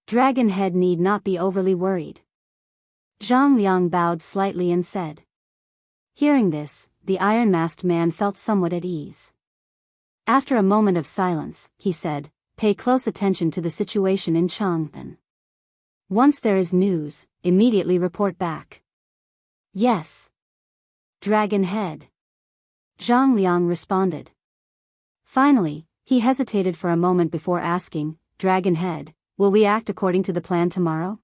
Dragon Head need not be overly worried. Zhang Liang bowed slightly and said. Hearing this, the iron-masked man felt somewhat at ease. After a moment of silence, he said, Pay close attention to the situation in Cheng'an. Once there is news, immediately report back. Yes. Dragon Head. Zhang Liang responded. Finally, he hesitated for a moment before asking, Dragon Head, will we act according to the plan tomorrow?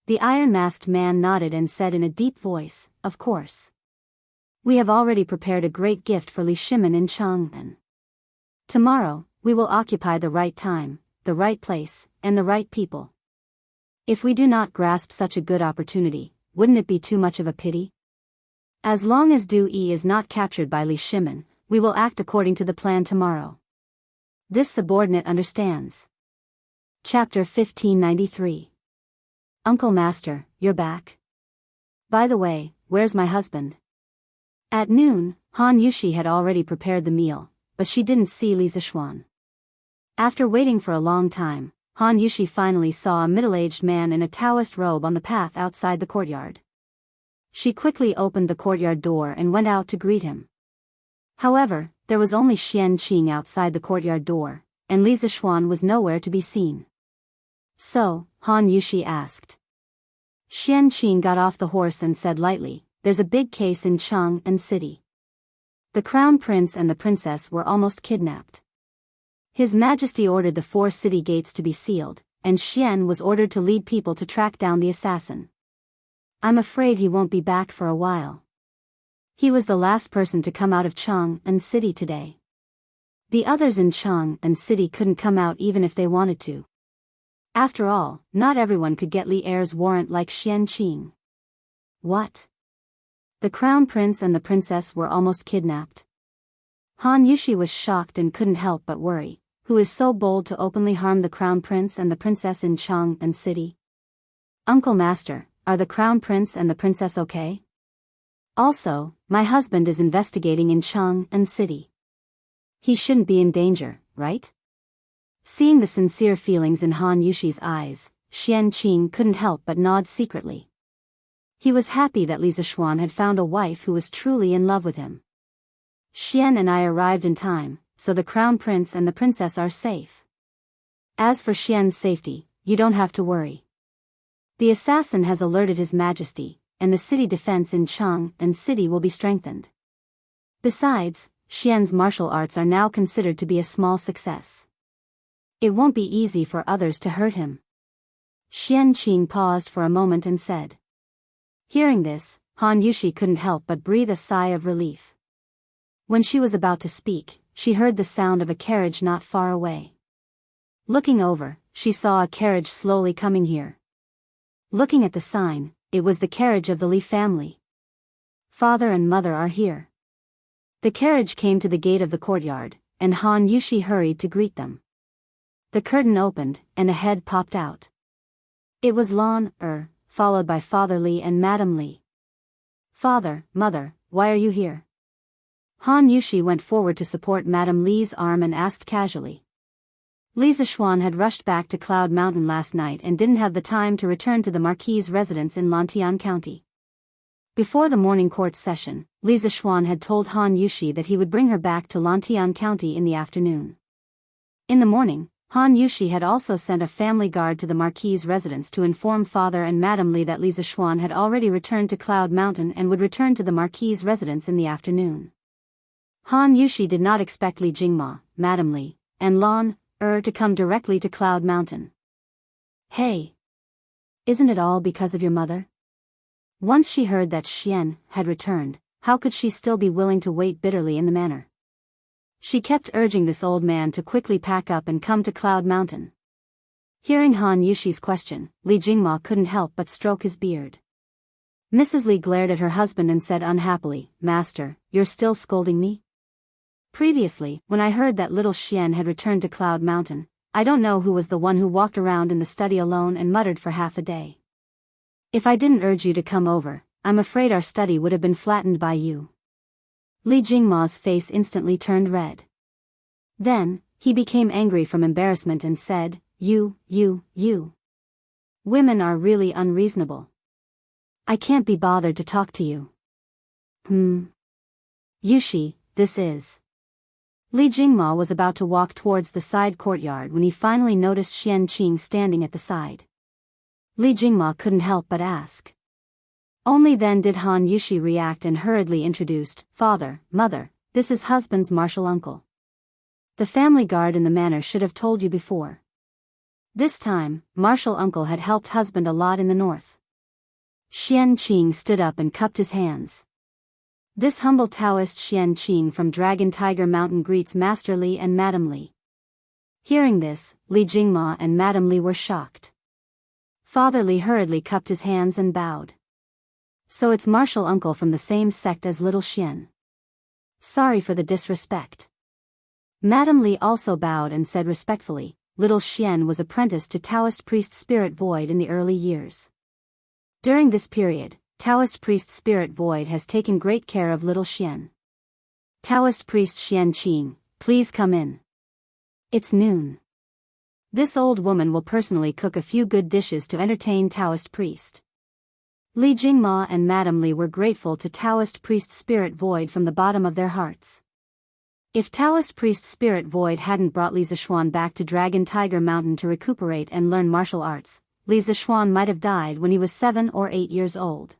The iron-masked man nodded and said in a deep voice, Of course. We have already prepared a great gift for Li Shimin in Cheng'an. Tomorrow, we will occupy the right time, the right place, and the right people. If we do not grasp such a good opportunity, wouldn't it be too much of a pity? As long as Du Yi is not captured by Li Shimin, we will act according to the plan tomorrow. This subordinate understands. Chapter 1593. Uncle Master, you're back. By the way, where's my husband? At noon, Han Yushi had already prepared the meal, but she didn't see Li Zishuan. After waiting for a long time, Han Yushi finally saw a middle-aged man in a Taoist robe on the path outside the courtyard. She quickly opened the courtyard door and went out to greet him. However, there was only Xian Qing outside the courtyard door, and Li Zishuan was nowhere to be seen. So, Han Yushi asked. Xian Qing got off the horse and said lightly, "There's a big case in Chang'an City. The crown prince and the princess were almost kidnapped. His Majesty ordered the 4 city gates to be sealed, and Xian was ordered to lead people to track down the assassin. I'm afraid he won't be back for a while. He was the last person to come out of Chang'an City today. The others in Chang'an City couldn't come out even if they wanted to. After all, not everyone could get Li Er's warrant like Xian Qing." "What? The crown prince and the princess were almost kidnapped?" Han Yushi was shocked and couldn't help but worry. Who is so bold to openly harm the crown prince and the princess in Chang'an City? "Uncle Master, are the crown prince and the princess okay? Also, my husband is investigating in Chang'an City. He shouldn't be in danger, right?" Seeing the sincere feelings in Han Yushi's eyes, Xian Qing couldn't help but nod secretly. He was happy that Li Zishuan had found a wife who was truly in love with him. "Xian and I arrived in time, so the crown prince and the princess are safe. As for Xian's safety, you don't have to worry. The assassin has alerted His Majesty, and the city defense in Chang'an City will be strengthened. Besides, Xian's martial arts are now considered to be a small success. It won't be easy for others to hurt him." Xian Qing paused for a moment and said. Hearing this, Han Yushi couldn't help but breathe a sigh of relief. When she was about to speak, she heard the sound of a carriage not far away. Looking over, she saw a carriage slowly coming here. Looking at the sign, it was the carriage of the Li family. "Father and mother are here." The carriage came to the gate of the courtyard, and Han Yushi hurried to greet them. The curtain opened, and a head popped out. It was Lan followed by Father Li and Madam Li. "Father, mother, why are you here?" Han Yushi went forward to support Madam Li's arm and asked casually. Li Zishuan had rushed back to Cloud Mountain last night and didn't have the time to return to the Marquis' residence in Lantian County. Before the morning court session, Li Zishuan had told Han Yushi that he would bring her back to Lantian County in the afternoon. In the morning, Han Yushi had also sent a family guard to the Marquis' residence to inform Father and Madam Li that Li Zishuan had already returned to Cloud Mountain and would return to the Marquis' residence in the afternoon. Han Yushi did not expect Li Jingma, Madam Li, and Lan to come directly to Cloud Mountain. "Hey! Isn't it all because of your mother?" Once she heard that Xian had returned, how could she still be willing to wait bitterly in the manor? She kept urging this old man to quickly pack up and come to Cloud Mountain. Hearing Han Yushi's question, Li Jingma couldn't help but stroke his beard. Mrs. Li glared at her husband and said unhappily, "Master, you're still scolding me? Previously, when I heard that little Xian had returned to Cloud Mountain, I don't know who was the one who walked around in the study alone and muttered for half a day. If I didn't urge you to come over, I'm afraid our study would have been flattened by you." Li Jingma's face instantly turned red. Then, he became angry from embarrassment and said, You. Women are really unreasonable. I can't be bothered to talk to you." Yushi, this is..." Li Jingma was about to walk towards the side courtyard when he finally noticed Xian Qing standing at the side. Li Jingma couldn't help but ask. Only then did Han Yushi react and hurriedly introduced, "Father, mother, this is husband's martial uncle. The family guard in the manor should have told you before." This time, martial uncle had helped husband a lot in the north. Xian Qing stood up and cupped his hands. This humble Taoist Xian Qing from Dragon Tiger Mountain greets Master Li and Madam Li. Hearing this, Li Jingma and Madam Li were shocked. Father Li hurriedly cupped his hands and bowed. So it's martial uncle from the same sect as little Xian. Sorry for the disrespect. Madam Li also bowed and said respectfully, little Xian was apprenticed to Taoist priest Spirit Void in the early years. During this period, Taoist priest Spirit Void has taken great care of little Xian. Taoist priest Xian Qing, please come in. It's noon. This old woman will personally cook a few good dishes to entertain Taoist priest. Li Jingma and Madame Li were grateful to Taoist priest Spirit Void from the bottom of their hearts. If Taoist priest Spirit Void hadn't brought Li Zixuan back to Dragon Tiger Mountain to recuperate and learn martial arts, Li Zixuan might have died when he was 7 or 8 years old.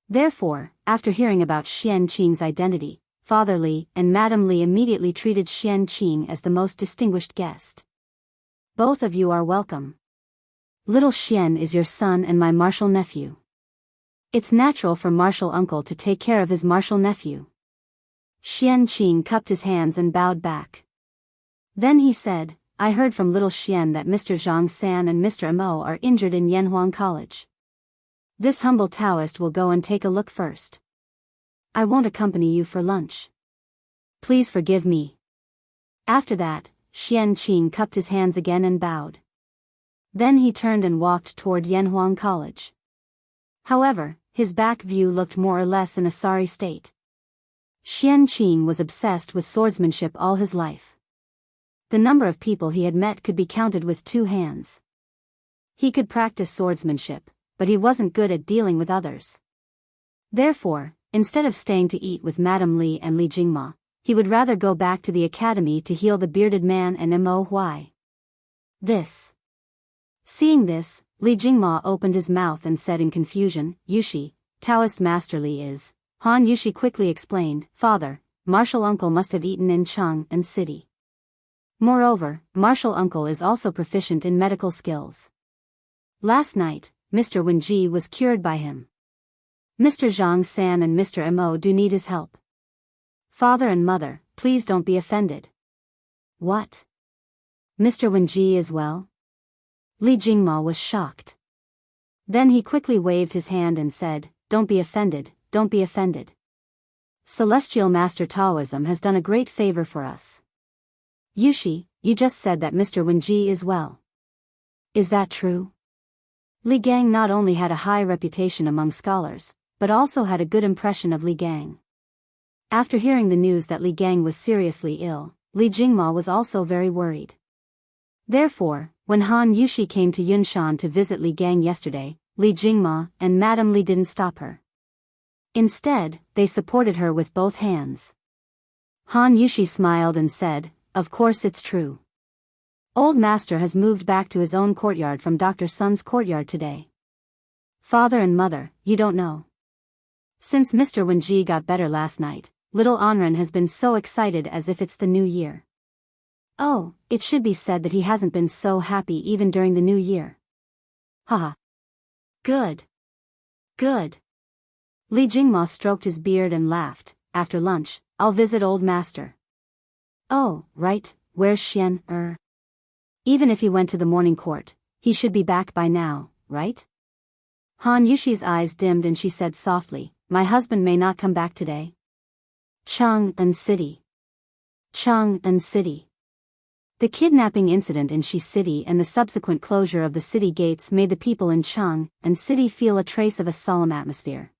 Therefore, after hearing about Xian Qing's identity, Father Li and Madame Li immediately treated Xian Qing as the most distinguished guest. Both of you are welcome. Little Xian is your son and my martial nephew. It's natural for martial uncle to take care of his martial nephew. Xian Qing cupped his hands and bowed back. Then he said, I heard from little Xian that Mr. Zhang San and Mr. Amo are injured in Yanhuang College. This humble Taoist will go and take a look first. I won't accompany you for lunch. Please forgive me. After that, Xian Qing cupped his hands again and bowed. Then he turned and walked toward Yanhuang College. However, his back view looked more or less in a sorry state. Xian Qing was obsessed with swordsmanship all his life. The number of people he had met could be counted with 2 hands. He could practice swordsmanship, but he wasn't good at dealing with others. Therefore, instead of staying to eat with Madame Li and Li Jingma, he would rather go back to the academy to heal the bearded man and Mo Huai. Seeing this, Li Jingma opened his mouth and said in confusion, Yushi, Taoist Master Li is. Han Yushi quickly explained, Father, martial uncle must have eaten in Cheng and City. Moreover, martial uncle is also proficient in medical skills. Last night, Mr. Wenji was cured by him. Mr. Zhang San and Mr. Mo do need his help. Father and mother, please don't be offended. What? Mr. Wenji is well? Li Jingma was shocked. Then he quickly waved his hand and said, Don't be offended, don't be offended. Celestial Master Taoism has done a great favor for us. Yushi, you just said that Mr. Wenji is well. Is that true? Li Gang not only had a high reputation among scholars, but also had a good impression of Li Gang. After hearing the news that Li Gang was seriously ill, Li Jingma was also very worried. Therefore, when Han Yushi came to Yunshan to visit Li Gang yesterday, Li Jingma and Madame Li didn't stop her. Instead, they supported her with both hands. Han Yushi smiled and said, Of course it's true. Old Master has moved back to his own courtyard from Dr. Sun's courtyard today. Father and mother, you don't know. Since Mr. Wenji got better last night, little Anren has been so excited as if it's the new year. Oh, it should be said that he hasn't been so happy even during the new year. Haha. Good. Good. Li Jingma stroked his beard and laughed. After lunch, I'll visit Old Master. Oh, right, where's Xian? Even if he went to the morning court, he should be back by now, right? Han Yushi's eyes dimmed and she said softly, My husband may not come back today. Chang'an City. Chang'an City. The kidnapping incident in Shi City and the subsequent closure of the city gates made the people in Chang'an City feel a trace of a solemn atmosphere.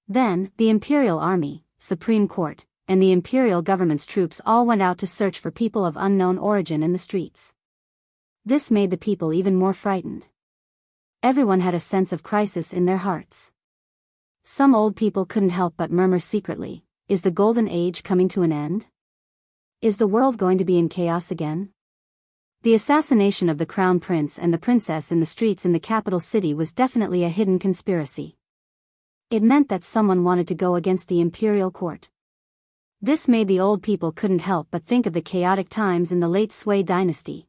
Then, the Imperial Army, Supreme Court, and the Imperial government's troops all went out to search for people of unknown origin in the streets. This made the people even more frightened. Everyone had a sense of crisis in their hearts. Some old people couldn't help but murmur secretly, Is the Golden Age coming to an end? Is the world going to be in chaos again? The assassination of the Crown Prince and the Princess in the streets in the capital city was definitely a hidden conspiracy. It meant that someone wanted to go against the Imperial Court. This made the old people couldn't help but think of the chaotic times in the late Sui dynasty.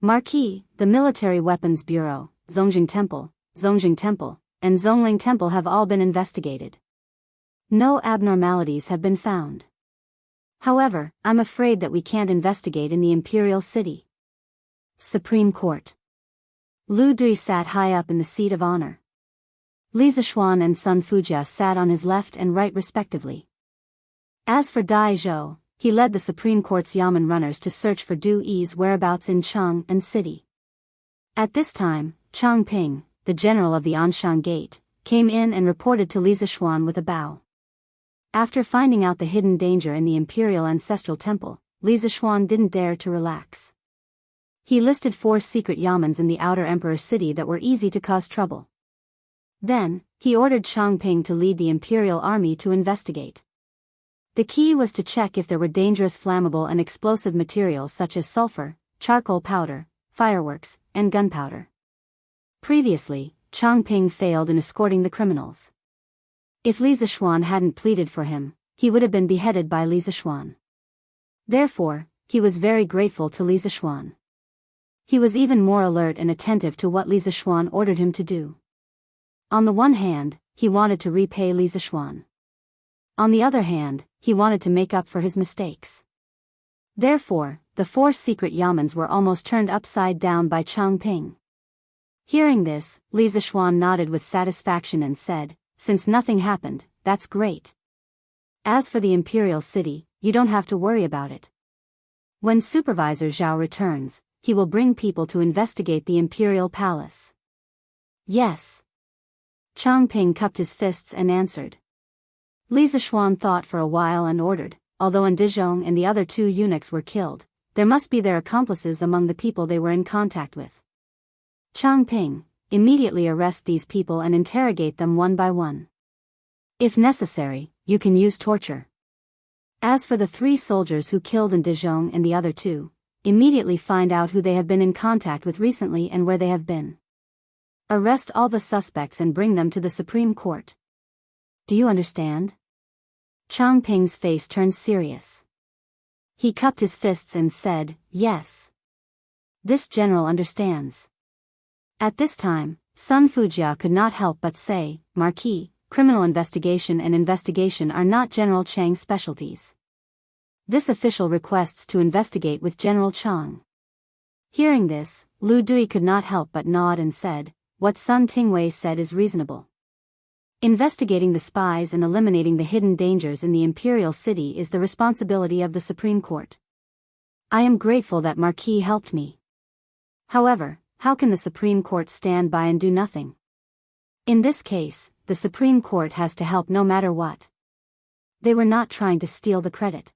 Marquis, the Military Weapons Bureau, Zongjing Temple, and Zongling Temple have all been investigated. No abnormalities have been found. However, I'm afraid that we can't investigate in the Imperial City. Supreme Court. Lu Dui sat high up in the seat of honor. Li Zixuan and Sun Fujia sat on his left and right respectively. As for Dai Zhou, he led the Supreme Court's Yamen runners to search for Du Yi's whereabouts in Chang'an City. At this time, Chang Ping, the general of the Anshan Gate, came in and reported to Li Zixuan with a bow. After finding out the hidden danger in the Imperial Ancestral Temple, Li Zixuan didn't dare to relax. He listed 4 secret yamens in the outer Emperor City that were easy to cause trouble. Then, he ordered Changping to lead the imperial army to investigate. The key was to check if there were dangerous flammable and explosive materials such as sulfur, charcoal powder, fireworks, and gunpowder. Previously, Changping failed in escorting the criminals. If Li Zixuan hadn't pleaded for him, he would have been beheaded by Li Zixuan. Therefore, he was very grateful to Li Zixuan. He was even more alert and attentive to what Li Zixuan ordered him to do. On the one hand, he wanted to repay Li Zixuan. On the other hand, he wanted to make up for his mistakes. Therefore, the 4 secret yamens were almost turned upside down by Changping. Hearing this, Li Zixuan nodded with satisfaction and said, "Since nothing happened, that's great. As for the imperial city, you don't have to worry about it. When Supervisor Zhao returns, he will bring people to investigate the imperial palace." "Yes." Changping cupped his fists and answered. Li Zixuan thought for a while and ordered, although Ndizhong and the other 2 eunuchs were killed, there must be their accomplices among the people they were in contact with. Changping, immediately arrest these people and interrogate them one by one. If necessary, you can use torture. As for the 3 soldiers who killed Ndizhong and the other 2, immediately find out who they have been in contact with recently and where they have been. Arrest all the suspects and bring them to the Supreme Court. Do you understand? Changping's face turned serious. He cupped his fists and said, "Yes. This general understands." At this time, Sun Fujia could not help but say, "Marquis, criminal investigation and investigation are not General Chang's specialties. This official requests to investigate with General Chang." Hearing this, Lu Dui could not help but nod and said, "What Sun Tingwei said is reasonable. Investigating the spies and eliminating the hidden dangers in the imperial city is the responsibility of the Supreme Court. I am grateful that Marquis helped me. However, how can the Supreme Court stand by and do nothing? In this case, the Supreme Court has to help no matter what. They were not trying to steal the credit.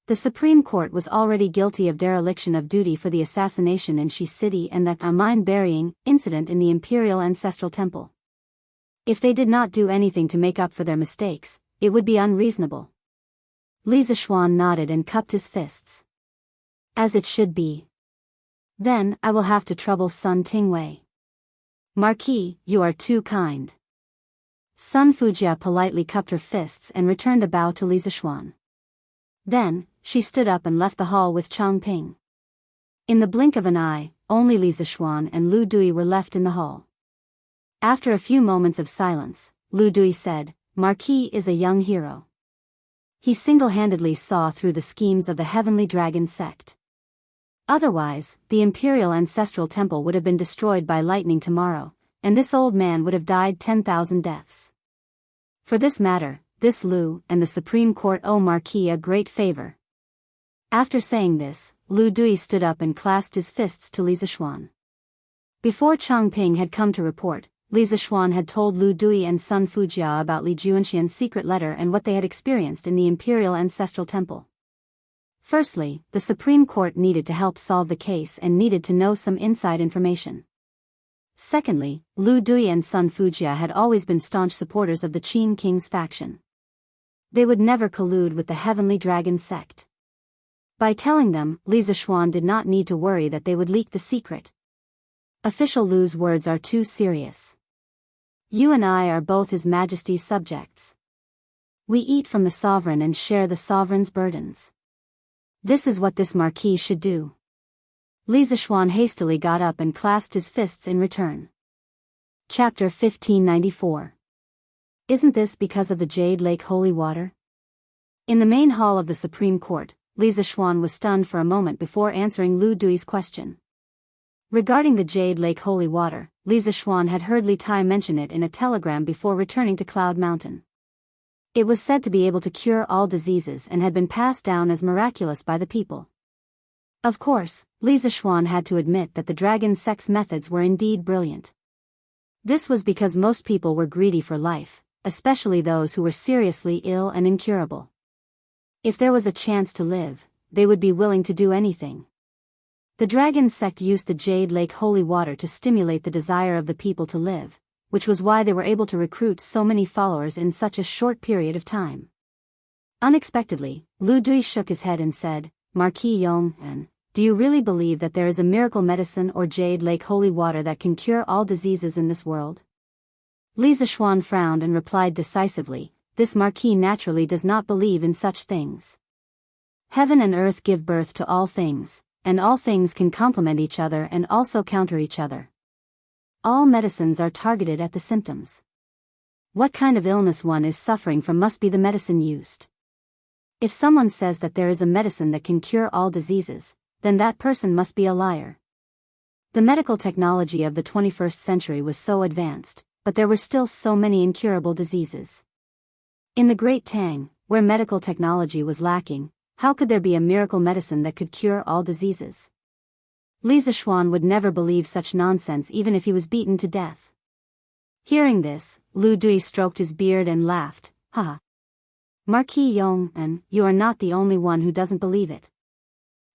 The Supreme Court was already guilty of dereliction of duty for the assassination in Shi City and the mine-burying incident in the Imperial Ancestral Temple. If they did not do anything to make up for their mistakes, it would be unreasonable." Li Zixuan nodded and cupped his fists. "As it should be. Then I will have to trouble Sun Tingwei. Marquis, you are too kind." Sun Fujia politely cupped her fists and returned a bow to Li Zixuan. Then, she stood up and left the hall with Changping. In the blink of an eye, only Li Zixuan and Lu Dui were left in the hall. After a few moments of silence, Lu Dui said, "Marquis is a young hero. He single-handedly saw through the schemes of the Heavenly Dragon sect. Otherwise, the Imperial Ancestral Temple would have been destroyed by lightning tomorrow, and this old man would have died 10,000 deaths. For this matter, this Lu and the Supreme Court owe Marquis a great favor." After saying this, Lu Dui stood up and clasped his fists to Li Zixuan. Before Changping had come to report, Li Zixuan had told Lu Dui and Sun Fujia about Li Juanxian's secret letter and what they had experienced in the Imperial Ancestral Temple. Firstly, the Supreme Court needed to help solve the case and needed to know some inside information. Secondly, Lu Dui and Sun Fujia had always been staunch supporters of the Qin King's faction. They would never collude with the Heavenly Dragon sect. By telling them, Li Zixuan did not need to worry that they would leak the secret. Official Lu's words are too serious. You and I are both His Majesty's subjects. We eat from the sovereign and share the sovereign's burdens. This is what this marquis should do. Li Zixuan hastily got up and clasped his fists in return. Chapter 1594. Isn't this because of the Jade Lake holy water? In the main hall of the Supreme Court, Li Zixuan was stunned for a moment before answering Lu Dui's question. Regarding the Jade Lake holy water, Li Zixuan had heard Li Tai mention it in a telegram before returning to Cloud Mountain. It was said to be able to cure all diseases and had been passed down as miraculous by the people. Of course, Li Zixuan had to admit that the dragon sect's methods were indeed brilliant. This was because most people were greedy for life, especially those who were seriously ill and incurable. If there was a chance to live, they would be willing to do anything. The dragon sect used the Jade Lake holy water to stimulate the desire of the people to live, which was why they were able to recruit so many followers in such a short period of time. Unexpectedly, Lu Dui shook his head and said, Marquis Yong, do you really believe that there is a miracle medicine or jade lake holy water that can cure all diseases in this world? Li Zishuan frowned and replied decisively, this marquis naturally does not believe in such things. Heaven and earth give birth to all things, and all things can complement each other and also counter each other. All medicines are targeted at the symptoms. What kind of illness one is suffering from must be the medicine used. If someone says that there is a medicine that can cure all diseases, then that person must be a liar. The medical technology of the 21st century was so advanced, but there were still so many incurable diseases. In the Great Tang, where medical technology was lacking, how could there be a miracle medicine that could cure all diseases? Li Zishuan would never believe such nonsense even if he was beaten to death. Hearing this, Lu Dui stroked his beard and laughed, haha. Marquis Yong, you are not the only one who doesn't believe it.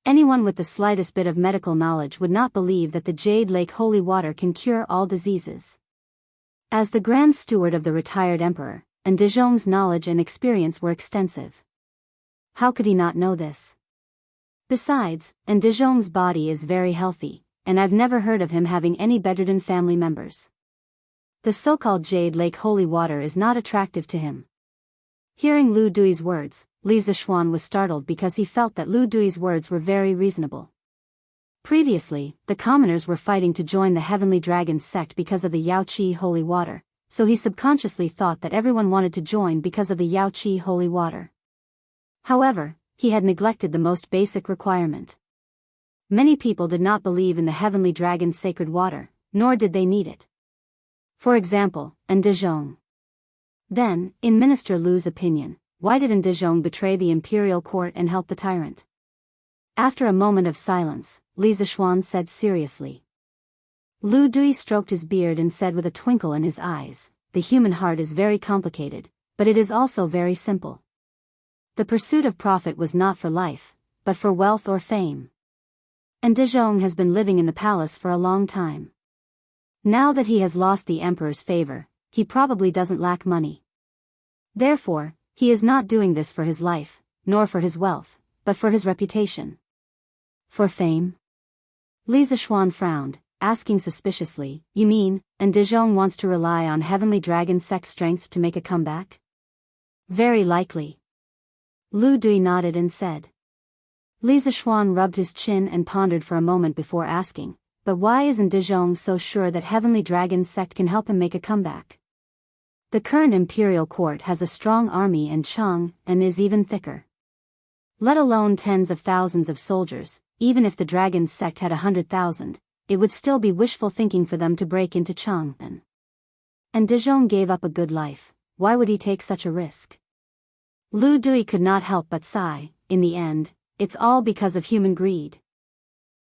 Anyone with the slightest bit of medical knowledge would not believe that the Jade Lake holy water can cure all diseases. As the Grand Steward of the retired emperor, Dezhong's knowledge and experience were extensive. How could he not know this? Besides, Dezhong's body is very healthy, and I've never heard of him having any bedridden family members. The so-called Jade Lake holy water is not attractive to him. Hearing Lu Dui's words, Li Zishuan was startled because he felt that Lu Dui's words were very reasonable. Previously, the commoners were fighting to join the Heavenly Dragon sect because of the Yao Qi holy water, so he subconsciously thought that everyone wanted to join because of the Yao Qi holy water. However, he had neglected the most basic requirement. Many people did not believe in the Heavenly Dragon's sacred water, nor did they need it. For example, Dezhong. Then, in Minister Lu's opinion, why did Dezhong betray the imperial court and help the tyrant? After a moment of silence, Li Zishuan said seriously. Lu Dui stroked his beard and said with a twinkle in his eyes, the human heart is very complicated, but it is also very simple. The pursuit of profit was not for life, but for wealth or fame. Dezhong has been living in the palace for a long time. Now that he has lost the emperor's favor, he probably doesn't lack money. Therefore, he is not doing this for his life, nor for his wealth, but for his reputation. For fame? Li Zishuan frowned, asking suspiciously, you mean, Dezhong wants to rely on Heavenly Dragon sect strength to make a comeback? Very likely. Lu Dui nodded and said. Li Zishuan rubbed his chin and pondered for a moment before asking, but why isn't Dezhong so sure that Heavenly Dragon sect can help him make a comeback? The current imperial court has a strong army and Chang, and is even thicker. Let alone tens of thousands of soldiers, even if the dragon sect had 100,000, it would still be wishful thinking for them to break into Chang. And Dezhong gave up a good life, why would he take such a risk? Lu Dui could not help but sigh, in the end, it's all because of human greed.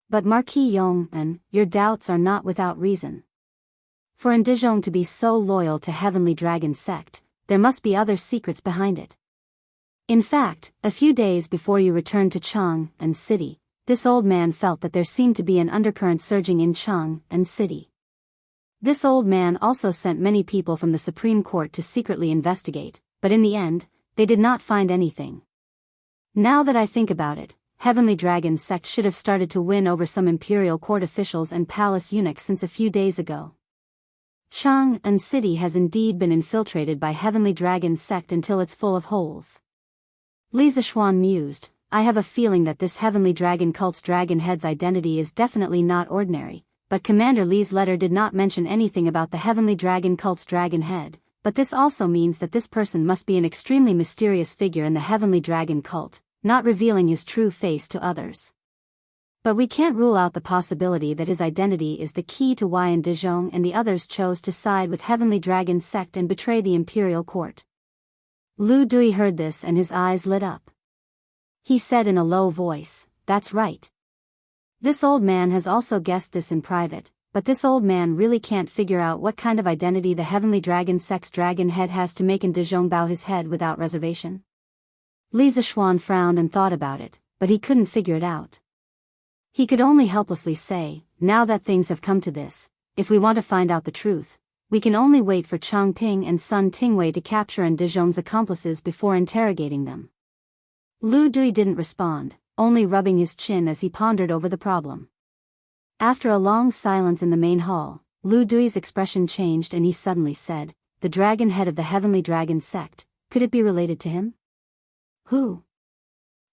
But Marquis Yong, your doubts are not without reason. For Dezhong to be so loyal to Heavenly Dragon sect, there must be other secrets behind it. In fact, a few days before you returned to Chang and City, this old man felt that there seemed to be an undercurrent surging in Chang and City. This old man also sent many people from the Supreme Court to secretly investigate, but in the end, they did not find anything. Now that I think about it, Heavenly Dragon sect should have started to win over some imperial court officials and palace eunuchs since a few days ago. Chang and City has indeed been infiltrated by Heavenly Dragon sect until it's full of holes. Li Zishuan mused, I have a feeling that this Heavenly Dragon cult's dragon head's identity is definitely not ordinary, but Commander Li's letter did not mention anything about the Heavenly Dragon cult's dragon head, but this also means that this person must be an extremely mysterious figure in the Heavenly Dragon cult, not revealing his true face to others. But we can't rule out the possibility that his identity is the key to why Dezhong and the others chose to side with Heavenly Dragon sect and betray the imperial court. Lu Dui heard this and his eyes lit up. He said in a low voice, that's right. This old man has also guessed this in private, but this old man really can't figure out what kind of identity the Heavenly Dragon sect's dragon head has to make Dezhong bow his head without reservation. Li Zishuan frowned and thought about it, but he couldn't figure it out. He could only helplessly say, now that things have come to this, if we want to find out the truth, we can only wait for Chang Ping and Sun Tingwei to capture and De Zhong's accomplices before interrogating them. Lu Dui didn't respond, only rubbing his chin as he pondered over the problem. After a long silence in the main hall, Lu Dui's expression changed and he suddenly said, "The dragon head of the heavenly dragon sect, could it be related to him?" "Who?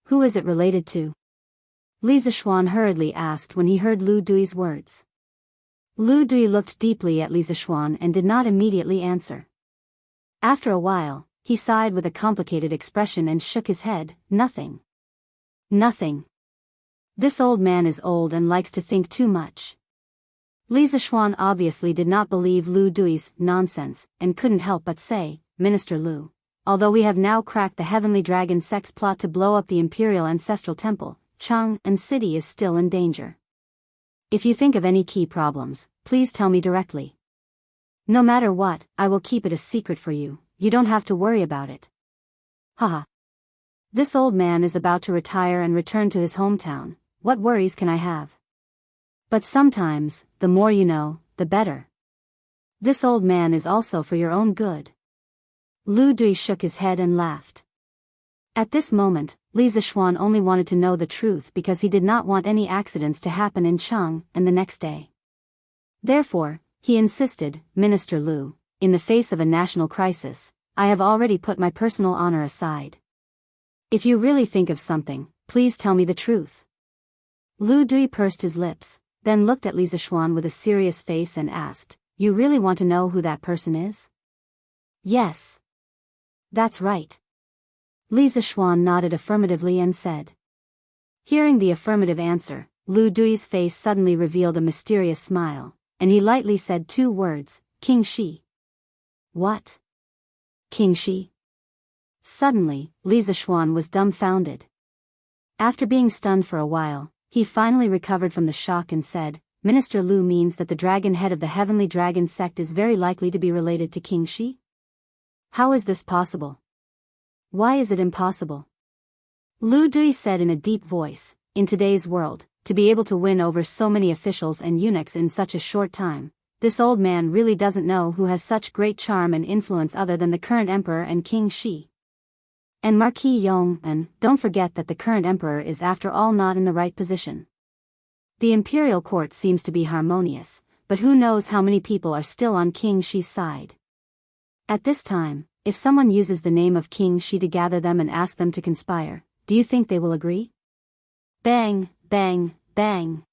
Who is it related to?" Li Zixuan hurriedly asked when he heard Lu Dui's words. Lu Dui looked deeply at Li Zixuan and did not immediately answer. After a while, he sighed with a complicated expression and shook his head. "Nothing. Nothing. This old man is old and likes to think too much." Li Zixuan obviously did not believe Lu Dui's nonsense, and couldn't help but say, "Minister Lu, although we have now cracked the Heavenly Dragon sect's plot to blow up the Imperial Ancestral Temple, Chang'an City is still in danger. If you think of any key problems, please tell me directly. No matter what, I will keep it a secret for you, you don't have to worry about it." Haha. This old man is about to retire and return to his hometown, what worries can I have? But sometimes, the more you know, the better. This old man is also for your own good. Lu Dui shook his head and laughed. At this moment, Li Zixuan only wanted to know the truth because he did not want any accidents to happen in Chang'an the next day. Therefore, he insisted, "Minister Lu, in the face of a national crisis, I have already put my personal honor aside. If you really think of something, please tell me the truth." Lu Dui pursed his lips, then looked at Li Zixuan with a serious face and asked, "You really want to know who that person is?" "Yes. That's right." Li Zixuan nodded affirmatively and said. Hearing the affirmative answer, Lu Dui's face suddenly revealed a mysterious smile, and he lightly said 2 words, "King Shi." "What? King Shi?" Suddenly, Li Zixuan was dumbfounded. After being stunned for a while, he finally recovered from the shock and said, "Minister Lu means that the dragon head of the Heavenly Dragon sect is very likely to be related to King Shi? How is this possible? Why is it impossible?" Lu Dui said in a deep voice, "In today's world, to be able to win over so many officials and eunuchs in such a short time, this old man really doesn't know who has such great charm and influence other than the current emperor and King Shi. And Marquis Yong, and don't forget that the current emperor is after all not in the right position. The imperial court seems to be harmonious, but who knows how many people are still on King Shi's side. At this time, if someone uses the name of King Shi to gather them and ask them to conspire, do you think they will agree?" Bang, bang, bang.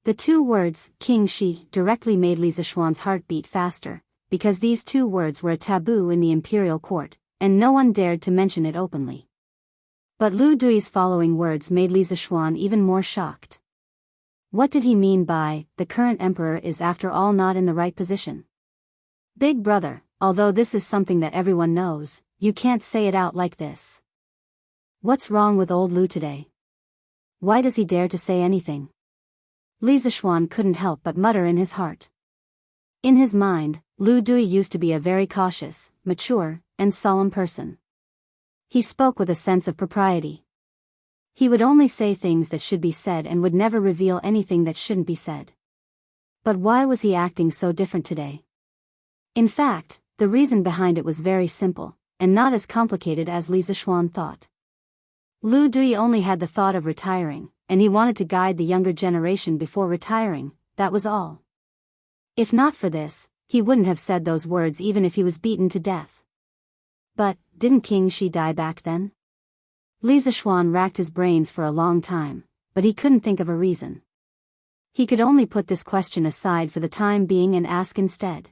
The 2 words, King Shi, directly made Li Zixuan's heart beat faster, because these 2 words were a taboo in the imperial court, and no one dared to mention it openly. But Lu Dui's following words made Li Zixuan even more shocked. What did he mean by, "the current emperor is after all not in the right position"? Big brother, although this is something that everyone knows, you can't say it out like this. What's wrong with old Lu today? Why does he dare to say anything? Li Zixuan couldn't help but mutter in his heart. In his mind, Lu Dui used to be a very cautious, mature, and solemn person. He spoke with a sense of propriety. He would only say things that should be said and would never reveal anything that shouldn't be said. But why was he acting so different today? In fact, the reason behind it was very simple, and not as complicated as Li Zixuan thought. Lu Dui only had the thought of retiring, and he wanted to guide the younger generation before retiring, that was all. If not for this, he wouldn't have said those words even if he was beaten to death. But, didn't King Shi die back then? Li Zixuan racked his brains for a long time, but he couldn't think of a reason. He could only put this question aside for the time being and ask instead.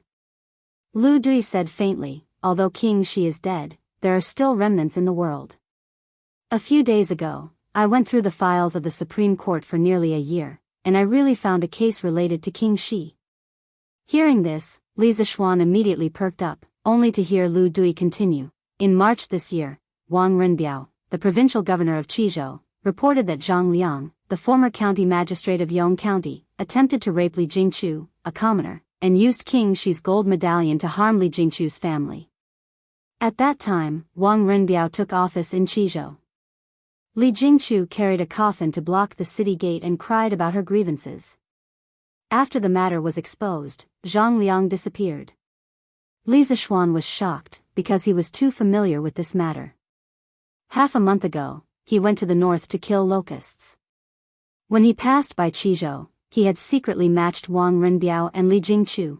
Lu Dui said faintly, "Although King Shi is dead, there are still remnants in the world. A few days ago, I went through the files of the Supreme Court for nearly a year, and I really found a case related to King Shi." Hearing this, Li Zixuan immediately perked up, only to hear Lu Dui continue. In March this year, Wang Renbiao, the provincial governor of Qizhou, reported that Zhang Liang, the former county magistrate of Yong County, attempted to rape Li Jingchu, a commoner, and used King Shi's gold medallion to harm Li Jingchu's family. At that time, Wang Renbiao took office in Qizhou. Li Jingchu carried a coffin to block the city gate and cried about her grievances. After the matter was exposed, Zhang Liang disappeared. Li Zishuan was shocked, because he was too familiar with this matter. Half a month ago, he went to the north to kill locusts. When he passed by Qizhou, he had secretly matched Wang Rinbiao and Li Jingchu.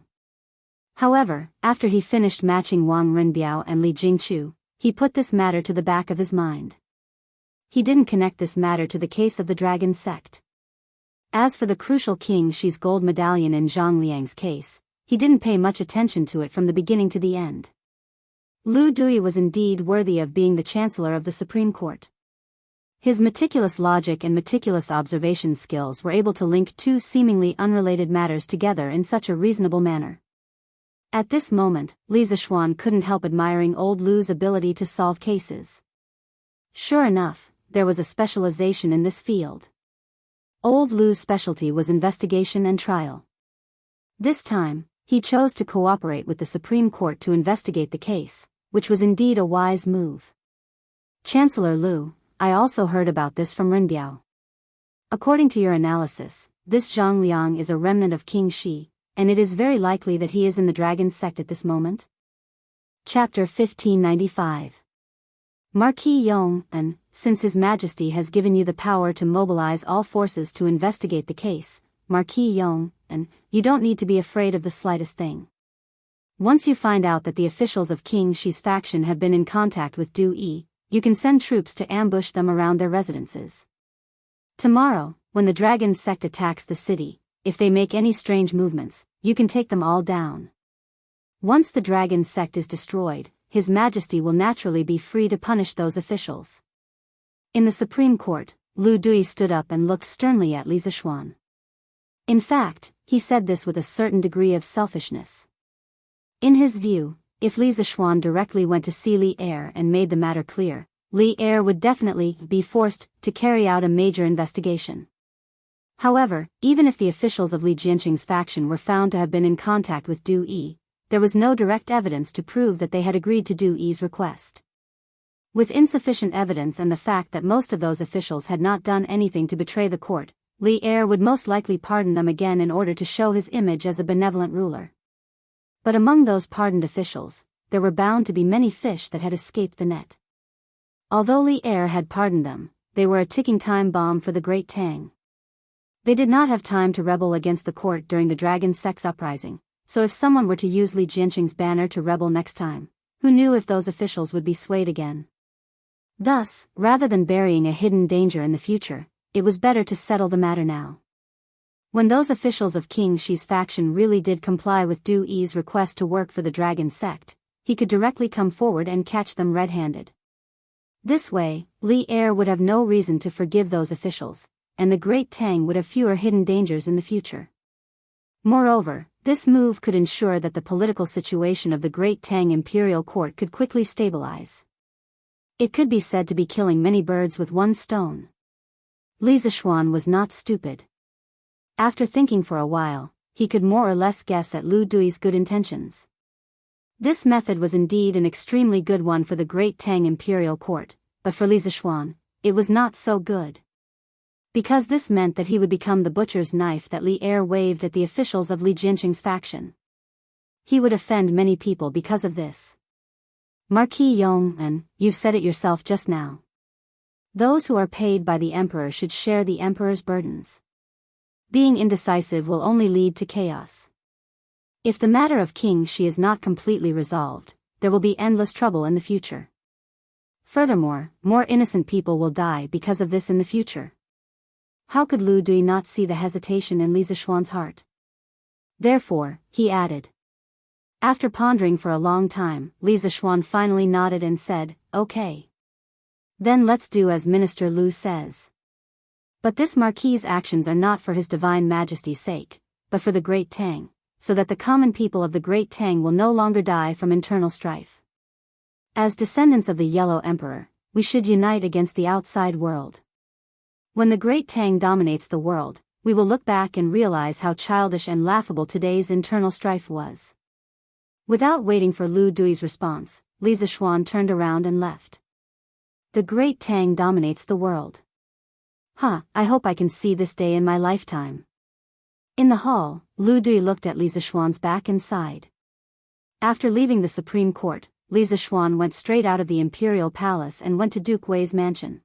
However, after he finished matching Wang Rinbiao and Li Jingchu, he put this matter to the back of his mind. He didn't connect this matter to the case of the dragon sect. As for the crucial King Shi's gold medallion in Zhang Liang's case, he didn't pay much attention to it from the beginning to the end. Lu Dui was indeed worthy of being the Chancellor of the Supreme Court. His meticulous logic and meticulous observation skills were able to link two seemingly unrelated matters together in such a reasonable manner. At this moment, Li Zishuan couldn't help admiring old Lu's ability to solve cases. Sure enough, there was a specialization in this field. Old Lu's specialty was investigation and trial. This time, he chose to cooperate with the Supreme Court to investigate the case, which was indeed a wise move. Chancellor Lu, I also heard about this from Rinbiao. According to your analysis, this Zhang Liang is a remnant of King Shi, and it is very likely that he is in the dragon sect at this moment. Chapter 1595. Marquis Yong, and, since His Majesty has given you the power to mobilize all forces to investigate the case, Marquis Yong, and, you don't need to be afraid of the slightest thing. Once you find out that the officials of King Shi's faction have been in contact with Du Yi, you can send troops to ambush them around their residences. Tomorrow, when the dragon sect attacks the city, if they make any strange movements, you can take them all down. Once the dragon sect is destroyed, His Majesty will naturally be free to punish those officials. In the Supreme Court, Lu Dui stood up and looked sternly at Li Zishuan. In fact, he said this with a certain degree of selfishness. In his view, if Li Zishuan directly went to see Li Er and made the matter clear, Li Er would definitely be forced to carry out a major investigation. However, even if the officials of Li Jianqing's faction were found to have been in contact with Du Yi, there was no direct evidence to prove that they had agreed to Du Yi's request. With insufficient evidence and the fact that most of those officials had not done anything to betray the court, Li Er would most likely pardon them again in order to show his image as a benevolent ruler. But among those pardoned officials, there were bound to be many fish that had escaped the net. Although Li Er had pardoned them, they were a ticking time bomb for the Great Tang. They did not have time to rebel against the court during the dragon sect's uprising, so if someone were to use Li Jianqing's banner to rebel next time, who knew if those officials would be swayed again? Thus, rather than burying a hidden danger in the future, it was better to settle the matter now. When those officials of King Shi's faction really did comply with Du Yi's request to work for the dragon sect, he could directly come forward and catch them red-handed. This way, Li Er would have no reason to forgive those officials, and the Great Tang would have fewer hidden dangers in the future. Moreover, this move could ensure that the political situation of the Great Tang Imperial Court could quickly stabilize. It could be said to be killing many birds with one stone. Li Zishuan was not stupid. After thinking for a while, he could more or less guess at Lu Dui's good intentions. This method was indeed an extremely good one for the Great Tang Imperial Court, but for Li Zishuan, it was not so good. Because this meant that he would become the butcher's knife that Li Er waved at the officials of Li Jianqing's faction. He would offend many people because of this. Marquis Yong, and you've said it yourself just now. Those who are paid by the emperor should share the emperor's burdens. Being indecisive will only lead to chaos. If the matter of King Shi is not completely resolved, there will be endless trouble in the future. Furthermore, more innocent people will die because of this in the future. How could Lu Dui not see the hesitation in Li Zishuan's heart? Therefore, he added. After pondering for a long time, Li Zishuan finally nodded and said, "Okay. Then let's do as Minister Lu says." But this Marquis's actions are not for His Divine Majesty's sake, but for the Great Tang, so that the common people of the Great Tang will no longer die from internal strife. As descendants of the Yellow Emperor, we should unite against the outside world. When the Great Tang dominates the world, we will look back and realize how childish and laughable today's internal strife was. Without waiting for Lu Dui's response, Li Zishuan turned around and left. The Great Tang dominates the world. I hope I can see this day in my lifetime. In the hall, Lu Dui looked at Li Zishuan's back and sighed. After leaving the Supreme Court, Li Zixuan went straight out of the imperial palace and went to Duke Wei's mansion.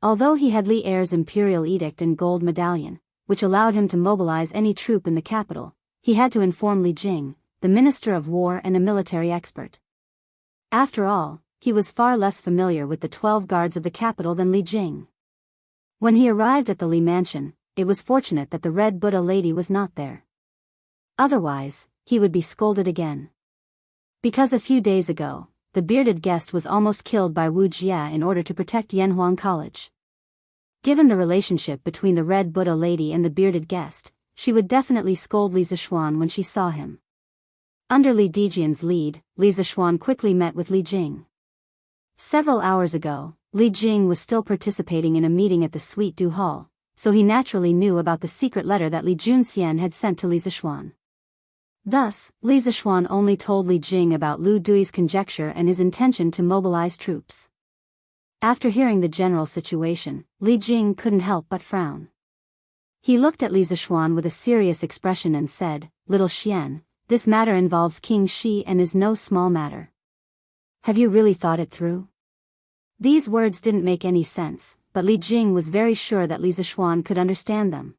Although he had Li Er's imperial edict and gold medallion, which allowed him to mobilize any troop in the capital, he had to inform Li Jing, the Minister of War and a military expert. After all, he was far less familiar with the 12 guards of the capital than Li Jing. When he arrived at the Li mansion, it was fortunate that the Red Buddha lady was not there. Otherwise, he would be scolded again. Because a few days ago, the bearded guest was almost killed by Wu Jia in order to protect Yanhuang College. Given the relationship between the Red Buddha lady and the bearded guest, she would definitely scold Li Zixuan when she saw him. Under Li Dijian's lead, Li Zixuan quickly met with Li Jing. Several hours ago, Li Jing was still participating in a meeting at the Suite Du Hall, so he naturally knew about the secret letter that Li Junxian had sent to Li Zixuan. Thus, Li Zixuan only told Li Jing about Lu Dui's conjecture and his intention to mobilize troops. After hearing the general situation, Li Jing couldn't help but frown. He looked at Li Zixuan with a serious expression and said, "Little Xian, this matter involves King Shi and is no small matter. Have you really thought it through?" These words didn't make any sense, but Li Jing was very sure that Li Zixuan could understand them.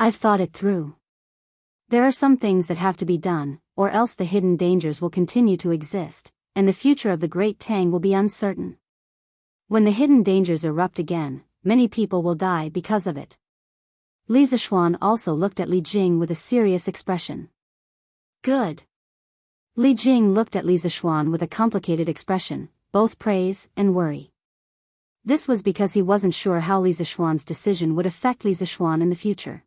"I've thought it through. There are some things that have to be done, or else the hidden dangers will continue to exist, and the future of the Great Tang will be uncertain. When the hidden dangers erupt again, many people will die because of it." Li Zixuan also looked at Li Jing with a serious expression. "Good." Li Jing looked at Li Zixuan with a complicated expression, both praise and worry. This was because he wasn't sure how Li Zixuan's decision would affect Li Zixuan in the future.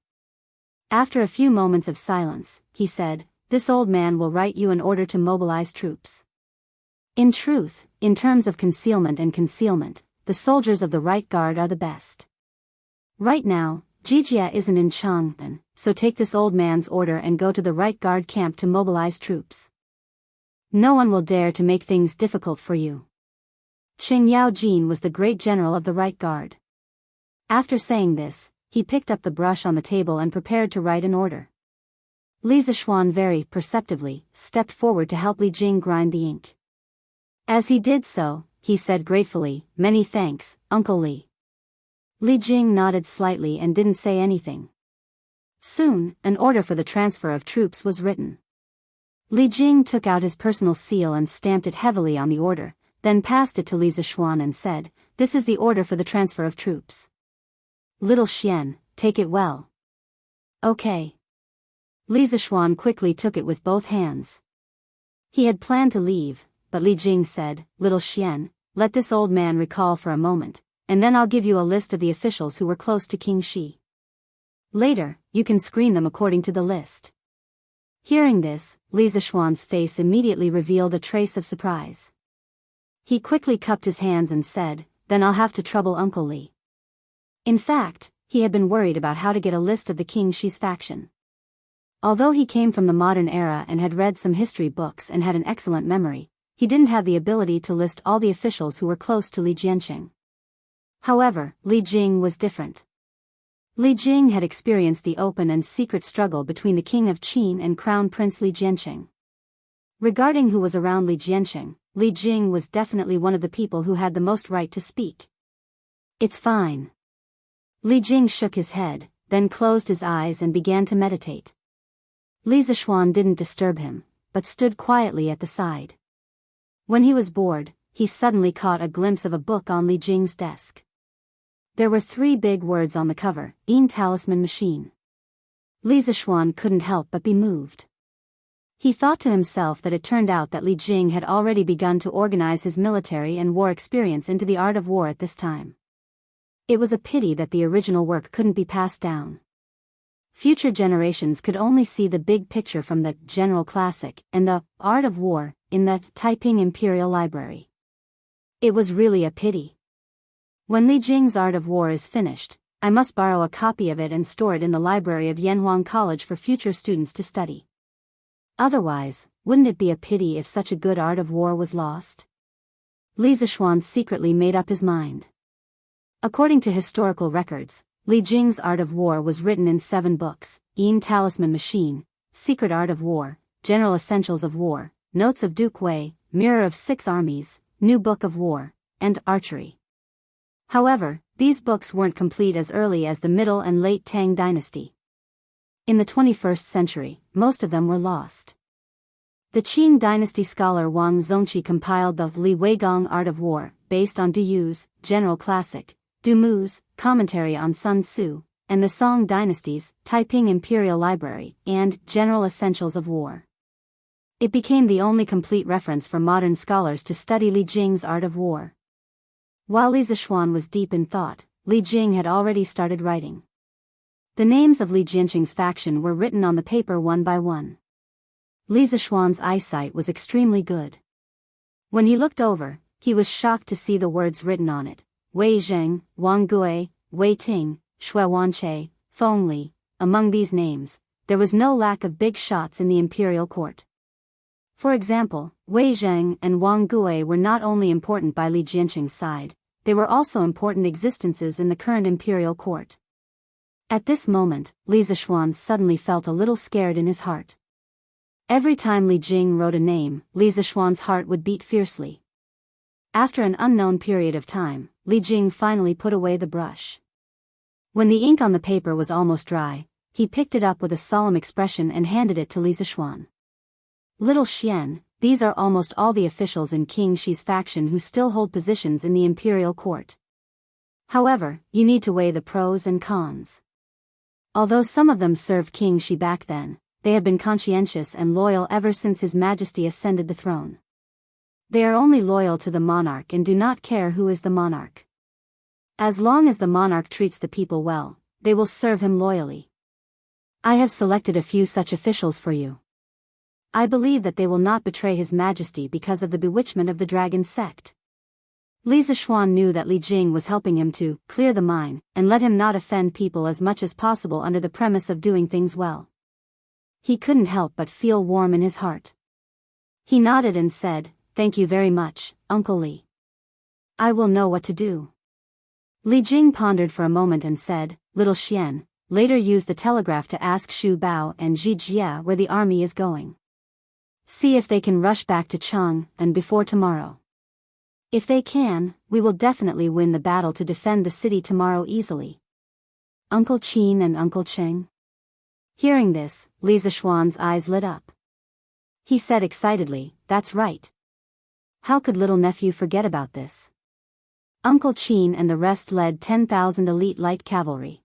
After a few moments of silence, he said, "This old man will write you an order to mobilize troops. In truth, in terms of concealment, the soldiers of the Right Guard are the best. Right now, Jijia isn't in Chang'an, so take this old man's order and go to the Right Guard camp to mobilize troops. No one will dare to make things difficult for you." Qing Yaojin was the great general of the Right Guard. After saying this, he picked up the brush on the table and prepared to write an order. Li Zixuan very perceptively stepped forward to help Li Jing grind the ink. As he did so, he said gratefully, "Many thanks, Uncle Li." Li Jing nodded slightly and didn't say anything. Soon, an order for the transfer of troops was written. Li Jing took out his personal seal and stamped it heavily on the order, then passed it to Li Zixuan and said, "This is the order for the transfer of troops. Little Xian, take it well." "Okay." Li Zixuan quickly took it with both hands. He had planned to leave, but Li Jing said, "Little Xian, let this old man recall for a moment, and then I'll give you a list of the officials who were close to King Shi. Later, you can screen them according to the list." Hearing this, Li Zixuan's face immediately revealed a trace of surprise. He quickly cupped his hands and said, "Then I'll have to trouble Uncle Li." In fact, he had been worried about how to get a list of the King Shi's faction. Although he came from the modern era and had read some history books and had an excellent memory, he didn't have the ability to list all the officials who were close to Li Jianqing. However, Li Jing was different. Li Jing had experienced the open and secret struggle between the King of Qin and Crown Prince Li Jianqing. Regarding who was around Li Jianqing, Li Jing was definitely one of the people who had the most right to speak. "It's fine." Li Jing shook his head, then closed his eyes and began to meditate. Li Zixuan didn't disturb him, but stood quietly at the side. When he was bored, he suddenly caught a glimpse of a book on Li Jing's desk. There were 3 big words on the cover, Talisman Machine. Li Zixuan couldn't help but be moved. He thought to himself that it turned out that Li Jing had already begun to organize his military and war experience into the art of war at this time. It was a pity that the original work couldn't be passed down. Future generations could only see the big picture from the general classic and the art of war in the Taiping Imperial Library. It was really a pity. When Li Jing's Art of War is finished, I must borrow a copy of it and store it in the library of Yanhuang College for future students to study. Otherwise, wouldn't it be a pity if such a good art of war was lost? Li Zixuan secretly made up his mind. According to historical records, Li Jing's Art of War was written in 7 books: Talisman Machine, Secret Art of War, General Essentials of War, Notes of Duke Wei, Mirror of Six Armies, New Book of War, and Archery. However, these books weren't complete as early as the Middle and Late Tang Dynasty. In the 21st century, most of them were lost. The Qing dynasty scholar Wang Zongqi compiled the Li Weigong Art of War, based on Du Yu's General Classic, Du Mu's Commentary on Sun Tzu, and the Song Dynasty's Taiping Imperial Library and General Essentials of War. It became the only complete reference for modern scholars to study Li Jing's Art of War. While Li Zishuan was deep in thought, Li Jing had already started writing. The names of Li Jianqing's faction were written on the paper one by one. Li Zishuan's eyesight was extremely good. When he looked over, he was shocked to see the words written on it: Wei Zheng, Wang Gui, Wei Ting, Shui Wanche, Feng Li. Among these names, there was no lack of big shots in the imperial court. For example, Wei Zheng and Wang Gui were not only important by Li Jianqing's side, they were also important existences in the current imperial court. At this moment, Li Zishuan suddenly felt a little scared in his heart. Every time Li Jing wrote a name, Li Zishuan's heart would beat fiercely. After an unknown period of time, Li Jing finally put away the brush. When the ink on the paper was almost dry, he picked it up with a solemn expression and handed it to Li Zishuan. Little Xian, these are almost all the officials in King Shi's faction who still hold positions in the imperial court. However, you need to weigh the pros and cons. Although some of them served King Shi back then, they have been conscientious and loyal ever since His Majesty ascended the throne. They are only loyal to the monarch and do not care who is the monarch. As long as the monarch treats the people well, they will serve him loyally. I have selected a few such officials for you. I believe that they will not betray His Majesty because of the bewitchment of the dragon sect. Li Zishuan knew that Li Jing was helping him to clear the mine and let him not offend people as much as possible under the premise of doing things well. He couldn't help but feel warm in his heart. He nodded and said, "Thank you very much, Uncle Li. I will know what to do." Li Jing pondered for a moment and said, "Little Xian, later use the telegraph to ask Xu Bao and Ji Jia where the army is going. See if they can rush back to Cheng and before tomorrow. If they can, we will definitely win the battle to defend the city tomorrow easily." Uncle Qin and Uncle Cheng. Hearing this, Li Zishuan's eyes lit up. He said excitedly, "That's right. How could little nephew forget about this?" Uncle Qin and the rest led 10,000 elite light cavalry.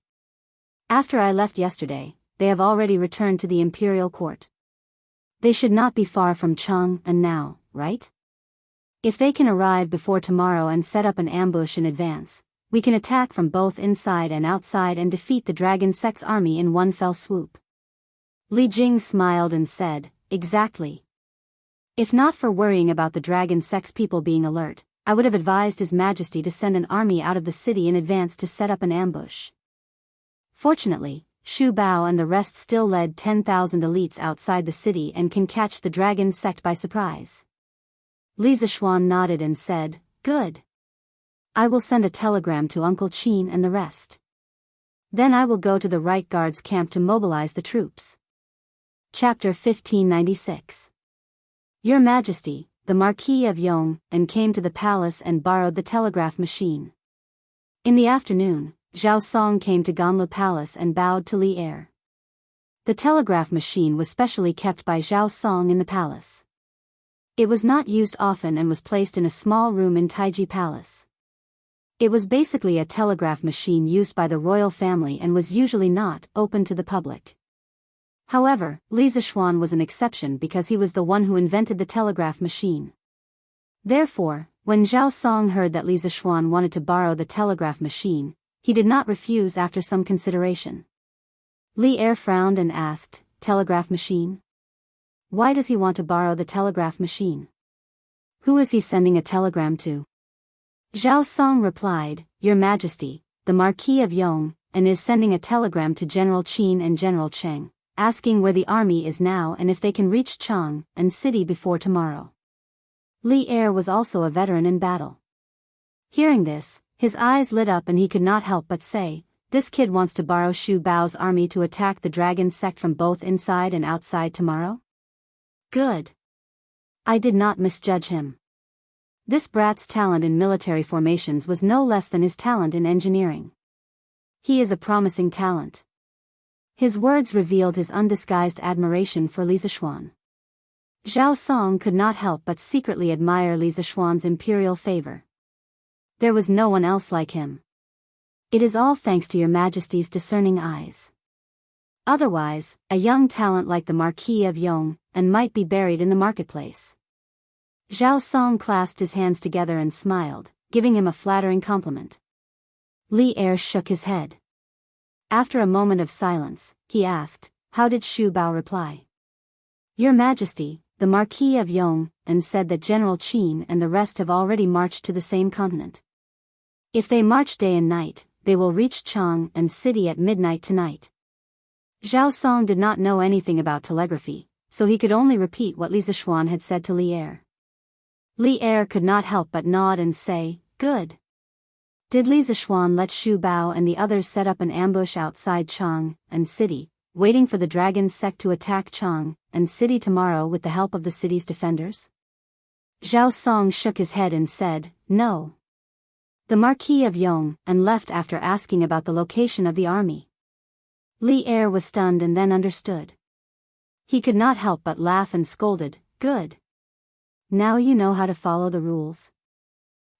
After I left yesterday, they have already returned to the imperial court. They should not be far from Cheng and now, right? If they can arrive before tomorrow and set up an ambush in advance, we can attack from both inside and outside and defeat the Dragon Sect's army in one fell swoop. Li Jing smiled and said, "Exactly. If not for worrying about the Dragon Sect's people being alert, I would have advised His Majesty to send an army out of the city in advance to set up an ambush." Fortunately, Xu Bao and the rest still led 10,000 elites outside the city and can catch the Dragon Sect by surprise. Li Zishuan nodded and said, "Good. I will send a telegram to Uncle Qin and the rest. Then I will go to the Right Guard's camp to mobilize the troops." Chapter 1596. Your Majesty, the Marquis of Yong, and came to the palace and borrowed the telegraph machine. In the afternoon, Zhao Song came to Ganlu Palace and bowed to Li Er. The telegraph machine was specially kept by Zhao Song in the palace. It was not used often and was placed in a small room in Taiji Palace. It was basically a telegraph machine used by the royal family and was usually not open to the public. However, Li Zishuan was an exception because he was the one who invented the telegraph machine. Therefore, when Zhao Song heard that Li Zishuan wanted to borrow the telegraph machine, he did not refuse after some consideration. Li Er frowned and asked, "Telegraph machine? Why does he want to borrow the telegraph machine? Who is he sending a telegram to?" Zhao Song replied, "Your Majesty, the Marquis of Yong, and is sending a telegram to General Qin and General Cheng, asking where the army is now and if they can reach Cheng and city before tomorrow." Li Er was also a veteran in battle. Hearing this, his eyes lit up and he could not help but say, "This kid wants to borrow Xu Bao's army to attack the Dragon Sect from both inside and outside tomorrow?" good. I did not misjudge him. This brat's talent in military formations was no less than his talent in engineering. He is a promising talent. His words revealed his undisguised admiration for Li Zixuan. Zhao Song could not help but secretly admire Li Zixuan's imperial favor. There was no one else like him. It is all thanks to your Majesty's discerning eyes. Otherwise, a young talent like the Marquis of Yong and might be buried in the marketplace. Zhao Song clasped his hands together and smiled, giving him a flattering compliment. Li Er shook his head. After a moment of silence, he asked, "How did Xu Bao reply?" "Your Majesty, the Marquis of Yong, and said that General Qin and the rest have already marched to the same continent. If they march day and night, they will reach Chang and city at midnight tonight." Zhao Song did not know anything about telegraphy, so he could only repeat what Li Zixuan had said to Li Er. Li Er could not help but nod and say, "Good." Did Li Zixuan let Xu Bao and the others set up an ambush outside Chang and city, waiting for the dragon sect to attack Chang and city tomorrow with the help of the city's defenders? Zhao Song shook his head and said, "No." The Marquis of Yong and left after asking about the location of the army. Li Er was stunned and then understood. He could not help but laugh and scolded, "Good. Now you know how to follow the rules."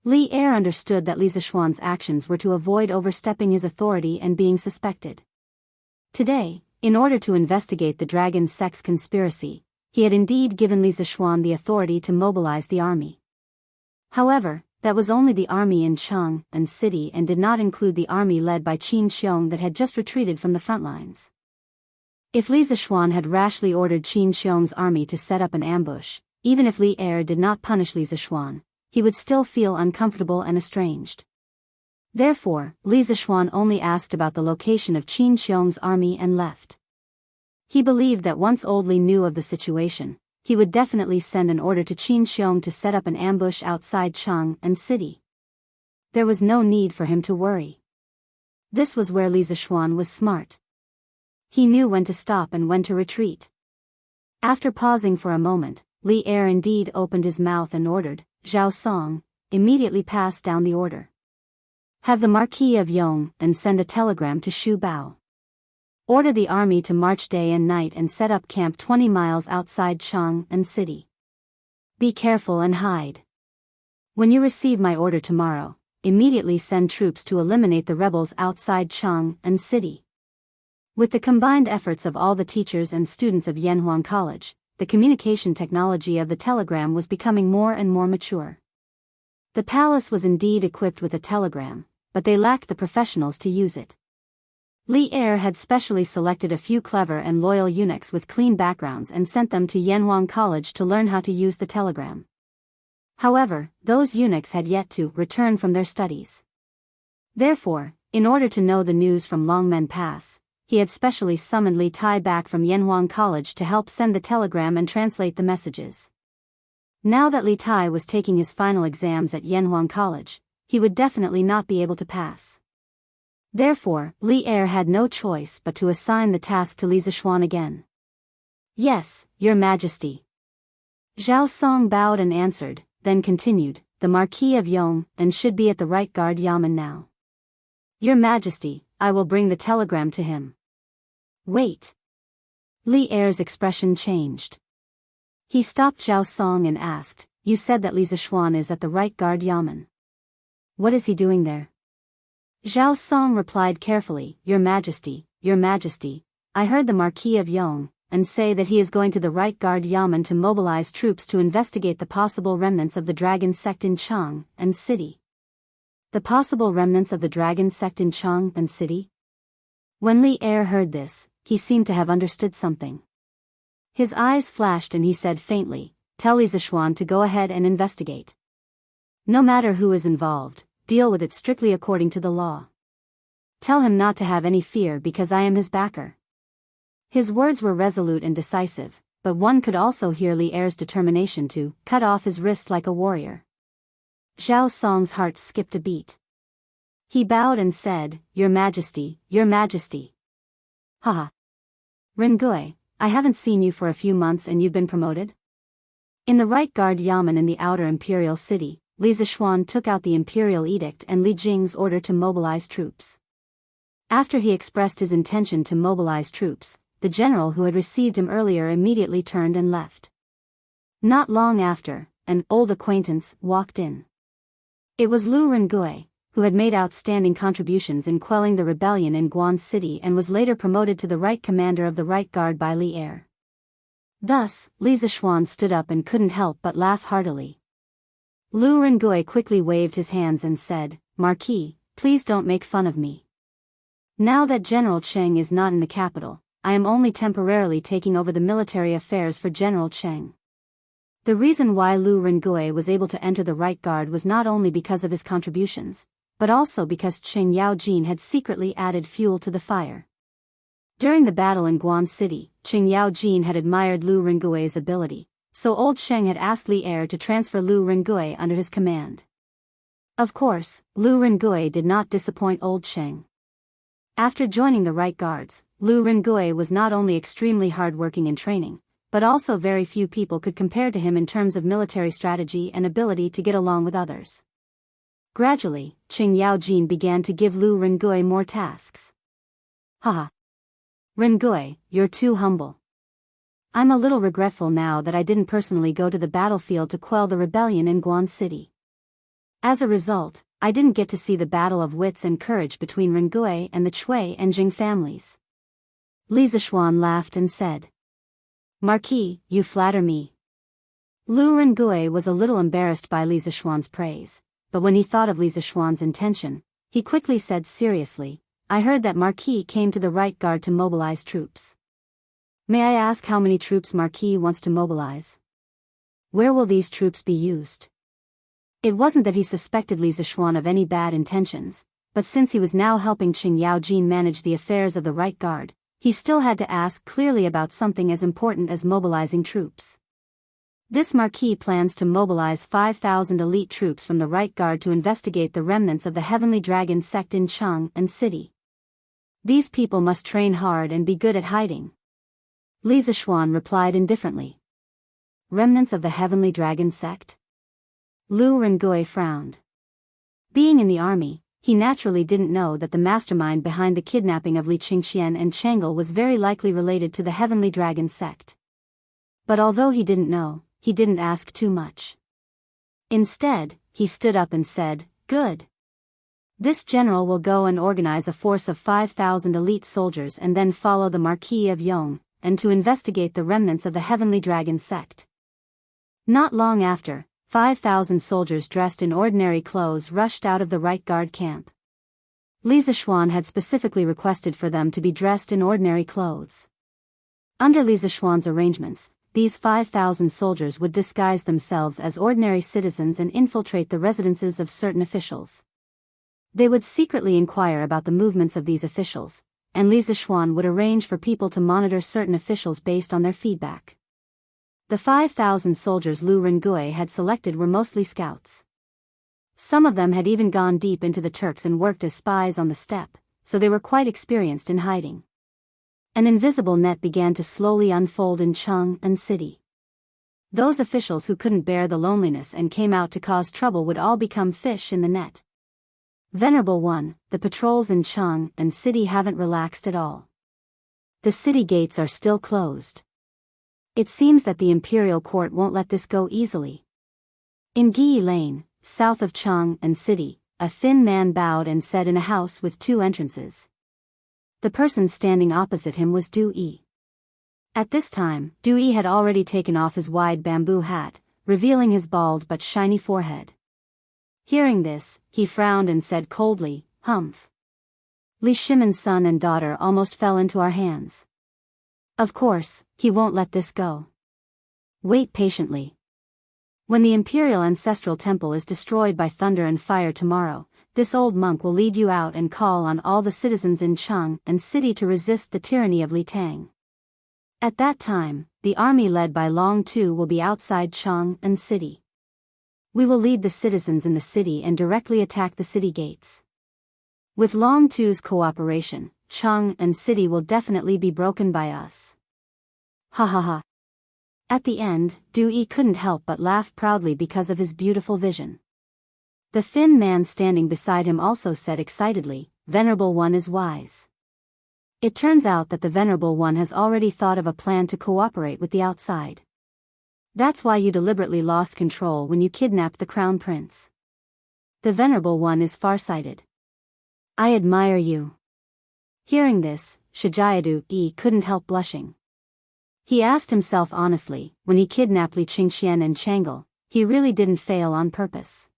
Li Er understood that Li Zixuan's actions were to avoid overstepping his authority and being suspected. Today, in order to investigate the dragon sect's conspiracy, he had indeed given Li Zixuan the authority to mobilize the army. However, that was only the army in Chang and city and did not include the army led by Qin Xiong that had just retreated from the front lines. If Li Zixuan had rashly ordered Qin Xiong's army to set up an ambush, even if Li Er did not punish Li Zixuan, he would still feel uncomfortable and estranged. Therefore, Li Zixuan only asked about the location of Qin Xiong's army and left. He believed that once Old Li knew of the situation, he would definitely send an order to Qin Xiong to set up an ambush outside Chang and city. There was no need for him to worry. This was where Li Zixuan was smart. He knew when to stop and when to retreat. After pausing for a moment, Li Er indeed opened his mouth and ordered, "Zhao Song, immediately pass down the order. Have the Marquis of Yong and send a telegram to Xu Bao. Order the army to march day and night and set up camp 20 miles outside Chang and city. Be careful and hide. When you receive my order tomorrow, immediately send troops to eliminate the rebels outside Chang and city." With the combined efforts of all the teachers and students of Yanhuang College, the communication technology of the telegram was becoming more and more mature. The palace was indeed equipped with a telegram, but they lacked the professionals to use it. Li Er had specially selected a few clever and loyal eunuchs with clean backgrounds and sent them to Yanhuang College to learn how to use the telegram. However, those eunuchs had yet to return from their studies. Therefore, in order to know the news from Longmen Pass, he had specially summoned Li Tai back from Yanhuang College to help send the telegram and translate the messages. Now that Li Tai was taking his final exams at Yanhuang College, he would definitely not be able to pass. Therefore, Li Er had no choice but to assign the task to Li Zixuan again. "Yes, Your Majesty." Zhao Song bowed and answered, then continued, "The Marquis of Yong and should be at the right guard yamen now. Your Majesty, I will bring the telegram to him." "Wait." Li Er's expression changed. He stopped Zhao Song and asked, "You said that Li Zixuan is at the right guard yamen. What is he doing there?" Zhao Song replied carefully, Your Majesty, I heard the Marquis of Yong and say that he is going to the right guard yamen to mobilize troops to investigate the possible remnants of the dragon sect in Chang and city." The possible remnants of the dragon sect in Chang and city? When Li Er heard this, he seemed to have understood something. His eyes flashed and he said faintly, "Tell Li Zixuan to go ahead and investigate. No matter who is involved, deal with it strictly according to the law. Tell him not to have any fear because I am his backer." His words were resolute and decisive, but one could also hear Li Er's determination to cut off his wrist like a warrior. Zhao Song's heart skipped a beat. He bowed and said, Your Majesty. Haha. Rengui, I haven't seen you for a few months and you've been promoted? In the right guard yamen in the outer imperial city, Li Zixuan took out the imperial edict and Li Jing's order to mobilize troops. After he expressed his intention to mobilize troops, the general who had received him earlier immediately turned and left. Not long after, an old acquaintance walked in. It was Lu Rengui, who had made outstanding contributions in quelling the rebellion in Guan City and was later promoted to the right commander of the right guard by Li Er. Thus, Li Zixuan stood up and couldn't help but laugh heartily. Lu Rengui quickly waved his hands and said, "Marquis, please don't make fun of me. Now that General Cheng is not in the capital, I am only temporarily taking over the military affairs for General Cheng." The reason why Lu Rengui was able to enter the right guard was not only because of his contributions, but also because Cheng Yaojin had secretly added fuel to the fire. During the battle in Guan City, Cheng Yaojin had admired Lu Rengui's ability, so old Cheng had asked Li Er to transfer Lu Rengui under his command. Of course, Lu Rengui did not disappoint old Cheng. After joining the right guards, Lu Rengui was not only extremely hardworking in training, but also very few people could compare to him in terms of military strategy and ability to get along with others. Gradually, Cheng Yaojin began to give Lu Rengui more tasks. Haha. Rengui, you're too humble. I'm a little regretful now that I didn't personally go to the battlefield to quell the rebellion in Guan City. As a result, I didn't get to see the battle of wits and courage between Rengui and the Cui and Jing families. Li Zixuan laughed and said, "Marquis, you flatter me." Lu Rengui was a little embarrassed by Li Zixuan's praise, but when he thought of Li Zixuan's intention, he quickly said seriously, "I heard that Marquis came to the right guard to mobilize troops. May I ask how many troops Marquis wants to mobilize? Where will these troops be used?" It wasn't that he suspected Li Zixuan of any bad intentions, but since he was now helping Cheng Yaojin manage the affairs of the right guard, he still had to ask clearly about something as important as mobilizing troops. This Marquis plans to mobilize 5,000 elite troops from the right guard to investigate the remnants of the Heavenly Dragon sect in Cheng and City. These people must train hard and be good at hiding. Li Zixuan replied indifferently. Remnants of the Heavenly Dragon sect? Lu Rengui frowned. Being in the army, he naturally didn't know that the mastermind behind the kidnapping of Li Qingxian and Chang'e was very likely related to the Heavenly Dragon sect. But although he didn't know, he didn't ask too much. Instead, he stood up and said, "Good. This general will go and organize a force of 5,000 elite soldiers and then follow the Marquis of Yong, and to investigate the remnants of the Heavenly Dragon sect." Not long after, 5,000 soldiers dressed in ordinary clothes rushed out of the right guard camp. Li Zixuan had specifically requested for them to be dressed in ordinary clothes. Under Li Zixuan's arrangements, these 5,000 soldiers would disguise themselves as ordinary citizens and infiltrate the residences of certain officials. They would secretly inquire about the movements of these officials, and Li Zixuan would arrange for people to monitor certain officials based on their feedback. The 5,000 soldiers Lu Rengui had selected were mostly scouts. Some of them had even gone deep into the Turks and worked as spies on the steppe, so they were quite experienced in hiding. An invisible net began to slowly unfold in Cheng and City. Those officials who couldn't bear the loneliness and came out to cause trouble would all become fish in the net. Venerable One, the patrols in Cheng and City haven't relaxed at all. The city gates are still closed. It seems that the imperial court won't let this go easily. In Gi Lane, south of Cheng and City, a thin man bowed and said in a house with two entrances. The person standing opposite him was Du Yi. At this time, Du Yi had already taken off his wide bamboo hat, revealing his bald but shiny forehead. Hearing this, he frowned and said coldly, "Humph. Li Shimon's son and daughter almost fell into our hands. Of course, he won't let this go. Wait patiently. When the imperial ancestral temple is destroyed by thunder and fire tomorrow, this old monk will lead you out and call on all the citizens in Cheng and City to resist the tyranny of Li Tang. At that time, the army led by Long Tu will be outside Cheng and City. We will lead the citizens in the city and directly attack the city gates. With Long Tu's cooperation, Cheng and City will definitely be broken by us." Ha ha ha. At the end, Du-yi couldn't help but laugh proudly because of his beautiful vision. The thin man standing beside him also said excitedly, "Venerable One is wise." It turns out that the Venerable One has already thought of a plan to cooperate with the outside. That's why you deliberately lost control when you kidnapped the Crown Prince. The Venerable One is farsighted. I admire you. Hearing this, Du-yi couldn't help blushing. He asked himself honestly, when he kidnapped Li Qingxian and Chang'e, he really didn't fail on purpose.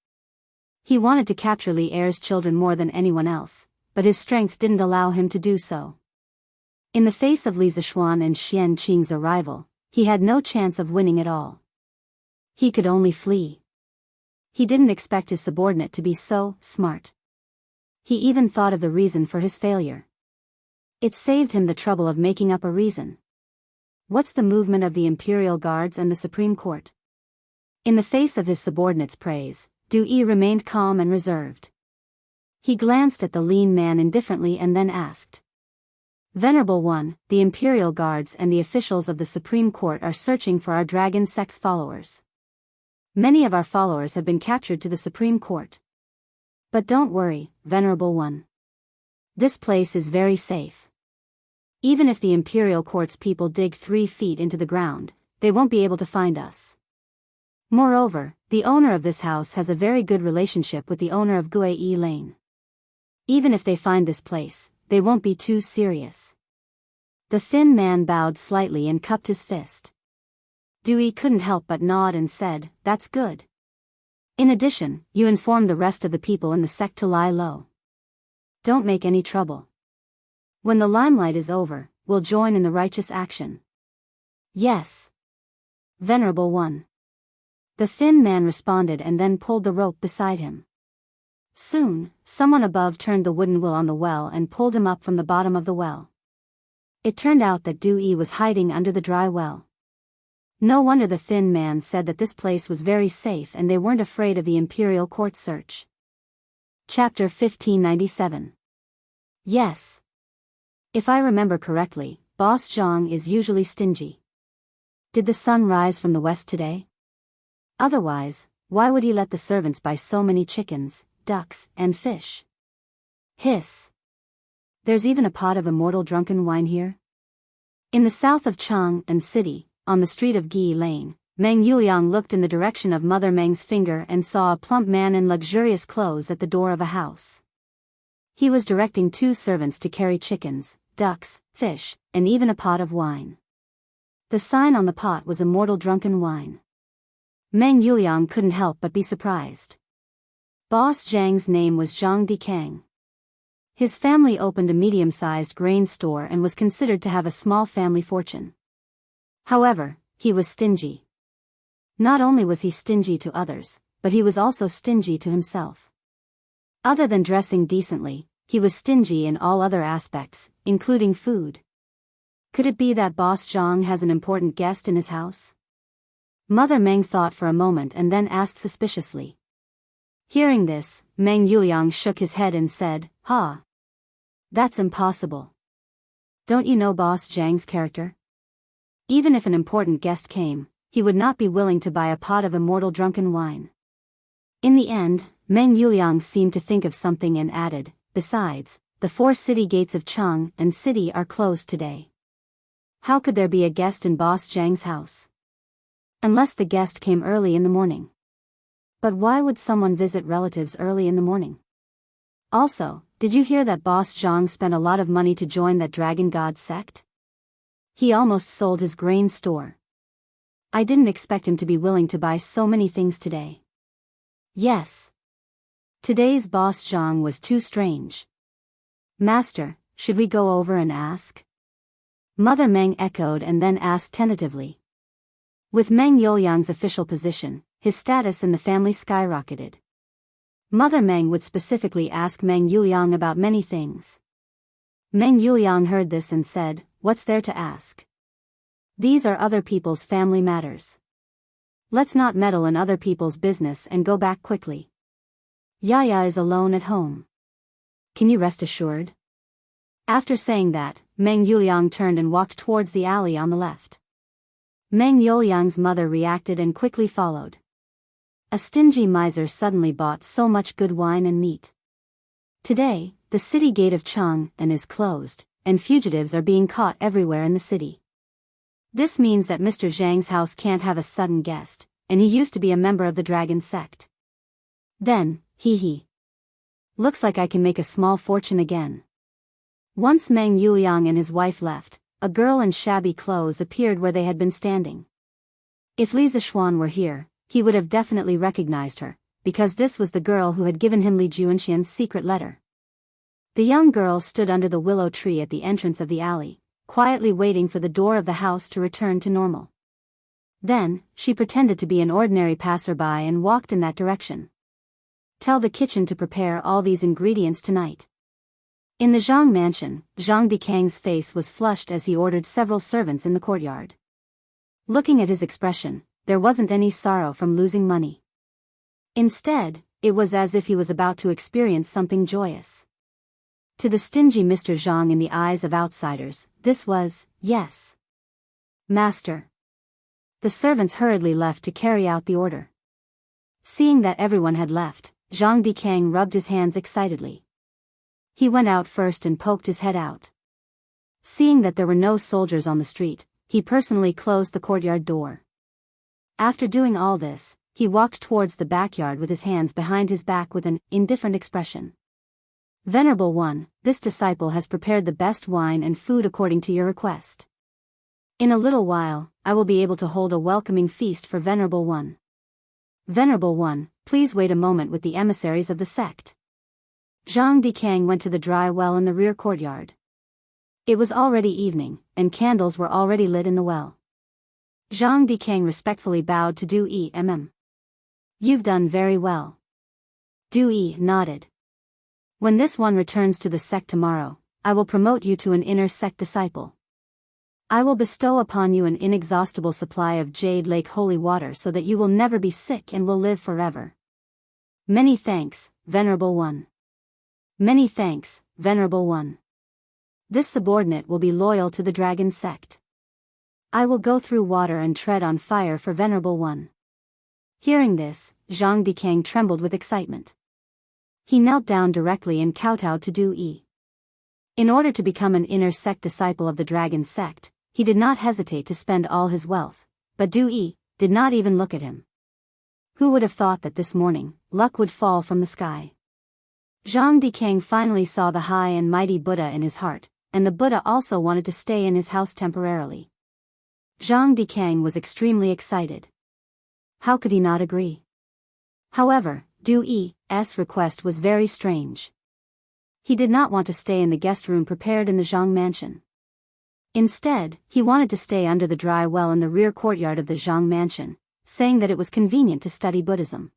He wanted to capture Li Er's children more than anyone else, but his strength didn't allow him to do so. In the face of Li Zishuan and Xian Qing's arrival, he had no chance of winning at all. He could only flee. He didn't expect his subordinate to be so smart. He even thought of the reason for his failure. It saved him the trouble of making up a reason. What's the movement of the Imperial Guards and the Supreme Court? In the face of his subordinate's praise, Du-yi remained calm and reserved. He glanced at the lean man indifferently and then asked. Venerable One, the Imperial Guards and the officials of the Supreme Court are searching for our dragon sex followers. Many of our followers have been captured to the Supreme Court. But don't worry, Venerable One. This place is very safe. Even if the Imperial Court's people dig 3 feet into the ground, they won't be able to find us. Moreover, the owner of this house has a very good relationship with the owner of Guiyi Lane. Even if they find this place, they won't be too serious. The thin man bowed slightly and cupped his fist. Du-yi couldn't help but nod and said, "That's good. In addition, you inform the rest of the people in the sect to lie low. Don't make any trouble. When the limelight is over, we'll join in the righteous action." "Yes, Venerable One." The thin man responded and then pulled the rope beside him. Soon, someone above turned the wooden wheel on the well and pulled him up from the bottom of the well. It turned out that Du-yi was hiding under the dry well. No wonder the thin man said that this place was very safe and they weren't afraid of the Imperial Court search. Chapter 1597. Yes. If I remember correctly, Boss Zhang is usually stingy. Did the sun rise from the west today? Otherwise, why would he let the servants buy so many chickens, ducks, and fish? Hiss. There's even a pot of immortal drunken wine here? In the south of Chang and City, on the street of Guiyi Lane, Meng Yuliang looked in the direction of Mother Meng's finger and saw a plump man in luxurious clothes at the door of a house. He was directing 2 servants to carry chickens, ducks, fish, and even a pot of wine. The sign on the pot was immortal drunken wine. Meng Yuliang couldn't help but be surprised. Boss Zhang's name was Zhang Dikang. His family opened a medium-sized grain store and was considered to have a small family fortune. However, he was stingy. Not only was he stingy to others, but he was also stingy to himself. Other than dressing decently, he was stingy in all other aspects, including food. Could it be that Boss Zhang has an important guest in his house? Mother Meng thought for a moment and then asked suspiciously. Hearing this, Meng Yuliang shook his head and said, "Ha! That's impossible. Don't you know Boss Zhang's character? Even if an important guest came, he would not be willing to buy a pot of immortal drunken wine." In the end, Meng Yuliang seemed to think of something and added, "Besides, the 4 city gates of Chang and City are closed today. How could there be a guest in Boss Zhang's house? Unless the guest came early in the morning. But why would someone visit relatives early in the morning? Also, did you hear that Boss Zhang spent a lot of money to join that dragon god sect? He almost sold his grain store. I didn't expect him to be willing to buy so many things today." Yes. Today's Boss Zhang was too strange. "Master, should we go over and ask?" Mother Meng echoed and then asked tentatively. With Meng Yuliang's official position, his status in the family skyrocketed. Mother Meng would specifically ask Meng Yuliang about many things. Meng Yuliang heard this and said, "What's there to ask? These are other people's family matters. Let's not meddle in other people's business and go back quickly. Yaya is alone at home. Can you rest assured?" After saying that, Meng Yuliang turned and walked towards the alley on the left. Meng Youliang's mother reacted and quickly followed. A stingy miser suddenly bought so much good wine and meat. Today, the city gate of Chang'an is closed, and fugitives are being caught everywhere in the city. This means that Mr. Zhang's house can't have a sudden guest, and he used to be a member of the dragon sect. Then, hee. Looks like I can make a small fortune again. Once Meng Youliang and his wife left, a girl in shabby clothes appeared where they had been standing. If Li Zixuan were here, he would have definitely recognized her, because this was the girl who had given him Li Juanxian's secret letter. The young girl stood under the willow tree at the entrance of the alley, quietly waiting for the door of the house to return to normal. Then, she pretended to be an ordinary passerby and walked in that direction. Tell the kitchen to prepare all these ingredients tonight. In the Zhang mansion, Zhang Dikang's face was flushed as he ordered several servants in the courtyard. Looking at his expression, there wasn't any sorrow from losing money. Instead, it was as if he was about to experience something joyous. To the stingy Mr. Zhang in the eyes of outsiders, this was, yes. Master. The servants hurriedly left to carry out the order. Seeing that everyone had left, Zhang Dikang rubbed his hands excitedly. He went out first and poked his head out. Seeing that there were no soldiers on the street, he personally closed the courtyard door. After doing all this, he walked towards the backyard with his hands behind his back with an indifferent expression. Venerable One, this disciple has prepared the best wine and food according to your request. In a little while, I will be able to hold a welcoming feast for Venerable One. Venerable One, please wait a moment with the emissaries of the sect. Zhang Dikang went to the dry well in the rear courtyard. It was already evening, and candles were already lit in the well. Zhang Dikang respectfully bowed to Du Yi. You've done very well. Du Yi nodded. When this one returns to the sect tomorrow, I will promote you to an inner sect disciple. I will bestow upon you an inexhaustible supply of Jade Lake holy water so that you will never be sick and will live forever. Many thanks, Venerable One. Many thanks, Venerable One. This subordinate will be loyal to the dragon sect. I will go through water and tread on fire for Venerable One. Hearing this, Zhang Dikang trembled with excitement. He knelt down directly and kowtowed to Du Yi. In order to become an inner sect disciple of the dragon sect, he did not hesitate to spend all his wealth, but Du Yi did not even look at him. Who would have thought that this morning, luck would fall from the sky? Zhang Dikang finally saw the high and mighty Buddha in his heart, and the Buddha also wanted to stay in his house temporarily. Zhang Dikang was extremely excited. How could he not agree? However, Du Yi's request was very strange. He did not want to stay in the guest room prepared in the Zhang mansion. Instead, he wanted to stay under the dry well in the rear courtyard of the Zhang mansion, saying that it was convenient to study Buddhism.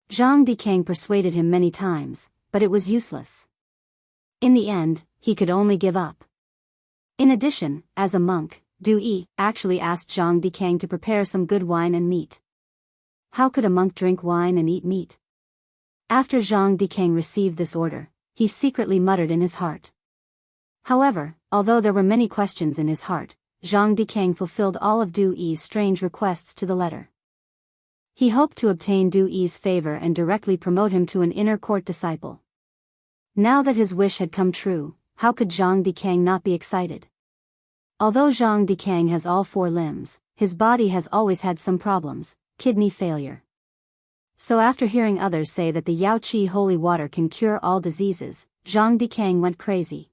Zhang Dikang persuaded him many times, but it was useless. In the end, he could only give up. In addition, as a monk, Du Yi actually asked Zhang Dikang to prepare some good wine and meat. How could a monk drink wine and eat meat? After Zhang Dikang received this order, he secretly muttered in his heart. However, although there were many questions in his heart, Zhang Dikang fulfilled all of Du Yi's strange requests to the letter. He hoped to obtain Du Yi's favor and directly promote him to an inner court disciple. Now that his wish had come true, how could Zhang Dikang not be excited? Although Zhang Dikang has all 4 limbs, his body has always had some problems, kidney failure. So after hearing others say that the Yaoqi holy water can cure all diseases, Zhang Dikang went crazy.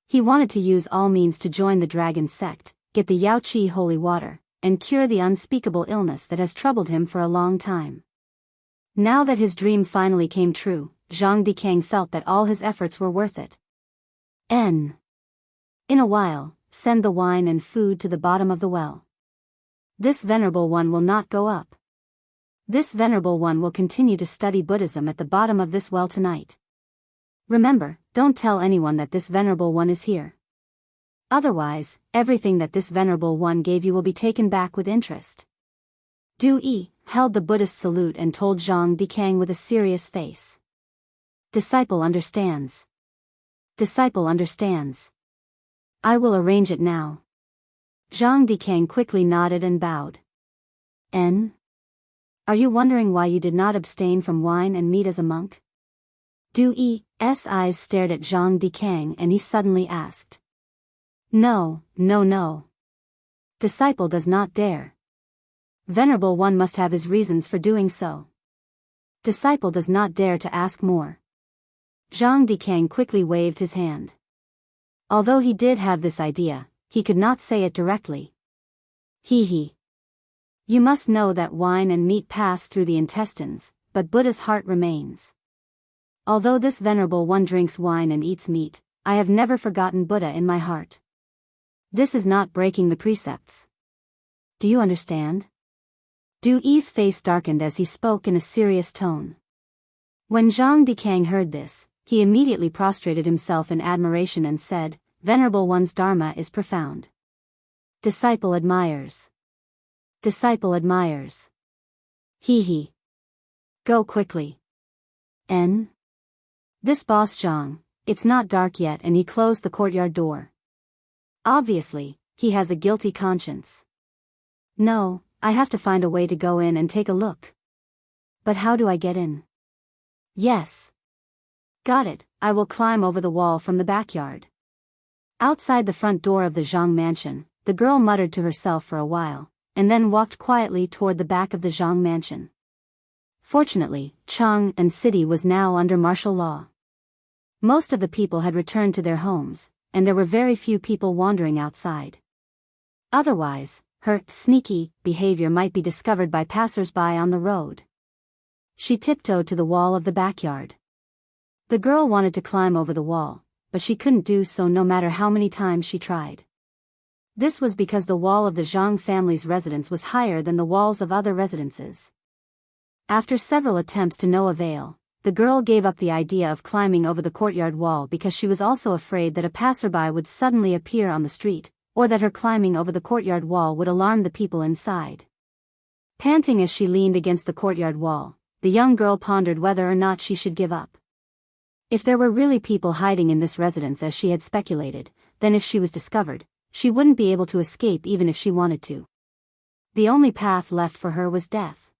He wanted to use all means to join the dragon sect, get the Yaoqi holy water, and cure the unspeakable illness that has troubled him for a long time. Now that his dream finally came true, Zhang Dikang felt that all his efforts were worth it. In a while, send the wine and food to the bottom of the well. This Venerable One will not go up. This Venerable One will continue to study Buddhism at the bottom of this well tonight. Remember, don't tell anyone that this Venerable One is here. Otherwise, everything that this Venerable One gave you will be taken back with interest. Du Yi held the Buddhist salute and told Zhang Dikang with a serious face. Disciple understands. Disciple understands. I will arrange it now. Zhang Dikang quickly nodded and bowed. N? Are you wondering why you did not abstain from wine and meat as a monk? Du Yi's eyes stared at Zhang Dikang and he suddenly asked. No, no, no. Disciple does not dare. Venerable one must have his reasons for doing so. Disciple does not dare to ask more. Zhang Dikang quickly waved his hand. Although he did have this idea, he could not say it directly. He. You must know that wine and meat pass through the intestines, but Buddha's heart remains. Although this venerable one drinks wine and eats meat, I have never forgotten Buddha in my heart. This is not breaking the precepts. Do you understand? Du Yi's face darkened as he spoke in a serious tone. When Zhang Dikang heard this, he immediately prostrated himself in admiration and said, Venerable one's dharma is profound. Disciple admires. Disciple admires. He. Go quickly. N? This boss Zhang, it's not dark yet, and he closed the courtyard door. Obviously, he has a guilty conscience. No, I have to find a way to go in and take a look. But how do I get in? Yes. Got it, I will climb over the wall from the backyard. Outside the front door of the Zhang mansion, the girl muttered to herself for a while, and then walked quietly toward the back of the Zhang mansion. Fortunately, Chang and city was now under martial law. Most of the people had returned to their homes, and there were very few people wandering outside. Otherwise, her sneaky behavior might be discovered by passers-by on the road. She tiptoed to the wall of the backyard. The girl wanted to climb over the wall, but she couldn't do so no matter how many times she tried. This was because the wall of the Zhang family's residence was higher than the walls of other residences. After several attempts to no avail, the girl gave up the idea of climbing over the courtyard wall because she was also afraid that a passerby would suddenly appear on the street, or that her climbing over the courtyard wall would alarm the people inside. Panting as she leaned against the courtyard wall, the young girl pondered whether or not she should give up. If there were really people hiding in this residence as she had speculated, then if she was discovered, she wouldn't be able to escape even if she wanted to. The only path left for her was death.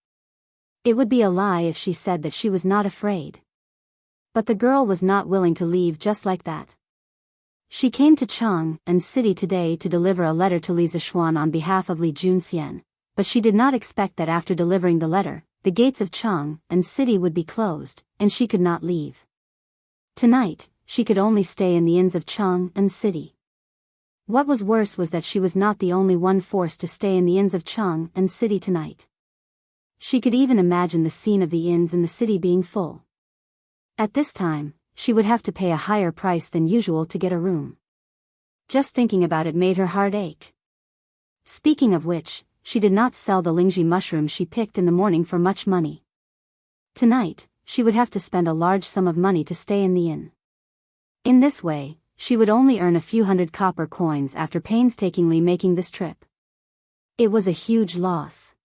It would be a lie if she said that she was not afraid. But the girl was not willing to leave just like that. She came to Chang and city today to deliver a letter to Li Zishuan on behalf of Li Junxian, but she did not expect that after delivering the letter, the gates of Chang and city would be closed, and she could not leave. Tonight, she could only stay in the inns of Chang and city. What was worse was that she was not the only one forced to stay in the inns of Chang and city tonight. She could even imagine the scene of the inns in the city being full. At this time, she would have to pay a higher price than usual to get a room. Just thinking about it made her heart ache. Speaking of which, she did not sell the lingji mushroom she picked in the morning for much money. Tonight, she would have to spend a large sum of money to stay in the inn. In this way, she would only earn a few hundred copper coins after painstakingly making this trip. It was a huge loss.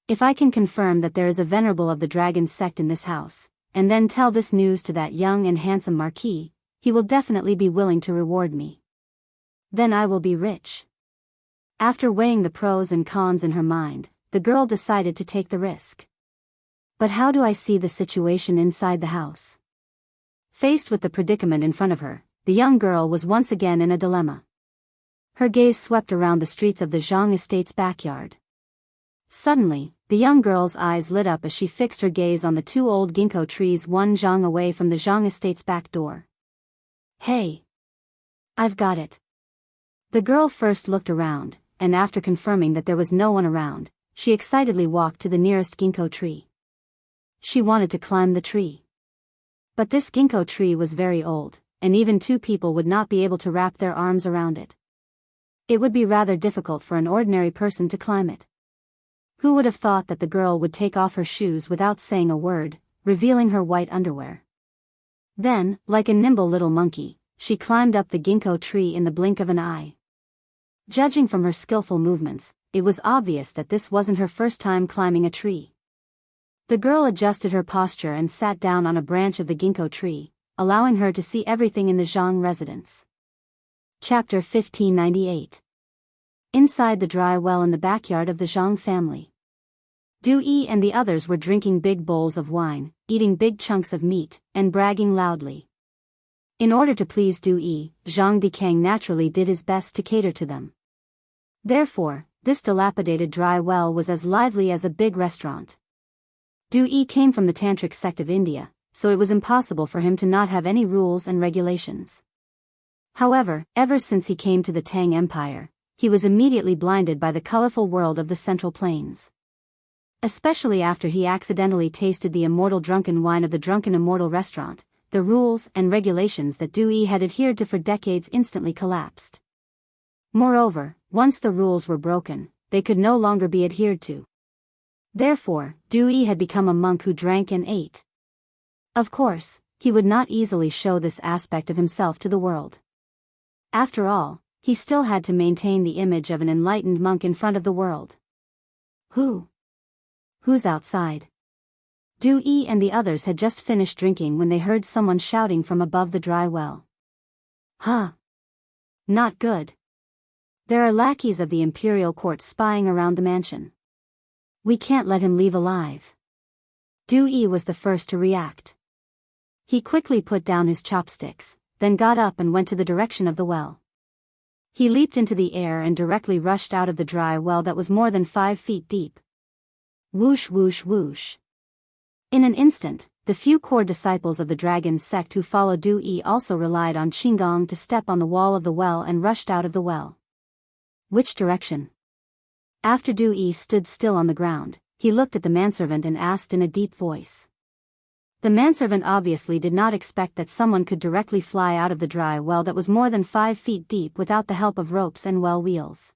If I can confirm that there is a venerable of the dragon sect in this house, and then tell this news to that young and handsome marquis, he will definitely be willing to reward me. Then I will be rich. After weighing the pros and cons in her mind, the girl decided to take the risk. But how do I see the situation inside the house? Faced with the predicament in front of her, the young girl was once again in a dilemma. Her gaze swept around the streets of the Zhang estate's backyard. Suddenly, the young girl's eyes lit up as she fixed her gaze on the two old ginkgo trees one zhang away from the Zhang estate's back door. Hey! I've got it. The girl first looked around, and after confirming that there was no one around, she excitedly walked to the nearest ginkgo tree. She wanted to climb the tree. But this ginkgo tree was very old, and even two people would not be able to wrap their arms around it. It would be rather difficult for an ordinary person to climb it. Who would have thought that the girl would take off her shoes without saying a word, revealing her white underwear? Then, like a nimble little monkey, she climbed up the ginkgo tree in the blink of an eye. Judging from her skillful movements, it was obvious that this wasn't her first time climbing a tree. The girl adjusted her posture and sat down on a branch of the ginkgo tree, allowing her to see everything in the Zhang residence. Chapter 1598. Inside the dry well in the backyard of the Zhang family, Du-yi and the others were drinking big bowls of wine, eating big chunks of meat, and bragging loudly. In order to please Du-yi, Zhang Dikang naturally did his best to cater to them. Therefore, this dilapidated dry well was as lively as a big restaurant. Du-yi came from the tantric sect of India, so it was impossible for him to not have any rules and regulations. However, ever since he came to the Tang Empire, he was immediately blinded by the colorful world of the Central Plains. Especially after he accidentally tasted the immortal drunken wine of the Drunken Immortal restaurant, the rules and regulations that Du-yi had adhered to for decades instantly collapsed. Moreover, once the rules were broken, they could no longer be adhered to. Therefore, Du-yi had become a monk who drank and ate. Of course, he would not easily show this aspect of himself to the world. After all, he still had to maintain the image of an enlightened monk in front of the world. Who's outside? Du-yi and the others had just finished drinking when they heard someone shouting from above the dry well. Huh? Not good. There are lackeys of the imperial court spying around the mansion. We can't let him leave alive. Du-yi was the first to react. He quickly put down his chopsticks, then got up and went to the direction of the well. He leaped into the air and directly rushed out of the dry well that was more than 5 feet deep. Whoosh whoosh whoosh. In an instant, the few core disciples of the dragon sect who followed Du-yi also relied on Qinggong to step on the wall of the well and rushed out of the well. Which direction? After Du-yi stood still on the ground, he looked at the manservant and asked in a deep voice. The manservant obviously did not expect that someone could directly fly out of the dry well that was more than 5 feet deep without the help of ropes and well wheels.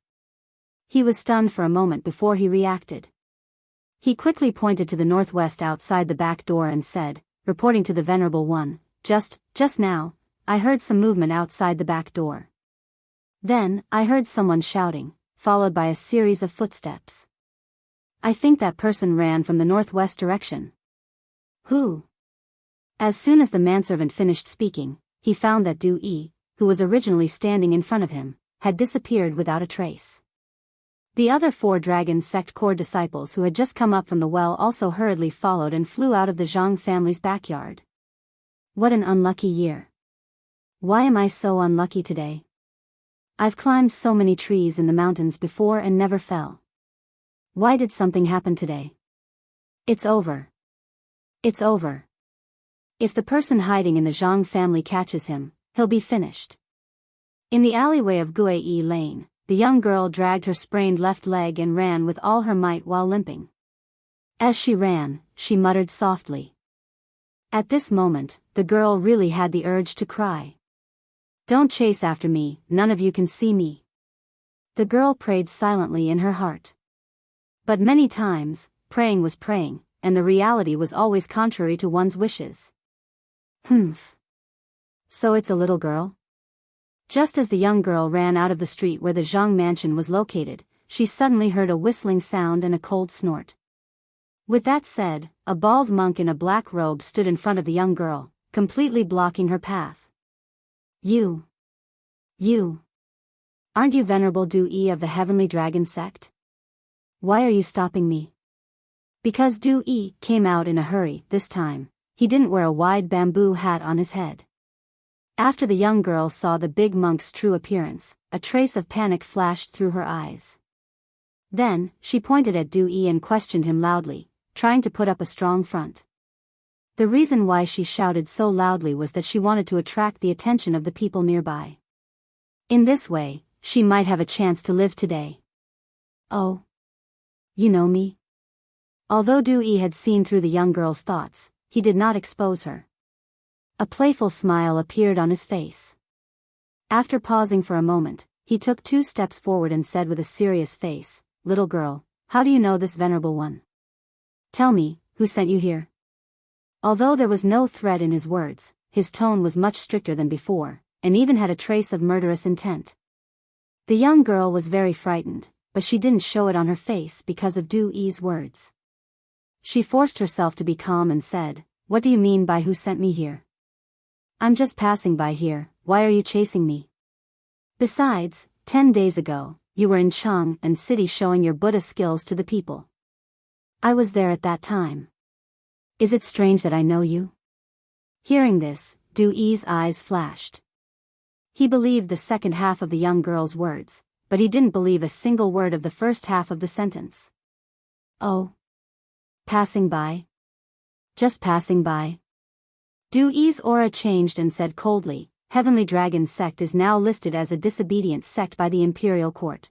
He was stunned for a moment before he reacted. He quickly pointed to the northwest outside the back door and said, reporting to the Venerable One, Just now, I heard some movement outside the back door. Then, I heard someone shouting, followed by a series of footsteps. I think that person ran from the northwest direction. Who? As soon as the manservant finished speaking, he found that Du-yi, who was originally standing in front of him, had disappeared without a trace. The other 4 dragon sect core disciples who had just come up from the well also hurriedly followed and flew out of the Zhang family's backyard. What an unlucky year. Why am I so unlucky today? I've climbed so many trees in the mountains before and never fell. Why did something happen today? It's over. It's over. If the person hiding in the Zhang family catches him, he'll be finished. In the alleyway of Guiyi Lane, the young girl dragged her sprained left leg and ran with all her might while limping. As she ran, she muttered softly. At this moment, the girl really had the urge to cry. Don't chase after me, none of you can see me. The girl prayed silently in her heart. But many times, praying was praying, and the reality was always contrary to one's wishes. So it's a little girl? Just as the young girl ran out of the street where the Zhang mansion was located, she suddenly heard a whistling sound and a cold snort. With that said, a bald monk in a black robe stood in front of the young girl, completely blocking her path. You. Aren't you Venerable Du-yi of the Heavenly Dragon sect? Why are you stopping me? Because Du-yi came out in a hurry this time, he didn't wear a wide bamboo hat on his head. After the young girl saw the big monk's true appearance, a trace of panic flashed through her eyes. Then, she pointed at Du-yi and questioned him loudly, trying to put up a strong front. The reason why she shouted so loudly was that she wanted to attract the attention of the people nearby. In this way, she might have a chance to live today. Oh. You know me? Although Du-yi had seen through the young girl's thoughts, he did not expose her. A playful smile appeared on his face. After pausing for a moment, he took 2 steps forward and said with a serious face, Little girl, how do you know this Venerable One? Tell me, who sent you here? Although there was no threat in his words, his tone was much stricter than before, and even had a trace of murderous intent. The young girl was very frightened, but she didn't show it on her face because of Du-yi's words. She forced herself to be calm and said, What do you mean by who sent me here? I'm just passing by here, why are you chasing me? Besides, 10 days ago, you were in Chang and city showing your Buddha skills to the people. I was there at that time. Is it strange that I know you? Hearing this, Du Yi's eyes flashed. He believed the second half of the young girl's words, but he didn't believe a single word of the first half of the sentence. Oh. Passing by? Just passing by? Du Yi's aura changed and said coldly, Heavenly Dragon Sect is now listed as a disobedient sect by the Imperial Court.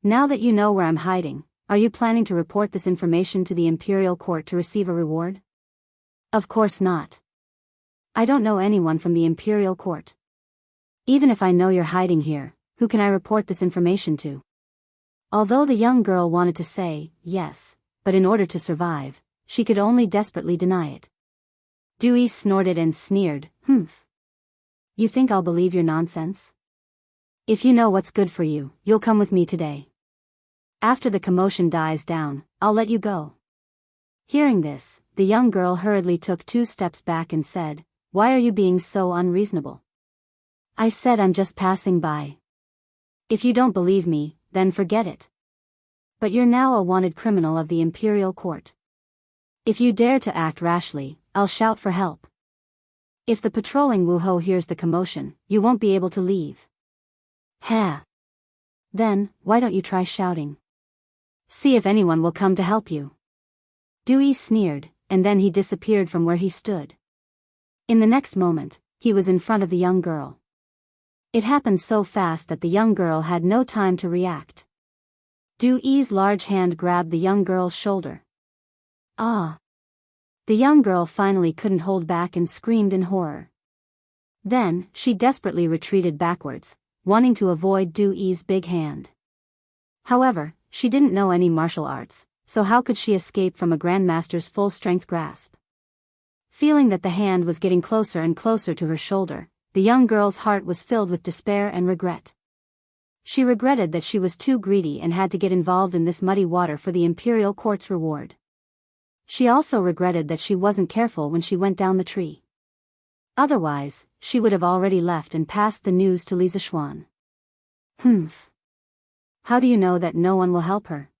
Now that you know where I'm hiding, are you planning to report this information to the Imperial Court to receive a reward? Of course not. I don't know anyone from the Imperial Court. Even if I know you're hiding here, who can I report this information to? Although the young girl wanted to say, yes, but in order to survive, she could only desperately deny it. Du Yi snorted and sneered, humph. You think I'll believe your nonsense? If you know what's good for you, you'll come with me today. After the commotion dies down, I'll let you go. Hearing this, the young girl hurriedly took 2 steps back and said, Why are you being so unreasonable? I said I'm just passing by. If you don't believe me, then forget it. But you're now a wanted criminal of the Imperial Court. If you dare to act rashly, I'll shout for help. If the patrolling Wuho hears the commotion, you won't be able to leave. Ha! Then, why don't you try shouting? See if anyone will come to help you. Du Yi sneered, and then he disappeared from where he stood. In the next moment, he was in front of the young girl. It happened so fast that the young girl had no time to react. Du Yi's large hand grabbed the young girl's shoulder. Ah! The young girl finally couldn't hold back and screamed in horror. Then, she desperately retreated backwards, wanting to avoid Du Yi's big hand. However, she didn't know any martial arts, so how could she escape from a grandmaster's full-strength grasp? Feeling that the hand was getting closer and closer to her shoulder, the young girl's heart was filled with despair and regret. She regretted that she was too greedy and had to get involved in this muddy water for the Imperial Court's reward. She also regretted that she wasn't careful when she went down the tree. Otherwise, she would have already left and passed the news to Li Zixuan. Humph. How do you know that no one will help her?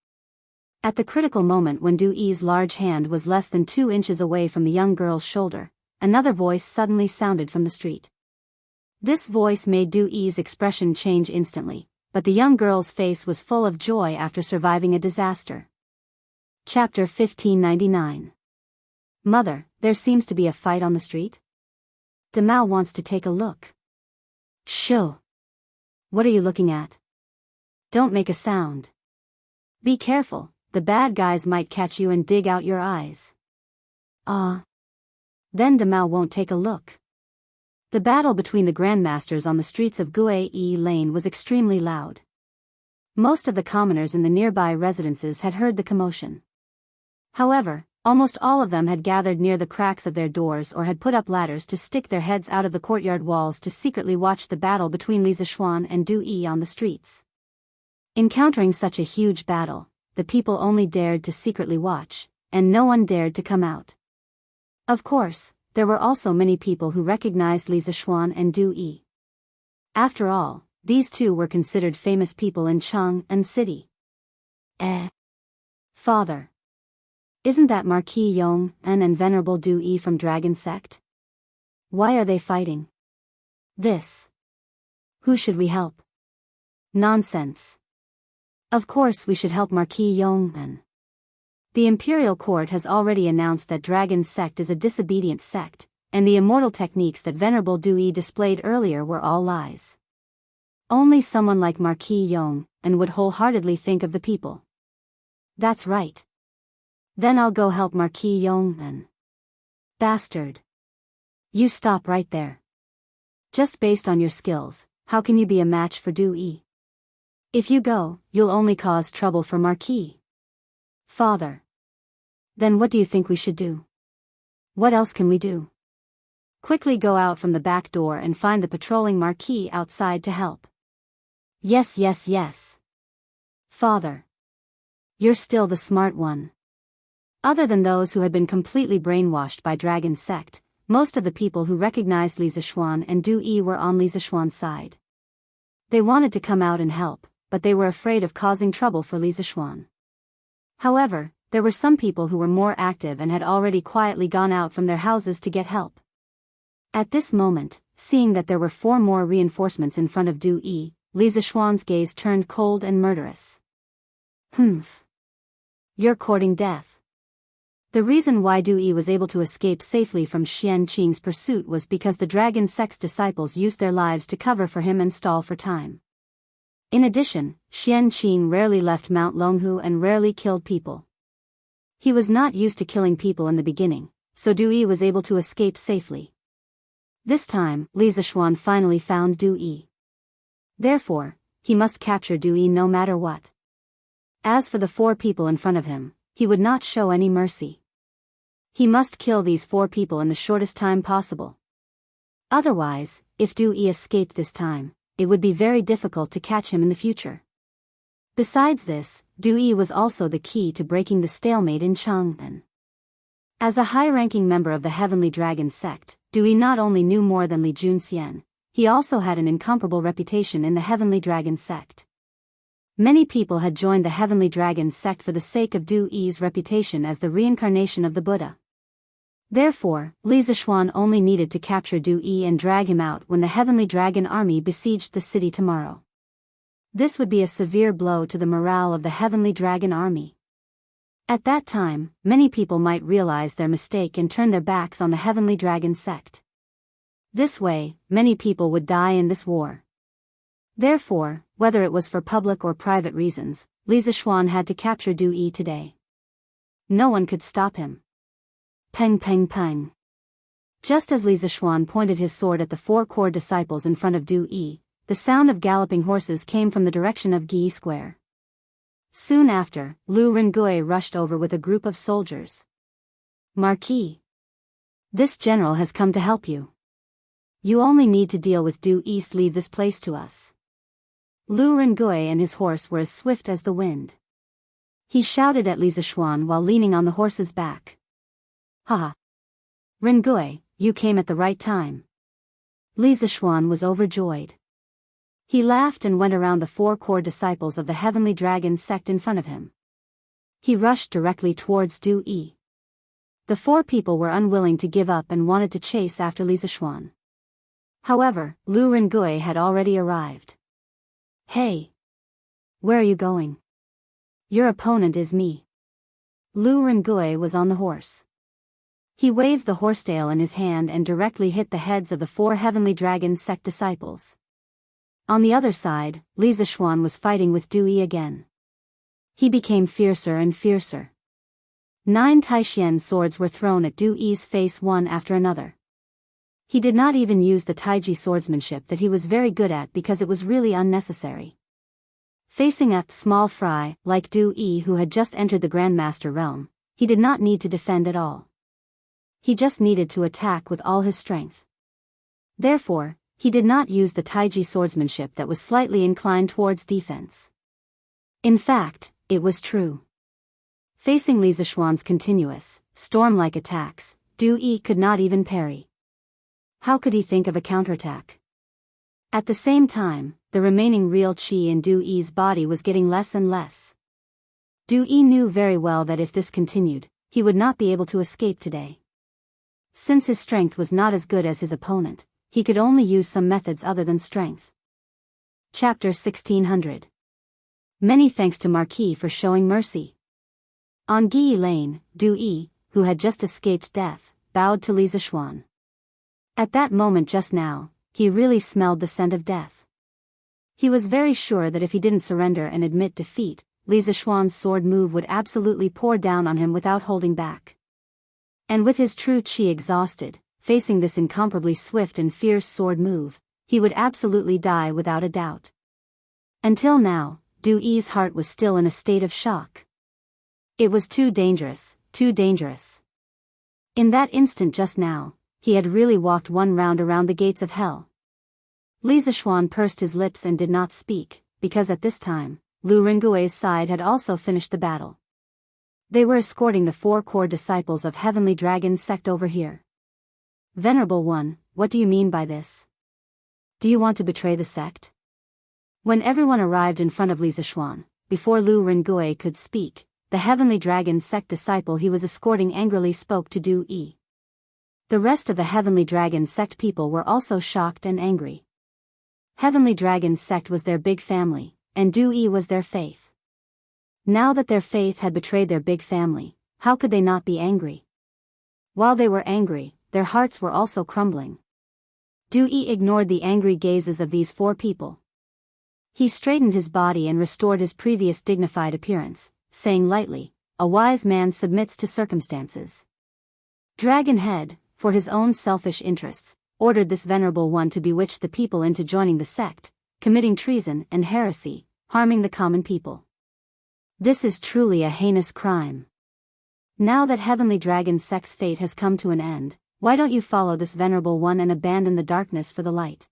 At the critical moment when Du Yi's large hand was less than 2 inches away from the young girl's shoulder, another voice suddenly sounded from the street. This voice made Du Yi's expression change instantly, but the young girl's face was full of joy after surviving a disaster. Chapter 1599. Mother, there seems to be a fight on the street? Demao wants to take a look. Shoo! What are you looking at? Don't make a sound. Be careful, the bad guys might catch you and dig out your eyes. Then Demao won't take a look. The battle between the grandmasters on the streets of Guai Lane was extremely loud. Most of the commoners in the nearby residences had heard the commotion. However, almost all of them had gathered near the cracks of their doors or had put up ladders to stick their heads out of the courtyard walls to secretly watch the battle between Li Zixuan and Du Yi on the streets. Encountering such a huge battle, the people only dared to secretly watch, and no one dared to come out. Of course, there were also many people who recognized Li Zixuan and Du Yi. After all, these two were considered famous people in Chang'an City. Father. Isn't that Marquis Yong and Venerable Du Yi from Dragon Sect? Why are they fighting? This. Who should we help? Nonsense. Of course we should help Marquis Yong. The Imperial Court has already announced that Dragon Sect is a disobedient sect, and the immortal techniques that Venerable Du Yi displayed earlier were all lies. Only someone like Marquis Yong would wholeheartedly think of the people. That's right. Then I'll go help Marquis Yong. Bastard. You stop right there. Just based on your skills, how can you be a match for Du Yi? If you go, you'll only cause trouble for Marquis. Father. Then what do you think we should do? What else can we do? Quickly go out from the back door and find the patrolling Marquis outside to help. Yes. Father. You're still the smart one. Other than those who had been completely brainwashed by Dragon Sect, most of the people who recognized Li Zixuan and Du Yi were on Li Zixuan's side. They wanted to come out and help, but they were afraid of causing trouble for Li Zishuan. However, there were some people who were more active and had already quietly gone out from their houses to get help. At this moment, seeing that there were 4 more reinforcements in front of Du Yi, Li Zishuan's gaze turned cold and murderous. Humph. You're courting death. The reason why Du Yi was able to escape safely from Xian Qing's pursuit was because the dragon sect's disciples used their lives to cover for him and stall for time. In addition, Xian Qing rarely left Mount Longhu and rarely killed people. He was not used to killing people in the beginning, so Du Yi was able to escape safely. This time, Li Zishuan finally found Du Yi. Therefore, he must capture Du Yi no matter what. As for the 4 people in front of him, he would not show any mercy. He must kill these 4 people in the shortest time possible. Otherwise, if Du Yi escaped this time, it would be very difficult to catch him in the future. Besides this, Du Yi was also the key to breaking the stalemate in Chang'an. As a high-ranking member of the Heavenly Dragon sect, Du Yi not only knew more than Li Junxian, he also had an incomparable reputation in the Heavenly Dragon sect. Many people had joined the Heavenly Dragon sect for the sake of Du Yi's reputation as the reincarnation of the Buddha. Therefore, Li Zishuan only needed to capture Du Yi and drag him out when the Heavenly Dragon army besieged the city tomorrow. This would be a severe blow to the morale of the Heavenly Dragon army. At that time, many people might realize their mistake and turn their backs on the Heavenly Dragon sect. This way, many people would die in this war. Therefore, whether it was for public or private reasons, Li Zishuan had to capture Du Yi today. No one could stop him. Peng peng peng. Just as Li Zishuan pointed his sword at the 4 core disciples in front of Du Yi, the sound of galloping horses came from the direction of Gi Square. Soon after, Lu Rengui rushed over with a group of soldiers. Marquis. This general has come to help you. You only need to deal with Du Yi. Leave this place to us. Lu Rengui and his horse were as swift as the wind. He shouted at Li Zishuan while leaning on the horse's back. Haha. Rengui, you came at the right time. Li Zishuan was overjoyed. He laughed and went around the 4 core disciples of the Heavenly Dragon sect in front of him. He rushed directly towards Du Yi. The 4 people were unwilling to give up and wanted to chase after Li Zishuan. However, Lu Rengui had already arrived. Hey! Where are you going? Your opponent is me. Lu Rengui was on the horse. He waved the horsetail in his hand and directly hit the heads of the 4 Heavenly Dragon sect disciples. On the other side, Li Zishuan was fighting with Du Yi again. He became fiercer and fiercer. 9 Taishian swords were thrown at Du Yi's face one after another. He did not even use the Taiji swordsmanship that he was very good at because it was really unnecessary. Facing a small fry like Du Yi who had just entered the Grandmaster realm, he did not need to defend at all. He just needed to attack with all his strength. Therefore, he did not use the Taiji swordsmanship that was slightly inclined towards defense. In fact, it was true. Facing Li Zishuan's continuous, storm-like attacks, Du Yi could not even parry. How could he think of a counterattack? At the same time, the remaining real qi in Du Yi's body was getting less and less. Du Yi knew very well that if this continued, he would not be able to escape today. Since his strength was not as good as his opponent, he could only use some methods other than strength. Chapter 1600. Many thanks to Marquis for showing mercy. On Gi Lane, Du Yi, who had just escaped death, bowed to Li Zishuan. At that moment just now, he really smelled the scent of death. He was very sure that if he didn't surrender and admit defeat, Li Zishuan's sword move would absolutely pour down on him without holding back. And with his true qi exhausted, facing this incomparably swift and fierce sword move, he would absolutely die without a doubt. Until now, Du Yi's heart was still in a state of shock. It was too dangerous, too dangerous. In that instant just now, he had really walked one round around the gates of hell. Li Zishuan pursed his lips and did not speak, because at this time, Lu Rengui's side had also finished the battle. They were escorting the 4 core disciples of Heavenly Dragon sect over here. Venerable One, what do you mean by this? Do you want to betray the sect? When everyone arrived in front of Li Zishuan, before Lu Rengui could speak, the Heavenly Dragon sect disciple he was escorting angrily spoke to Du Yi. The rest of the Heavenly Dragon sect people were also shocked and angry. Heavenly Dragon sect was their big family, and Du Yi was their faith. Now that their faith had betrayed their big family, how could they not be angry? While they were angry, their hearts were also crumbling. Du Yi ignored the angry gazes of these four people. He straightened his body and restored his previous dignified appearance, saying lightly, "A wise man submits to circumstances." Dragonhead, for his own selfish interests, ordered this venerable one to bewitch the people into joining the sect, committing treason and heresy, harming the common people. This is truly a heinous crime. Now that Heavenly Dragon sect's fate has come to an end, why don't you follow this venerable one and abandon the darkness for the light?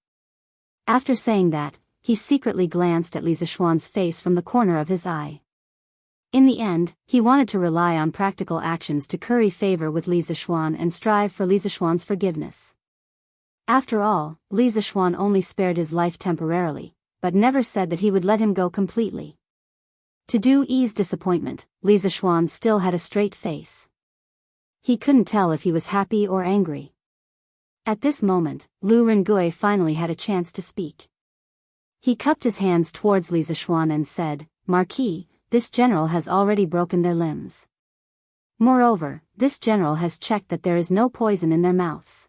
After saying that, he secretly glanced at Li Zishuan's face from the corner of his eye. In the end, he wanted to rely on practical actions to curry favor with Li Zishuan and strive for Li Zishuan's forgiveness. After all, Li Zishuan only spared his life temporarily, but never said that he would let him go completely. To Du Yi's disappointment, Li Zishuan still had a straight face. He couldn't tell if he was happy or angry. At this moment, Lu Rengui finally had a chance to speak. He cupped his hands towards Li Zishuan and said, "Marquis, this general has already broken their limbs. Moreover, this general has checked that there is no poison in their mouths.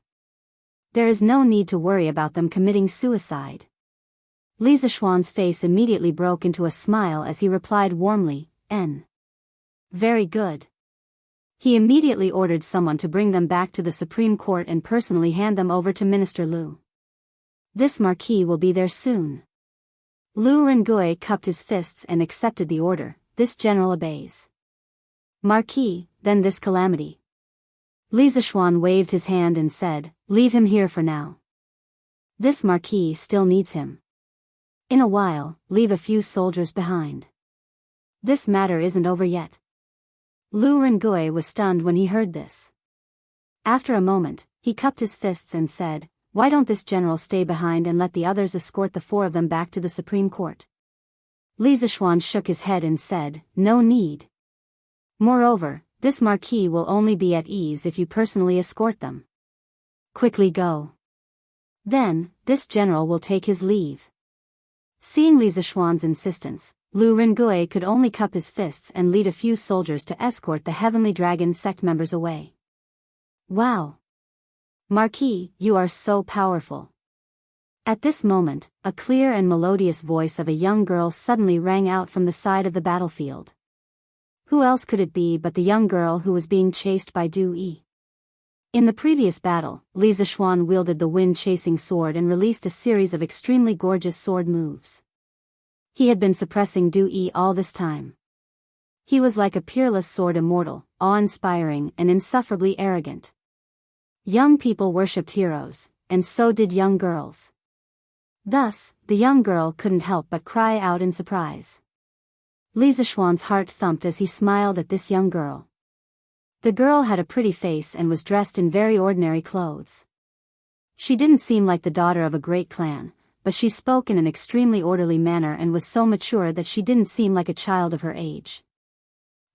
There is no need to worry about them committing suicide." Li Zishuan's face immediately broke into a smile as he replied warmly, Very good." He immediately ordered someone to bring them back to the Supreme Court and personally hand them over to Minister Lu. "This marquis will be there soon." Lu Rengui cupped his fists and accepted the order. "This general obeys." "Marquis, then this calamity." Li Zishuan waved his hand and said, "Leave him here for now. This marquis still needs him. In a while, leave a few soldiers behind. This matter isn't over yet." Lu Rengui was stunned when he heard this. After a moment, he cupped his fists and said, "Why don't this general stay behind and let the others escort the four of them back to the Supreme Court?" Li Zishuan shook his head and said, "No need. Moreover, this marquis will only be at ease if you personally escort them. Quickly go. Then, this general will take his leave." Seeing Li Zishuan's insistence, Lu Rengui could only cup his fists and lead a few soldiers to escort the Heavenly Dragon sect members away. "Wow! Marquis, you are so powerful." At this moment, a clear and melodious voice of a young girl suddenly rang out from the side of the battlefield. Who else could it be but the young girl who was being chased by Du Yi? In the previous battle, Li Zishuan wielded the wind-chasing sword and released a series of extremely gorgeous sword moves. He had been suppressing Du Yi all this time. He was like a peerless sword immortal, awe-inspiring and insufferably arrogant. Young people worshipped heroes, and so did young girls. Thus, the young girl couldn't help but cry out in surprise. Li Zishuan's heart thumped as he smiled at this young girl. The girl had a pretty face and was dressed in very ordinary clothes. She didn't seem like the daughter of a great clan, but she spoke in an extremely orderly manner and was so mature that she didn't seem like a child of her age.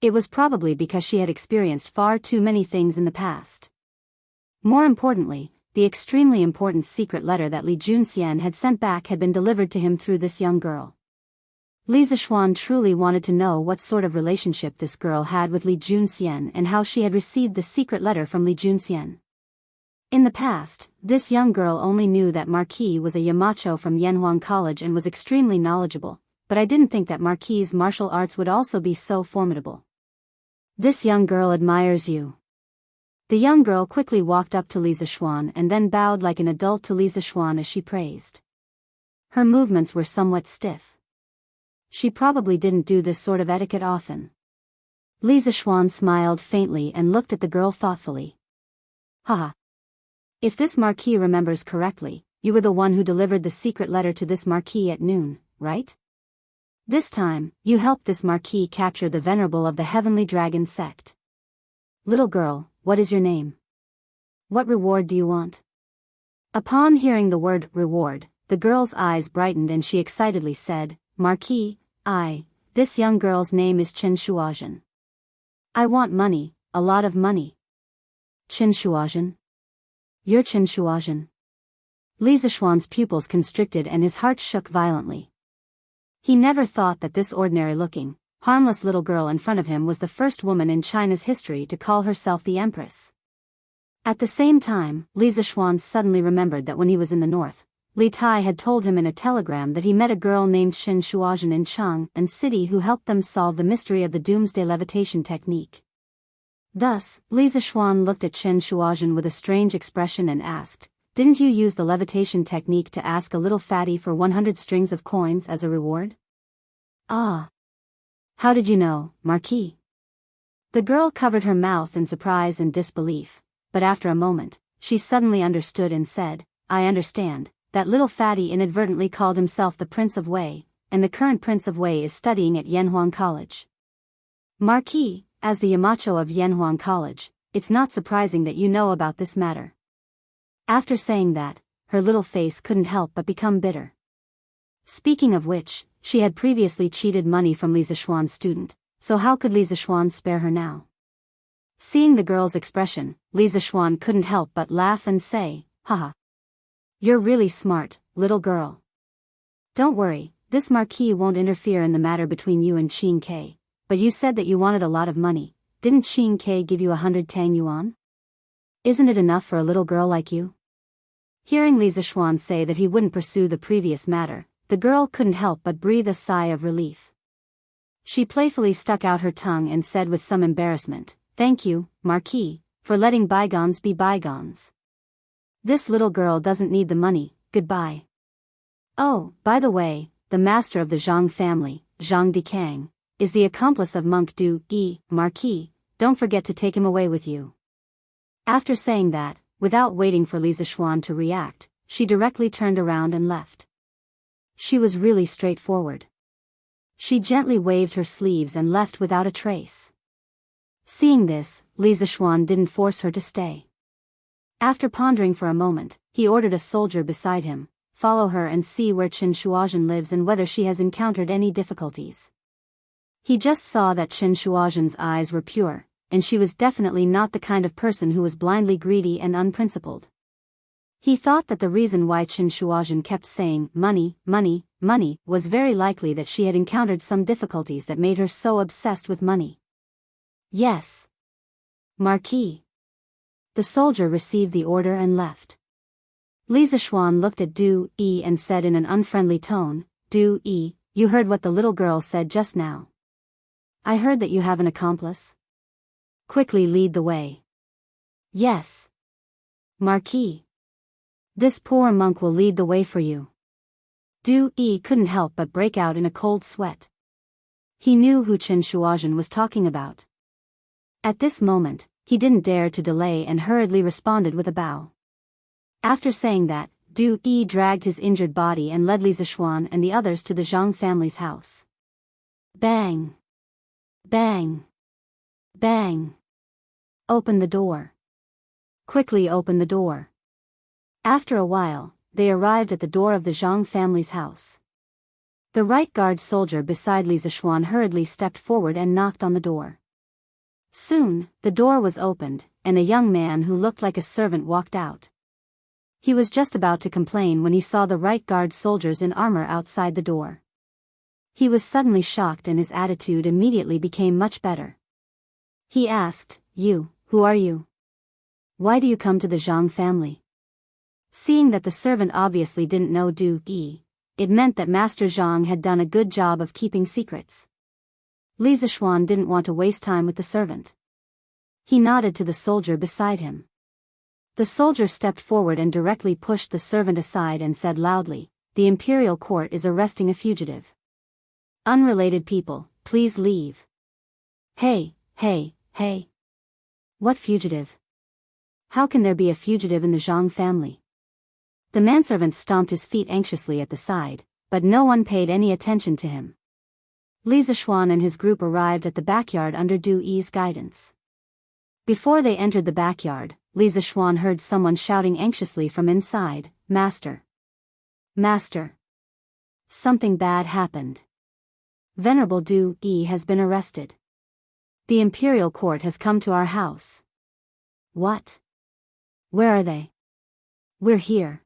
It was probably because she had experienced far too many things in the past. More importantly, the extremely important secret letter that Li Junxian had sent back had been delivered to him through this young girl. Li Zishuan truly wanted to know what sort of relationship this girl had with Li Junxian and how she had received the secret letter from Li Junxian. In the past, this young girl only knew that Marquis was a Yamacho from Yanhuang College and was extremely knowledgeable, but I didn't think that Marquis' martial arts would also be so formidable. "This young girl admires you." The young girl quickly walked up to Li Zishuan and then bowed like an adult to Li Zishuan as she praised. Her movements were somewhat stiff. She probably didn't do this sort of etiquette often. Li Zishuan smiled faintly and looked at the girl thoughtfully. "Haha. If this marquis remembers correctly, you were the one who delivered the secret letter to this marquis at noon, right? This time, you helped this marquis capture the venerable of the Heavenly Dragon sect. Little girl, what is your name? What reward do you want?" Upon hearing the word reward, the girl's eyes brightened and she excitedly said, Marquis, this young girl's name is Chen Shuozhen. I want money, a lot of money. Chen Shuozhen? You're Chen Shuozhen? Li Zishuan's pupils constricted and his heart shook violently. He never thought that this ordinary-looking, harmless little girl in front of him was the first woman in China's history to call herself the Empress. At the same time, Li Zishuan suddenly remembered that when he was in the north, Li Tai had told him in a telegram that he met a girl named Chen Shuozhen in Chang'an City who helped them solve the mystery of the doomsday levitation technique. Thus, Li Zishuan looked at Chen Shuozhen with a strange expression and asked, Didn't you use the levitation technique to ask a little fatty for 100 strings of coins as a reward? Ah. How did you know, Marquis? The girl covered her mouth in surprise and disbelief, but after a moment, she suddenly understood and said, I understand, that little fatty inadvertently called himself the Prince of Wei, and the current Prince of Wei is studying at Yanhuang College. Marquis, as the Yamacho of Yanhuang College, it's not surprising that you know about this matter. After saying that, her little face couldn't help but become bitter. Speaking of which, she had previously cheated money from Li Zishuan's student, so how could Li Zishuan spare her now? Seeing the girl's expression, Li Zishuan couldn't help but laugh and say, Haha. You're really smart, little girl. Don't worry, this Marquis won't interfere in the matter between you and Qin Ke, but you said that you wanted a lot of money, didn't Qin Ke give you 100 Tang Yuan? Isn't it enough for a little girl like you? Hearing Li Zishuan say that he wouldn't pursue the previous matter, the girl couldn't help but breathe a sigh of relief. She playfully stuck out her tongue and said with some embarrassment, Thank you, Marquis, for letting bygones be bygones. This little girl doesn't need the money, goodbye. Oh, by the way, the master of the Zhang family, Zhang Dikang, is the accomplice of monk Du Yi, Marquis, don't forget to take him away with you. After saying that, without waiting for Li Zishuan to react, she directly turned around and left. She was really straightforward. She gently waved her sleeves and left without a trace. Seeing this, Li Zishuan didn't force her to stay. After pondering for a moment, he ordered a soldier beside him, follow her and see where Chen Shuozhen lives and whether she has encountered any difficulties. He just saw that Chen Shuozhen's eyes were pure, and she was definitely not the kind of person who was blindly greedy and unprincipled. He thought that the reason why Chen Shuozhen kept saying, money, money, money, was very likely that she had encountered some difficulties that made her so obsessed with money. Yes. Marquis. The soldier received the order and left. Li Zishuan looked at Du Yi and said in an unfriendly tone, Du Yi, you heard what the little girl said just now. I heard that you have an accomplice. Quickly lead the way. Yes. Marquis. This poor monk will lead the way for you. Du Yi couldn't help but break out in a cold sweat. He knew who Chen Shuozhen was talking about. At this moment, he didn't dare to delay and hurriedly responded with a bow. After saying that, Du Yi dragged his injured body and led Li Zishuan and the others to the Zhang family's house. Bang! Bang! Bang! Open the door. Quickly open the door. After a while, they arrived at the door of the Zhang family's house. The right guard soldier beside Li Zishuan hurriedly stepped forward and knocked on the door. Soon, the door was opened, and a young man who looked like a servant walked out. He was just about to complain when he saw the right guard soldiers in armor outside the door. He was suddenly shocked and his attitude immediately became much better. He asked, You, who are you? Why do you come to the Zhang family? Seeing that the servant obviously didn't know Du Yi, it meant that Master Zhang had done a good job of keeping secrets. Li Zishuan didn't want to waste time with the servant. He nodded to the soldier beside him. The soldier stepped forward and directly pushed the servant aside and said loudly, The imperial court is arresting a fugitive. Unrelated people, please leave. Hey, hey, hey. What fugitive? How can there be a fugitive in the Zhang family? The manservant stomped his feet anxiously at the side, but no one paid any attention to him. Li Zishuan and his group arrived at the backyard under Du Yi's guidance. Before they entered the backyard, Li Zishuan heard someone shouting anxiously from inside, Master. Master. Something bad happened. Venerable Du Yi has been arrested. The imperial court has come to our house. What? Where are they? We're here.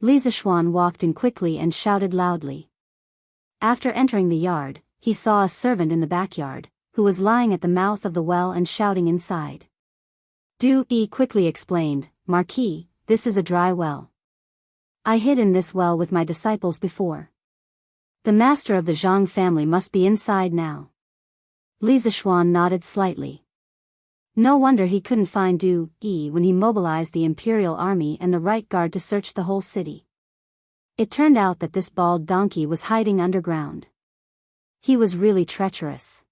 Li Zishuan walked in quickly and shouted loudly. After entering the yard, he saw a servant in the backyard, who was lying at the mouth of the well and shouting inside. Du Yi quickly explained, Marquis, this is a dry well. I hid in this well with my disciples before. The master of the Zhang family must be inside now. Li Zishuan nodded slightly. No wonder he couldn't find Du Yi when he mobilized the imperial army and the right guard to search the whole city. It turned out that this bald donkey was hiding underground. He was really treacherous.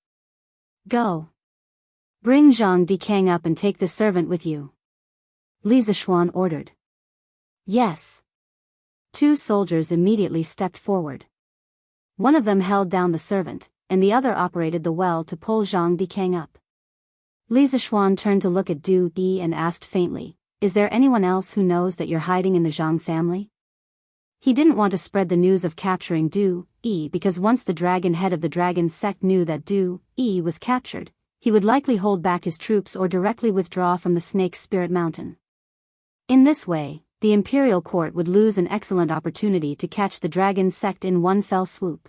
Go. Bring Zhang Dikang up and take the servant with you. Li Zishuan ordered. Yes. Two soldiers immediately stepped forward. One of them held down the servant, and the other operated the well to pull Zhang Dikang up. Li Zishuan turned to look at Du Yi and asked faintly, Is there anyone else who knows that you're hiding in the Zhang family? He didn't want to spread the news of capturing Du Yi because once the dragon head of the dragon sect knew that Du Yi was captured, he would likely hold back his troops or directly withdraw from the Snake Spirit Mountain. In this way, the imperial court would lose an excellent opportunity to catch the dragon sect in one fell swoop.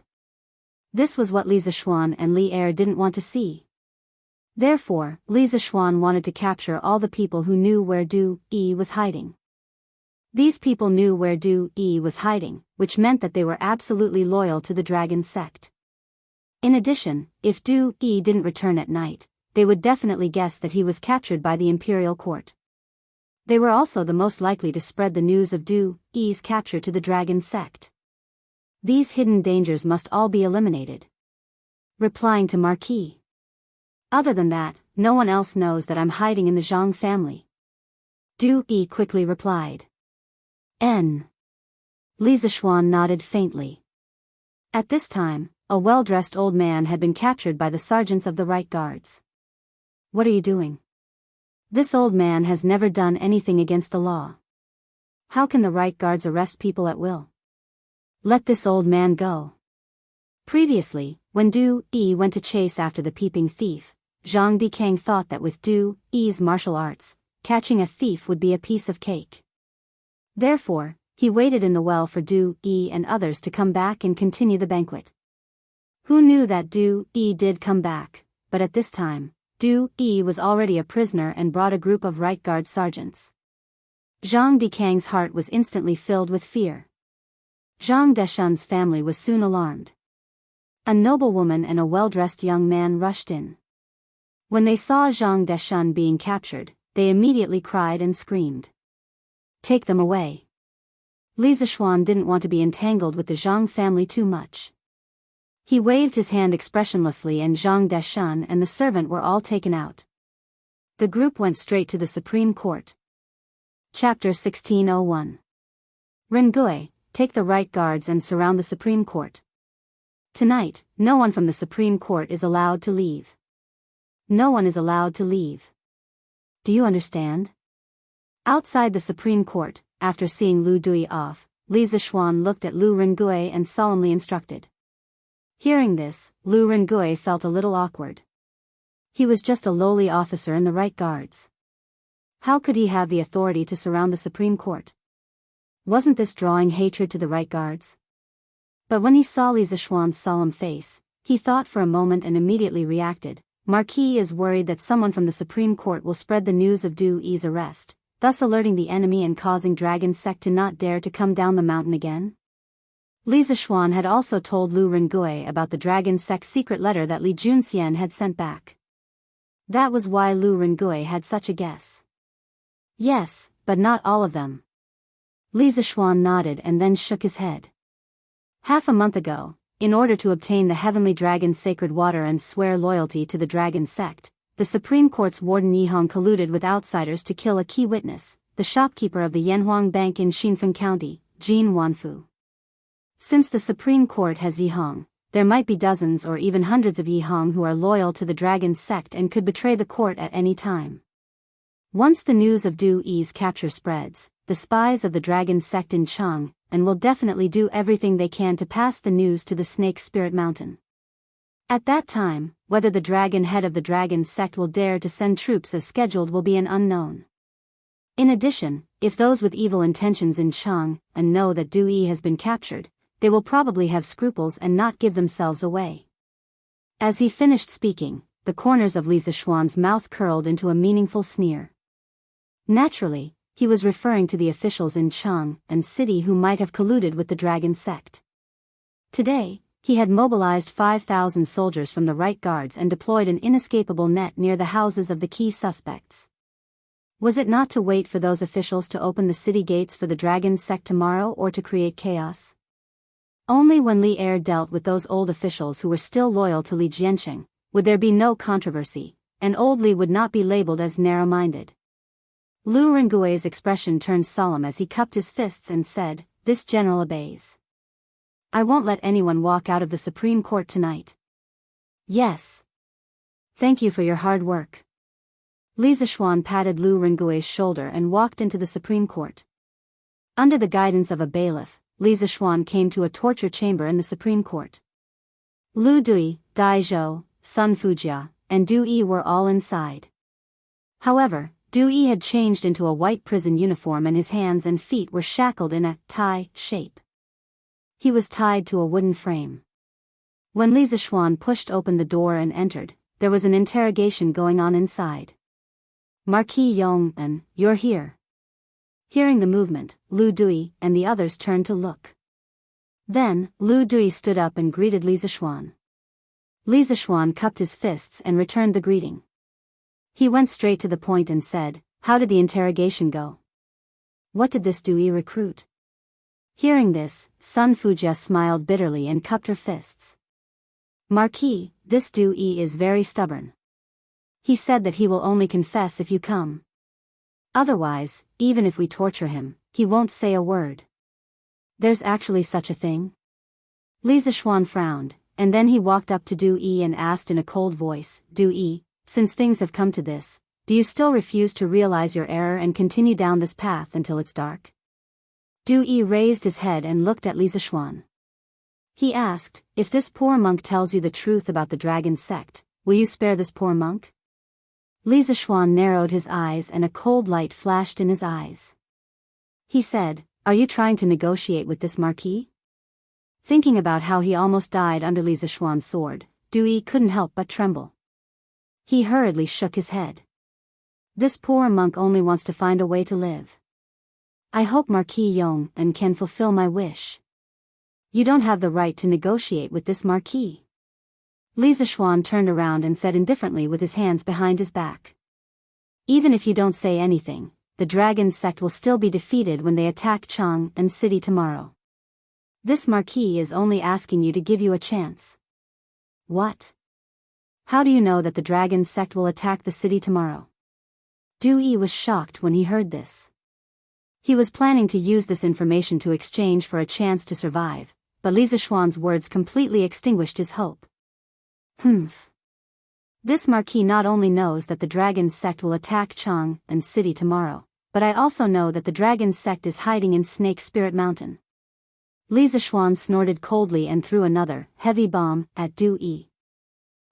This was what Li Zishuan and Li Er didn't want to see. Therefore, Li Zishuan wanted to capture all the people who knew where Du Yi was hiding. These people knew where Du Yi was hiding, which meant that they were absolutely loyal to the dragon sect. In addition, if Du Yi didn't return at night, they would definitely guess that he was captured by the imperial court. They were also the most likely to spread the news of Du Yi's capture to the dragon sect. These hidden dangers must all be eliminated. Replying to Marquis. Other than that, no one else knows that I'm hiding in the Zhang family. Du Yi quickly replied. N. Li Zishuan nodded faintly. At this time, a well-dressed old man had been captured by the sergeants of the right guards. What are you doing? This old man has never done anything against the law. How can the right guards arrest people at will? Let this old man go. Previously, when Du Yi went to chase after the peeping thief, Zhang Dikang thought that with Du Yi's martial arts, catching a thief would be a piece of cake. Therefore, he waited in the well for Du Yi and others to come back and continue the banquet. Who knew that Du Yi did come back, but at this time, Du Yi was already a prisoner and brought a group of right guard sergeants. Zhang Dikang's heart was instantly filled with fear. Zhang Deshun's family was soon alarmed. A noblewoman and a well-dressed young man rushed in. When they saw Zhang Deshun being captured, they immediately cried and screamed. Take them away. Li Zishuan didn't want to be entangled with the Zhang family too much. He waved his hand expressionlessly and Zhang Deshun and the servant were all taken out. The group went straight to the Supreme Court. Chapter 1601. Rengui, take the right guards and surround the Supreme Court. Tonight, no one from the Supreme Court is allowed to leave. No one is allowed to leave. Do you understand? Outside the Supreme Court, after seeing Lu Dui off, Li Zishuan looked at Lu Rengui and solemnly instructed. Hearing this, Lu Rengui felt a little awkward. He was just a lowly officer in the right guards. How could he have the authority to surround the Supreme Court? Wasn't this drawing hatred to the right guards? But when he saw Li Zishuan's solemn face, he thought for a moment and immediately reacted. Marquis is worried that someone from the Supreme Court will spread the news of Du Yi's arrest, thus alerting the enemy and causing Dragon Sect to not dare to come down the mountain again. Li Zishuan had also told Lu Rengui about the Dragon Sect's secret letter that Li Junxian had sent back. That was why Lu Rengui had such a guess. Yes, but not all of them. Li Zishuan nodded and then shook his head. Half a month ago, in order to obtain the Heavenly Dragon's sacred water and swear loyalty to the Dragon Sect, the Supreme Court's warden Yihong colluded with outsiders to kill a key witness, the shopkeeper of the Yanhuang Bank in Xinfeng County, Jin Wanfu. Since the Supreme Court has Yihong, there might be dozens or even hundreds of Yihong who are loyal to the Dragon Sect and could betray the court at any time. Once the news of Du Yi's capture spreads, the spies of the dragon sect in Chang, and will definitely do everything they can to pass the news to the Snake Spirit Mountain. At that time, whether the dragon head of the dragon sect will dare to send troops as scheduled will be an unknown. In addition, if those with evil intentions in Chang and know that Du Yi has been captured, they will probably have scruples and not give themselves away. As he finished speaking, the corners of Li Zishuan's mouth curled into a meaningful sneer. Naturally, he was referring to the officials in Chang and city who might have colluded with the dragon sect. Today, he had mobilized 5,000 soldiers from the right guards and deployed an inescapable net near the houses of the key suspects. Was it not to wait for those officials to open the city gates for the dragon sect tomorrow or to create chaos? Only when Li Er dealt with those old officials who were still loyal to Li Jiancheng would there be no controversy, and old Li would not be labeled as narrow-minded. Lu Rengui's expression turned solemn as he cupped his fists and said, "This general obeys. I won't let anyone walk out of the Supreme Court tonight." "Yes. Thank you for your hard work." Li Zishuan patted Lu Rengui's shoulder and walked into the Supreme Court. Under the guidance of a bailiff, Li Zishuan came to a torture chamber in the Supreme Court. Lu Dui, Dai Zhou, Sun Fujia, and Du Yi were all inside. However, Du Yi had changed into a white prison uniform and his hands and feet were shackled in a tie shape. He was tied to a wooden frame. When Li Zishuan pushed open the door and entered, there was an interrogation going on inside. "Marquis Yong, you're here." Hearing the movement, Lu Dui and the others turned to look. Then, Lu Dui stood up and greeted Li Zishuan. Li Zishuan cupped his fists and returned the greeting. He went straight to the point and said, "How did the interrogation go? What did this Du Yi recruit?" Hearing this, Sun Fujia smiled bitterly and cupped her fists. "Marquis, this Du Yi is very stubborn. He said that he will only confess if you come. Otherwise, even if we torture him, he won't say a word." "There's actually such a thing?" Li Zishuan frowned, and then he walked up to Du Yi and asked in a cold voice, "Du Yi, since things have come to this, do you still refuse to realize your error and continue down this path until it's dark?" Du Yi raised his head and looked at Li Zishuan. He asked, "If this poor monk tells you the truth about the dragon sect, will you spare this poor monk?" Li Zishuan narrowed his eyes and a cold light flashed in his eyes. He said, "Are you trying to negotiate with this marquis?" Thinking about how he almost died under Li Zishuan's sword, Du Yi couldn't help but tremble. He hurriedly shook his head. "This poor monk only wants to find a way to live. I hope Marquis Yong can fulfill my wish. You don't have the right to negotiate with this marquis." Li Zishuan turned around and said indifferently with his hands behind his back, "Even if you don't say anything, the dragon sect will still be defeated when they attack Chang and city tomorrow. This marquis is only asking you to give you a chance." "What? How do you know that the dragon sect will attack the city tomorrow?" Du Yi was shocked when he heard this. He was planning to use this information to exchange for a chance to survive, but Li Zishuan's words completely extinguished his hope. "Humph. This marquis not only knows that the dragon sect will attack Chang and city tomorrow, but I also know that the dragon sect is hiding in Snake Spirit Mountain." Li Zishuan snorted coldly and threw another, heavy bomb, at Du Yi.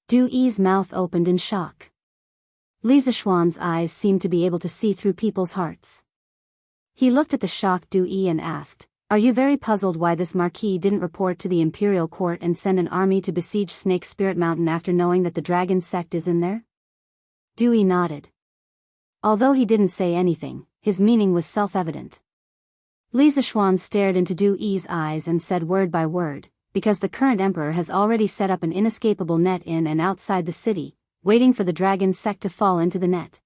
Du Yi's mouth opened in shock. Li Zishuan's eyes seemed to be able to see through people's hearts. He looked at the shocked Du Yi and asked, "Are you very puzzled why this marquis didn't report to the imperial court and send an army to besiege Snake Spirit Mountain after knowing that the dragon sect is in there?" Du Yi nodded. Although he didn't say anything, his meaning was self-evident. Li Zishuan stared into Du Yi's eyes and said word by word, "Because the current emperor has already set up an inescapable net in and outside the city, waiting for the dragon sect to fall into the net.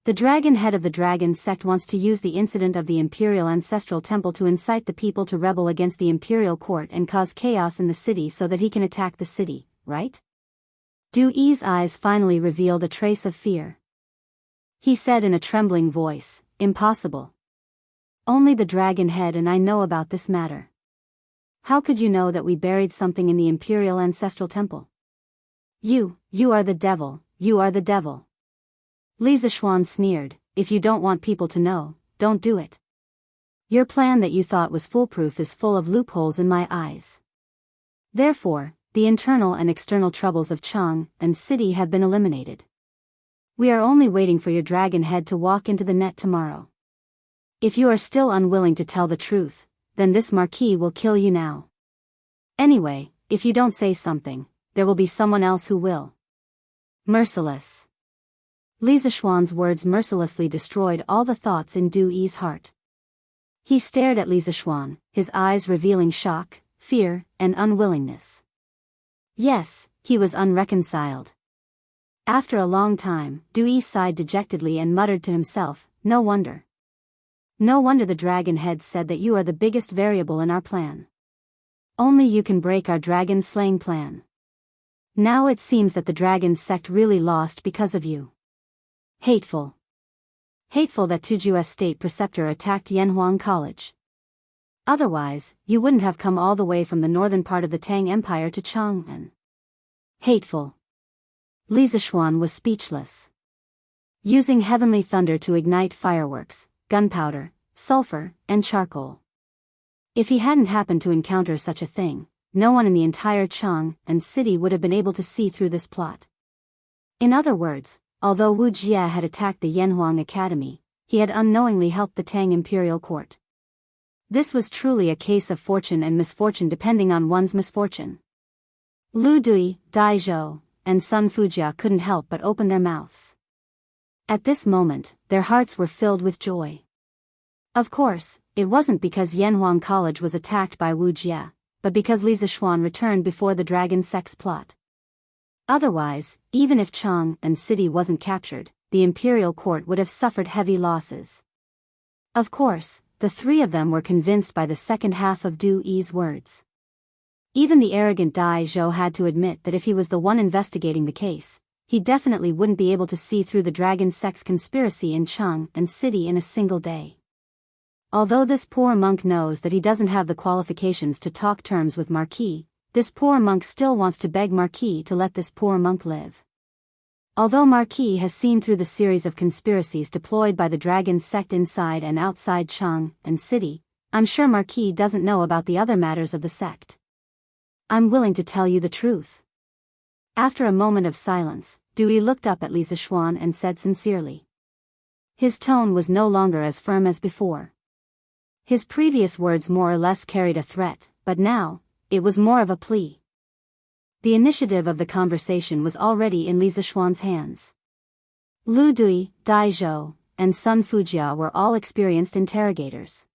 The dragon head of the dragon sect wants to use the incident of the imperial ancestral temple to incite the people to rebel against the imperial court and cause chaos in the city so that he can attack the city, right?" Du Yi's eyes finally revealed a trace of fear. He said in a trembling voice, "Impossible. Only the dragon head and I know about this matter. How could you know that we buried something in the imperial ancestral temple?" You are the devil, you are the devil." Li Zishuan sneered, "If you don't want people to know, don't do it." Your plan that you thought was foolproof is full of loopholes in my eyes. Therefore, the internal and external troubles of Chang and city have been eliminated. We are only waiting for your dragon head to walk into the net tomorrow. If you are still unwilling to tell the truth, then this marquis will kill you now. Anyway, if you don't say something, there will be someone else who will. Merciless. Li Zishuan's words mercilessly destroyed all the thoughts in Du Yi's heart. He stared at Li Zishuan, his eyes revealing shock, fear, and unwillingness. Yes, he was unreconciled. After a long time, Du Yi sighed dejectedly and muttered to himself, No wonder. No wonder the dragon head said that you are the biggest variable in our plan. Only you can break our dragon slaying plan. Now it seems that the dragon sect really lost because of you. Hateful. Hateful that Tuju's state preceptor attacked Yanhuang College. Otherwise, you wouldn't have come all the way from the northern part of the Tang Empire to Chang'an. Hateful. Li Zishuan was speechless. Using heavenly thunder to ignite fireworks, gunpowder, sulfur, and charcoal. If he hadn't happened to encounter such a thing, no one in the entire Chang'an city would have been able to see through this plot. In other words, although Wu Jie had attacked the Yanhuang Academy, he had unknowingly helped the Tang Imperial Court. This was truly a case of fortune and misfortune depending on one's misfortune. Lu Dui, Dai Zhou, and Sun Fujia couldn't help but open their mouths. At this moment, their hearts were filled with joy. Of course, it wasn't because Yanhuang College was attacked by Wu Jie, but because Li Zishuan returned before the dragon sex plot. Otherwise, even if Chang'an city wasn't captured, the imperial court would have suffered heavy losses. Of course, the three of them were convinced by the second half of Du Yi's words. Even the arrogant Dai Zhou had to admit that if he was the one investigating the case, he definitely wouldn't be able to see through the dragon sex conspiracy in Chang'an city in a single day. Although this poor monk knows that he doesn't have the qualifications to talk terms with Marquis, this poor monk still wants to beg Marquis to let this poor monk live. Although Marquis has seen through the series of conspiracies deployed by the dragon sect inside and outside Chang'an city, I'm sure Marquis doesn't know about the other matters of the sect. I'm willing to tell you the truth. After a moment of silence, Du Yi looked up at Li Zishuan and said sincerely. His tone was no longer as firm as before. His previous words more or less carried a threat, but now, it was more of a plea. The initiative of the conversation was already in Li Zishuan's hands. Lu Dui, Dai Zhou, and Sun Fujia were all experienced interrogators.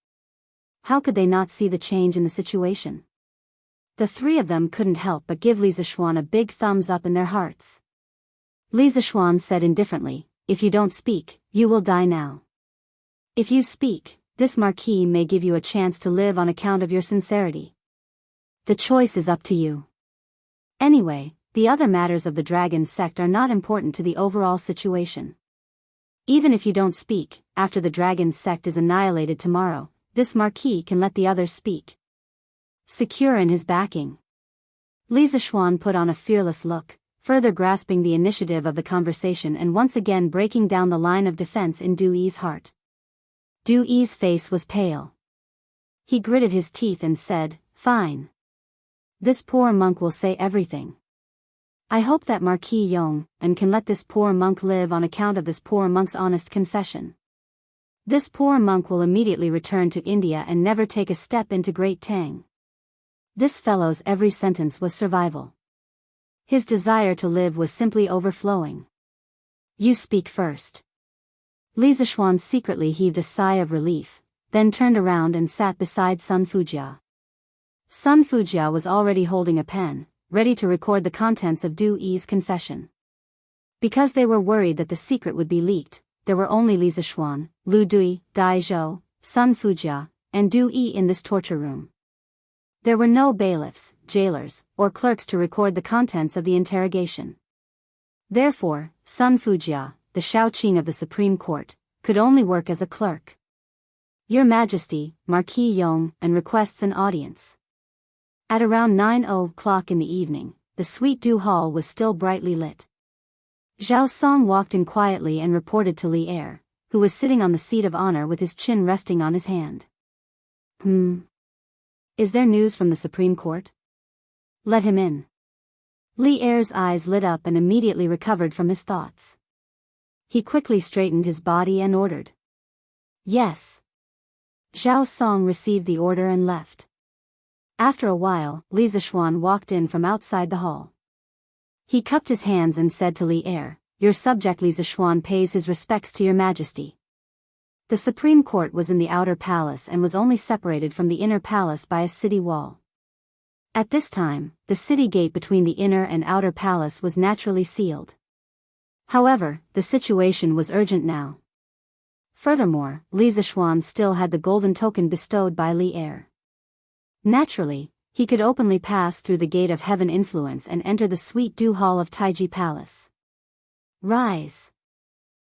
How could they not see the change in the situation? The three of them couldn't help but give Li Zishuan a big thumbs up in their hearts. Li Zishuan said indifferently, If you don't speak, you will die now. If you speak, this marquis may give you a chance to live on account of your sincerity. The choice is up to you. Anyway, the other matters of the dragon sect are not important to the overall situation. Even if you don't speak, after the dragon sect is annihilated tomorrow, this marquis can let the others speak. Secure in his backing. Li Zishuan put on a fearless look, further grasping the initiative of the conversation and once again breaking down the line of defense in Du Yi's heart. Du Yi's face was pale. He gritted his teeth and said, Fine. This poor monk will say everything. I hope that Marquis Yong and can let this poor monk live on account of this poor monk's honest confession. This poor monk will immediately return to India and never take a step into Great Tang. This fellow's every sentence was survival. His desire to live was simply overflowing. You speak first. Li Zishuan secretly heaved a sigh of relief, then turned around and sat beside Sun Fujia. Sun Fujia was already holding a pen, ready to record the contents of Du Yi's confession. Because they were worried that the secret would be leaked, there were only Li Zishuan, Lu Dui, Dai Zhou, Sun Fujia, and Du Yi in this torture room. There were no bailiffs, jailers, or clerks to record the contents of the interrogation. Therefore, Sun Fujia, the Shaoqing of the Supreme Court, could only work as a clerk. Your Majesty, Marquis Yong, and requests an audience. At around 9:00 in the evening, the Suite Du Hall was still brightly lit. Zhao Song walked in quietly and reported to Li Er, who was sitting on the seat of honor with his chin resting on his hand. Is there news from the Supreme Court? Let him in. Li Er's eyes lit up and immediately recovered from his thoughts. He quickly straightened his body and ordered. Yes. Zhao Song received the order and left. After a while, Li Zishuan walked in from outside the hall. He cupped his hands and said to Li Er, "Your subject Li Zishuan pays his respects to your majesty." The Supreme Court was in the outer palace and was only separated from the inner palace by a city wall. At this time, the city gate between the inner and outer palace was naturally sealed. However, the situation was urgent now. Furthermore, Li Zishuan still had the golden token bestowed by Li Er. Naturally, he could openly pass through the gate of heaven influence and enter the sweet dew hall of Taiji Palace. Rise.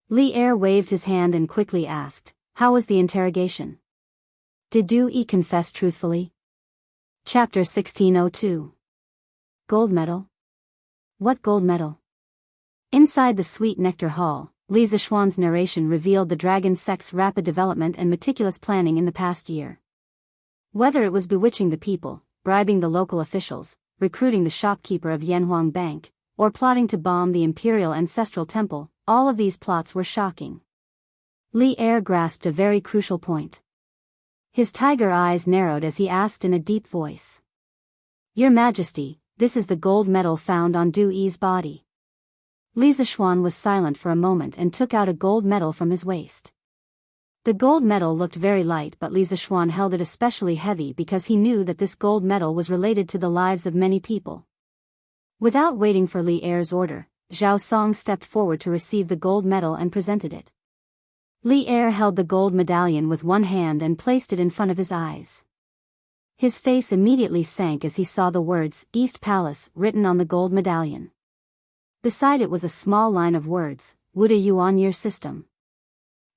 Li Er waved his hand and quickly asked, "How was the interrogation? Did Du Yi confess truthfully?" Chapter 1602. Gold medal? What gold medal? Inside the sweet nectar hall, Li Zishuan's narration revealed the dragon sect's rapid development and meticulous planning in the past year. Whether it was bewitching the people, bribing the local officials, recruiting the shopkeeper of Yanhuang Bank, or plotting to bomb the imperial ancestral temple, all of these plots were shocking. Li Er grasped a very crucial point. His tiger eyes narrowed as he asked in a deep voice. "Your Majesty, this is the gold medal found on Du Yi's body." Li Zishuan was silent for a moment and took out a gold medal from his waist. The gold medal looked very light, but Li Zishuan held it especially heavy because he knew that this gold medal was related to the lives of many people. Without waiting for Li Er's order, Zhao Song stepped forward to receive the gold medal and presented it. Li Er held the gold medallion with one hand and placed it in front of his eyes. His face immediately sank as he saw the words East Palace written on the gold medallion. Beside it was a small line of words, Wuda Yuan Year System.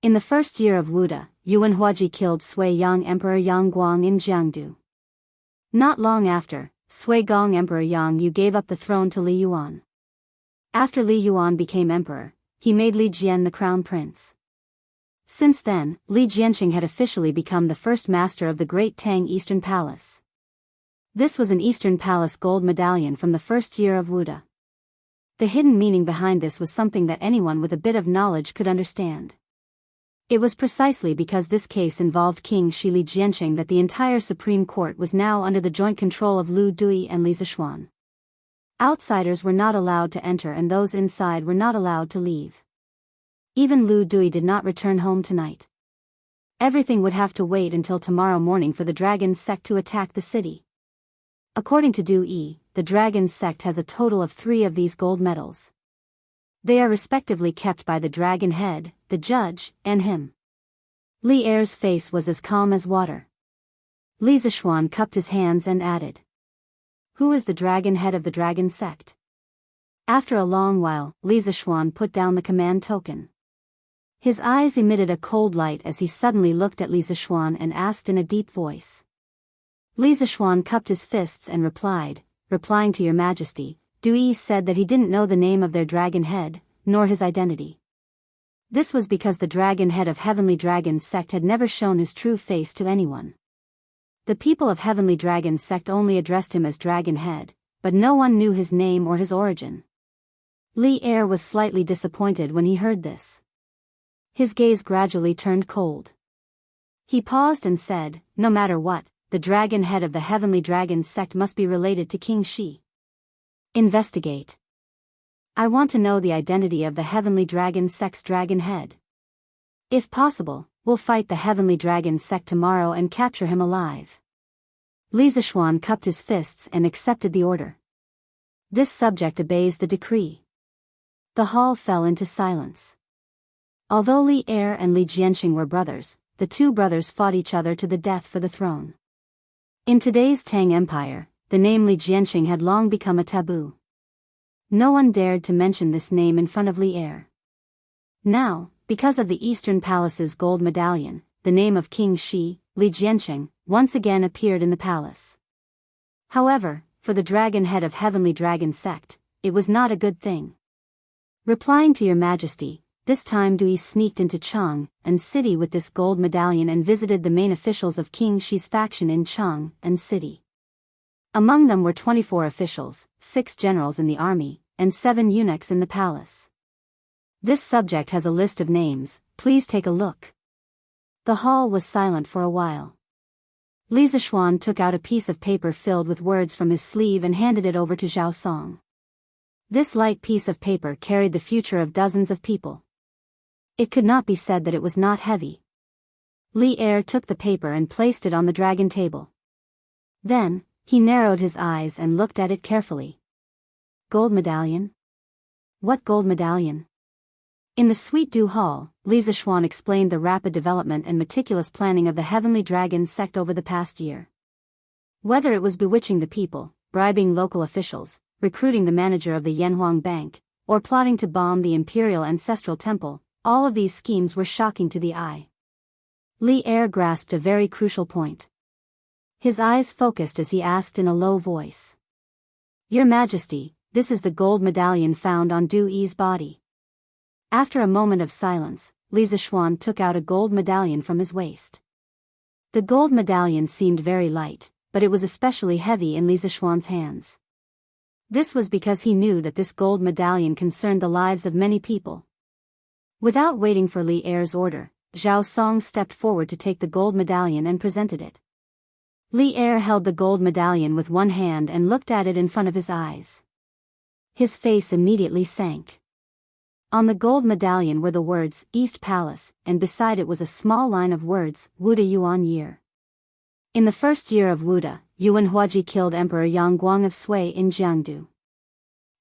In the first year of Wuda, Yuan Huaji killed Sui Yang Emperor Yang Guang in Jiangdu. Not long after, Sui Gong Emperor Yang Yu gave up the throne to Li Yuan. After Li Yuan became emperor, he made Li Jian the crown prince. Since then, Li Jianqing had officially become the first master of the Great Tang Eastern Palace. This was an Eastern Palace gold medallion from the first year of Wuda. The hidden meaning behind this was something that anyone with a bit of knowledge could understand. It was precisely because this case involved King Shi Li Jianqing that the entire Supreme Court was now under the joint control of Lu Dui and Li Zishuan. Outsiders were not allowed to enter and those inside were not allowed to leave. Even Lu Dui did not return home tonight. Everything would have to wait until tomorrow morning for the dragon sect to attack the city. According to Du Yi, the dragon sect has a total of 3 of these gold medals. They are respectively kept by the dragon head, the judge, and him. Li Er's face was as calm as water. Li Zishuan cupped his hands and added, "Who is the dragon head of the dragon sect?" After a long while, Li Zishuan put down the command token. His eyes emitted a cold light as he suddenly looked at Li Zishuan and asked in a deep voice. Li Zishuan cupped his fists and replying to your majesty, Du Yi said that he didn't know the name of their dragon head, nor his identity. This was because the dragon head of Heavenly Dragon sect had never shown his true face to anyone. The people of Heavenly Dragon sect only addressed him as Dragon Head, but no one knew his name or his origin. Li Er was slightly disappointed when he heard this. His gaze gradually turned cold. He paused and said, "No matter what, the dragon head of the Heavenly Dragon sect must be related to King Shi. Investigate. I want to know the identity of the Heavenly Dragon sect's dragon head. If possible, we'll fight the Heavenly Dragon sect tomorrow and capture him alive." Li Zishuan cupped his fists and accepted the order. This subject obeys the decree. The hall fell into silence. Although Li Er and Li Jianqing were brothers, the two brothers fought each other to the death for the throne. In today's Tang Empire, the name Li Jianqing had long become a taboo. No one dared to mention this name in front of Li Er. Now, because of the Eastern Palace's gold medallion, the name of King Shi, Li Jianqing, once again appeared in the palace. However, for the dragon head of Heavenly Dragon sect, it was not a good thing. Replying to your majesty, this time Dui sneaked into Chang and city with this gold medallion and visited the main officials of King Shi's faction in Chang and city. Among them were 24 officials, 6 generals in the army, and 7 eunuchs in the palace. This subject has a list of names, please take a look. The hall was silent for a while. Li Zishuan took out a piece of paper filled with words from his sleeve and handed it over to Zhao Song. This light piece of paper carried the future of dozens of people. It could not be said that it was not heavy. Li Er took the paper and placed it on the dragon table. Then, he narrowed his eyes and looked at it carefully. Gold medallion? What gold medallion? In the Sweet Dew Hall, Li Zishuan explained the rapid development and meticulous planning of the Heavenly Dragon sect over the past year. Whether it was bewitching the people, bribing local officials, recruiting the manager of the Yanhuang Bank, or plotting to bomb the Imperial Ancestral Temple, all of these schemes were shocking to the eye. Li Er grasped a very crucial point. His eyes focused as he asked in a low voice. Your Majesty, this is the gold medallion found on Du Yi's body. After a moment of silence, Li Zishuan took out a gold medallion from his waist. The gold medallion seemed very light, but it was especially heavy in Li Zishuan's hands. This was because he knew that this gold medallion concerned the lives of many people. Without waiting for Li Er's order, Zhao Song stepped forward to take the gold medallion and presented it. Li Er held the gold medallion with one hand and looked at it in front of his eyes. His face immediately sank. On the gold medallion were the words, East Palace, and beside it was a small line of words, Wuda Yuan year. In the first year of Wuda, Yuan Huaji killed Emperor Yang Guang of Sui in Jiangdu.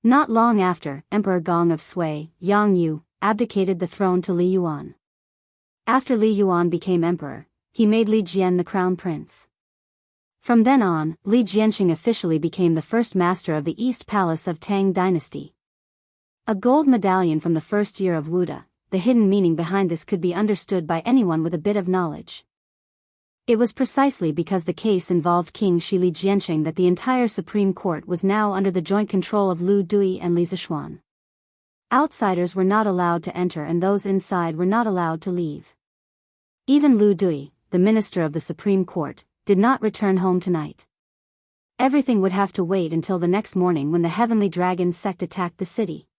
Not long after, Emperor Gong of Sui, Yang Yu, abdicated the throne to Li Yuan. After Li Yuan became emperor, he made Li Jian the crown prince. From then on, Li Jianqing officially became the first master of the East Palace of Tang dynasty. A gold medallion from the first year of Wuda, the hidden meaning behind this could be understood by anyone with a bit of knowledge. It was precisely because the case involved King Shi Li Jianqing that the entire Supreme Court was now under the joint control of Lu Dui and Li Zishuan. Outsiders were not allowed to enter and those inside were not allowed to leave. Even Lu Dui, the minister of the Supreme Court, did not return home tonight. Everything would have to wait until the next morning when the Heavenly Dragon sect attacked the city.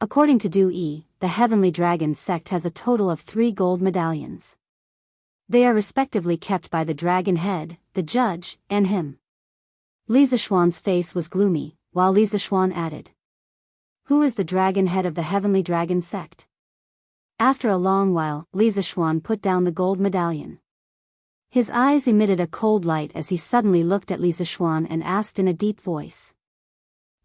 According to Du Yi, the Heavenly Dragon sect has a total of 3 gold medallions. They are respectively kept by the Dragon Head, the Judge, and him. Li Zishuan's face was gloomy, while Li Zishuan added, "Who is the Dragon Head of the Heavenly Dragon sect?" After a long while, Li Zishuan put down the gold medallion. His eyes emitted a cold light as he suddenly looked at Li Zishuan and asked in a deep voice.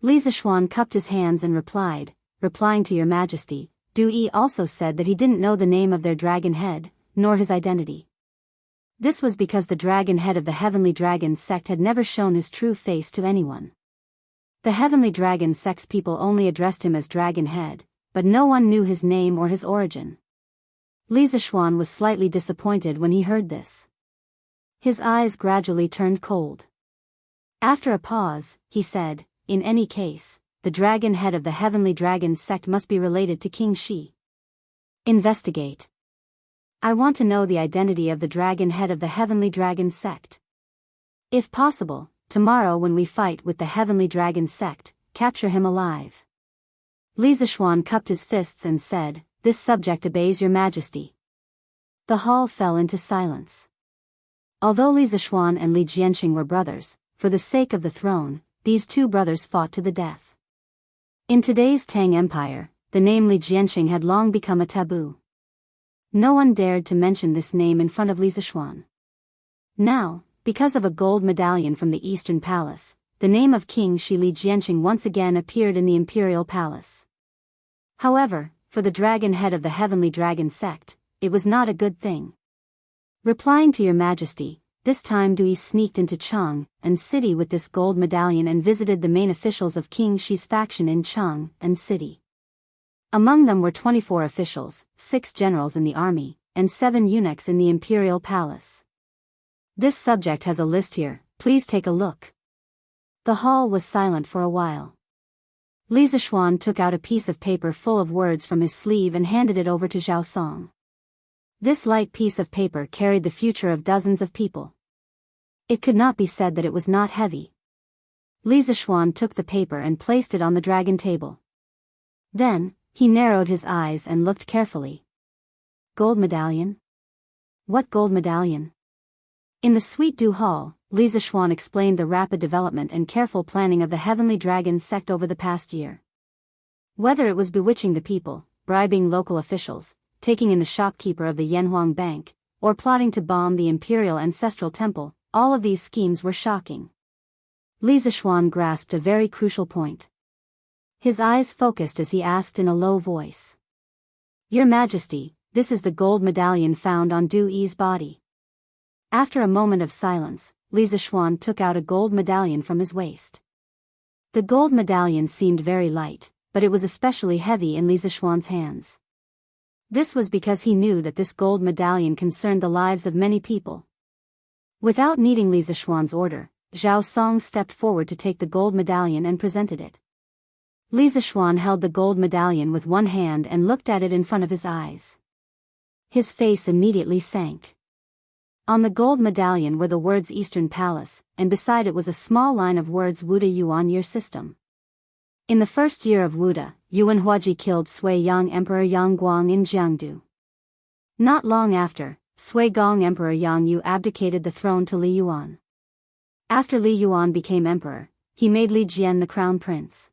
Li Zishuan cupped his hands and replying to Your Majesty, Du Yi also said that he didn't know the name of their Dragon Head, nor his identity. This was because the Dragon Head of the Heavenly Dragon sect had never shown his true face to anyone. The Heavenly Dragon sect's people only addressed him as Dragon Head, but no one knew his name or his origin. Li Zishuan was slightly disappointed when he heard this. His eyes gradually turned cold. After a pause, he said, "In any case, the Dragon Head of the Heavenly Dragon sect must be related to King Shi. Investigate. I want to know the identity of the Dragon Head of the Heavenly Dragon sect. If possible, tomorrow when we fight with the Heavenly Dragon sect, capture him alive." Li Zishuan cupped his fists and said, "This subject obeys Your Majesty." The hall fell into silence. Although Li Zishuan and Li Jianqing were brothers, for the sake of the throne, these 2 brothers fought to the death. In today's Tang Empire, the name Li Jianqing had long become a taboo. No one dared to mention this name in front of Li Zishuan. Now, because of a gold medallion from the Eastern Palace, the name of King Shi Li Jianqing once again appeared in the Imperial Palace. However, for the Dragon Head of the Heavenly Dragon sect, it was not a good thing. Replying to Your Majesty, this time Dui sneaked into Chang and city with this gold medallion and visited the main officials of King Shi's faction in Chang and city. Among them were 24 officials, 6 generals in the army, and 7 eunuchs in the Imperial Palace. This subject has a list here, please take a look. The hall was silent for a while. Li Zishuan took out a piece of paper full of words from his sleeve and handed it over to Zhao Song. This light piece of paper carried the future of dozens of people. It could not be said that it was not heavy. Li Zishuan took the paper and placed it on the dragon table. Then, he narrowed his eyes and looked carefully. Gold medallion? What gold medallion? In the Sweet Dew Hall, Li Zishuan explained the rapid development and careful planning of the Heavenly Dragon sect over the past year. Whether it was bewitching the people, bribing local officials, taking in the shopkeeper of the Yanhuang Bank, or plotting to bomb the Imperial Ancestral Temple, all of these schemes were shocking. Li Zishuan grasped a very crucial point. His eyes focused as he asked in a low voice. Your Majesty, this is the gold medallion found on Du Yi's body. After a moment of silence, Li Zishuan took out a gold medallion from his waist. The gold medallion seemed very light, but it was especially heavy in Li Zishuan's hands. This was because he knew that this gold medallion concerned the lives of many people. Without needing Li Zishuan's order, Zhao Song stepped forward to take the gold medallion and presented it. Li Zishuan held the gold medallion with one hand and looked at it in front of his eyes. His face immediately sank. On the gold medallion were the words Eastern Palace, and beside it was a small line of words Wuda Yuan Year System. In the first year of Wuda, Yuan Huaji killed Sui Yang Emperor Yang Guang in Jiangdu. Not long after, Sui Gong Emperor Yang Yu abdicated the throne to Li Yuan. After Li Yuan became emperor, he made Li Jian the crown prince.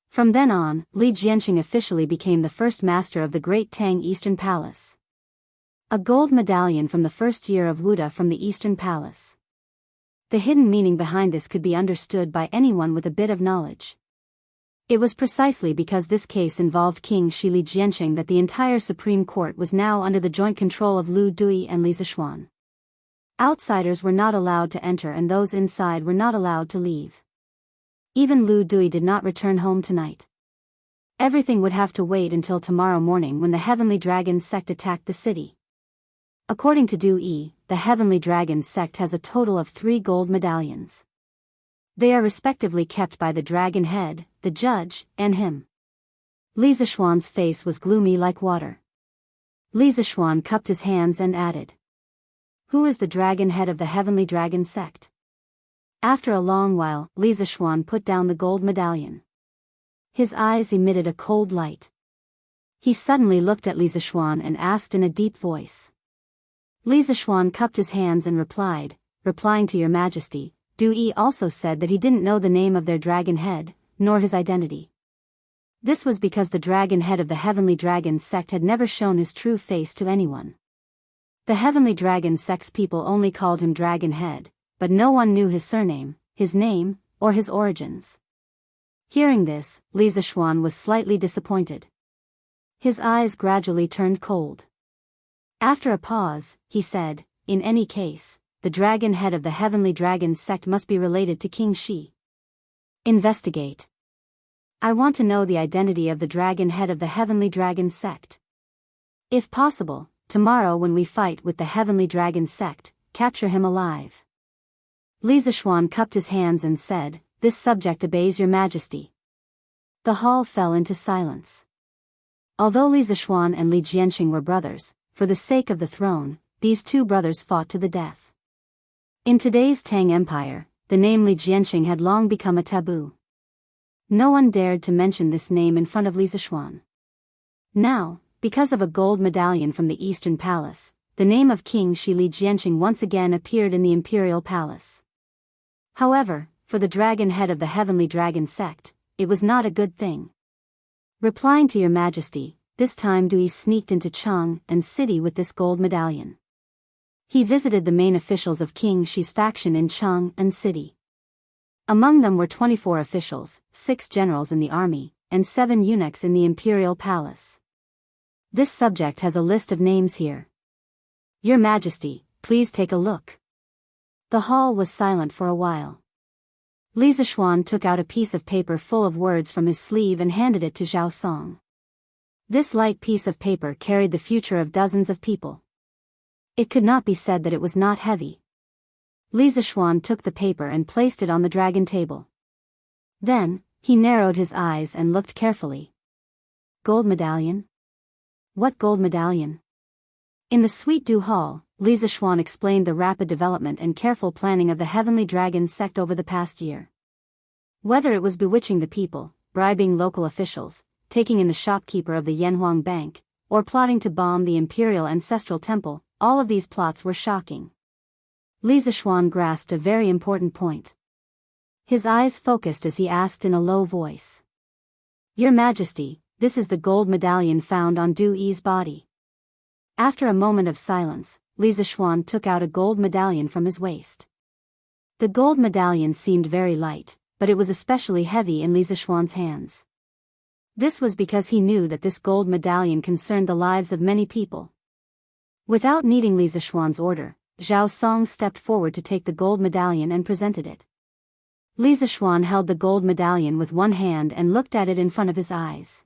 From then on, Li Jianqing officially became the first master of the Great Tang Eastern Palace. A gold medallion from the first year of Wuda from the Eastern Palace. The hidden meaning behind this could be understood by anyone with a bit of knowledge. It was precisely because this case involved King Shi Li Jianqing that the entire Supreme Court was now under the joint control of Lu Dui and Li Zishuan. Outsiders were not allowed to enter and those inside were not allowed to leave. Even Lu Dui did not return home tonight. Everything would have to wait until tomorrow morning when the Heavenly Dragon sect attacked the city. According to Du Yi, the Heavenly Dragon sect has a total of 3 gold medallions. They are respectively kept by the Dragon Head, the Judge, and him. Li Zishuan's face was gloomy like water. Li Zishuan cupped his hands and added. Who is the Dragon Head of the Heavenly Dragon sect? After a long while, Li Zishuan put down the gold medallion. His eyes emitted a cold light. He suddenly looked at Li Zishuan and asked in a deep voice. Li Zishuan cupped his hands and replied, replying to Your Majesty, Du Yi also said that he didn't know the name of their dragon head, nor his identity. This was because the dragon head of the Heavenly Dragon sect had never shown his true face to anyone. The Heavenly Dragon sect's people only called him Dragon Head, but no one knew his surname, his name, or his origins. Hearing this, Li Zishuan was slightly disappointed. His eyes gradually turned cold. After a pause, he said, in any case, the dragon head of the Heavenly Dragon sect must be related to King Shi. Investigate. I want to know the identity of the dragon head of the Heavenly Dragon sect. If possible, tomorrow when we fight with the Heavenly Dragon sect, capture him alive. Li Zishuan cupped his hands and said, This subject obeys Your Majesty. The hall fell into silence. Although Li Zishuan and Li Jianqing were brothers, for the sake of the throne, these two brothers fought to the death. In today's Tang Empire, the name Li Jianqing had long become a taboo. No one dared to mention this name in front of Li Zishuan. Now, because of a gold medallion from the Eastern Palace, the name of King Shi Li Jianqing once again appeared in the Imperial Palace. However, for the dragon head of the Heavenly Dragon sect, it was not a good thing. Replying to Your Majesty, this time Du Yi sneaked into Chang and city with this gold medallion. He visited the main officials of King Shi's faction in Chang and city. Among them were 24 officials, 6 generals in the army, and 7 eunuchs in the Imperial Palace. This subject has a list of names here. Your Majesty, please take a look. The hall was silent for a while. Li Zishuan took out a piece of paper full of words from his sleeve and handed it to Zhao Song. This light piece of paper carried the future of dozens of people. It could not be said that it was not heavy. Li Zishuan took the paper and placed it on the dragon table. Then, He narrowed his eyes and looked carefully. Gold medallion? What gold medallion? In the Sweet Dew Hall, Li Zixuan explained the rapid development and careful planning of the Heavenly Dragon sect over the past year. Whether it was bewitching the people, bribing local officials, taking in the shopkeeper of the Yanhuang Bank, or plotting to bomb the Imperial Ancestral Temple, all of these plots were shocking. Li Zixuan grasped a very important point. His eyes focused as he asked in a low voice. Your Majesty, this is the gold medallion found on Du Yi's body. After a moment of silence, Li Zixuan took out a gold medallion from his waist. The gold medallion seemed very light, but it was especially heavy in Li Zixuan's hands. This was because he knew that this gold medallion concerned the lives of many people. Without needing Li Zixuan's order, Zhao Song stepped forward to take the gold medallion and presented it. Li Zixuan held the gold medallion with one hand and looked at it in front of his eyes.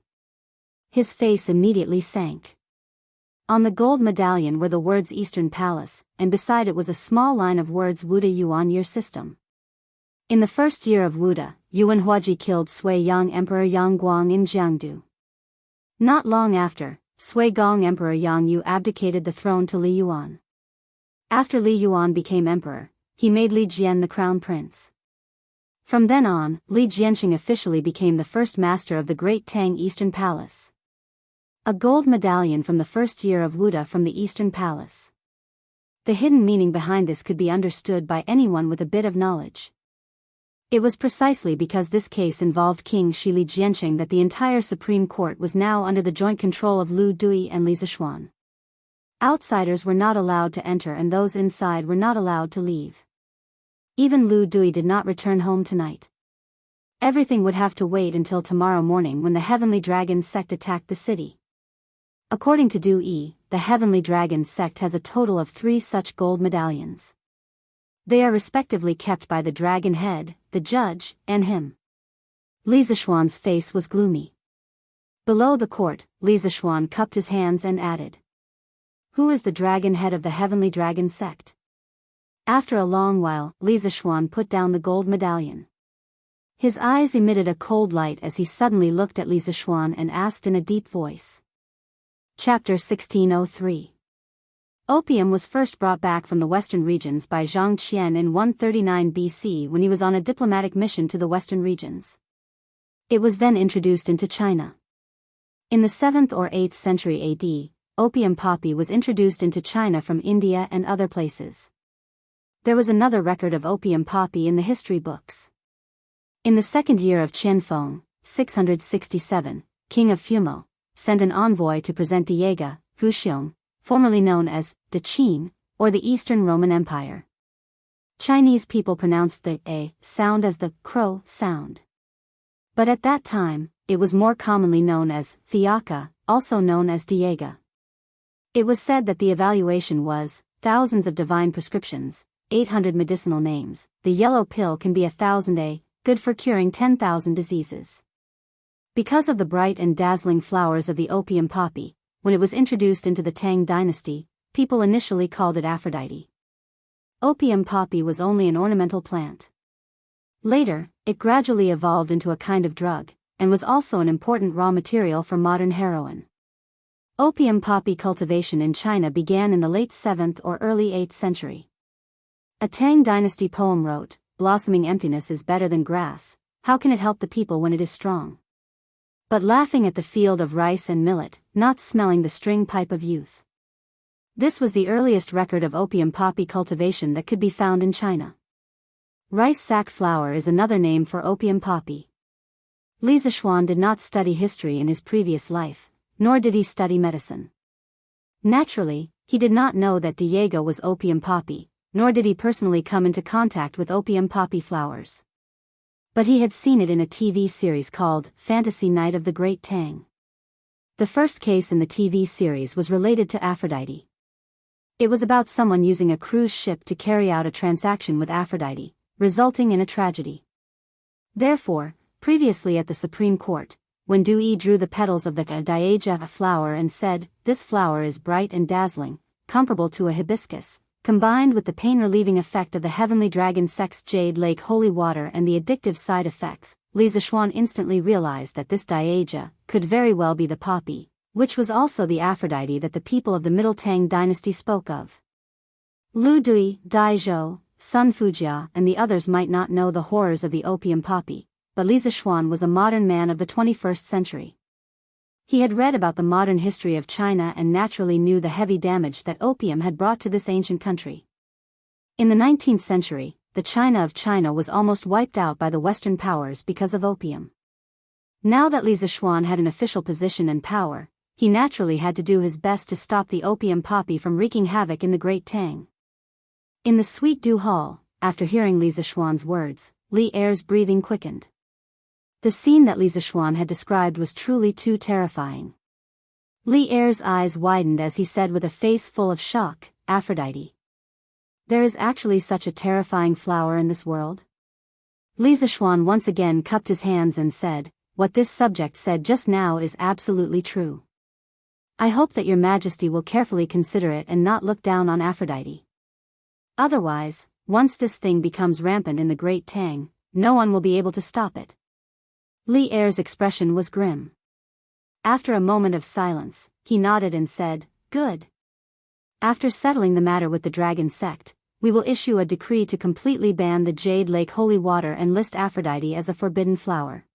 His face immediately sank. On the gold medallion were the words Eastern Palace, and beside it was a small line of words Wuda Yuan Year System. In the first year of Wuda, Yuan Huaji killed Sui Yang Emperor Yang Guang in Jiangdu. Not long after, Sui Gong Emperor Yang Yu abdicated the throne to Li Yuan. After Li Yuan became emperor, he made Li Jian the crown prince. From then on, Li Jianqing officially became the first master of the Great Tang Eastern Palace. A gold medallion from the first year of Wuda from the Eastern Palace. The hidden meaning behind this could be understood by anyone with a bit of knowledge. It was precisely because this case involved King Shi Li Jianqing that the entire Supreme Court was now under the joint control of Lu Dui and Li Zixuan. Outsiders were not allowed to enter and those inside were not allowed to leave. Even Lu Dui did not return home tonight. Everything would have to wait until tomorrow morning when the Heavenly Dragon sect attacked the city. According to Du Yi, the Heavenly Dragon sect has a total of 3 such gold medallions. They are respectively kept by the Dragon Head, the Judge, and him. Li Zixuan's face was gloomy. Below the court, Li Zixuan cupped his hands and added, "Who is the Dragon Head of the Heavenly Dragon sect?" After a long while, Li Zixuan put down the gold medallion. His eyes emitted a cold light as he suddenly looked at Li Zixuan and asked in a deep voice. Chapter 1603. Opium was first brought back from the western regions by Zhang Qian in 139 BC when he was on a diplomatic mission to the western regions. It was then introduced into China. In the 7th or 8th century AD, opium poppy was introduced into China from India and other places. There was another record of opium poppy in the history books. In the second year of Qianfeng, 667, king of Fumo, sent an envoy to present Diega, Fuxiong, formerly known as De Qin, or the Eastern Roman Empire. Chinese people pronounced the A sound as the crow sound. But at that time, it was more commonly known as Thiaka, also known as Diega. It was said that the evaluation was thousands of divine prescriptions, 800 medicinal names. The yellow pill can be 1,000 A, good for curing 10,000 diseases. Because of the bright and dazzling flowers of the opium poppy, when it was introduced into the Tang dynasty, people initially called it Aphrodite. Opium poppy was only an ornamental plant. Later, it gradually evolved into a kind of drug, and was also an important raw material for modern heroin. Opium poppy cultivation in China began in the late 7th or early 8th century. A Tang dynasty poem wrote, "Blossoming emptiness is better than grass, how can it help the people when it is strong? But laughing at the field of rice and millet, not smelling the string pipe of youth." This was the earliest record of opium poppy cultivation that could be found in China. Rice sack flower is another name for opium poppy. Li Zixuan did not study history in his previous life, nor did he study medicine. Naturally, he did not know that Diego was opium poppy, nor did he personally come into contact with opium poppy flowers. But he had seen it in a TV series called Fantasy Night of the Great Tang. The first case in the TV series was related to Aphrodite. It was about someone using a cruise ship to carry out a transaction with Aphrodite, resulting in a tragedy. Therefore, previously at the Supreme Court, when Du Yi drew the petals of the Diaja flower and said, "This flower is bright and dazzling, comparable to a hibiscus," combined with the pain-relieving effect of the heavenly dragon sex jade lake holy water and the addictive side effects, Li Zishuan instantly realized that this Dieja could very well be the poppy, which was also the Aphrodite that the people of the Middle Tang dynasty spoke of. Lu Dui, Dai Zhou, Sun Fujia and the others might not know the horrors of the opium poppy, but Li Zishuan was a modern man of the 21st century. He had read about the modern history of China and naturally knew the heavy damage that opium had brought to this ancient country. In the 19th century, the China of China was almost wiped out by the Western powers because of opium. Now that Li Zishuan had an official position and power, he naturally had to do his best to stop the opium poppy from wreaking havoc in the Great Tang. In the Sweet Dew Hall, after hearing Li Zishuan's words, Li Er's breathing quickened. The scene that Li Zishuan had described was truly too terrifying. Li Er's eyes widened as he said with a face full of shock, "Aphrodite. There is actually such a terrifying flower in this world?" Li Zishuan once again cupped his hands and said, "What this subject said just now is absolutely true. I hope that your majesty will carefully consider it and not look down on Aphrodite. Otherwise, once this thing becomes rampant in the Great Tang, no one will be able to stop it." Li Er's expression was grim. After a moment of silence, he nodded and said, "Good. After settling the matter with the dragon sect, we will issue a decree to completely ban the Jade Lake holy water and list Aphrodite as a forbidden flower.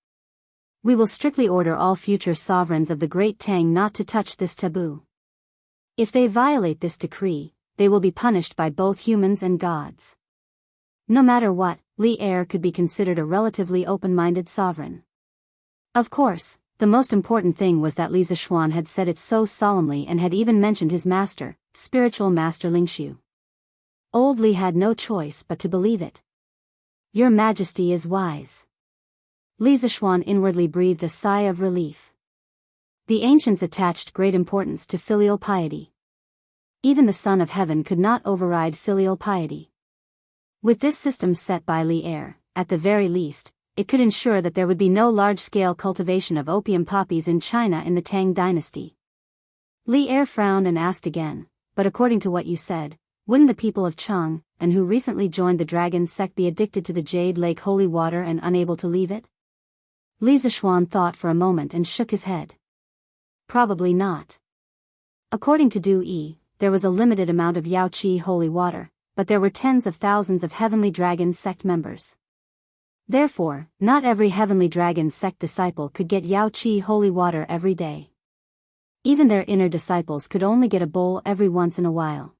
We will strictly order all future sovereigns of the Great Tang not to touch this taboo. If they violate this decree, they will be punished by both humans and gods." No matter what, Li Er could be considered a relatively open-minded sovereign. Of course, the most important thing was that Li Zishuan had said it so solemnly and had even mentioned his master, spiritual master Lingxiu. Old Li had no choice but to believe it. "Your Majesty is wise." Li Zishuan inwardly breathed a sigh of relief. The ancients attached great importance to filial piety. Even the Son of Heaven could not override filial piety. With this system set by Li Er, at the very least, it could ensure that there would be no large-scale cultivation of opium poppies in China in the Tang dynasty. Li Er frowned and asked again, "But according to what you said, wouldn't the people of Chang, and who recently joined the dragon sect be addicted to the Jade Lake holy water and unable to leave it?" Li Zishuan thought for a moment and shook his head. Probably not. According to Du Yi, there was a limited amount of Yao Qi holy water, but there were tens of thousands of Heavenly Dragon sect members. Therefore, not every Heavenly Dragon sect disciple could get Yao Qi holy water every day. Even their inner disciples could only get a bowl every once in a while.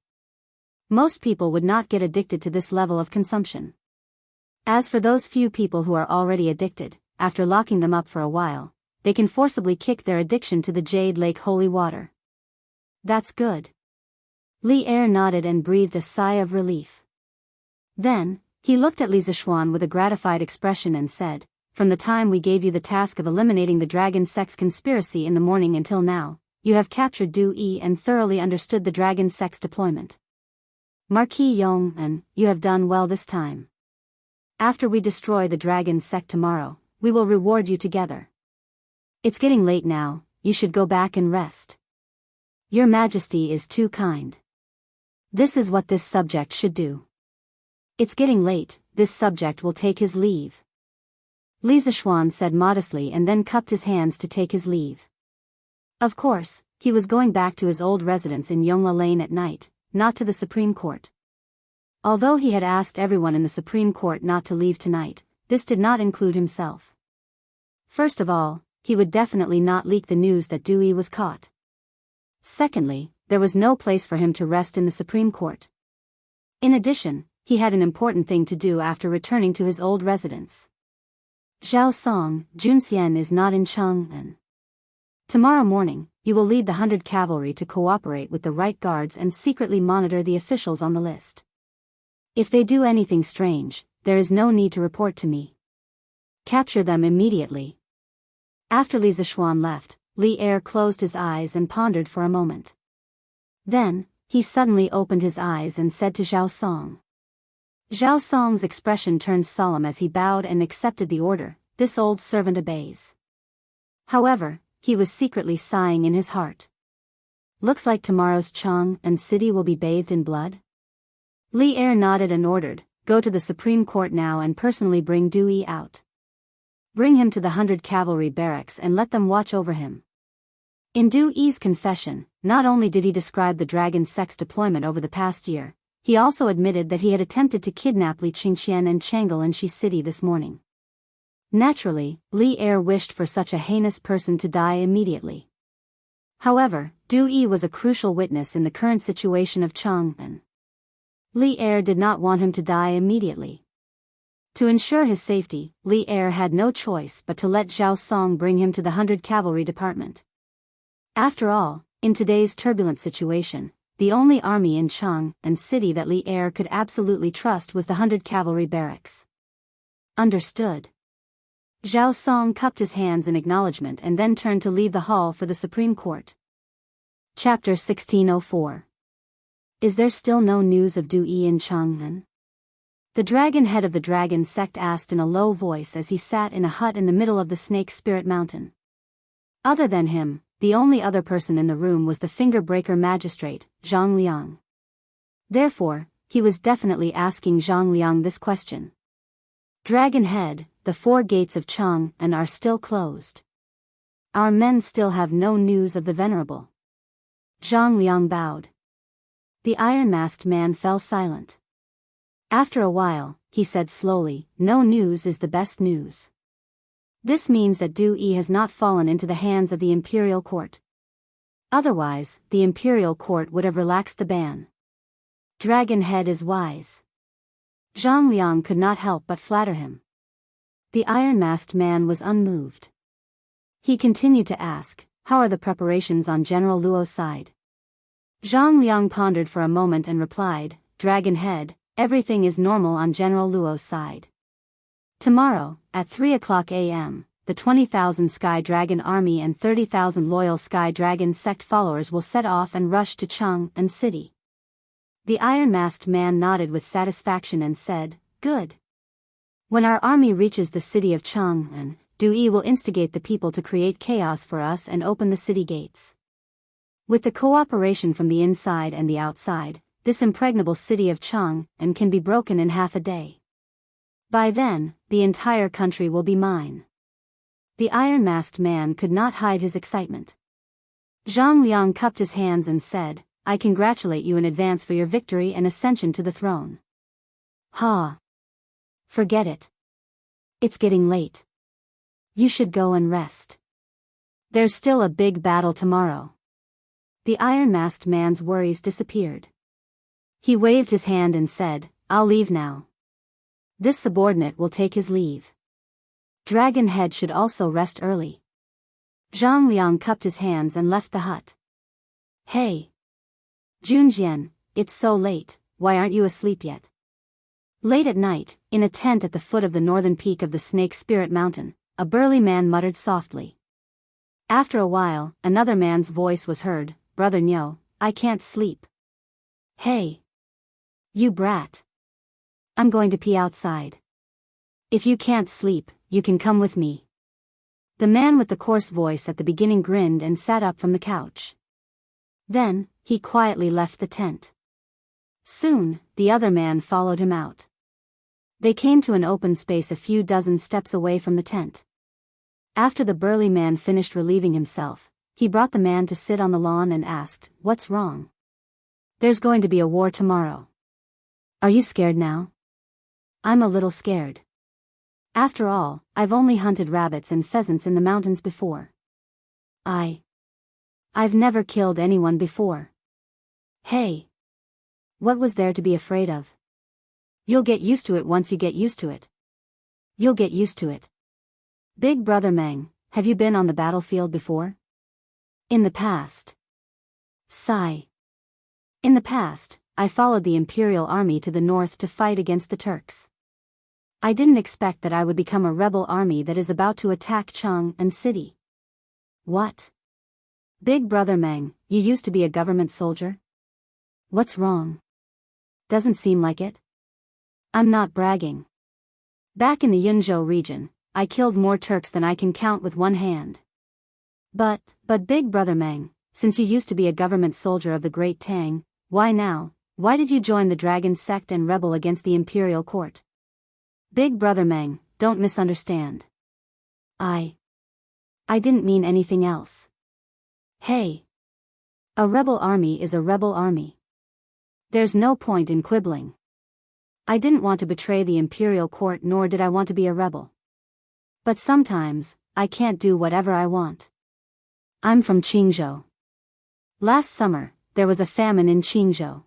Most people would not get addicted to this level of consumption. As for those few people who are already addicted, after locking them up for a while, they can forcibly kick their addiction to the Jade Lake holy water. That's good. Li Er nodded and breathed a sigh of relief. Then, he looked at Li Zishuan with a gratified expression and said, "From the time we gave you the task of eliminating the dragon sex conspiracy in the morning until now, you have captured Du Yi and thoroughly understood the dragon sex deployment. Marquis Yong, and you have done well this time. After we destroy the dragon sect tomorrow, we will reward you together. It's getting late now, you should go back and rest. Your Majesty is too kind. This is what this subject should do." "It's getting late, this subject will take his leave." Li Zishuan said modestly and then cupped his hands to take his leave. Of course, he was going back to his old residence in Yongla Lane at night, not to the Supreme Court. Although he had asked everyone in the Supreme Court not to leave tonight, this did not include himself. First of all, he would definitely not leak the news that Du Yi was caught. Secondly, there was no place for him to rest in the Supreme Court. In addition, he had an important thing to do after returning to his old residence. Zhao Song, Junxian is not in Chang'an. Tomorrow morning, you will lead the 100 cavalry to cooperate with the right guards and secretly monitor the officials on the list. If they do anything strange, there is no need to report to me. Capture them immediately." After Li Zishuan left, Li Er closed his eyes and pondered for a moment. Then, he suddenly opened his eyes and said to Zhao Song. Zhao Song's expression turned solemn as he bowed and accepted the order, "This old servant obeys." However, he was secretly sighing in his heart. Looks like tomorrow's Chang'an city will be bathed in blood. Li Er nodded and ordered, "Go to the Supreme Court now and personally bring Du Yi out. Bring him to the 100 Cavalry barracks and let them watch over him." In Du Yi's confession, not only did he describe the dragon sex deployment over the past year, he also admitted that he had attempted to kidnap Li Qingxian and Chang'e in Shi City this morning. Naturally, Li Er wished for such a heinous person to die immediately. However, Du Yi was a crucial witness in the current situation of Chang'e. Li Er did not want him to die immediately. To ensure his safety, Li Er had no choice but to let Zhao Song bring him to the 100 Cavalry Department. After all, in today's turbulent situation, the only army in Chang'e City that Li Er could absolutely trust was the 100 Cavalry barracks. Understood. Zhao Song cupped his hands in acknowledgement and then turned to leave the hall for the Supreme Court. Chapter 1604. Is there still no news of Du Yi in Chang'e? The dragon head of the dragon sect asked in a low voice as he sat in a hut in the middle of the Snake Spirit Mountain. Other than him, the only other person in the room was the finger-breaker magistrate, Zhang Liang. Therefore, he was definitely asking Zhang Liang this question. Dragon head, the 4 gates of Chang'e are still closed. Our men still have no news of the venerable. Zhang Liang bowed. The iron-masked man fell silent. After a while, he said slowly, "No news is the best news. This means that Du Yi has not fallen into the hands of the Imperial Court. Otherwise, the Imperial Court would have relaxed the ban. Dragon head is wise." Zhang Liang could not help but flatter him. The iron-masked man was unmoved. He continued to ask, "How are the preparations on General Luo's side?" Zhang Liang pondered for a moment and replied, "Dragon head, everything is normal on General Luo's side. Tomorrow, at 3 a.m., the 20,000 Sky Dragon Army and 30,000 loyal Sky Dragon sect followers will set off and rush to Chang'e City." The iron-masked man nodded with satisfaction and said, "Good. When our army reaches the city of Chang'e, Du Yi will instigate the people to create chaos for us and open the city gates. With the cooperation from the inside and the outside, this impregnable city of Chang'e can be broken in half a day. By then, the entire country will be mine." The iron-masked man could not hide his excitement. Zhang Liang cupped his hands and said, "I congratulate you in advance for your victory and ascension to the throne." "Ha! Forget it. It's getting late. You should go and rest. There's still a big battle tomorrow." The iron-masked man's worries disappeared. He waved his hand and said, "I'll leave now. This subordinate will take his leave. Dragon head should also rest early." Zhang Liang cupped his hands and left the hut. "Hey! Junjian, it's so late, why aren't you asleep yet?" Late at night, in a tent at the foot of the northern peak of the Snake Spirit Mountain, a burly man muttered softly. After a while, another man's voice was heard, "Brother Nyo, I can't sleep." "Hey! You brat! I'm going to pee outside. If you can't sleep, you can come with me." The man with the coarse voice at the beginning grinned and sat up from the couch. Then, he quietly left the tent. Soon, the other man followed him out. They came to an open space a few dozen steps away from the tent. After the burly man finished relieving himself, he brought the man to sit on the lawn and asked, "What's wrong?" "There's going to be a war tomorrow. Are you scared now?" "I'm a little scared. After all, I've only hunted rabbits and pheasants in the mountains before. I've never killed anyone before." "Hey! What was there to be afraid of? You'll get used to it once you get used to it. You'll get used to it." "Big Brother Meng, have you been on the battlefield before?" "In the past." Sigh. "In the past, I followed the Imperial Army to the north to fight against the Turks. I didn't expect that I would become a rebel army that is about to attack Chang'e City." "What? Big Brother Meng, you used to be a government soldier? What's wrong? Doesn't seem like it." "I'm not bragging. Back in the Yunzhou region, I killed more Turks than I can count with one hand. But Big Brother Meng, since you used to be a government soldier of the Great Tang, why now, why did you join the dragon sect and rebel against the imperial court? Big Brother Meng, don't misunderstand. I didn't mean anything else. Hey. A rebel army is a rebel army. There's no point in quibbling. I didn't want to betray the imperial court, nor did I want to be a rebel. But sometimes, I can't do whatever I want. I'm from Qingzhou. Last summer, there was a famine in Qingzhou.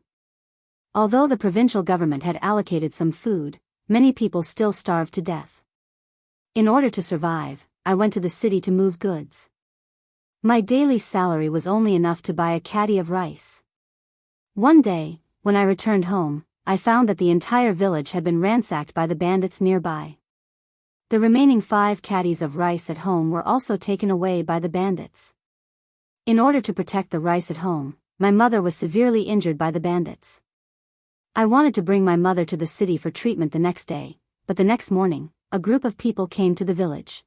Although the provincial government had allocated some food, many people still starved to death. In order to survive, I went to the city to move goods. My daily salary was only enough to buy a caddy of rice. One day, when I returned home, I found that the entire village had been ransacked by the bandits nearby. The remaining 5 caddies of rice at home were also taken away by the bandits. In order to protect the rice at home, my mother was severely injured by the bandits. I wanted to bring my mother to the city for treatment the next day, but the next morning, a group of people came to the village.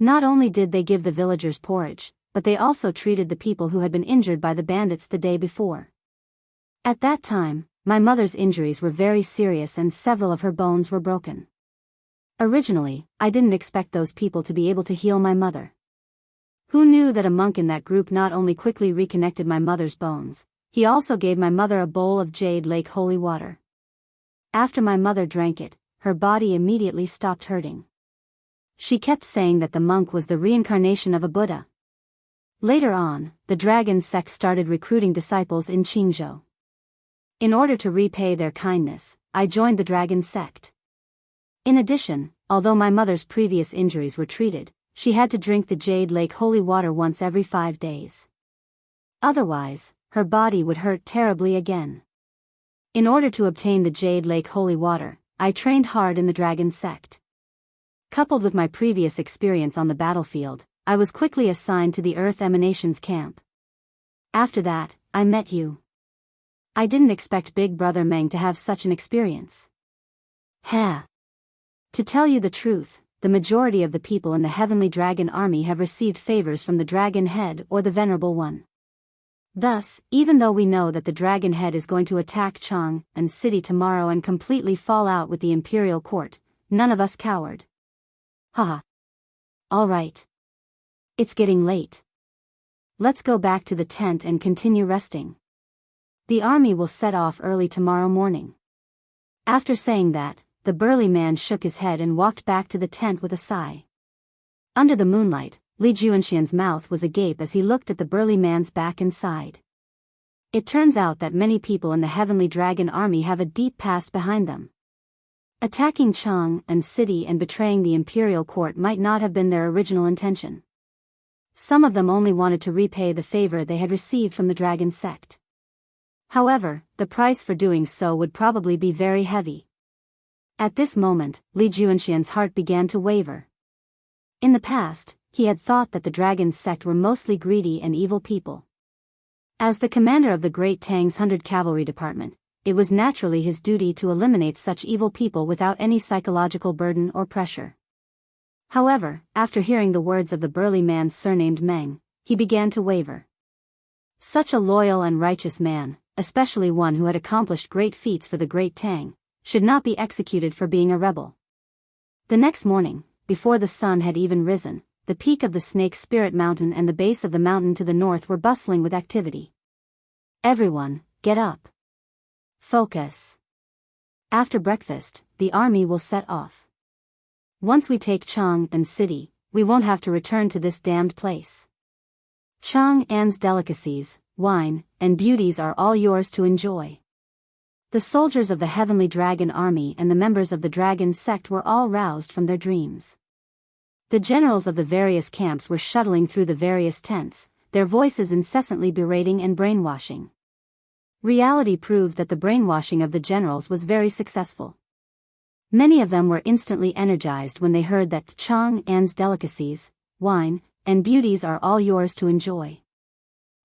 Not only did they give the villagers porridge, but they also treated the people who had been injured by the bandits the day before. At that time, my mother's injuries were very serious and several of her bones were broken. Originally, I didn't expect those people to be able to heal my mother. Who knew that a monk in that group not only quickly reconnected my mother's bones, he also gave my mother a bowl of Jade Lake holy water. After my mother drank it, her body immediately stopped hurting. She kept saying that the monk was the reincarnation of a Buddha. Later on, the dragon sect started recruiting disciples in Qingzhou. In order to repay their kindness, I joined the dragon sect. In addition, although my mother's previous injuries were treated, she had to drink the Jade Lake holy water once every 5 days. Otherwise, her body would hurt terribly again. In order to obtain the Jade Lake holy water, I trained hard in the dragon sect. Coupled with my previous experience on the battlefield, I was quickly assigned to the Earth Emanations camp. After that, I met you. I didn't expect Big Brother Meng to have such an experience. Ha! To tell you the truth, the majority of the people in the Heavenly Dragon Army have received favors from the Dragon Head or the Venerable One. Thus, even though we know that the Dragon Head is going to attack Chang and City tomorrow and completely fall out with the Imperial Court, none of us cowered. Haha. All right. It's getting late. Let's go back to the tent and continue resting. The army will set off early tomorrow morning. After saying that, the burly man shook his head and walked back to the tent with a sigh. Under the moonlight, Li Juanxian's mouth was agape as he looked at the burly man's back and sighed. It turns out that many people in the Heavenly Dragon Army have a deep past behind them. Attacking Chang and City and betraying the Imperial Court might not have been their original intention. Some of them only wanted to repay the favor they had received from the Dragon Sect. However, the price for doing so would probably be very heavy. At this moment, Li Juanxian's heart began to waver. In the past, he had thought that the Dragon Sect were mostly greedy and evil people. As the commander of the Great Tang's 100 Cavalry Department, it was naturally his duty to eliminate such evil people without any psychological burden or pressure. However, after hearing the words of the burly man surnamed Meng, he began to waver. Such a loyal and righteous man, especially one who had accomplished great feats for the Great Tang, should not be executed for being a rebel. The next morning, before the sun had even risen, the peak of the Snake Spirit Mountain and the base of the mountain to the north were bustling with activity. Everyone, get up. Focus. After breakfast, the army will set off. Once we take Chang and City, we won't have to return to this damned place. Chang An's delicacies, wine, and beauties are all yours to enjoy. The soldiers of the Heavenly Dragon Army and the members of the Dragon Sect were all roused from their dreams. The generals of the various camps were shuttling through the various tents, their voices incessantly berating and brainwashing. Reality proved that the brainwashing of the generals was very successful. Many of them were instantly energized when they heard that Chang An's delicacies, wine, and beauties are all yours to enjoy.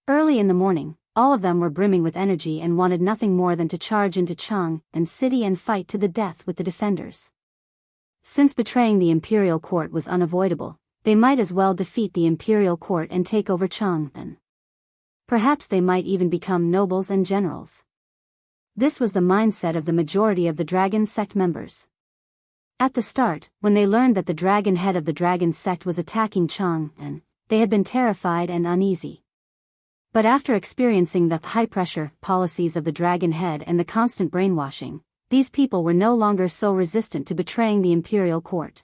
Early in the morning, all of them were brimming with energy and wanted nothing more than to charge into Chang and City and fight to the death with the defenders. Since betraying the Imperial Court was unavoidable, they might as well defeat the Imperial Court and take over Chang'an. Perhaps they might even become nobles and generals. This was the mindset of the majority of the dragon sect members. At the start, when they learned that the dragon head of the dragon sect was attacking Chang'an, they had been terrified and uneasy. But after experiencing the high-pressure policies of the dragon head and the constant brainwashing, these people were no longer so resistant to betraying the imperial court.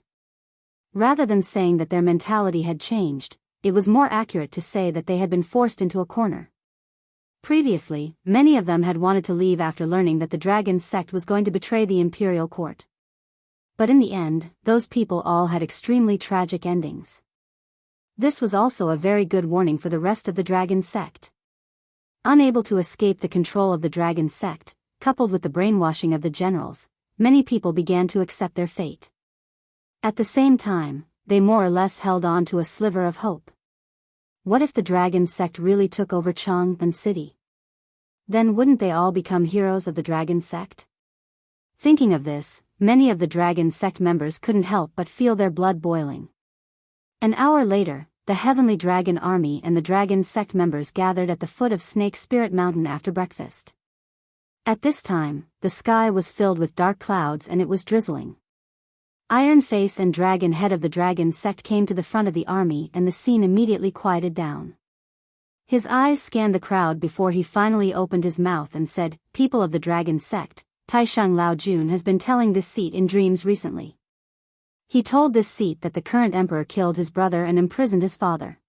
Rather than saying that their mentality had changed, it was more accurate to say that they had been forced into a corner. Previously, many of them had wanted to leave after learning that the dragon sect was going to betray the imperial court. But in the end, those people all had extremely tragic endings. This was also a very good warning for the rest of the dragon sect. Unable to escape the control of the dragon sect, coupled with the brainwashing of the generals, many people began to accept their fate. At the same time, they more or less held on to a sliver of hope. What if the dragon sect really took over Chang'an City? Then wouldn't they all become heroes of the dragon sect? Thinking of this, many of the dragon sect members couldn't help but feel their blood boiling. An hour later, the heavenly dragon army and the dragon sect members gathered at the foot of Snake Spirit Mountain after breakfast. At this time, the sky was filled with dark clouds and it was drizzling. Iron Face and Dragon Head of the dragon sect came to the front of the army and the scene immediately quieted down. His eyes scanned the crowd before he finally opened his mouth and said, "People of the dragon sect, Taishang Lao Jun has been telling this seat in dreams recently. He told this seat that the current emperor killed his brother and imprisoned his father.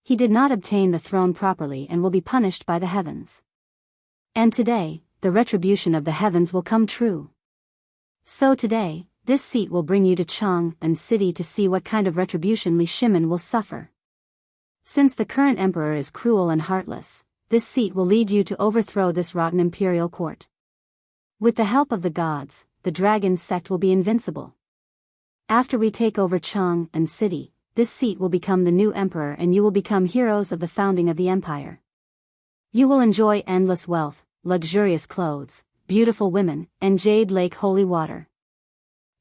He did not obtain the throne properly and will be punished by the heavens. And today, the retribution of the heavens will come true. So today, this seat will bring you to Chang'an City to see what kind of retribution Li Shimin will suffer. Since the current emperor is cruel and heartless, this seat will lead you to overthrow this rotten imperial court. With the help of the gods, the dragon sect will be invincible. After we take over Chang'an City, this seat will become the new emperor and you will become heroes of the founding of the empire. You will enjoy endless wealth, luxurious clothes, beautiful women, and Jade Lake holy water.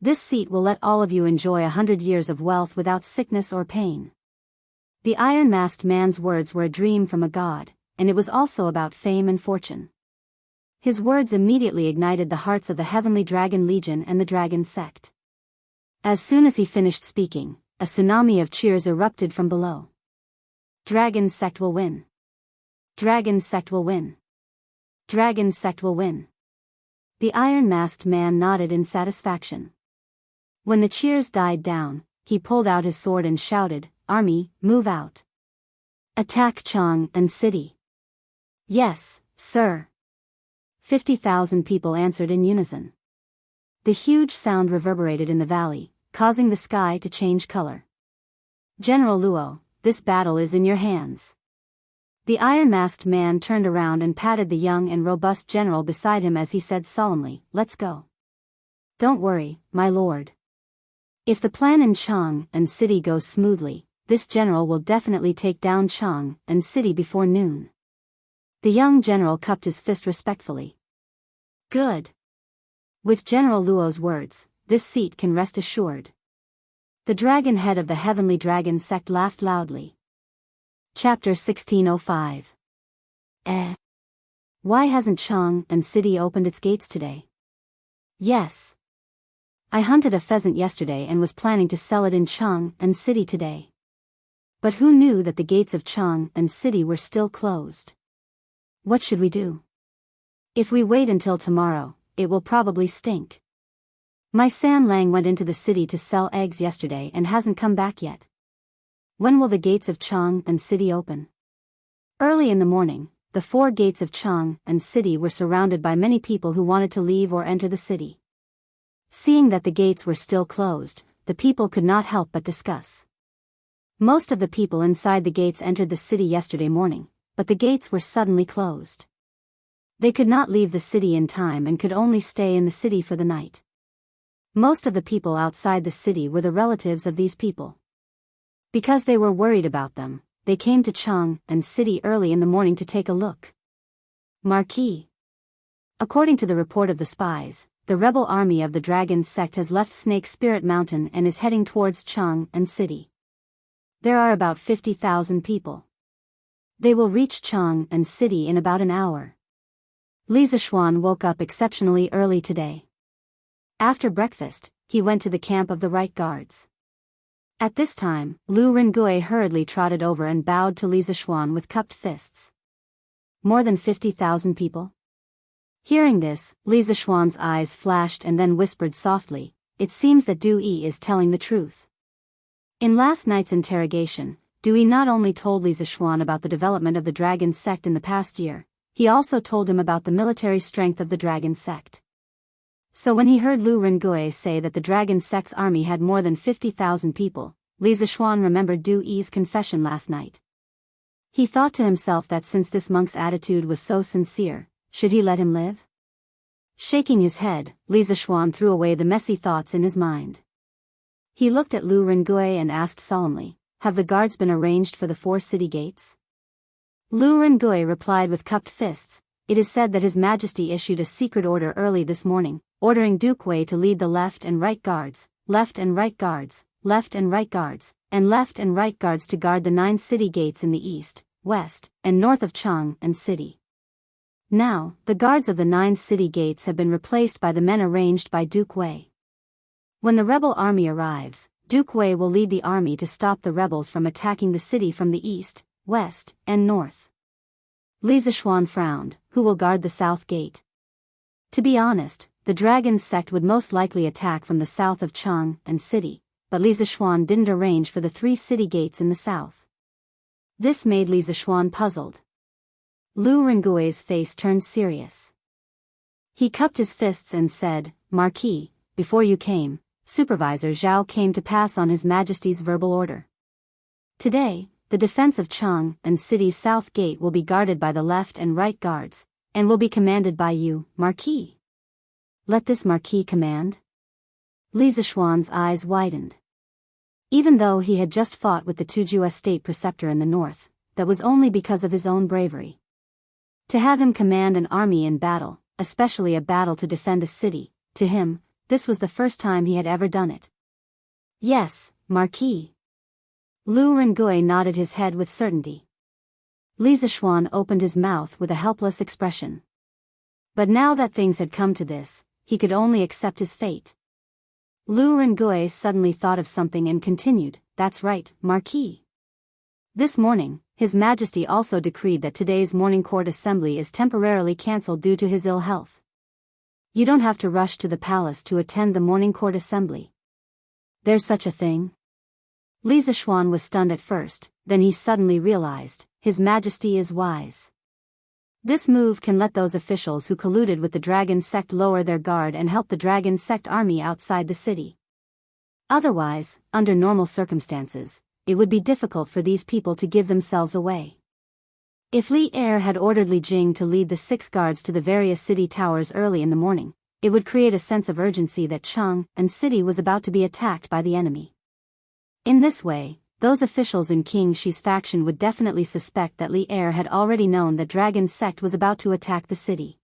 This seat will let all of you enjoy 100 years of wealth without sickness or pain." The iron-masked man's words were a dream from a god, and it was also about fame and fortune. His words immediately ignited the hearts of the Heavenly Dragon Legion and the Dragon Sect. As soon as he finished speaking, a tsunami of cheers erupted from below. "Dragon Sect will win. Dragon Sect will win. Dragon Sect will win." The iron-masked man nodded in satisfaction. When the cheers died down, he pulled out his sword and shouted, "Army, move out. Attack Chang'an City." "Yes, sir." 50,000 people answered in unison. The huge sound reverberated in the valley, causing the sky to change color. "General Luo, this battle is in your hands." The iron-masked man turned around and patted the young and robust general beside him as he said solemnly, "Let's go." "Don't worry, my lord. If the plan in Chang'an City goes smoothly, this general will definitely take down Chang'an City before noon." The young general cupped his fist respectfully. "Good." With General Luo's words, this seat can rest assured. The dragon head of the Heavenly Dragon Sect laughed loudly. Chapter 1605. Why hasn't Chang'an City opened its gates today? Yes. I hunted a pheasant yesterday and was planning to sell it in Chang'an City today. But who knew that the gates of Chang'an City were still closed? What should we do? If we wait until tomorrow, it will probably stink. My San Lang went into the city to sell eggs yesterday and hasn't come back yet. When will the gates of Chang'an City open? Early in the morning, the 4 gates of Chang'an City were surrounded by many people who wanted to leave or enter the city. Seeing that the gates were still closed, the people could not help but discuss. Most of the people inside the gates entered the city yesterday morning, but the gates were suddenly closed. They could not leave the city in time and could only stay in the city for the night. Most of the people outside the city were the relatives of these people. Because they were worried about them, they came to Chang'an City early in the morning to take a look. Marquis. According to the report of the spies, the rebel army of the Dragon Sect has left Snake Spirit Mountain and is heading towards Chang'an City. There are about 50,000 people. They will reach Chang'an City in about an hour. Li Zishuan woke up exceptionally early today. After breakfast, he went to the camp of the right guards. At this time, Lu Rengui hurriedly trotted over and bowed to Li Zishuan with cupped fists. More than 50,000 people? Hearing this, Li Zishuan's eyes flashed and then whispered softly, "It seems that Du Yi is telling the truth." In last night's interrogation, Du Yi not only told Li Zishuan about the development of the dragon sect in the past year, he also told him about the military strength of the dragon sect. So when he heard Lu Rengui say that the dragon sect's army had more than 50,000 people, Li Zishuan remembered Du Yi's confession last night. He thought to himself that since this monk's attitude was so sincere, should he let him live? Shaking his head, Li Zishuan threw away the messy thoughts in his mind. He looked at Lu Rengui and asked solemnly, "Have the guards been arranged for the 4 city gates?" Lu Rengui replied with cupped fists, "It is said that His Majesty issued a secret order early this morning, ordering Duke Wei to lead the left and right guards, left and right guards, left and right guards, and left and right guards to guard the 9 city gates in the east, west, and north of Cheng and city. Now, the guards of the 9 city gates have been replaced by the men arranged by Duke Wei. When the rebel army arrives, Duke Wei will lead the army to stop the rebels from attacking the city from the east, west, and north." Li Zishuan frowned. "Who will guard the south gate?" To be honest, the dragon sect would most likely attack from the south of Cheng and city, but Li Zishuan didn't arrange for the 3 city gates in the south. This made Li Zishuan puzzled. Lu Rengui's face turned serious. He cupped his fists and said, "Marquis, before you came, Supervisor Zhao came to pass on His Majesty's verbal order. Today, the defense of Cheng and city's south gate will be guarded by the left and right guards, and will be commanded by you, Marquis." "Let this Marquis command?" Li Zishuan's eyes widened. Even though he had just fought with the Tujue state preceptor in the north, that was only because of his own bravery. To have him command an army in battle, especially a battle to defend a city, to him, this was the first time he had ever done it. "Yes, Marquis." Lu Rengui nodded his head with certainty. Li Zishuan opened his mouth with a helpless expression. But now that things had come to this, he could only accept his fate. Lu Rengui suddenly thought of something and continued, "That's right, Marquis. This morning, His Majesty also decreed that today's morning court assembly is temporarily cancelled due to his ill health. You don't have to rush to the palace to attend the morning court assembly." "There's such a thing?" Li Zishuan was stunned at first, then he suddenly realized, His Majesty is wise. This move can let those officials who colluded with the dragon sect lower their guard and help the dragon sect army outside the city. Otherwise, under normal circumstances, it would be difficult for these people to give themselves away. If Li Er had ordered Li Jing to lead the 6 guards to the various city towers early in the morning, it would create a sense of urgency that Cheng and city was about to be attacked by the enemy. In this way, those officials in King Shi's faction would definitely suspect that Li Er had already known that Dragon Sect was about to attack the city.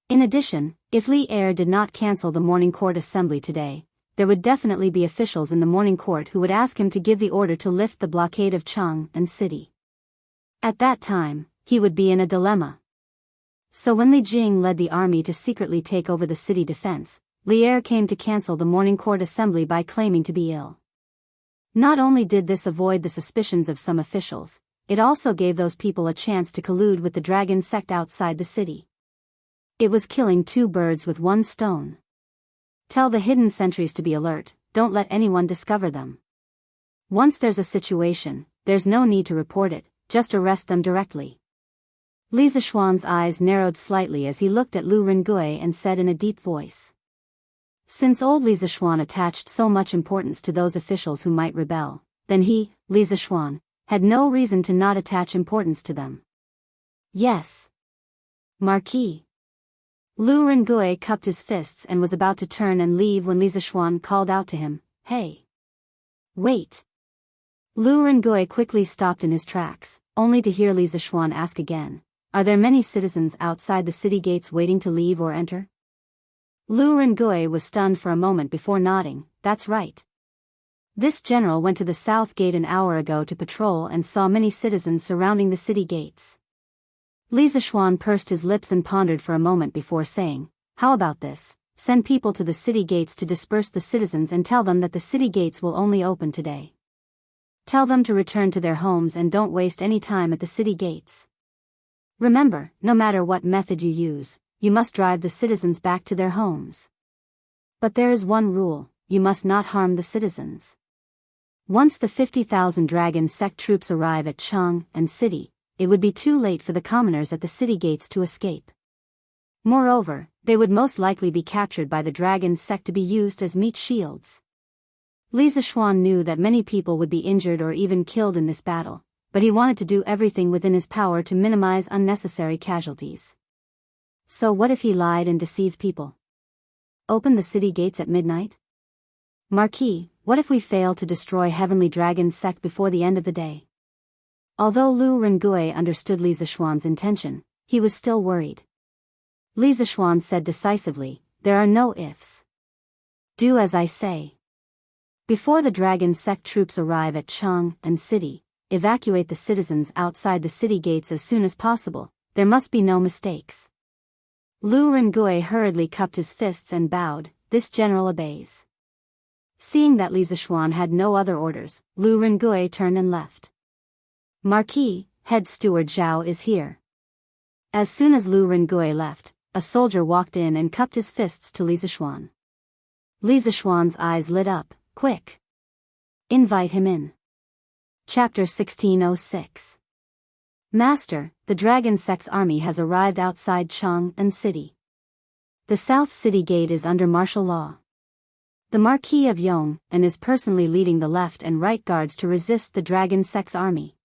In addition, if Li Er did not cancel the morning court assembly today, there would definitely be officials in the morning court who would ask him to give the order to lift the blockade of Cheng and city. At that time, he would be in a dilemma. So when Li Jing led the army to secretly take over the city defense, Li Er came to cancel the morning court assembly by claiming to be ill. Not only did this avoid the suspicions of some officials, it also gave those people a chance to collude with the dragon sect outside the city. It was killing 2 birds with 1 stone. Tell the hidden sentries to be alert, don't let anyone discover them. Once there's a situation, there's no need to report it, just arrest them directly. Li Zishuan's eyes narrowed slightly as he looked at Lu Rengui and said in a deep voice. Since old Li Zishuan attached so much importance to those officials who might rebel, then he, Li Zishuan, had no reason to not attach importance to them. Yes. Marquis. Lu Rengui cupped his fists and was about to turn and leave when Li Zishuan called out to him, "Hey! Wait!" Lu Rengui quickly stopped in his tracks, only to hear Li Zishuan ask again, "Are there many citizens outside the city gates waiting to leave or enter?" Lu Rengui was stunned for a moment before nodding, "That's right. This general went to the south gate an hour ago to patrol and saw many citizens surrounding the city gates." Li Zishuan pursed his lips and pondered for a moment before saying, "How about this? Send people to the city gates to disperse the citizens and tell them that the city gates will only open today. Tell them to return to their homes and don't waste any time at the city gates. Remember, no matter what method you use, you must drive the citizens back to their homes. But there is one rule, you must not harm the citizens. Once the 50,000 dragon sect troops arrive at Cheng and city, it would be too late for the commoners at the city gates to escape. Moreover, they would most likely be captured by the dragon sect to be used as meat shields." Li Zishuan knew that many people would be injured or even killed in this battle, but he wanted to do everything within his power to minimize unnecessary casualties. So what if he lied and deceived people? Open the city gates at midnight? Marquis, what if we fail to destroy Heavenly Dragon sect before the end of the day? Although Lu Rengui understood Li Zishuan's intention, he was still worried. Li Zishuan said decisively, "There are no ifs. Do as I say. Before the dragon sect troops arrive at Cheng and city, evacuate the citizens outside the city gates as soon as possible. There must be no mistakes." Lu Rengui hurriedly cupped his fists and bowed, "This general obeys." Seeing that Li Zishuan had no other orders, Lu Rengui turned and left. "Marquis, head steward Zhao is here." As soon as Lu Rengui left, a soldier walked in and cupped his fists to Li Zishuan. Li Zishuan's eyes lit up. "Quick! Invite him in." Chapter 1606. Master, the Dragon Sect's army has arrived outside Cheng and city. The South City Gate is under martial law. The Marquis of Yong and is personally leading the left and right guards to resist the Dragon Sect's army.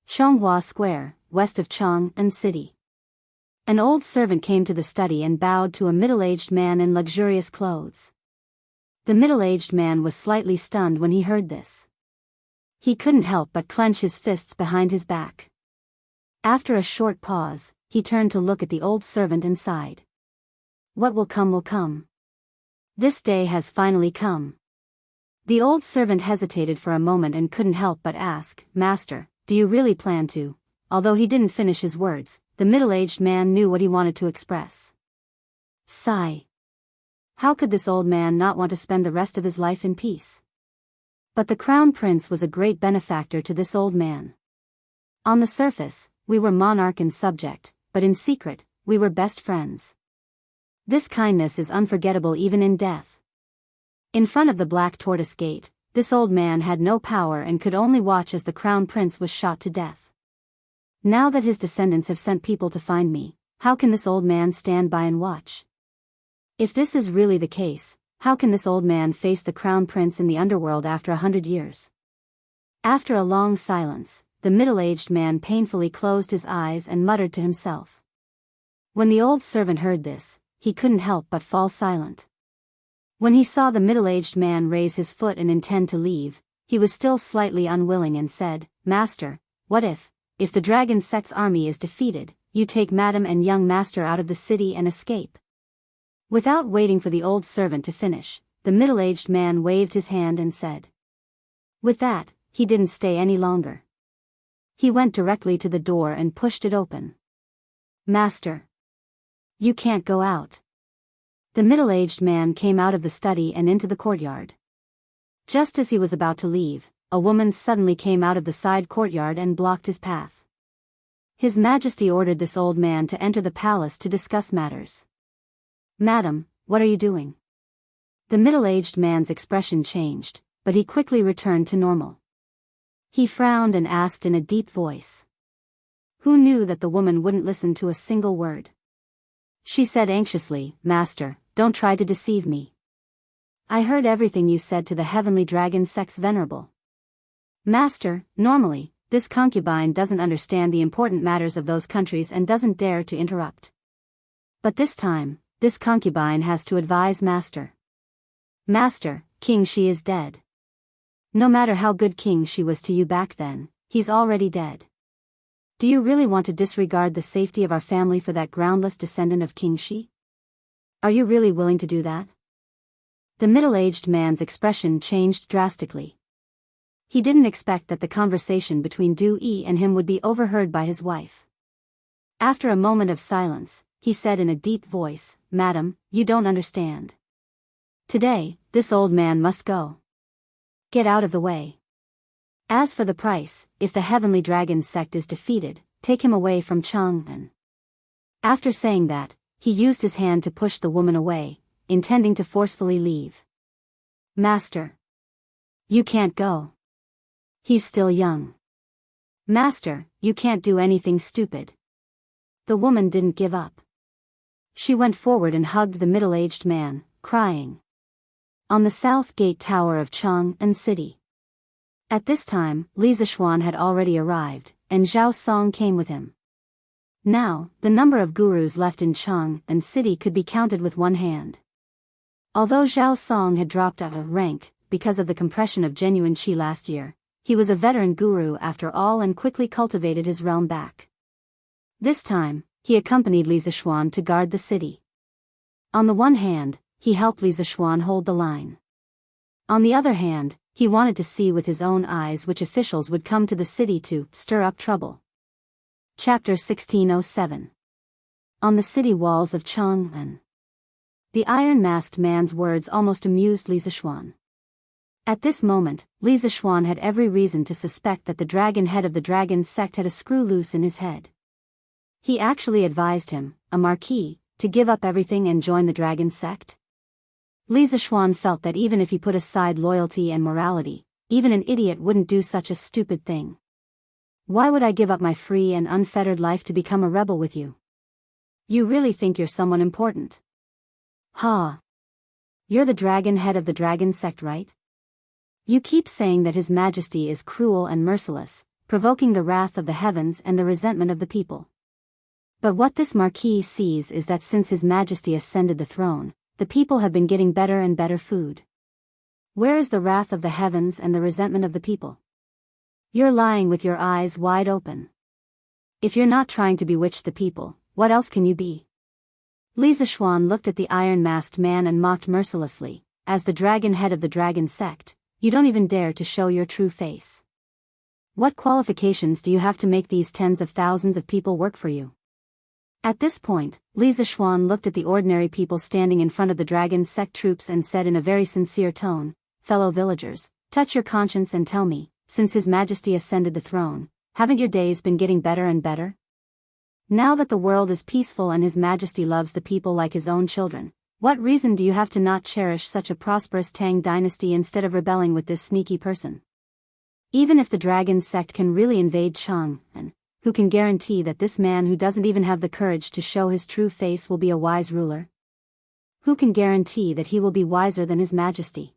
Chonghua Square, west of Cheng and city. An old servant came to the study and bowed to a middle-aged man in luxurious clothes. The middle-aged man was slightly stunned when he heard this. He couldn't help but clench his fists behind his back. After a short pause, he turned to look at the old servant and sighed. "What will come will come. This day has finally come." The old servant hesitated for a moment and couldn't help but ask, "Master, do you really plan to?" Although he didn't finish his words, the middle-aged man knew what he wanted to express. Sigh. How could this old man not want to spend the rest of his life in peace? But the Crown Prince was a great benefactor to this old man. On the surface, we were monarch and subject, but in secret, we were best friends. This kindness is unforgettable even in death. In front of the Black Tortoise Gate, this old man had no power and could only watch as the Crown Prince was shot to death. Now that his descendants have sent people to find me, how can this old man stand by and watch? If this is really the case, how can this old man face the Crown Prince in the underworld after 100 years? After a long silence, the middle-aged man painfully closed his eyes and muttered to himself. When the old servant heard this, he couldn't help but fall silent. When he saw the middle-aged man raise his foot and intend to leave, he was still slightly unwilling and said, "Master, what if the Dragon Sect's army is defeated, you take Madam and young master out of the city and escape?" Without waiting for the old servant to finish, the middle-aged man waved his hand and said. With that, he didn't stay any longer. He went directly to the door and pushed it open. "Master, you can't go out." The middle-aged man came out of the study and into the courtyard. Just as he was about to leave, a woman suddenly came out of the side courtyard and blocked his path. His Majesty ordered this old man to enter the palace to discuss matters. "Madam, what are you doing?" The middle-aged man's expression changed, but he quickly returned to normal. He frowned and asked in a deep voice. Who knew that the woman wouldn't listen to a single word? She said anxiously, "Master, don't try to deceive me. I heard everything you said to the Heavenly Dragon Sect's Venerable. Master, normally, this concubine doesn't understand the important matters of those countries and doesn't dare to interrupt. But this time, this concubine has to advise Master. Master, King Shi is dead. No matter how good King Shi was to you back then, he's already dead. Do you really want to disregard the safety of our family for that groundless descendant of King Shi? Are you really willing to do that?" The middle-aged man's expression changed drastically. He didn't expect that the conversation between Du Yi and him would be overheard by his wife. After a moment of silence, he said in a deep voice, "Madam, you don't understand. Today, this old man must go. Get out of the way. As for the price, if the Heavenly Dragon sect is defeated, take him away from Chang'an." After saying that, he used his hand to push the woman away, intending to forcefully leave. "Master. You can't go. He's still young. Master, you can't do anything stupid." The woman didn't give up. She went forward and hugged the middle-aged man, crying. On the south gate tower of Chang'an City. At this time, Li Zixuan had already arrived, and Zhao Song came with him. Now, the number of gurus left in Chang'an City could be counted with one hand. Although Zhao Song had dropped a rank because of the compression of genuine qi last year, he was a veteran guru after all and quickly cultivated his realm back. This time, he accompanied Li Zixuan to guard the city. On the one hand, he helped Li Zixuan hold the line. On the other hand, he wanted to see with his own eyes which officials would come to the city to stir up trouble. Chapter 1607. On the city walls of Chang'an. The iron-masked man's words almost amused Li Zixuan. At this moment, Li Zixuan had every reason to suspect that the dragon head of the dragon sect had a screw loose in his head. He actually advised him, a marquis, to give up everything and join the dragon sect. Li Zixuan felt that even if he put aside loyalty and morality, even an idiot wouldn't do such a stupid thing. "Why would I give up my free and unfettered life to become a rebel with you? You really think you're someone important? Ha! You're the dragon head of the dragon sect, right? You keep saying that His Majesty is cruel and merciless, provoking the wrath of the heavens and the resentment of the people. But what this marquis sees is that since His Majesty ascended the throne, the people have been getting better and better food. Where is the wrath of the heavens and the resentment of the people? You're lying with your eyes wide open. If you're not trying to bewitch the people, what else can you be?" Li Zixuan looked at the iron-masked man and mocked mercilessly, "As the dragon head of the dragon sect, you don't even dare to show your true face. What qualifications do you have to make these tens of thousands of people work for you?" At this point, Li Zixuan looked at the ordinary people standing in front of the dragon sect troops and said in a very sincere tone, "Fellow villagers, touch your conscience and tell me, since His Majesty ascended the throne, haven't your days been getting better and better? Now that the world is peaceful and His Majesty loves the people like his own children, what reason do you have to not cherish such a prosperous Tang dynasty instead of rebelling with this sneaky person? Even if the dragon sect can really invade Chang'an, who can guarantee that this man who doesn't even have the courage to show his true face will be a wise ruler? Who can guarantee that he will be wiser than His Majesty?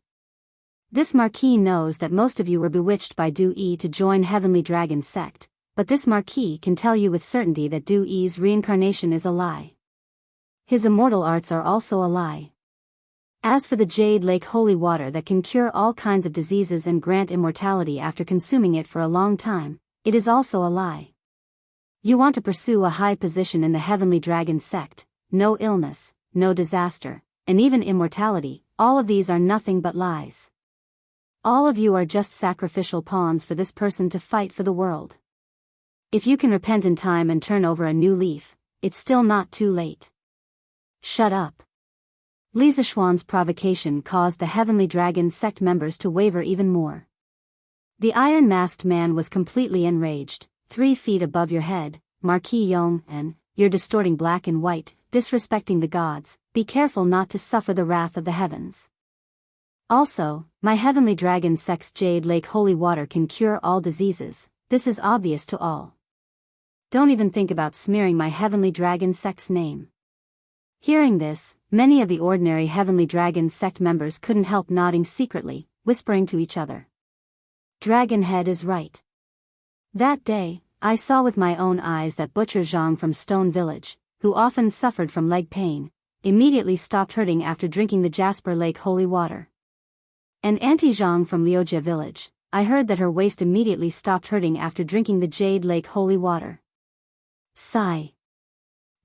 This marquis knows that most of you were bewitched by Du Yi to join Heavenly Dragon sect, but this marquis can tell you with certainty that Du Yi's reincarnation is a lie. His immortal arts are also a lie. As for the Jade Lake holy water that can cure all kinds of diseases and grant immortality after consuming it for a long time, it is also a lie. You want to pursue a high position in the Heavenly Dragon sect, no illness, no disaster, and even immortality, all of these are nothing but lies. All of you are just sacrificial pawns for this person to fight for the world. If you can repent in time and turn over a new leaf, it's still not too late. Shut up." Li Zixuan's provocation caused the Heavenly Dragon sect members to waver even more. The iron-masked man was completely enraged. 3 feet above your head, Marquis Yong, and you're distorting black and white, disrespecting the gods, be careful not to suffer the wrath of the heavens. Also, my Heavenly Dragon sect's Jade Lake holy water can cure all diseases, this is obvious to all. Don't even think about smearing my Heavenly Dragon sect's name. Hearing this, many of the ordinary Heavenly Dragon sect members couldn't help nodding secretly, whispering to each other. Dragonhead is right. That day, I saw with my own eyes that Butcher Zhang from Stone Village, who often suffered from leg pain, immediately stopped hurting after drinking the Jasper Lake holy water. And Auntie Zhang from Liujia Village, I heard that her waist immediately stopped hurting after drinking the Jade Lake holy water. Sigh.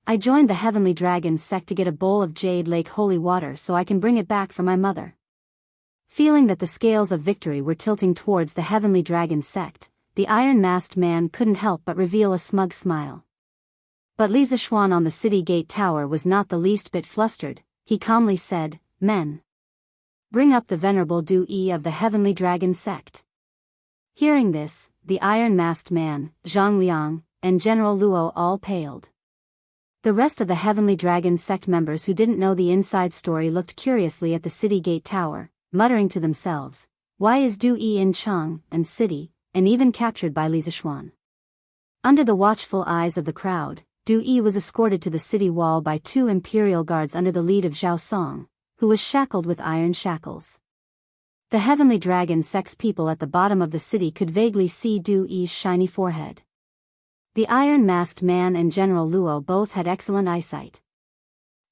I joined the Heavenly Dragon sect to get a bowl of Jade Lake holy water so I can bring it back for my mother. Feeling that the scales of victory were tilting towards the Heavenly Dragon sect, the iron-masked man couldn't help but reveal a smug smile. But Li Zixuan on the city gate tower was not the least bit flustered. He calmly said, "Men, bring up the venerable Du Yi of the Heavenly Dragon sect." Hearing this, the iron-masked man, Zhang Liang, and General Luo all paled. The rest of the Heavenly Dragon sect members who didn't know the inside story looked curiously at the city gate tower, muttering to themselves, "Why is Du Yi in Cheng and city, and even captured by Li Zixuan?" Under the watchful eyes of the crowd, Du Yi was escorted to the city wall by 2 imperial guards under the lead of Zhao Song, who was shackled with iron shackles. The Heavenly Dragon sect's people at the bottom of the city could vaguely see Du Yi's shiny forehead. The iron-masked man and General Luo both had excellent eyesight.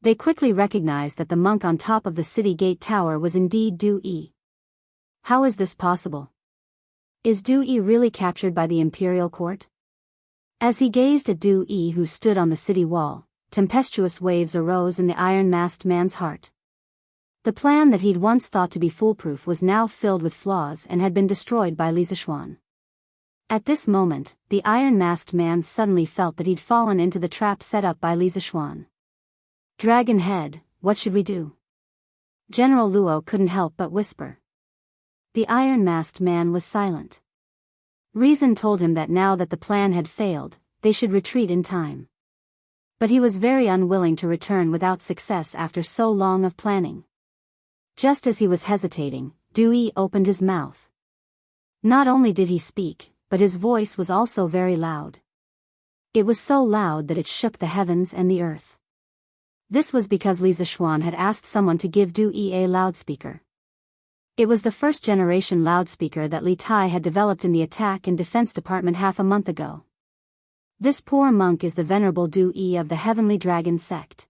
They quickly recognized that the monk on top of the city gate tower was indeed Du Yi. How is this possible? Is Du Yi really captured by the imperial court? As he gazed at Du Yi who stood on the city wall, tempestuous waves arose in the iron-masked man's heart. The plan that he'd once thought to be foolproof was now filled with flaws and had been destroyed by Li Zixuan. At this moment, the iron-masked man suddenly felt that he'd fallen into the trap set up by Li Zixuan. "Dragon Head, what should we do?" General Luo couldn't help but whisper. The iron-masked man was silent. Reason told him that now that the plan had failed, they should retreat in time. But he was very unwilling to return without success after so long of planning. Just as he was hesitating, Du Yi opened his mouth. Not only did he speak, but his voice was also very loud. It was so loud that it shook the heavens and the earth. This was because Li Zixuan had asked someone to give Du Yi a loudspeaker. It was the first-generation loudspeaker that Li Tai had developed in the Attack and Defense Department half a month ago. This poor monk is the venerable Du Yi of the Heavenly Dragon sect.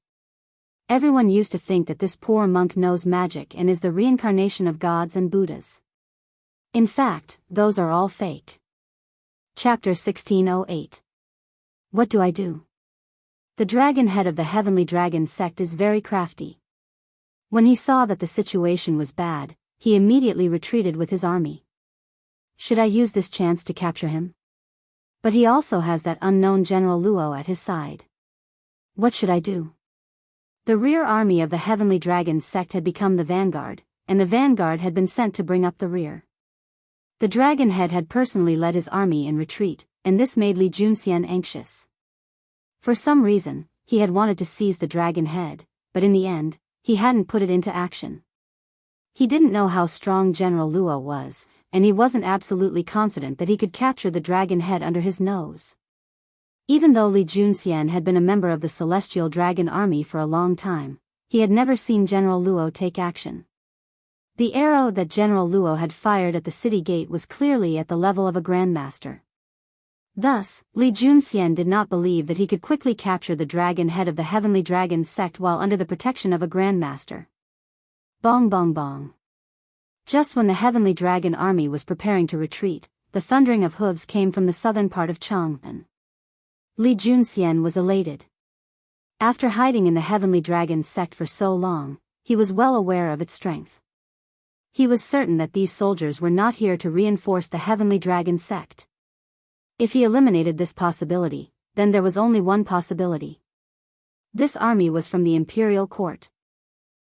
Everyone used to think that this poor monk knows magic and is the reincarnation of gods and Buddhas. In fact, those are all fake. Chapter 1608. What do I do? The dragon head of the Heavenly Dragon sect is very crafty. When he saw that the situation was bad, he immediately retreated with his army. Should I use this chance to capture him? But he also has that unknown General Luo at his side. What should I do? The rear army of the Heavenly Dragon sect had become the vanguard, and the vanguard had been sent to bring up the rear. The dragon head had personally led his army in retreat, and this made Li Junxian anxious. For some reason, he had wanted to seize the dragon head, but in the end, he hadn't put it into action. He didn't know how strong General Luo was, and he wasn't absolutely confident that he could capture the dragon head under his nose. Even though Li Junxian had been a member of the Celestial Dragon Army for a long time, he had never seen General Luo take action. The arrow that General Luo had fired at the city gate was clearly at the level of a grandmaster. Thus, Li Junxian did not believe that he could quickly capture the dragon head of the Heavenly Dragon sect while under the protection of a grandmaster. Bong bong bong. Just when the Heavenly Dragon Army was preparing to retreat, the thundering of hooves came from the southern part of Chang'an. Li Junxian was elated. After hiding in the Heavenly Dragon sect for so long, he was well aware of its strength. He was certain that these soldiers were not here to reinforce the Heavenly Dragon sect. If he eliminated this possibility, then there was only one possibility. This army was from the imperial court.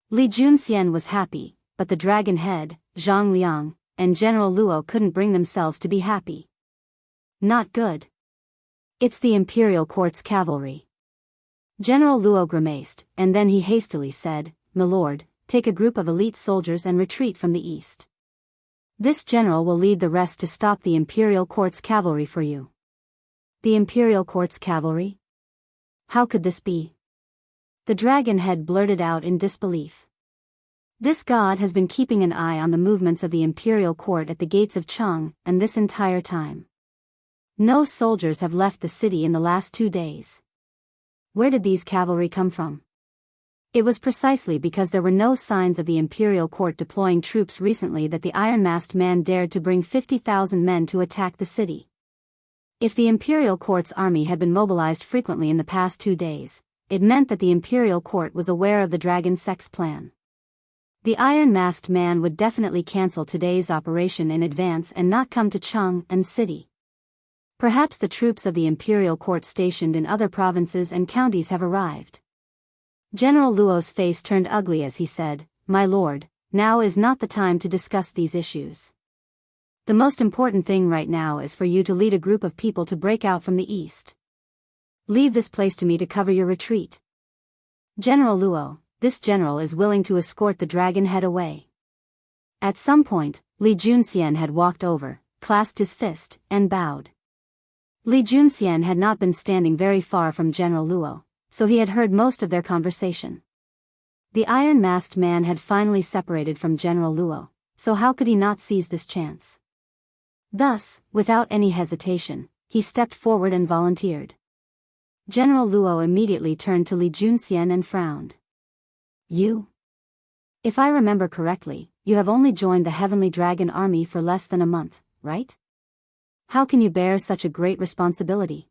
Li Junxian was happy, but the dragon head, Zhang Liang, and General Luo couldn't bring themselves to be happy. Not good. It's the imperial court's cavalry. General Luo grimaced, and then he hastily said, "Milord, take a group of elite soldiers and retreat from the east. This general will lead the rest to stop the imperial court's cavalry for you." The imperial court's cavalry? How could this be? The dragon head blurted out in disbelief. This god has been keeping an eye on the movements of the imperial court at the gates of Cheng, and this entire time. No soldiers have left the city in the last 2 days. Where did these cavalry come from? It was precisely because there were no signs of the imperial court deploying troops recently that the iron-masked man dared to bring 50,000 men to attack the city. If the imperial court's army had been mobilized frequently in the past 2 days, it meant that the imperial court was aware of the dragon sect's plan. The iron-masked man would definitely cancel today's operation in advance and not come to Cheng and city. Perhaps the troops of the imperial court stationed in other provinces and counties have arrived. General Luo's face turned ugly as he said, "My lord, now is not the time to discuss these issues. The most important thing right now is for you to lead a group of people to break out from the east. Leave this place to me to cover your retreat. General Luo, this general is willing to escort the dragon head away." At some point, Li Junxian had walked over, clasped his fist, and bowed. Li Junxian had not been standing very far from General Luo, so he had heard most of their conversation. The iron-masked man had finally separated from General Luo, so how could he not seize this chance? Thus, without any hesitation, he stepped forward and volunteered. General Luo immediately turned to Li Junxian and frowned. "You? If I remember correctly, you have only joined the Heavenly Dragon Army for less than a month, right? How can you bear such a great responsibility?"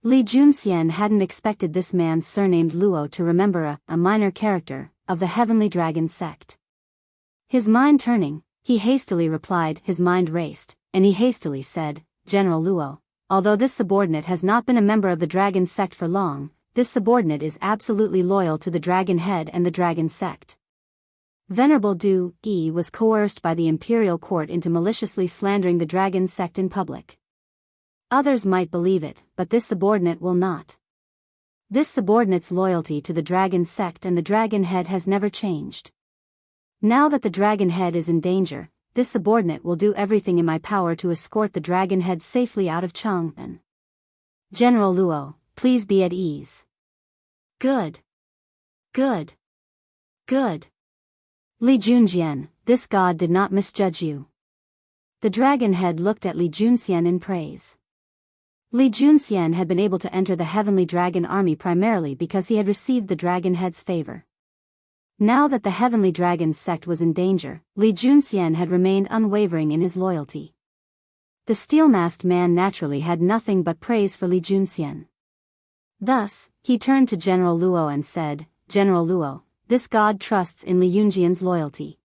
Li Junxian hadn't expected this man surnamed Luo to remember a minor character of the Heavenly Dragon sect. His mind turning, he hastily replied. His mind raced, and he hastily said, "General Luo, although this subordinate has not been a member of the Dragon sect for long, this subordinate is absolutely loyal to the Dragon Head and the Dragon sect." Venerable Du Yi was coerced by the imperial court into maliciously slandering the Dragon sect in public. Others might believe it, but this subordinate will not. This subordinate's loyalty to the Dragon sect and the Dragon Head has never changed. Now that the Dragon Head is in danger, this subordinate will do everything in my power to escort the Dragon Head safely out of Chang'an. General Luo, please be at ease. Good. Good. Good. Li Junxian, this god did not misjudge you. The Dragon Head looked at Li Junxian in praise. Li Junxian had been able to enter the Heavenly Dragon Army primarily because he had received the Dragon Head's favor. Now that the Heavenly Dragon sect was in danger, Li Junxian had remained unwavering in his loyalty. The steel-masked man naturally had nothing but praise for Li Junxian. Thus, he turned to General Luo and said, "General Luo, this god trusts in Li Junxian's loyalty.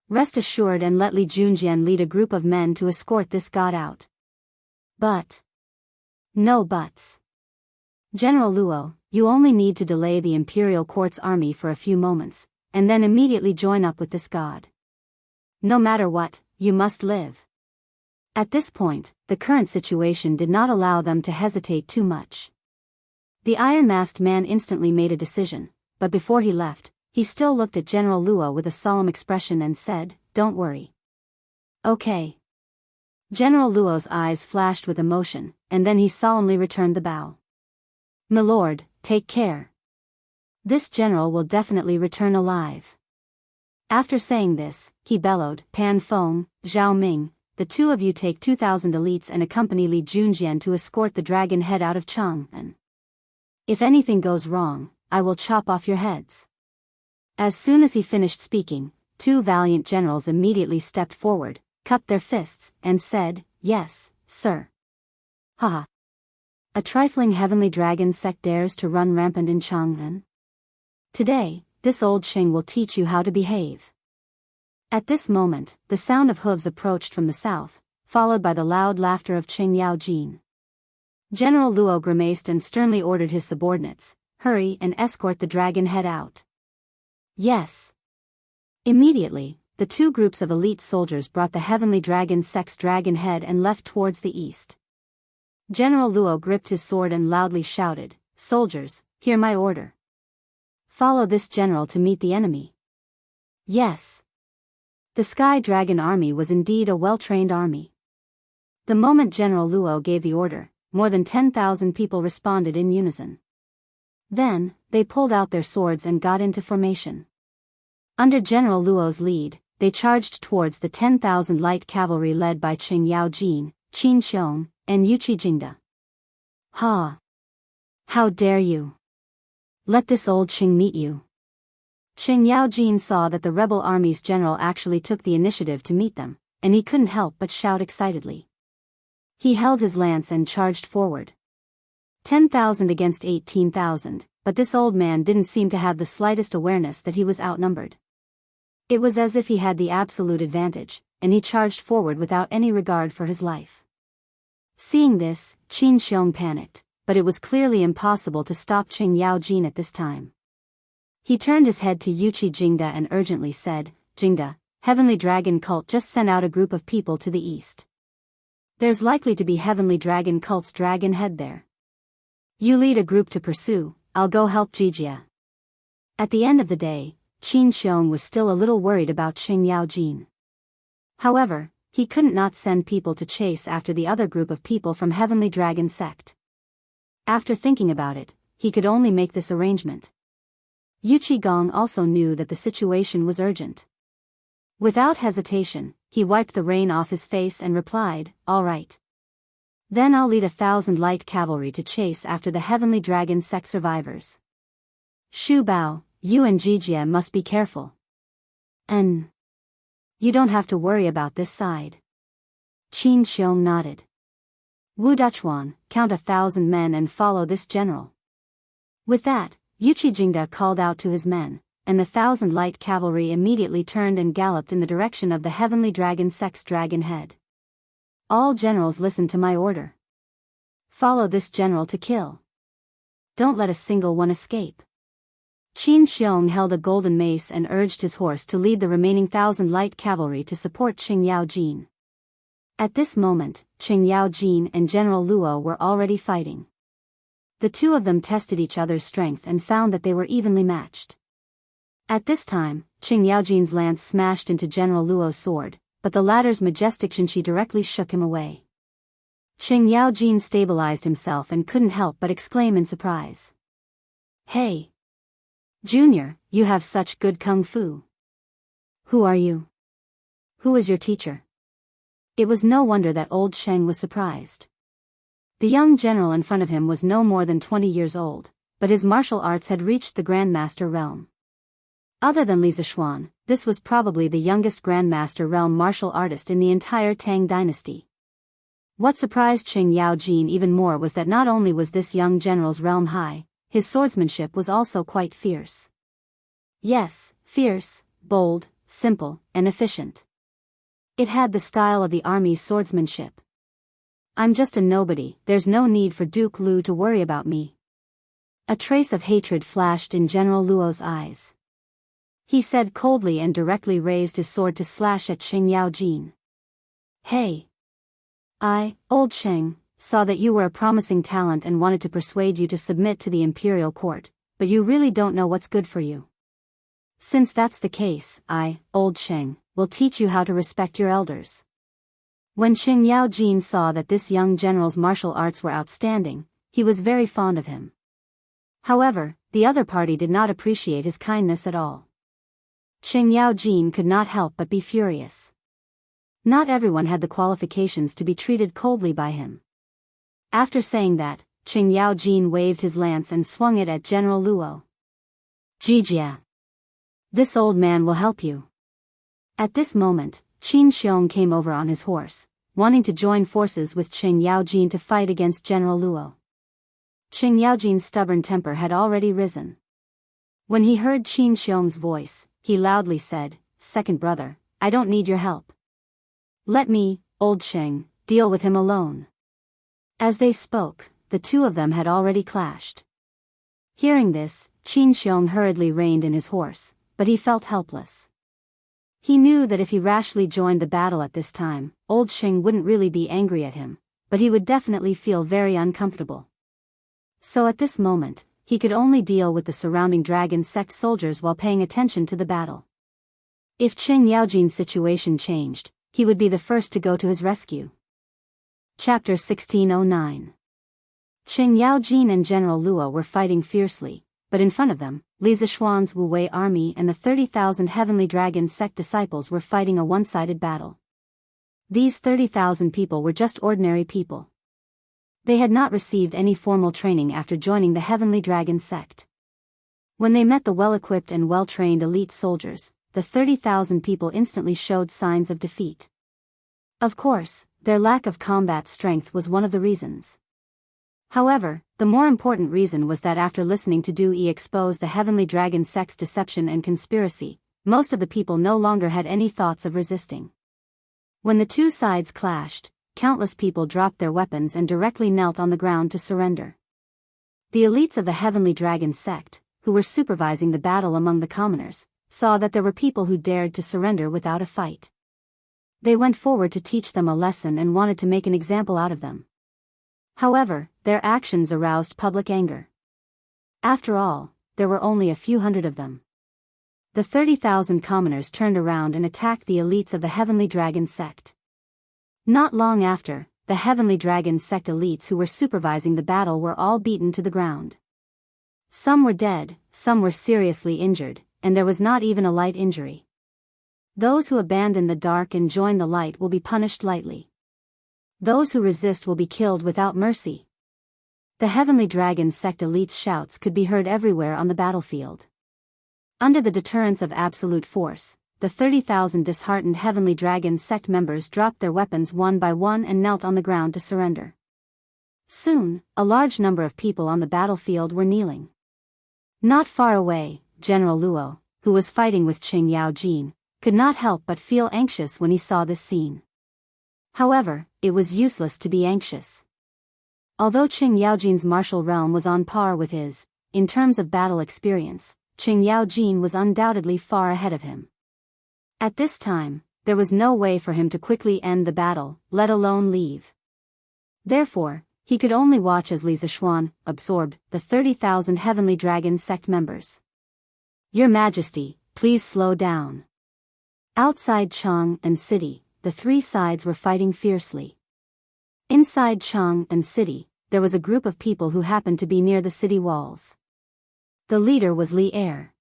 Rest assured and let Li Junxian lead a group of men to escort this god out." But no buts. General Luo, you only need to delay the imperial court's army for a few moments, and then immediately join up with this god. No matter what, you must live. At this point, the current situation did not allow them to hesitate too much. The iron-masked man instantly made a decision, but before he left, he still looked at General Luo with a solemn expression and said, "Don't worry." "Okay." General Luo's eyes flashed with emotion, and then he solemnly returned the bow. "My lord, take care. This general will definitely return alive." After saying this, he bellowed, "Pan Feng, Zhao Ming, the two of you take 2,000 elites and accompany Li Junxian to escort the Dragon Head out of Chang'an. If anything goes wrong, I will chop off your heads." As soon as he finished speaking, two valiant generals immediately stepped forward, cupped their fists, and said, "Yes, sir." Haha. A trifling Heavenly Dragon sect dares to run rampant in Chang'an? Today, this old Qing will teach you how to behave. At this moment, the sound of hooves approached from the south, followed by the loud laughter of Qing Yaojin. General Luo grimaced and sternly ordered his subordinates, "Hurry and escort the Dragon Head out." Yes. Immediately, the two groups of elite soldiers brought the Heavenly Dragon sect's Dragon Head and left towards the east. General Luo gripped his sword and loudly shouted, "Soldiers, hear my order. Follow this general to meet the enemy." Yes. The Sky Dragon Army was indeed a well-trained army. The moment General Luo gave the order, more than 10,000 people responded in unison. Then, they pulled out their swords and got into formation. Under General Luo's lead, they charged towards the 10,000 light cavalry led by Qing Yaojin, Qin Xiong, and Yuqi Jingda. "Ha! How dare you! Let this old Qing meet you." Qing Yaojin saw that the rebel army's general actually took the initiative to meet them, and he couldn't help but shout excitedly. He held his lance and charged forward. 10,000 against 18,000, but this old man didn't seem to have the slightest awareness that he was outnumbered. It was as if he had the absolute advantage, and he charged forward without any regard for his life. Seeing this, Qin Xiong panicked, but it was clearly impossible to stop Qing Yaojin at this time. He turned his head to Yuchi Jingda and urgently said, "Jingda, Heavenly Dragon Cult just sent out a group of people to the east. There's likely to be Heavenly Dragon Cult's dragon head there. You lead a group to pursue, I'll go help Jijia." At the end of the day, Qin Xiong was still a little worried about Qing Yaojin. However, he couldn't not send people to chase after the other group of people from Heavenly Dragon Sect. After thinking about it, he could only make this arrangement. Yuchi Gong also knew that the situation was urgent. Without hesitation, he wiped the rain off his face and replied, "All right. Then I'll lead 1,000 light cavalry to chase after the Heavenly Dragon Sect survivors. Shu Bao, you and Jijia must be careful. And you don't have to worry about this side." Qin Xiong nodded. "Wu Duchuan, count 1,000 men and follow this general." With that, Yuchi Jingda called out to his men, and the 1,000 light cavalry immediately turned and galloped in the direction of the Heavenly Dragon Sect's dragon head. "All generals listen to my order. Follow this general to kill. Don't let a single one escape." Qin Xiong held a golden mace and urged his horse to lead the remaining 1,000 light cavalry to support Qing Yaojin. At this moment, Qing Yaojin and General Luo were already fighting. The two of them tested each other's strength and found that they were evenly matched. At this time, Qing Yaojin's lance smashed into General Luo's sword, but the latter's majestic shinshi directly shook him away. Qing Yaojin stabilized himself and couldn't help but exclaim in surprise. "Hey! Junior, you have such good kung fu. Who are you? Who is your teacher?" It was no wonder that old Sheng was surprised. The young general in front of him was no more than 20 years old, but his martial arts had reached the Grandmaster realm. Other than Li Zishuan, this was probably the youngest Grandmaster realm martial artist in the entire Tang dynasty. What surprised Qing Yaojin even more was that not only was this young general's realm high, his swordsmanship was also quite fierce. Yes, fierce, bold, simple, and efficient. It had the style of the army's swordsmanship. "I'm just a nobody, there's no need for Duke Lu to worry about me." A trace of hatred flashed in General Luo's eyes. He said coldly and directly raised his sword to slash at Qing Yaojin. "Hey! I, old Sheng, saw that you were a promising talent and wanted to persuade you to submit to the imperial court, but you really don't know what's good for you. Since that's the case, I, old Sheng, will teach you how to respect your elders." When Qing Yaojin saw that this young general's martial arts were outstanding, he was very fond of him. However, the other party did not appreciate his kindness at all. Qing Yaojin could not help but be furious. Not everyone had the qualifications to be treated coldly by him. After saying that, Qing Yaojin waved his lance and swung it at General Luo. "Jijia! This old man will help you." At this moment, Qin Xiong came over on his horse, wanting to join forces with Qing Yaojin to fight against General Luo. Qing Yaojin's stubborn temper had already risen. When he heard Qin Xiong's voice, he loudly said, "Second brother, I don't need your help. Let me, old Qing, deal with him alone." As they spoke, the two of them had already clashed. Hearing this, Qin Xiong hurriedly reined in his horse, but he felt helpless. He knew that if he rashly joined the battle at this time, old Qing wouldn't really be angry at him, but he would definitely feel very uncomfortable. So at this moment, he could only deal with the surrounding dragon sect soldiers while paying attention to the battle. If Qing Yaojin's situation changed, he would be the first to go to his rescue. Chapter 1609. Qing Yaojin and General Luo were fighting fiercely, but in front of them, Li Zishuan's Wu Wei army and the 30,000 Heavenly Dragon Sect disciples were fighting a one-sided battle. These 30,000 people were just ordinary people. They had not received any formal training after joining the Heavenly Dragon Sect. When they met the well-equipped and well-trained elite soldiers, the 30,000 people instantly showed signs of defeat. Of course, their lack of combat strength was one of the reasons. However, the more important reason was that after listening to Du Yi expose the Heavenly Dragon Sect's deception and conspiracy, most of the people no longer had any thoughts of resisting. When the two sides clashed, countless people dropped their weapons and directly knelt on the ground to surrender. The elites of the Heavenly Dragon sect, who were supervising the battle among the commoners, saw that there were people who dared to surrender without a fight. They went forward to teach them a lesson and wanted to make an example out of them. However, their actions aroused public anger. After all, there were only a few hundred of them. The 30,000 commoners turned around and attacked the elites of the Heavenly Dragon sect. Not long after, the Heavenly Dragon sect elites who were supervising the battle were all beaten to the ground. Some were dead, some were seriously injured, and there was not even a light injury. Those who abandon the dark and join the light will be punished lightly. Those who resist will be killed without mercy. The Heavenly Dragon sect elites' shouts could be heard everywhere on the battlefield. Under the deterrence of absolute force, the 30,000 disheartened Heavenly Dragon sect members dropped their weapons one by one and knelt on the ground to surrender. Soon, a large number of people on the battlefield were kneeling. Not far away, General Luo, who was fighting with Qing Yaojin, could not help but feel anxious when he saw this scene. However, it was useless to be anxious. Although Qing Yaojin's martial realm was on par with his, in terms of battle experience, Qing Yaojin was undoubtedly far ahead of him. At this time, there was no way for him to quickly end the battle, let alone leave. Therefore, he could only watch as Li Zishuan absorbed the 30,000 Heavenly Dragon sect members. "Your Majesty, please slow down." Outside Chang and city, the three sides were fighting fiercely. Inside Chang and city, there was a group of people who happened to be near the city walls. The leader was Li Er.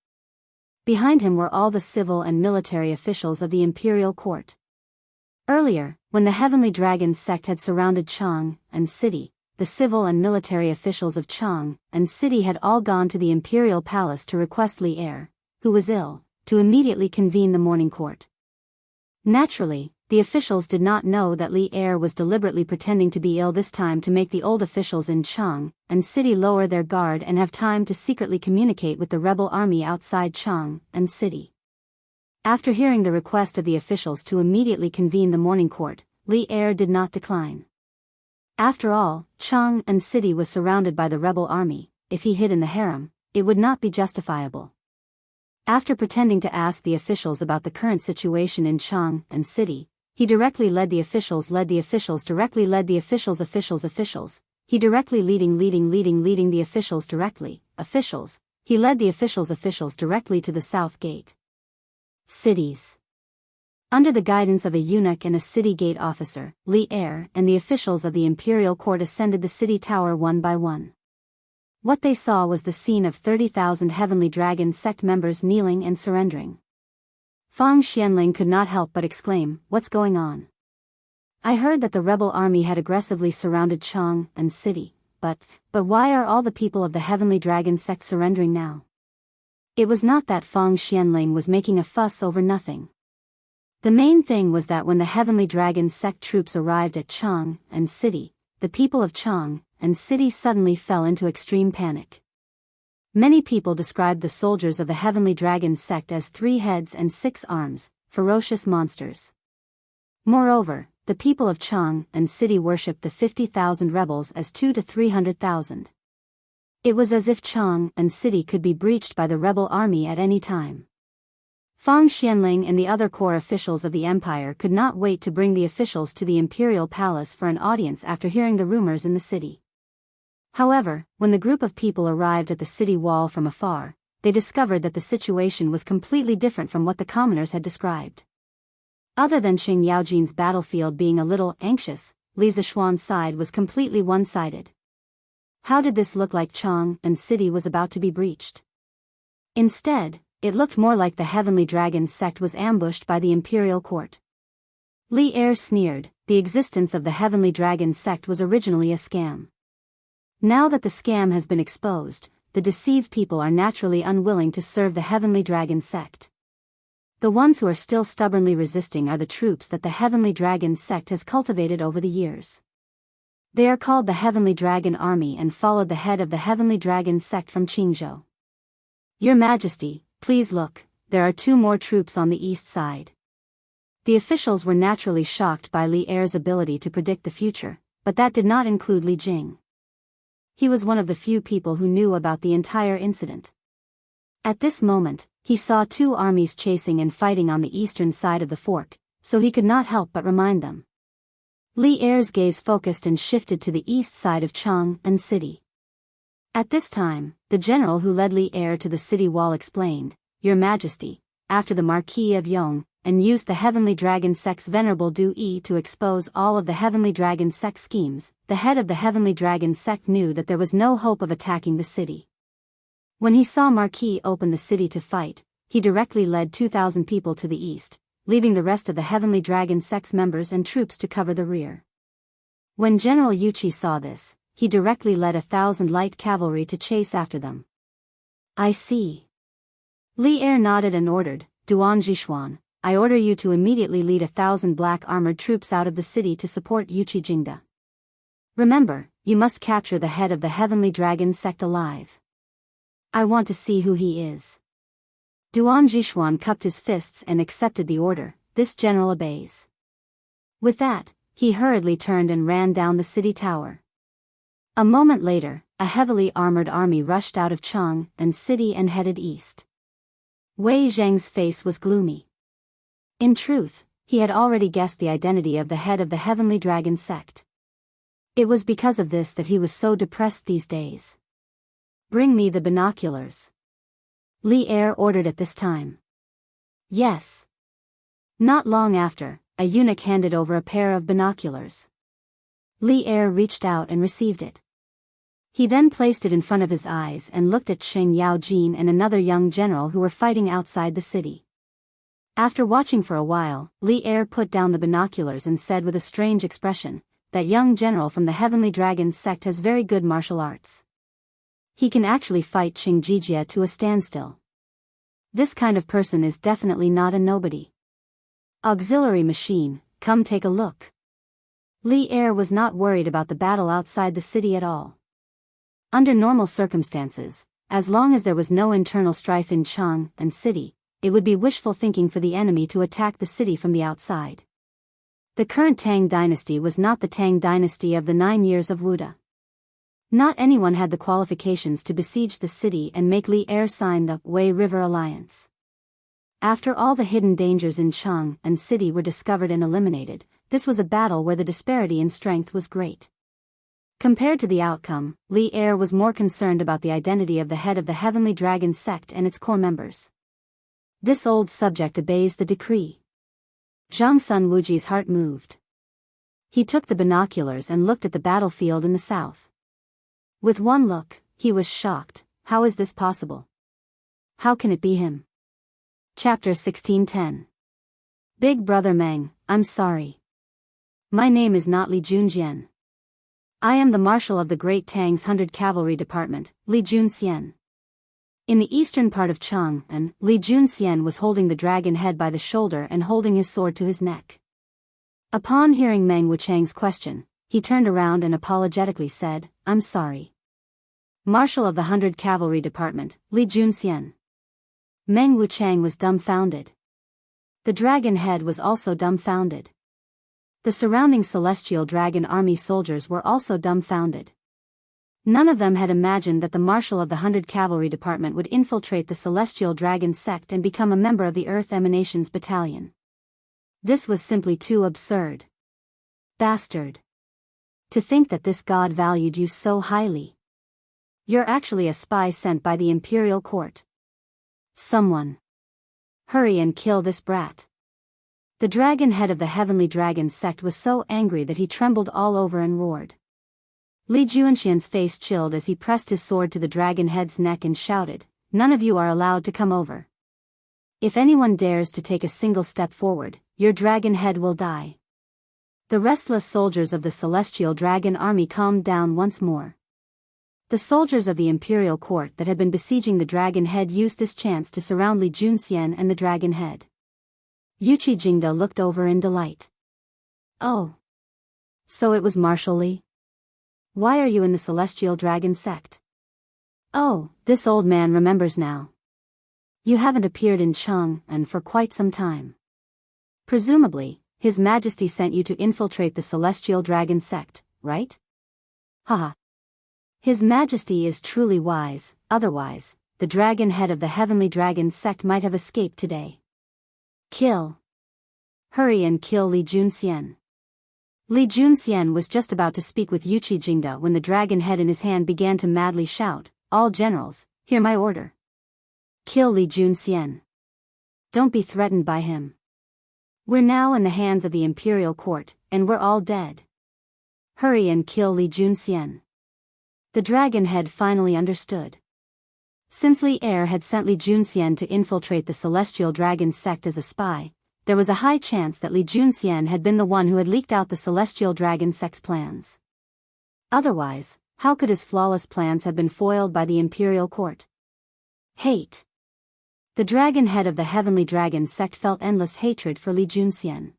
Behind him were all the civil and military officials of the imperial court. Earlier, when the Heavenly Dragon sect had surrounded Chang and city, the civil and military officials of Chang and city had all gone to the imperial palace to request Li Er, who was ill, to immediately convene the morning court. Naturally, the officials did not know that Li Er was deliberately pretending to be ill this time to make the old officials in Chang and city lower their guard and have time to secretly communicate with the rebel army outside Chang and city. After hearing the request of the officials to immediately convene the morning court, Li Er did not decline. After all, Chang and city was surrounded by the rebel army. If he hid in the harem, it would not be justifiable. After pretending to ask the officials about the current situation in Chang and city, he directly led the officials directly led the officials, he directly leading the officials directly, he led the officials directly to the south gate. Cities. Under the guidance of a eunuch and a city gate officer, Li Er and the officials of the imperial court ascended the city tower one by one. What they saw was the scene of 30,000 Heavenly Dragon sect members kneeling and surrendering. Fang Xianling could not help but exclaim, "What's going on? I heard that the rebel army had aggressively surrounded Chang and city, but why are all the people of the Heavenly Dragon sect surrendering now?" It was not that Fang Xianling was making a fuss over nothing. The main thing was that when the Heavenly Dragon sect troops arrived at Chang and city, the people of Chang and city suddenly fell into extreme panic. Many people described the soldiers of the Heavenly Dragon sect as 3 heads and 6 arms, ferocious monsters. Moreover, the people of Chang and city worshipped the 50,000 rebels as 2 to 300,000. It was as if Chang and city could be breached by the rebel army at any time. Fang Xianling and the other core officials of the empire could not wait to bring the officials to the imperial palace for an audience after hearing the rumors in the city. However, when the group of people arrived at the city wall from afar, they discovered that the situation was completely different from what the commoners had described. Other than Qing Yaojin's battlefield being a little anxious, Li Zishuan's side was completely one-sided. How did this look like Chang and city was about to be breached? Instead, it looked more like the Heavenly Dragon sect was ambushed by the imperial court. Li Er sneered, the existence of the Heavenly Dragon sect was originally a scam. Now that the scam has been exposed, the deceived people are naturally unwilling to serve the Heavenly Dragon sect. The ones who are still stubbornly resisting are the troops that the Heavenly Dragon sect has cultivated over the years. They are called the Heavenly Dragon Army and followed the head of the Heavenly Dragon sect from Qingzhou. "Your Majesty, please look, there are 2 more troops on the east side." The officials were naturally shocked by Li Er's ability to predict the future, but that did not include Li Jing. He was one of the few people who knew about the entire incident. At this moment, he saw two armies chasing and fighting on the eastern side of the fork, so he could not help but remind them. Li Er's gaze focused and shifted to the east side of Chang'an City. At this time, the general who led Li Er to the city wall explained, "Your Majesty, after the Marquis of Yong, and used the Heavenly Dragon Sect's Venerable Du Yi to expose all of the Heavenly Dragon Sect schemes, the head of the Heavenly Dragon Sect knew that there was no hope of attacking the city. When he saw Marquis open the city to fight, he directly led 2,000 people to the east, leaving the rest of the Heavenly Dragon Sect's members and troops to cover the rear. When General Yuqi saw this, he directly led 1,000 light cavalry to chase after them." "I see." Li Er nodded and ordered, "Duan Jishuan, I order you to immediately lead 1,000 black armored troops out of the city to support Yuqi Jingda. Remember, you must capture the head of the Heavenly Dragon Sect alive. I want to see who he is." Duan Jishuan cupped his fists and accepted the order. This general obeys. With that, he hurriedly turned and ran down the city tower. A moment later, a heavily armored army rushed out of Chang'an City and headed east. Wei Zhang's face was gloomy. In truth, he had already guessed the identity of the head of the Heavenly Dragon Sect. It was because of this that he was so depressed these days. "Bring me the binoculars," Li Er ordered at this time. "Yes." Not long after, a eunuch handed over a pair of binoculars. Li Er reached out and received it. He then placed it in front of his eyes and looked at Sheng Yaojin and another young general who were fighting outside the city. After watching for a while, Li Er put down the binoculars and said with a strange expression, "That young general from the Heavenly Dragon Sect has very good martial arts. He can actually fight Qing Jijia to a standstill. This kind of person is definitely not a nobody. Auxiliary machine, come take a look." Li Er was not worried about the battle outside the city at all. Under normal circumstances, as long as there was no internal strife in Chang'an City, it would be wishful thinking for the enemy to attack the city from the outside. The current Tang dynasty was not the Tang dynasty of the 9 years of Wuda. Not anyone had the qualifications to besiege the city and make Li Er sign the Wei River Alliance. After all the hidden dangers in Chang'an City were discovered and eliminated, this was a battle where the disparity in strength was great. Compared to the outcome, Li Er was more concerned about the identity of the head of the Heavenly Dragon Sect and its core members. This old subject obeys the decree. Zhang Sun Wuji's heart moved. He took the binoculars and looked at the battlefield in the south. With one look, he was shocked. How is this possible? How can it be him? Chapter 1610. Big Brother Meng, I'm sorry. My name is not Li Junjian. I am the Marshal of the Great Tang's 100 Cavalry Department, Li Junxian. In the eastern part of Chang'an, Li Junxian was holding the dragon head by the shoulder and holding his sword to his neck. Upon hearing Meng Wuchang's question, he turned around and apologetically said, "I'm sorry. Marshal of the 100 Cavalry Department, Li Junxian." Meng Wuchang was dumbfounded. The dragon head was also dumbfounded. The surrounding celestial dragon army soldiers were also dumbfounded. None of them had imagined that the Marshal of the 100 Cavalry Department would infiltrate the Celestial Dragon Sect and become a member of the Earth Emanations Battalion. This was simply too absurd. Bastard. To think that this god valued you so highly. You're actually a spy sent by the Imperial Court. Someone. Hurry and kill this brat. The dragon head of the Heavenly Dragon Sect was so angry that he trembled all over and roared. Li Junxian's face chilled as he pressed his sword to the dragon head's neck and shouted, "None of you are allowed to come over. If anyone dares to take a single step forward, your dragon head will die." The restless soldiers of the Celestial Dragon Army calmed down once more. The soldiers of the Imperial Court that had been besieging the dragon head used this chance to surround Li Junxian and the dragon head. Yuqi Jingda looked over in delight. "Oh. So it was Marshal Li? Why are you in the Celestial Dragon Sect?" "Oh, this old man remembers now. You haven't appeared in Chang'an for quite some time. Presumably, His Majesty sent you to infiltrate the celestial dragon sect, right? Haha. His Majesty is truly wise, otherwise, the dragon head of the heavenly dragon sect might have escaped today. Kill. Hurry and kill Li Junxian. Li Junxian was just about to speak with Yuqi Jingda when the dragon head in his hand began to madly shout, "All generals, hear my order. Kill Li Junxian. Don't be threatened by him. We're now in the hands of the imperial court, and we're all dead. Hurry and kill Li Junxian." The dragon head finally understood. Since Li Er had sent Li Junxian to infiltrate the celestial dragon sect as a spy, there was a high chance that Li Junxian had been the one who had leaked out the celestial dragon sect's plans. Otherwise, how could his flawless plans have been foiled by the imperial court? Hate. The dragon head of the heavenly dragon sect felt endless hatred for Li Junxian.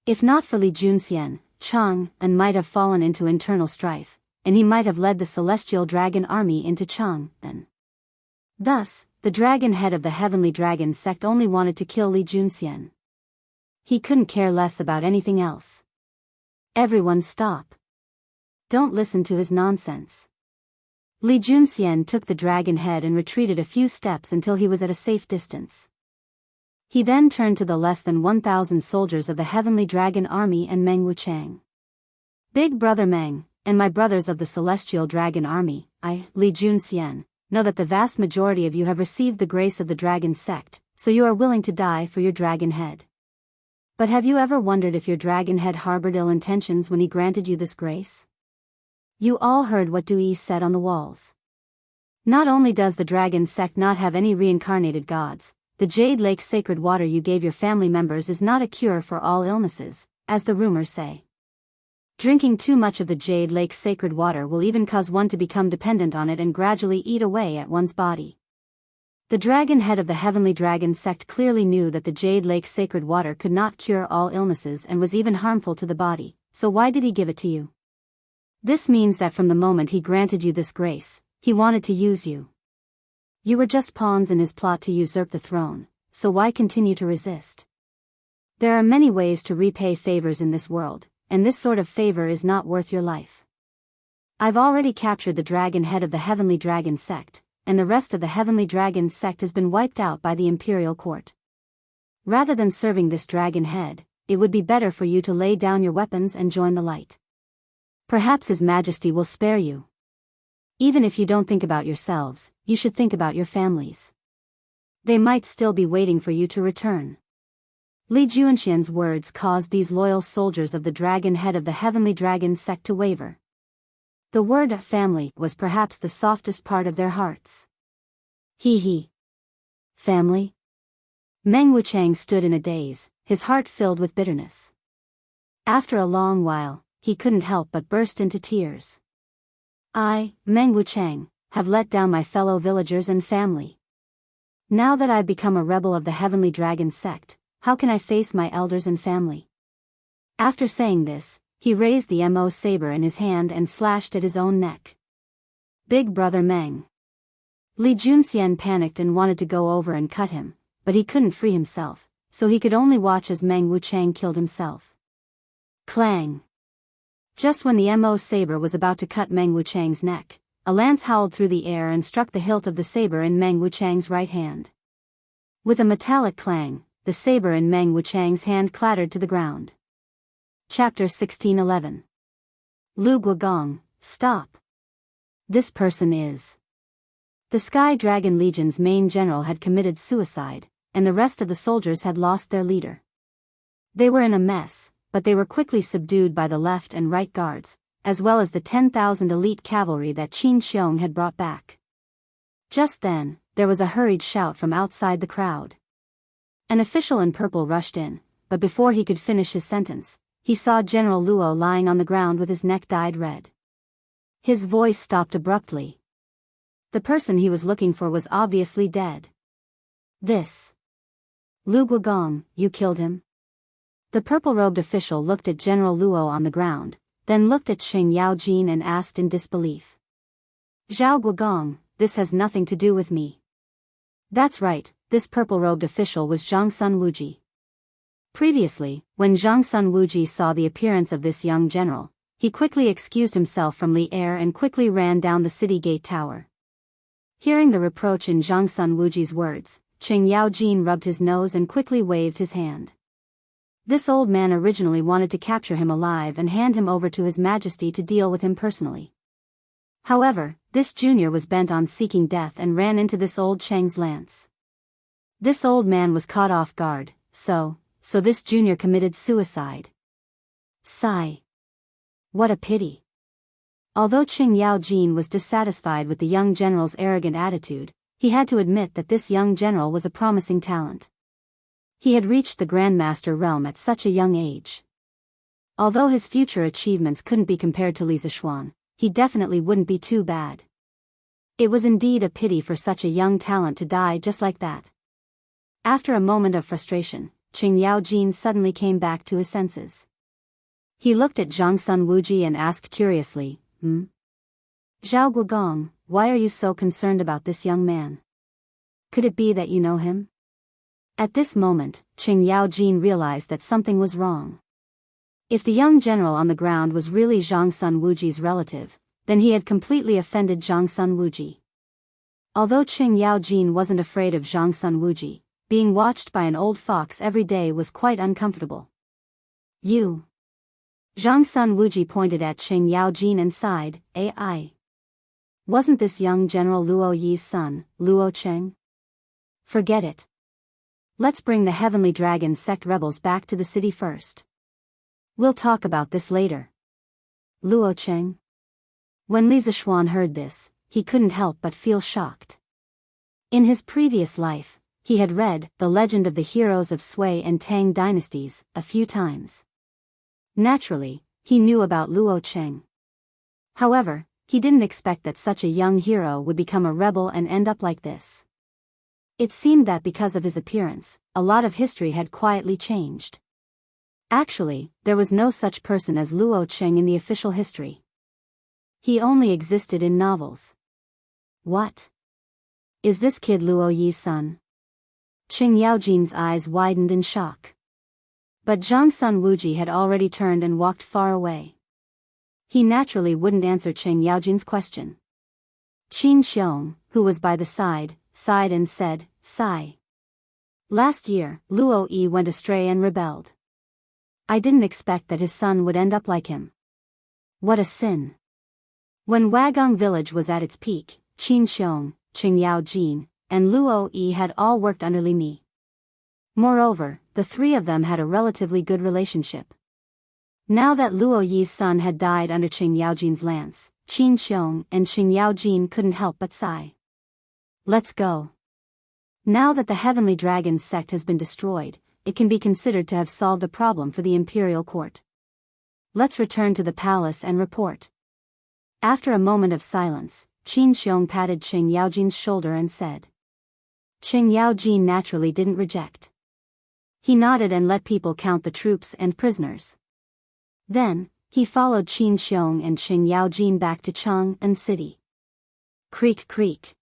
If not for Li Junxian, Chang'an might have fallen into internal strife, and he might have led the celestial dragon army into Chang'an. Thus, the dragon head of the heavenly dragon sect only wanted to kill Li Junxian. He couldn't care less about anything else. Everyone stop. Don't listen to his nonsense. Li Junxian took the dragon head and retreated a few steps until he was at a safe distance. He then turned to the less than 1,000 soldiers of the heavenly dragon army and Meng Wuchang. "Big brother Meng, and my brothers of the celestial dragon army, I, Li Junxian, know that the vast majority of you have received the grace of the dragon sect, so you are willing to die for your dragon head. But have you ever wondered if your dragon head harbored ill intentions when he granted you this grace? You all heard what Dui said on the walls. Not only does the dragon sect not have any reincarnated gods, the Jade Lake sacred water you gave your family members is not a cure for all illnesses, as the rumors say. Drinking too much of the Jade Lake sacred water will even cause one to become dependent on it and gradually eat away at one's body." The dragon head of the heavenly dragon sect clearly knew that the Jade Lake sacred water could not cure all illnesses and was even harmful to the body, so why did he give it to you? This means that from the moment he granted you this grace, he wanted to use you. You were just pawns in his plot to usurp the throne, so why continue to resist? There are many ways to repay favors in this world, and this sort of favor is not worth your life. I've already captured the dragon head of the heavenly dragon sect, and the rest of the heavenly dragon sect has been wiped out by the imperial court. Rather than serving this dragon head, it would be better for you to lay down your weapons and join the light. Perhaps His Majesty will spare you. Even if you don't think about yourselves, you should think about your families. They might still be waiting for you to return. Li Junxian's words caused these loyal soldiers of the dragon head of the heavenly dragon sect to waver. The word family was perhaps the softest part of their hearts. He. Family? Meng Wuchang stood in a daze, his heart filled with bitterness. After a long while, he couldn't help but burst into tears. I, Meng Wuchang, have let down my fellow villagers and family. Now that I've become a rebel of the heavenly dragon sect, how can I face my elders and family? After saying this, he raised the Mo saber in his hand and slashed at his own neck. Big brother Meng. Li Junxian panicked and wanted to go over and cut him, but he couldn't free himself, so he could only watch as Meng Wuchang killed himself. Clang! Just when the Mo saber was about to cut Meng Wuchang's neck, a lance howled through the air and struck the hilt of the saber in Meng Wuchang's right hand. With a metallic clang, the saber in Meng Wuchang's hand clattered to the ground. Chapter 1611. Lu Guogong, stop. This person is. The Sky Dragon Legion's main general had committed suicide, and the rest of the soldiers had lost their leader. They were in a mess, but they were quickly subdued by the left and right guards, as well as the 10,000 elite cavalry that Qin Xiong had brought back. Just then, there was a hurried shout from outside the crowd. An official in purple rushed in, but before he could finish his sentence, he saw General Luo lying on the ground with his neck dyed red. His voice stopped abruptly. The person he was looking for was obviously dead. This. Lu Guogong, you killed him? The purple-robed official looked at General Luo on the ground, then looked at Xing Yaojin and asked in disbelief. Zhao Guogong, this has nothing to do with me. That's right, this purple-robed official was Zhang Sun Wuji. Previously, when Zhang Sun Wuji saw the appearance of this young general, he quickly excused himself from Li Er and quickly ran down the city gate tower. Hearing the reproach in Zhang Sun Wuji's words, Qing Yaojin rubbed his nose and quickly waved his hand. This old man originally wanted to capture him alive and hand him over to His Majesty to deal with him personally. However, this junior was bent on seeking death and ran into this old Cheng's lance. This old man was caught off guard, so this junior committed suicide. Sigh. What a pity. Although Qing Yaojin was dissatisfied with the young general's arrogant attitude, he had to admit that this young general was a promising talent. He had reached the Grandmaster realm at such a young age. Although his future achievements couldn't be compared to Li Zishuan, he definitely wouldn't be too bad. It was indeed a pity for such a young talent to die just like that. After a moment of frustration, Qing Yaojin suddenly came back to his senses. He looked at Zhang Sun Wuji and asked curiously, Zhao Guogong, why are you so concerned about this young man? Could it be that you know him? At this moment, Qing Yaojin realized that something was wrong. If the young general on the ground was really Zhang Sun Wuji's relative, then he had completely offended Zhang Sun Wuji. Although Qing Yaojin wasn't afraid of Zhang Sun Wuji, being watched by an old fox every day was quite uncomfortable. You. Zhang Sun Wuji pointed at Qing Yaojin and sighed, "Ai. Wasn't this young General Luo Yi's son, Luo Cheng? Forget it. Let's bring the Heavenly Dragon sect rebels back to the city first. We'll talk about this later." Luo Cheng. When Li Zishuan heard this, he couldn't help but feel shocked. In his previous life, he had read The Legend of the Heroes of Sui and Tang dynasties a few times. Naturally, he knew about Luo Cheng. However, he didn't expect that such a young hero would become a rebel and end up like this. It seemed that because of his appearance, a lot of history had quietly changed. Actually, there was no such person as Luo Cheng in the official history. He only existed in novels. What? Is this kid Luo Yi's son? Qing Yaojin's eyes widened in shock. But Zhang Sun Wuji had already turned and walked far away. He naturally wouldn't answer Qing Yaojin's question. Qin Xiong, who was by the side, sighed and said, "Sigh. Last year, Luo Yi went astray and rebelled. I didn't expect that his son would end up like him. What a sin." When Wagong village was at its peak, Qin Xiong, Qing Yaojin, and Luo Yi had all worked under Li Mi. Moreover, the three of them had a relatively good relationship. Now that Luo Yi's son had died under Qing Yaojin's lance, Qin Xiong and Qing Yaojin couldn't help but sigh. Let's go. Now that the Heavenly Dragon sect has been destroyed, it can be considered to have solved the problem for the imperial court. Let's return to the palace and report. After a moment of silence, Qin Xiong patted Qing Yaojin's shoulder and said. Qing Yaojin naturally didn't reject. He nodded and let people count the troops and prisoners. Then, he followed Qin Xiong and Qing Yaojin back to Chang'an City. Creak creak.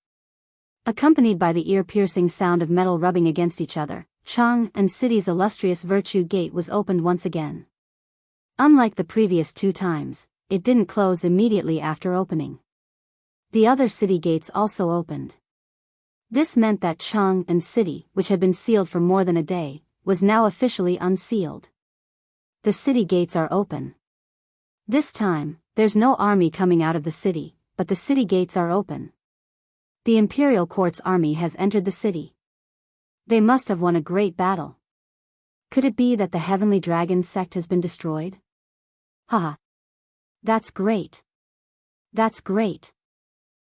Accompanied by the ear-piercing sound of metal rubbing against each other, Chang'an City's illustrious Virtue Gate was opened once again. Unlike the previous two times, it didn't close immediately after opening. The other city gates also opened. This meant that Chang'an City, which had been sealed for more than a day, was now officially unsealed. The city gates are open. This time, there's no army coming out of the city, but the city gates are open. The Imperial Court's army has entered the city. They must have won a great battle. Could it be that the Heavenly Dragon sect has been destroyed? Haha. That's great. That's great.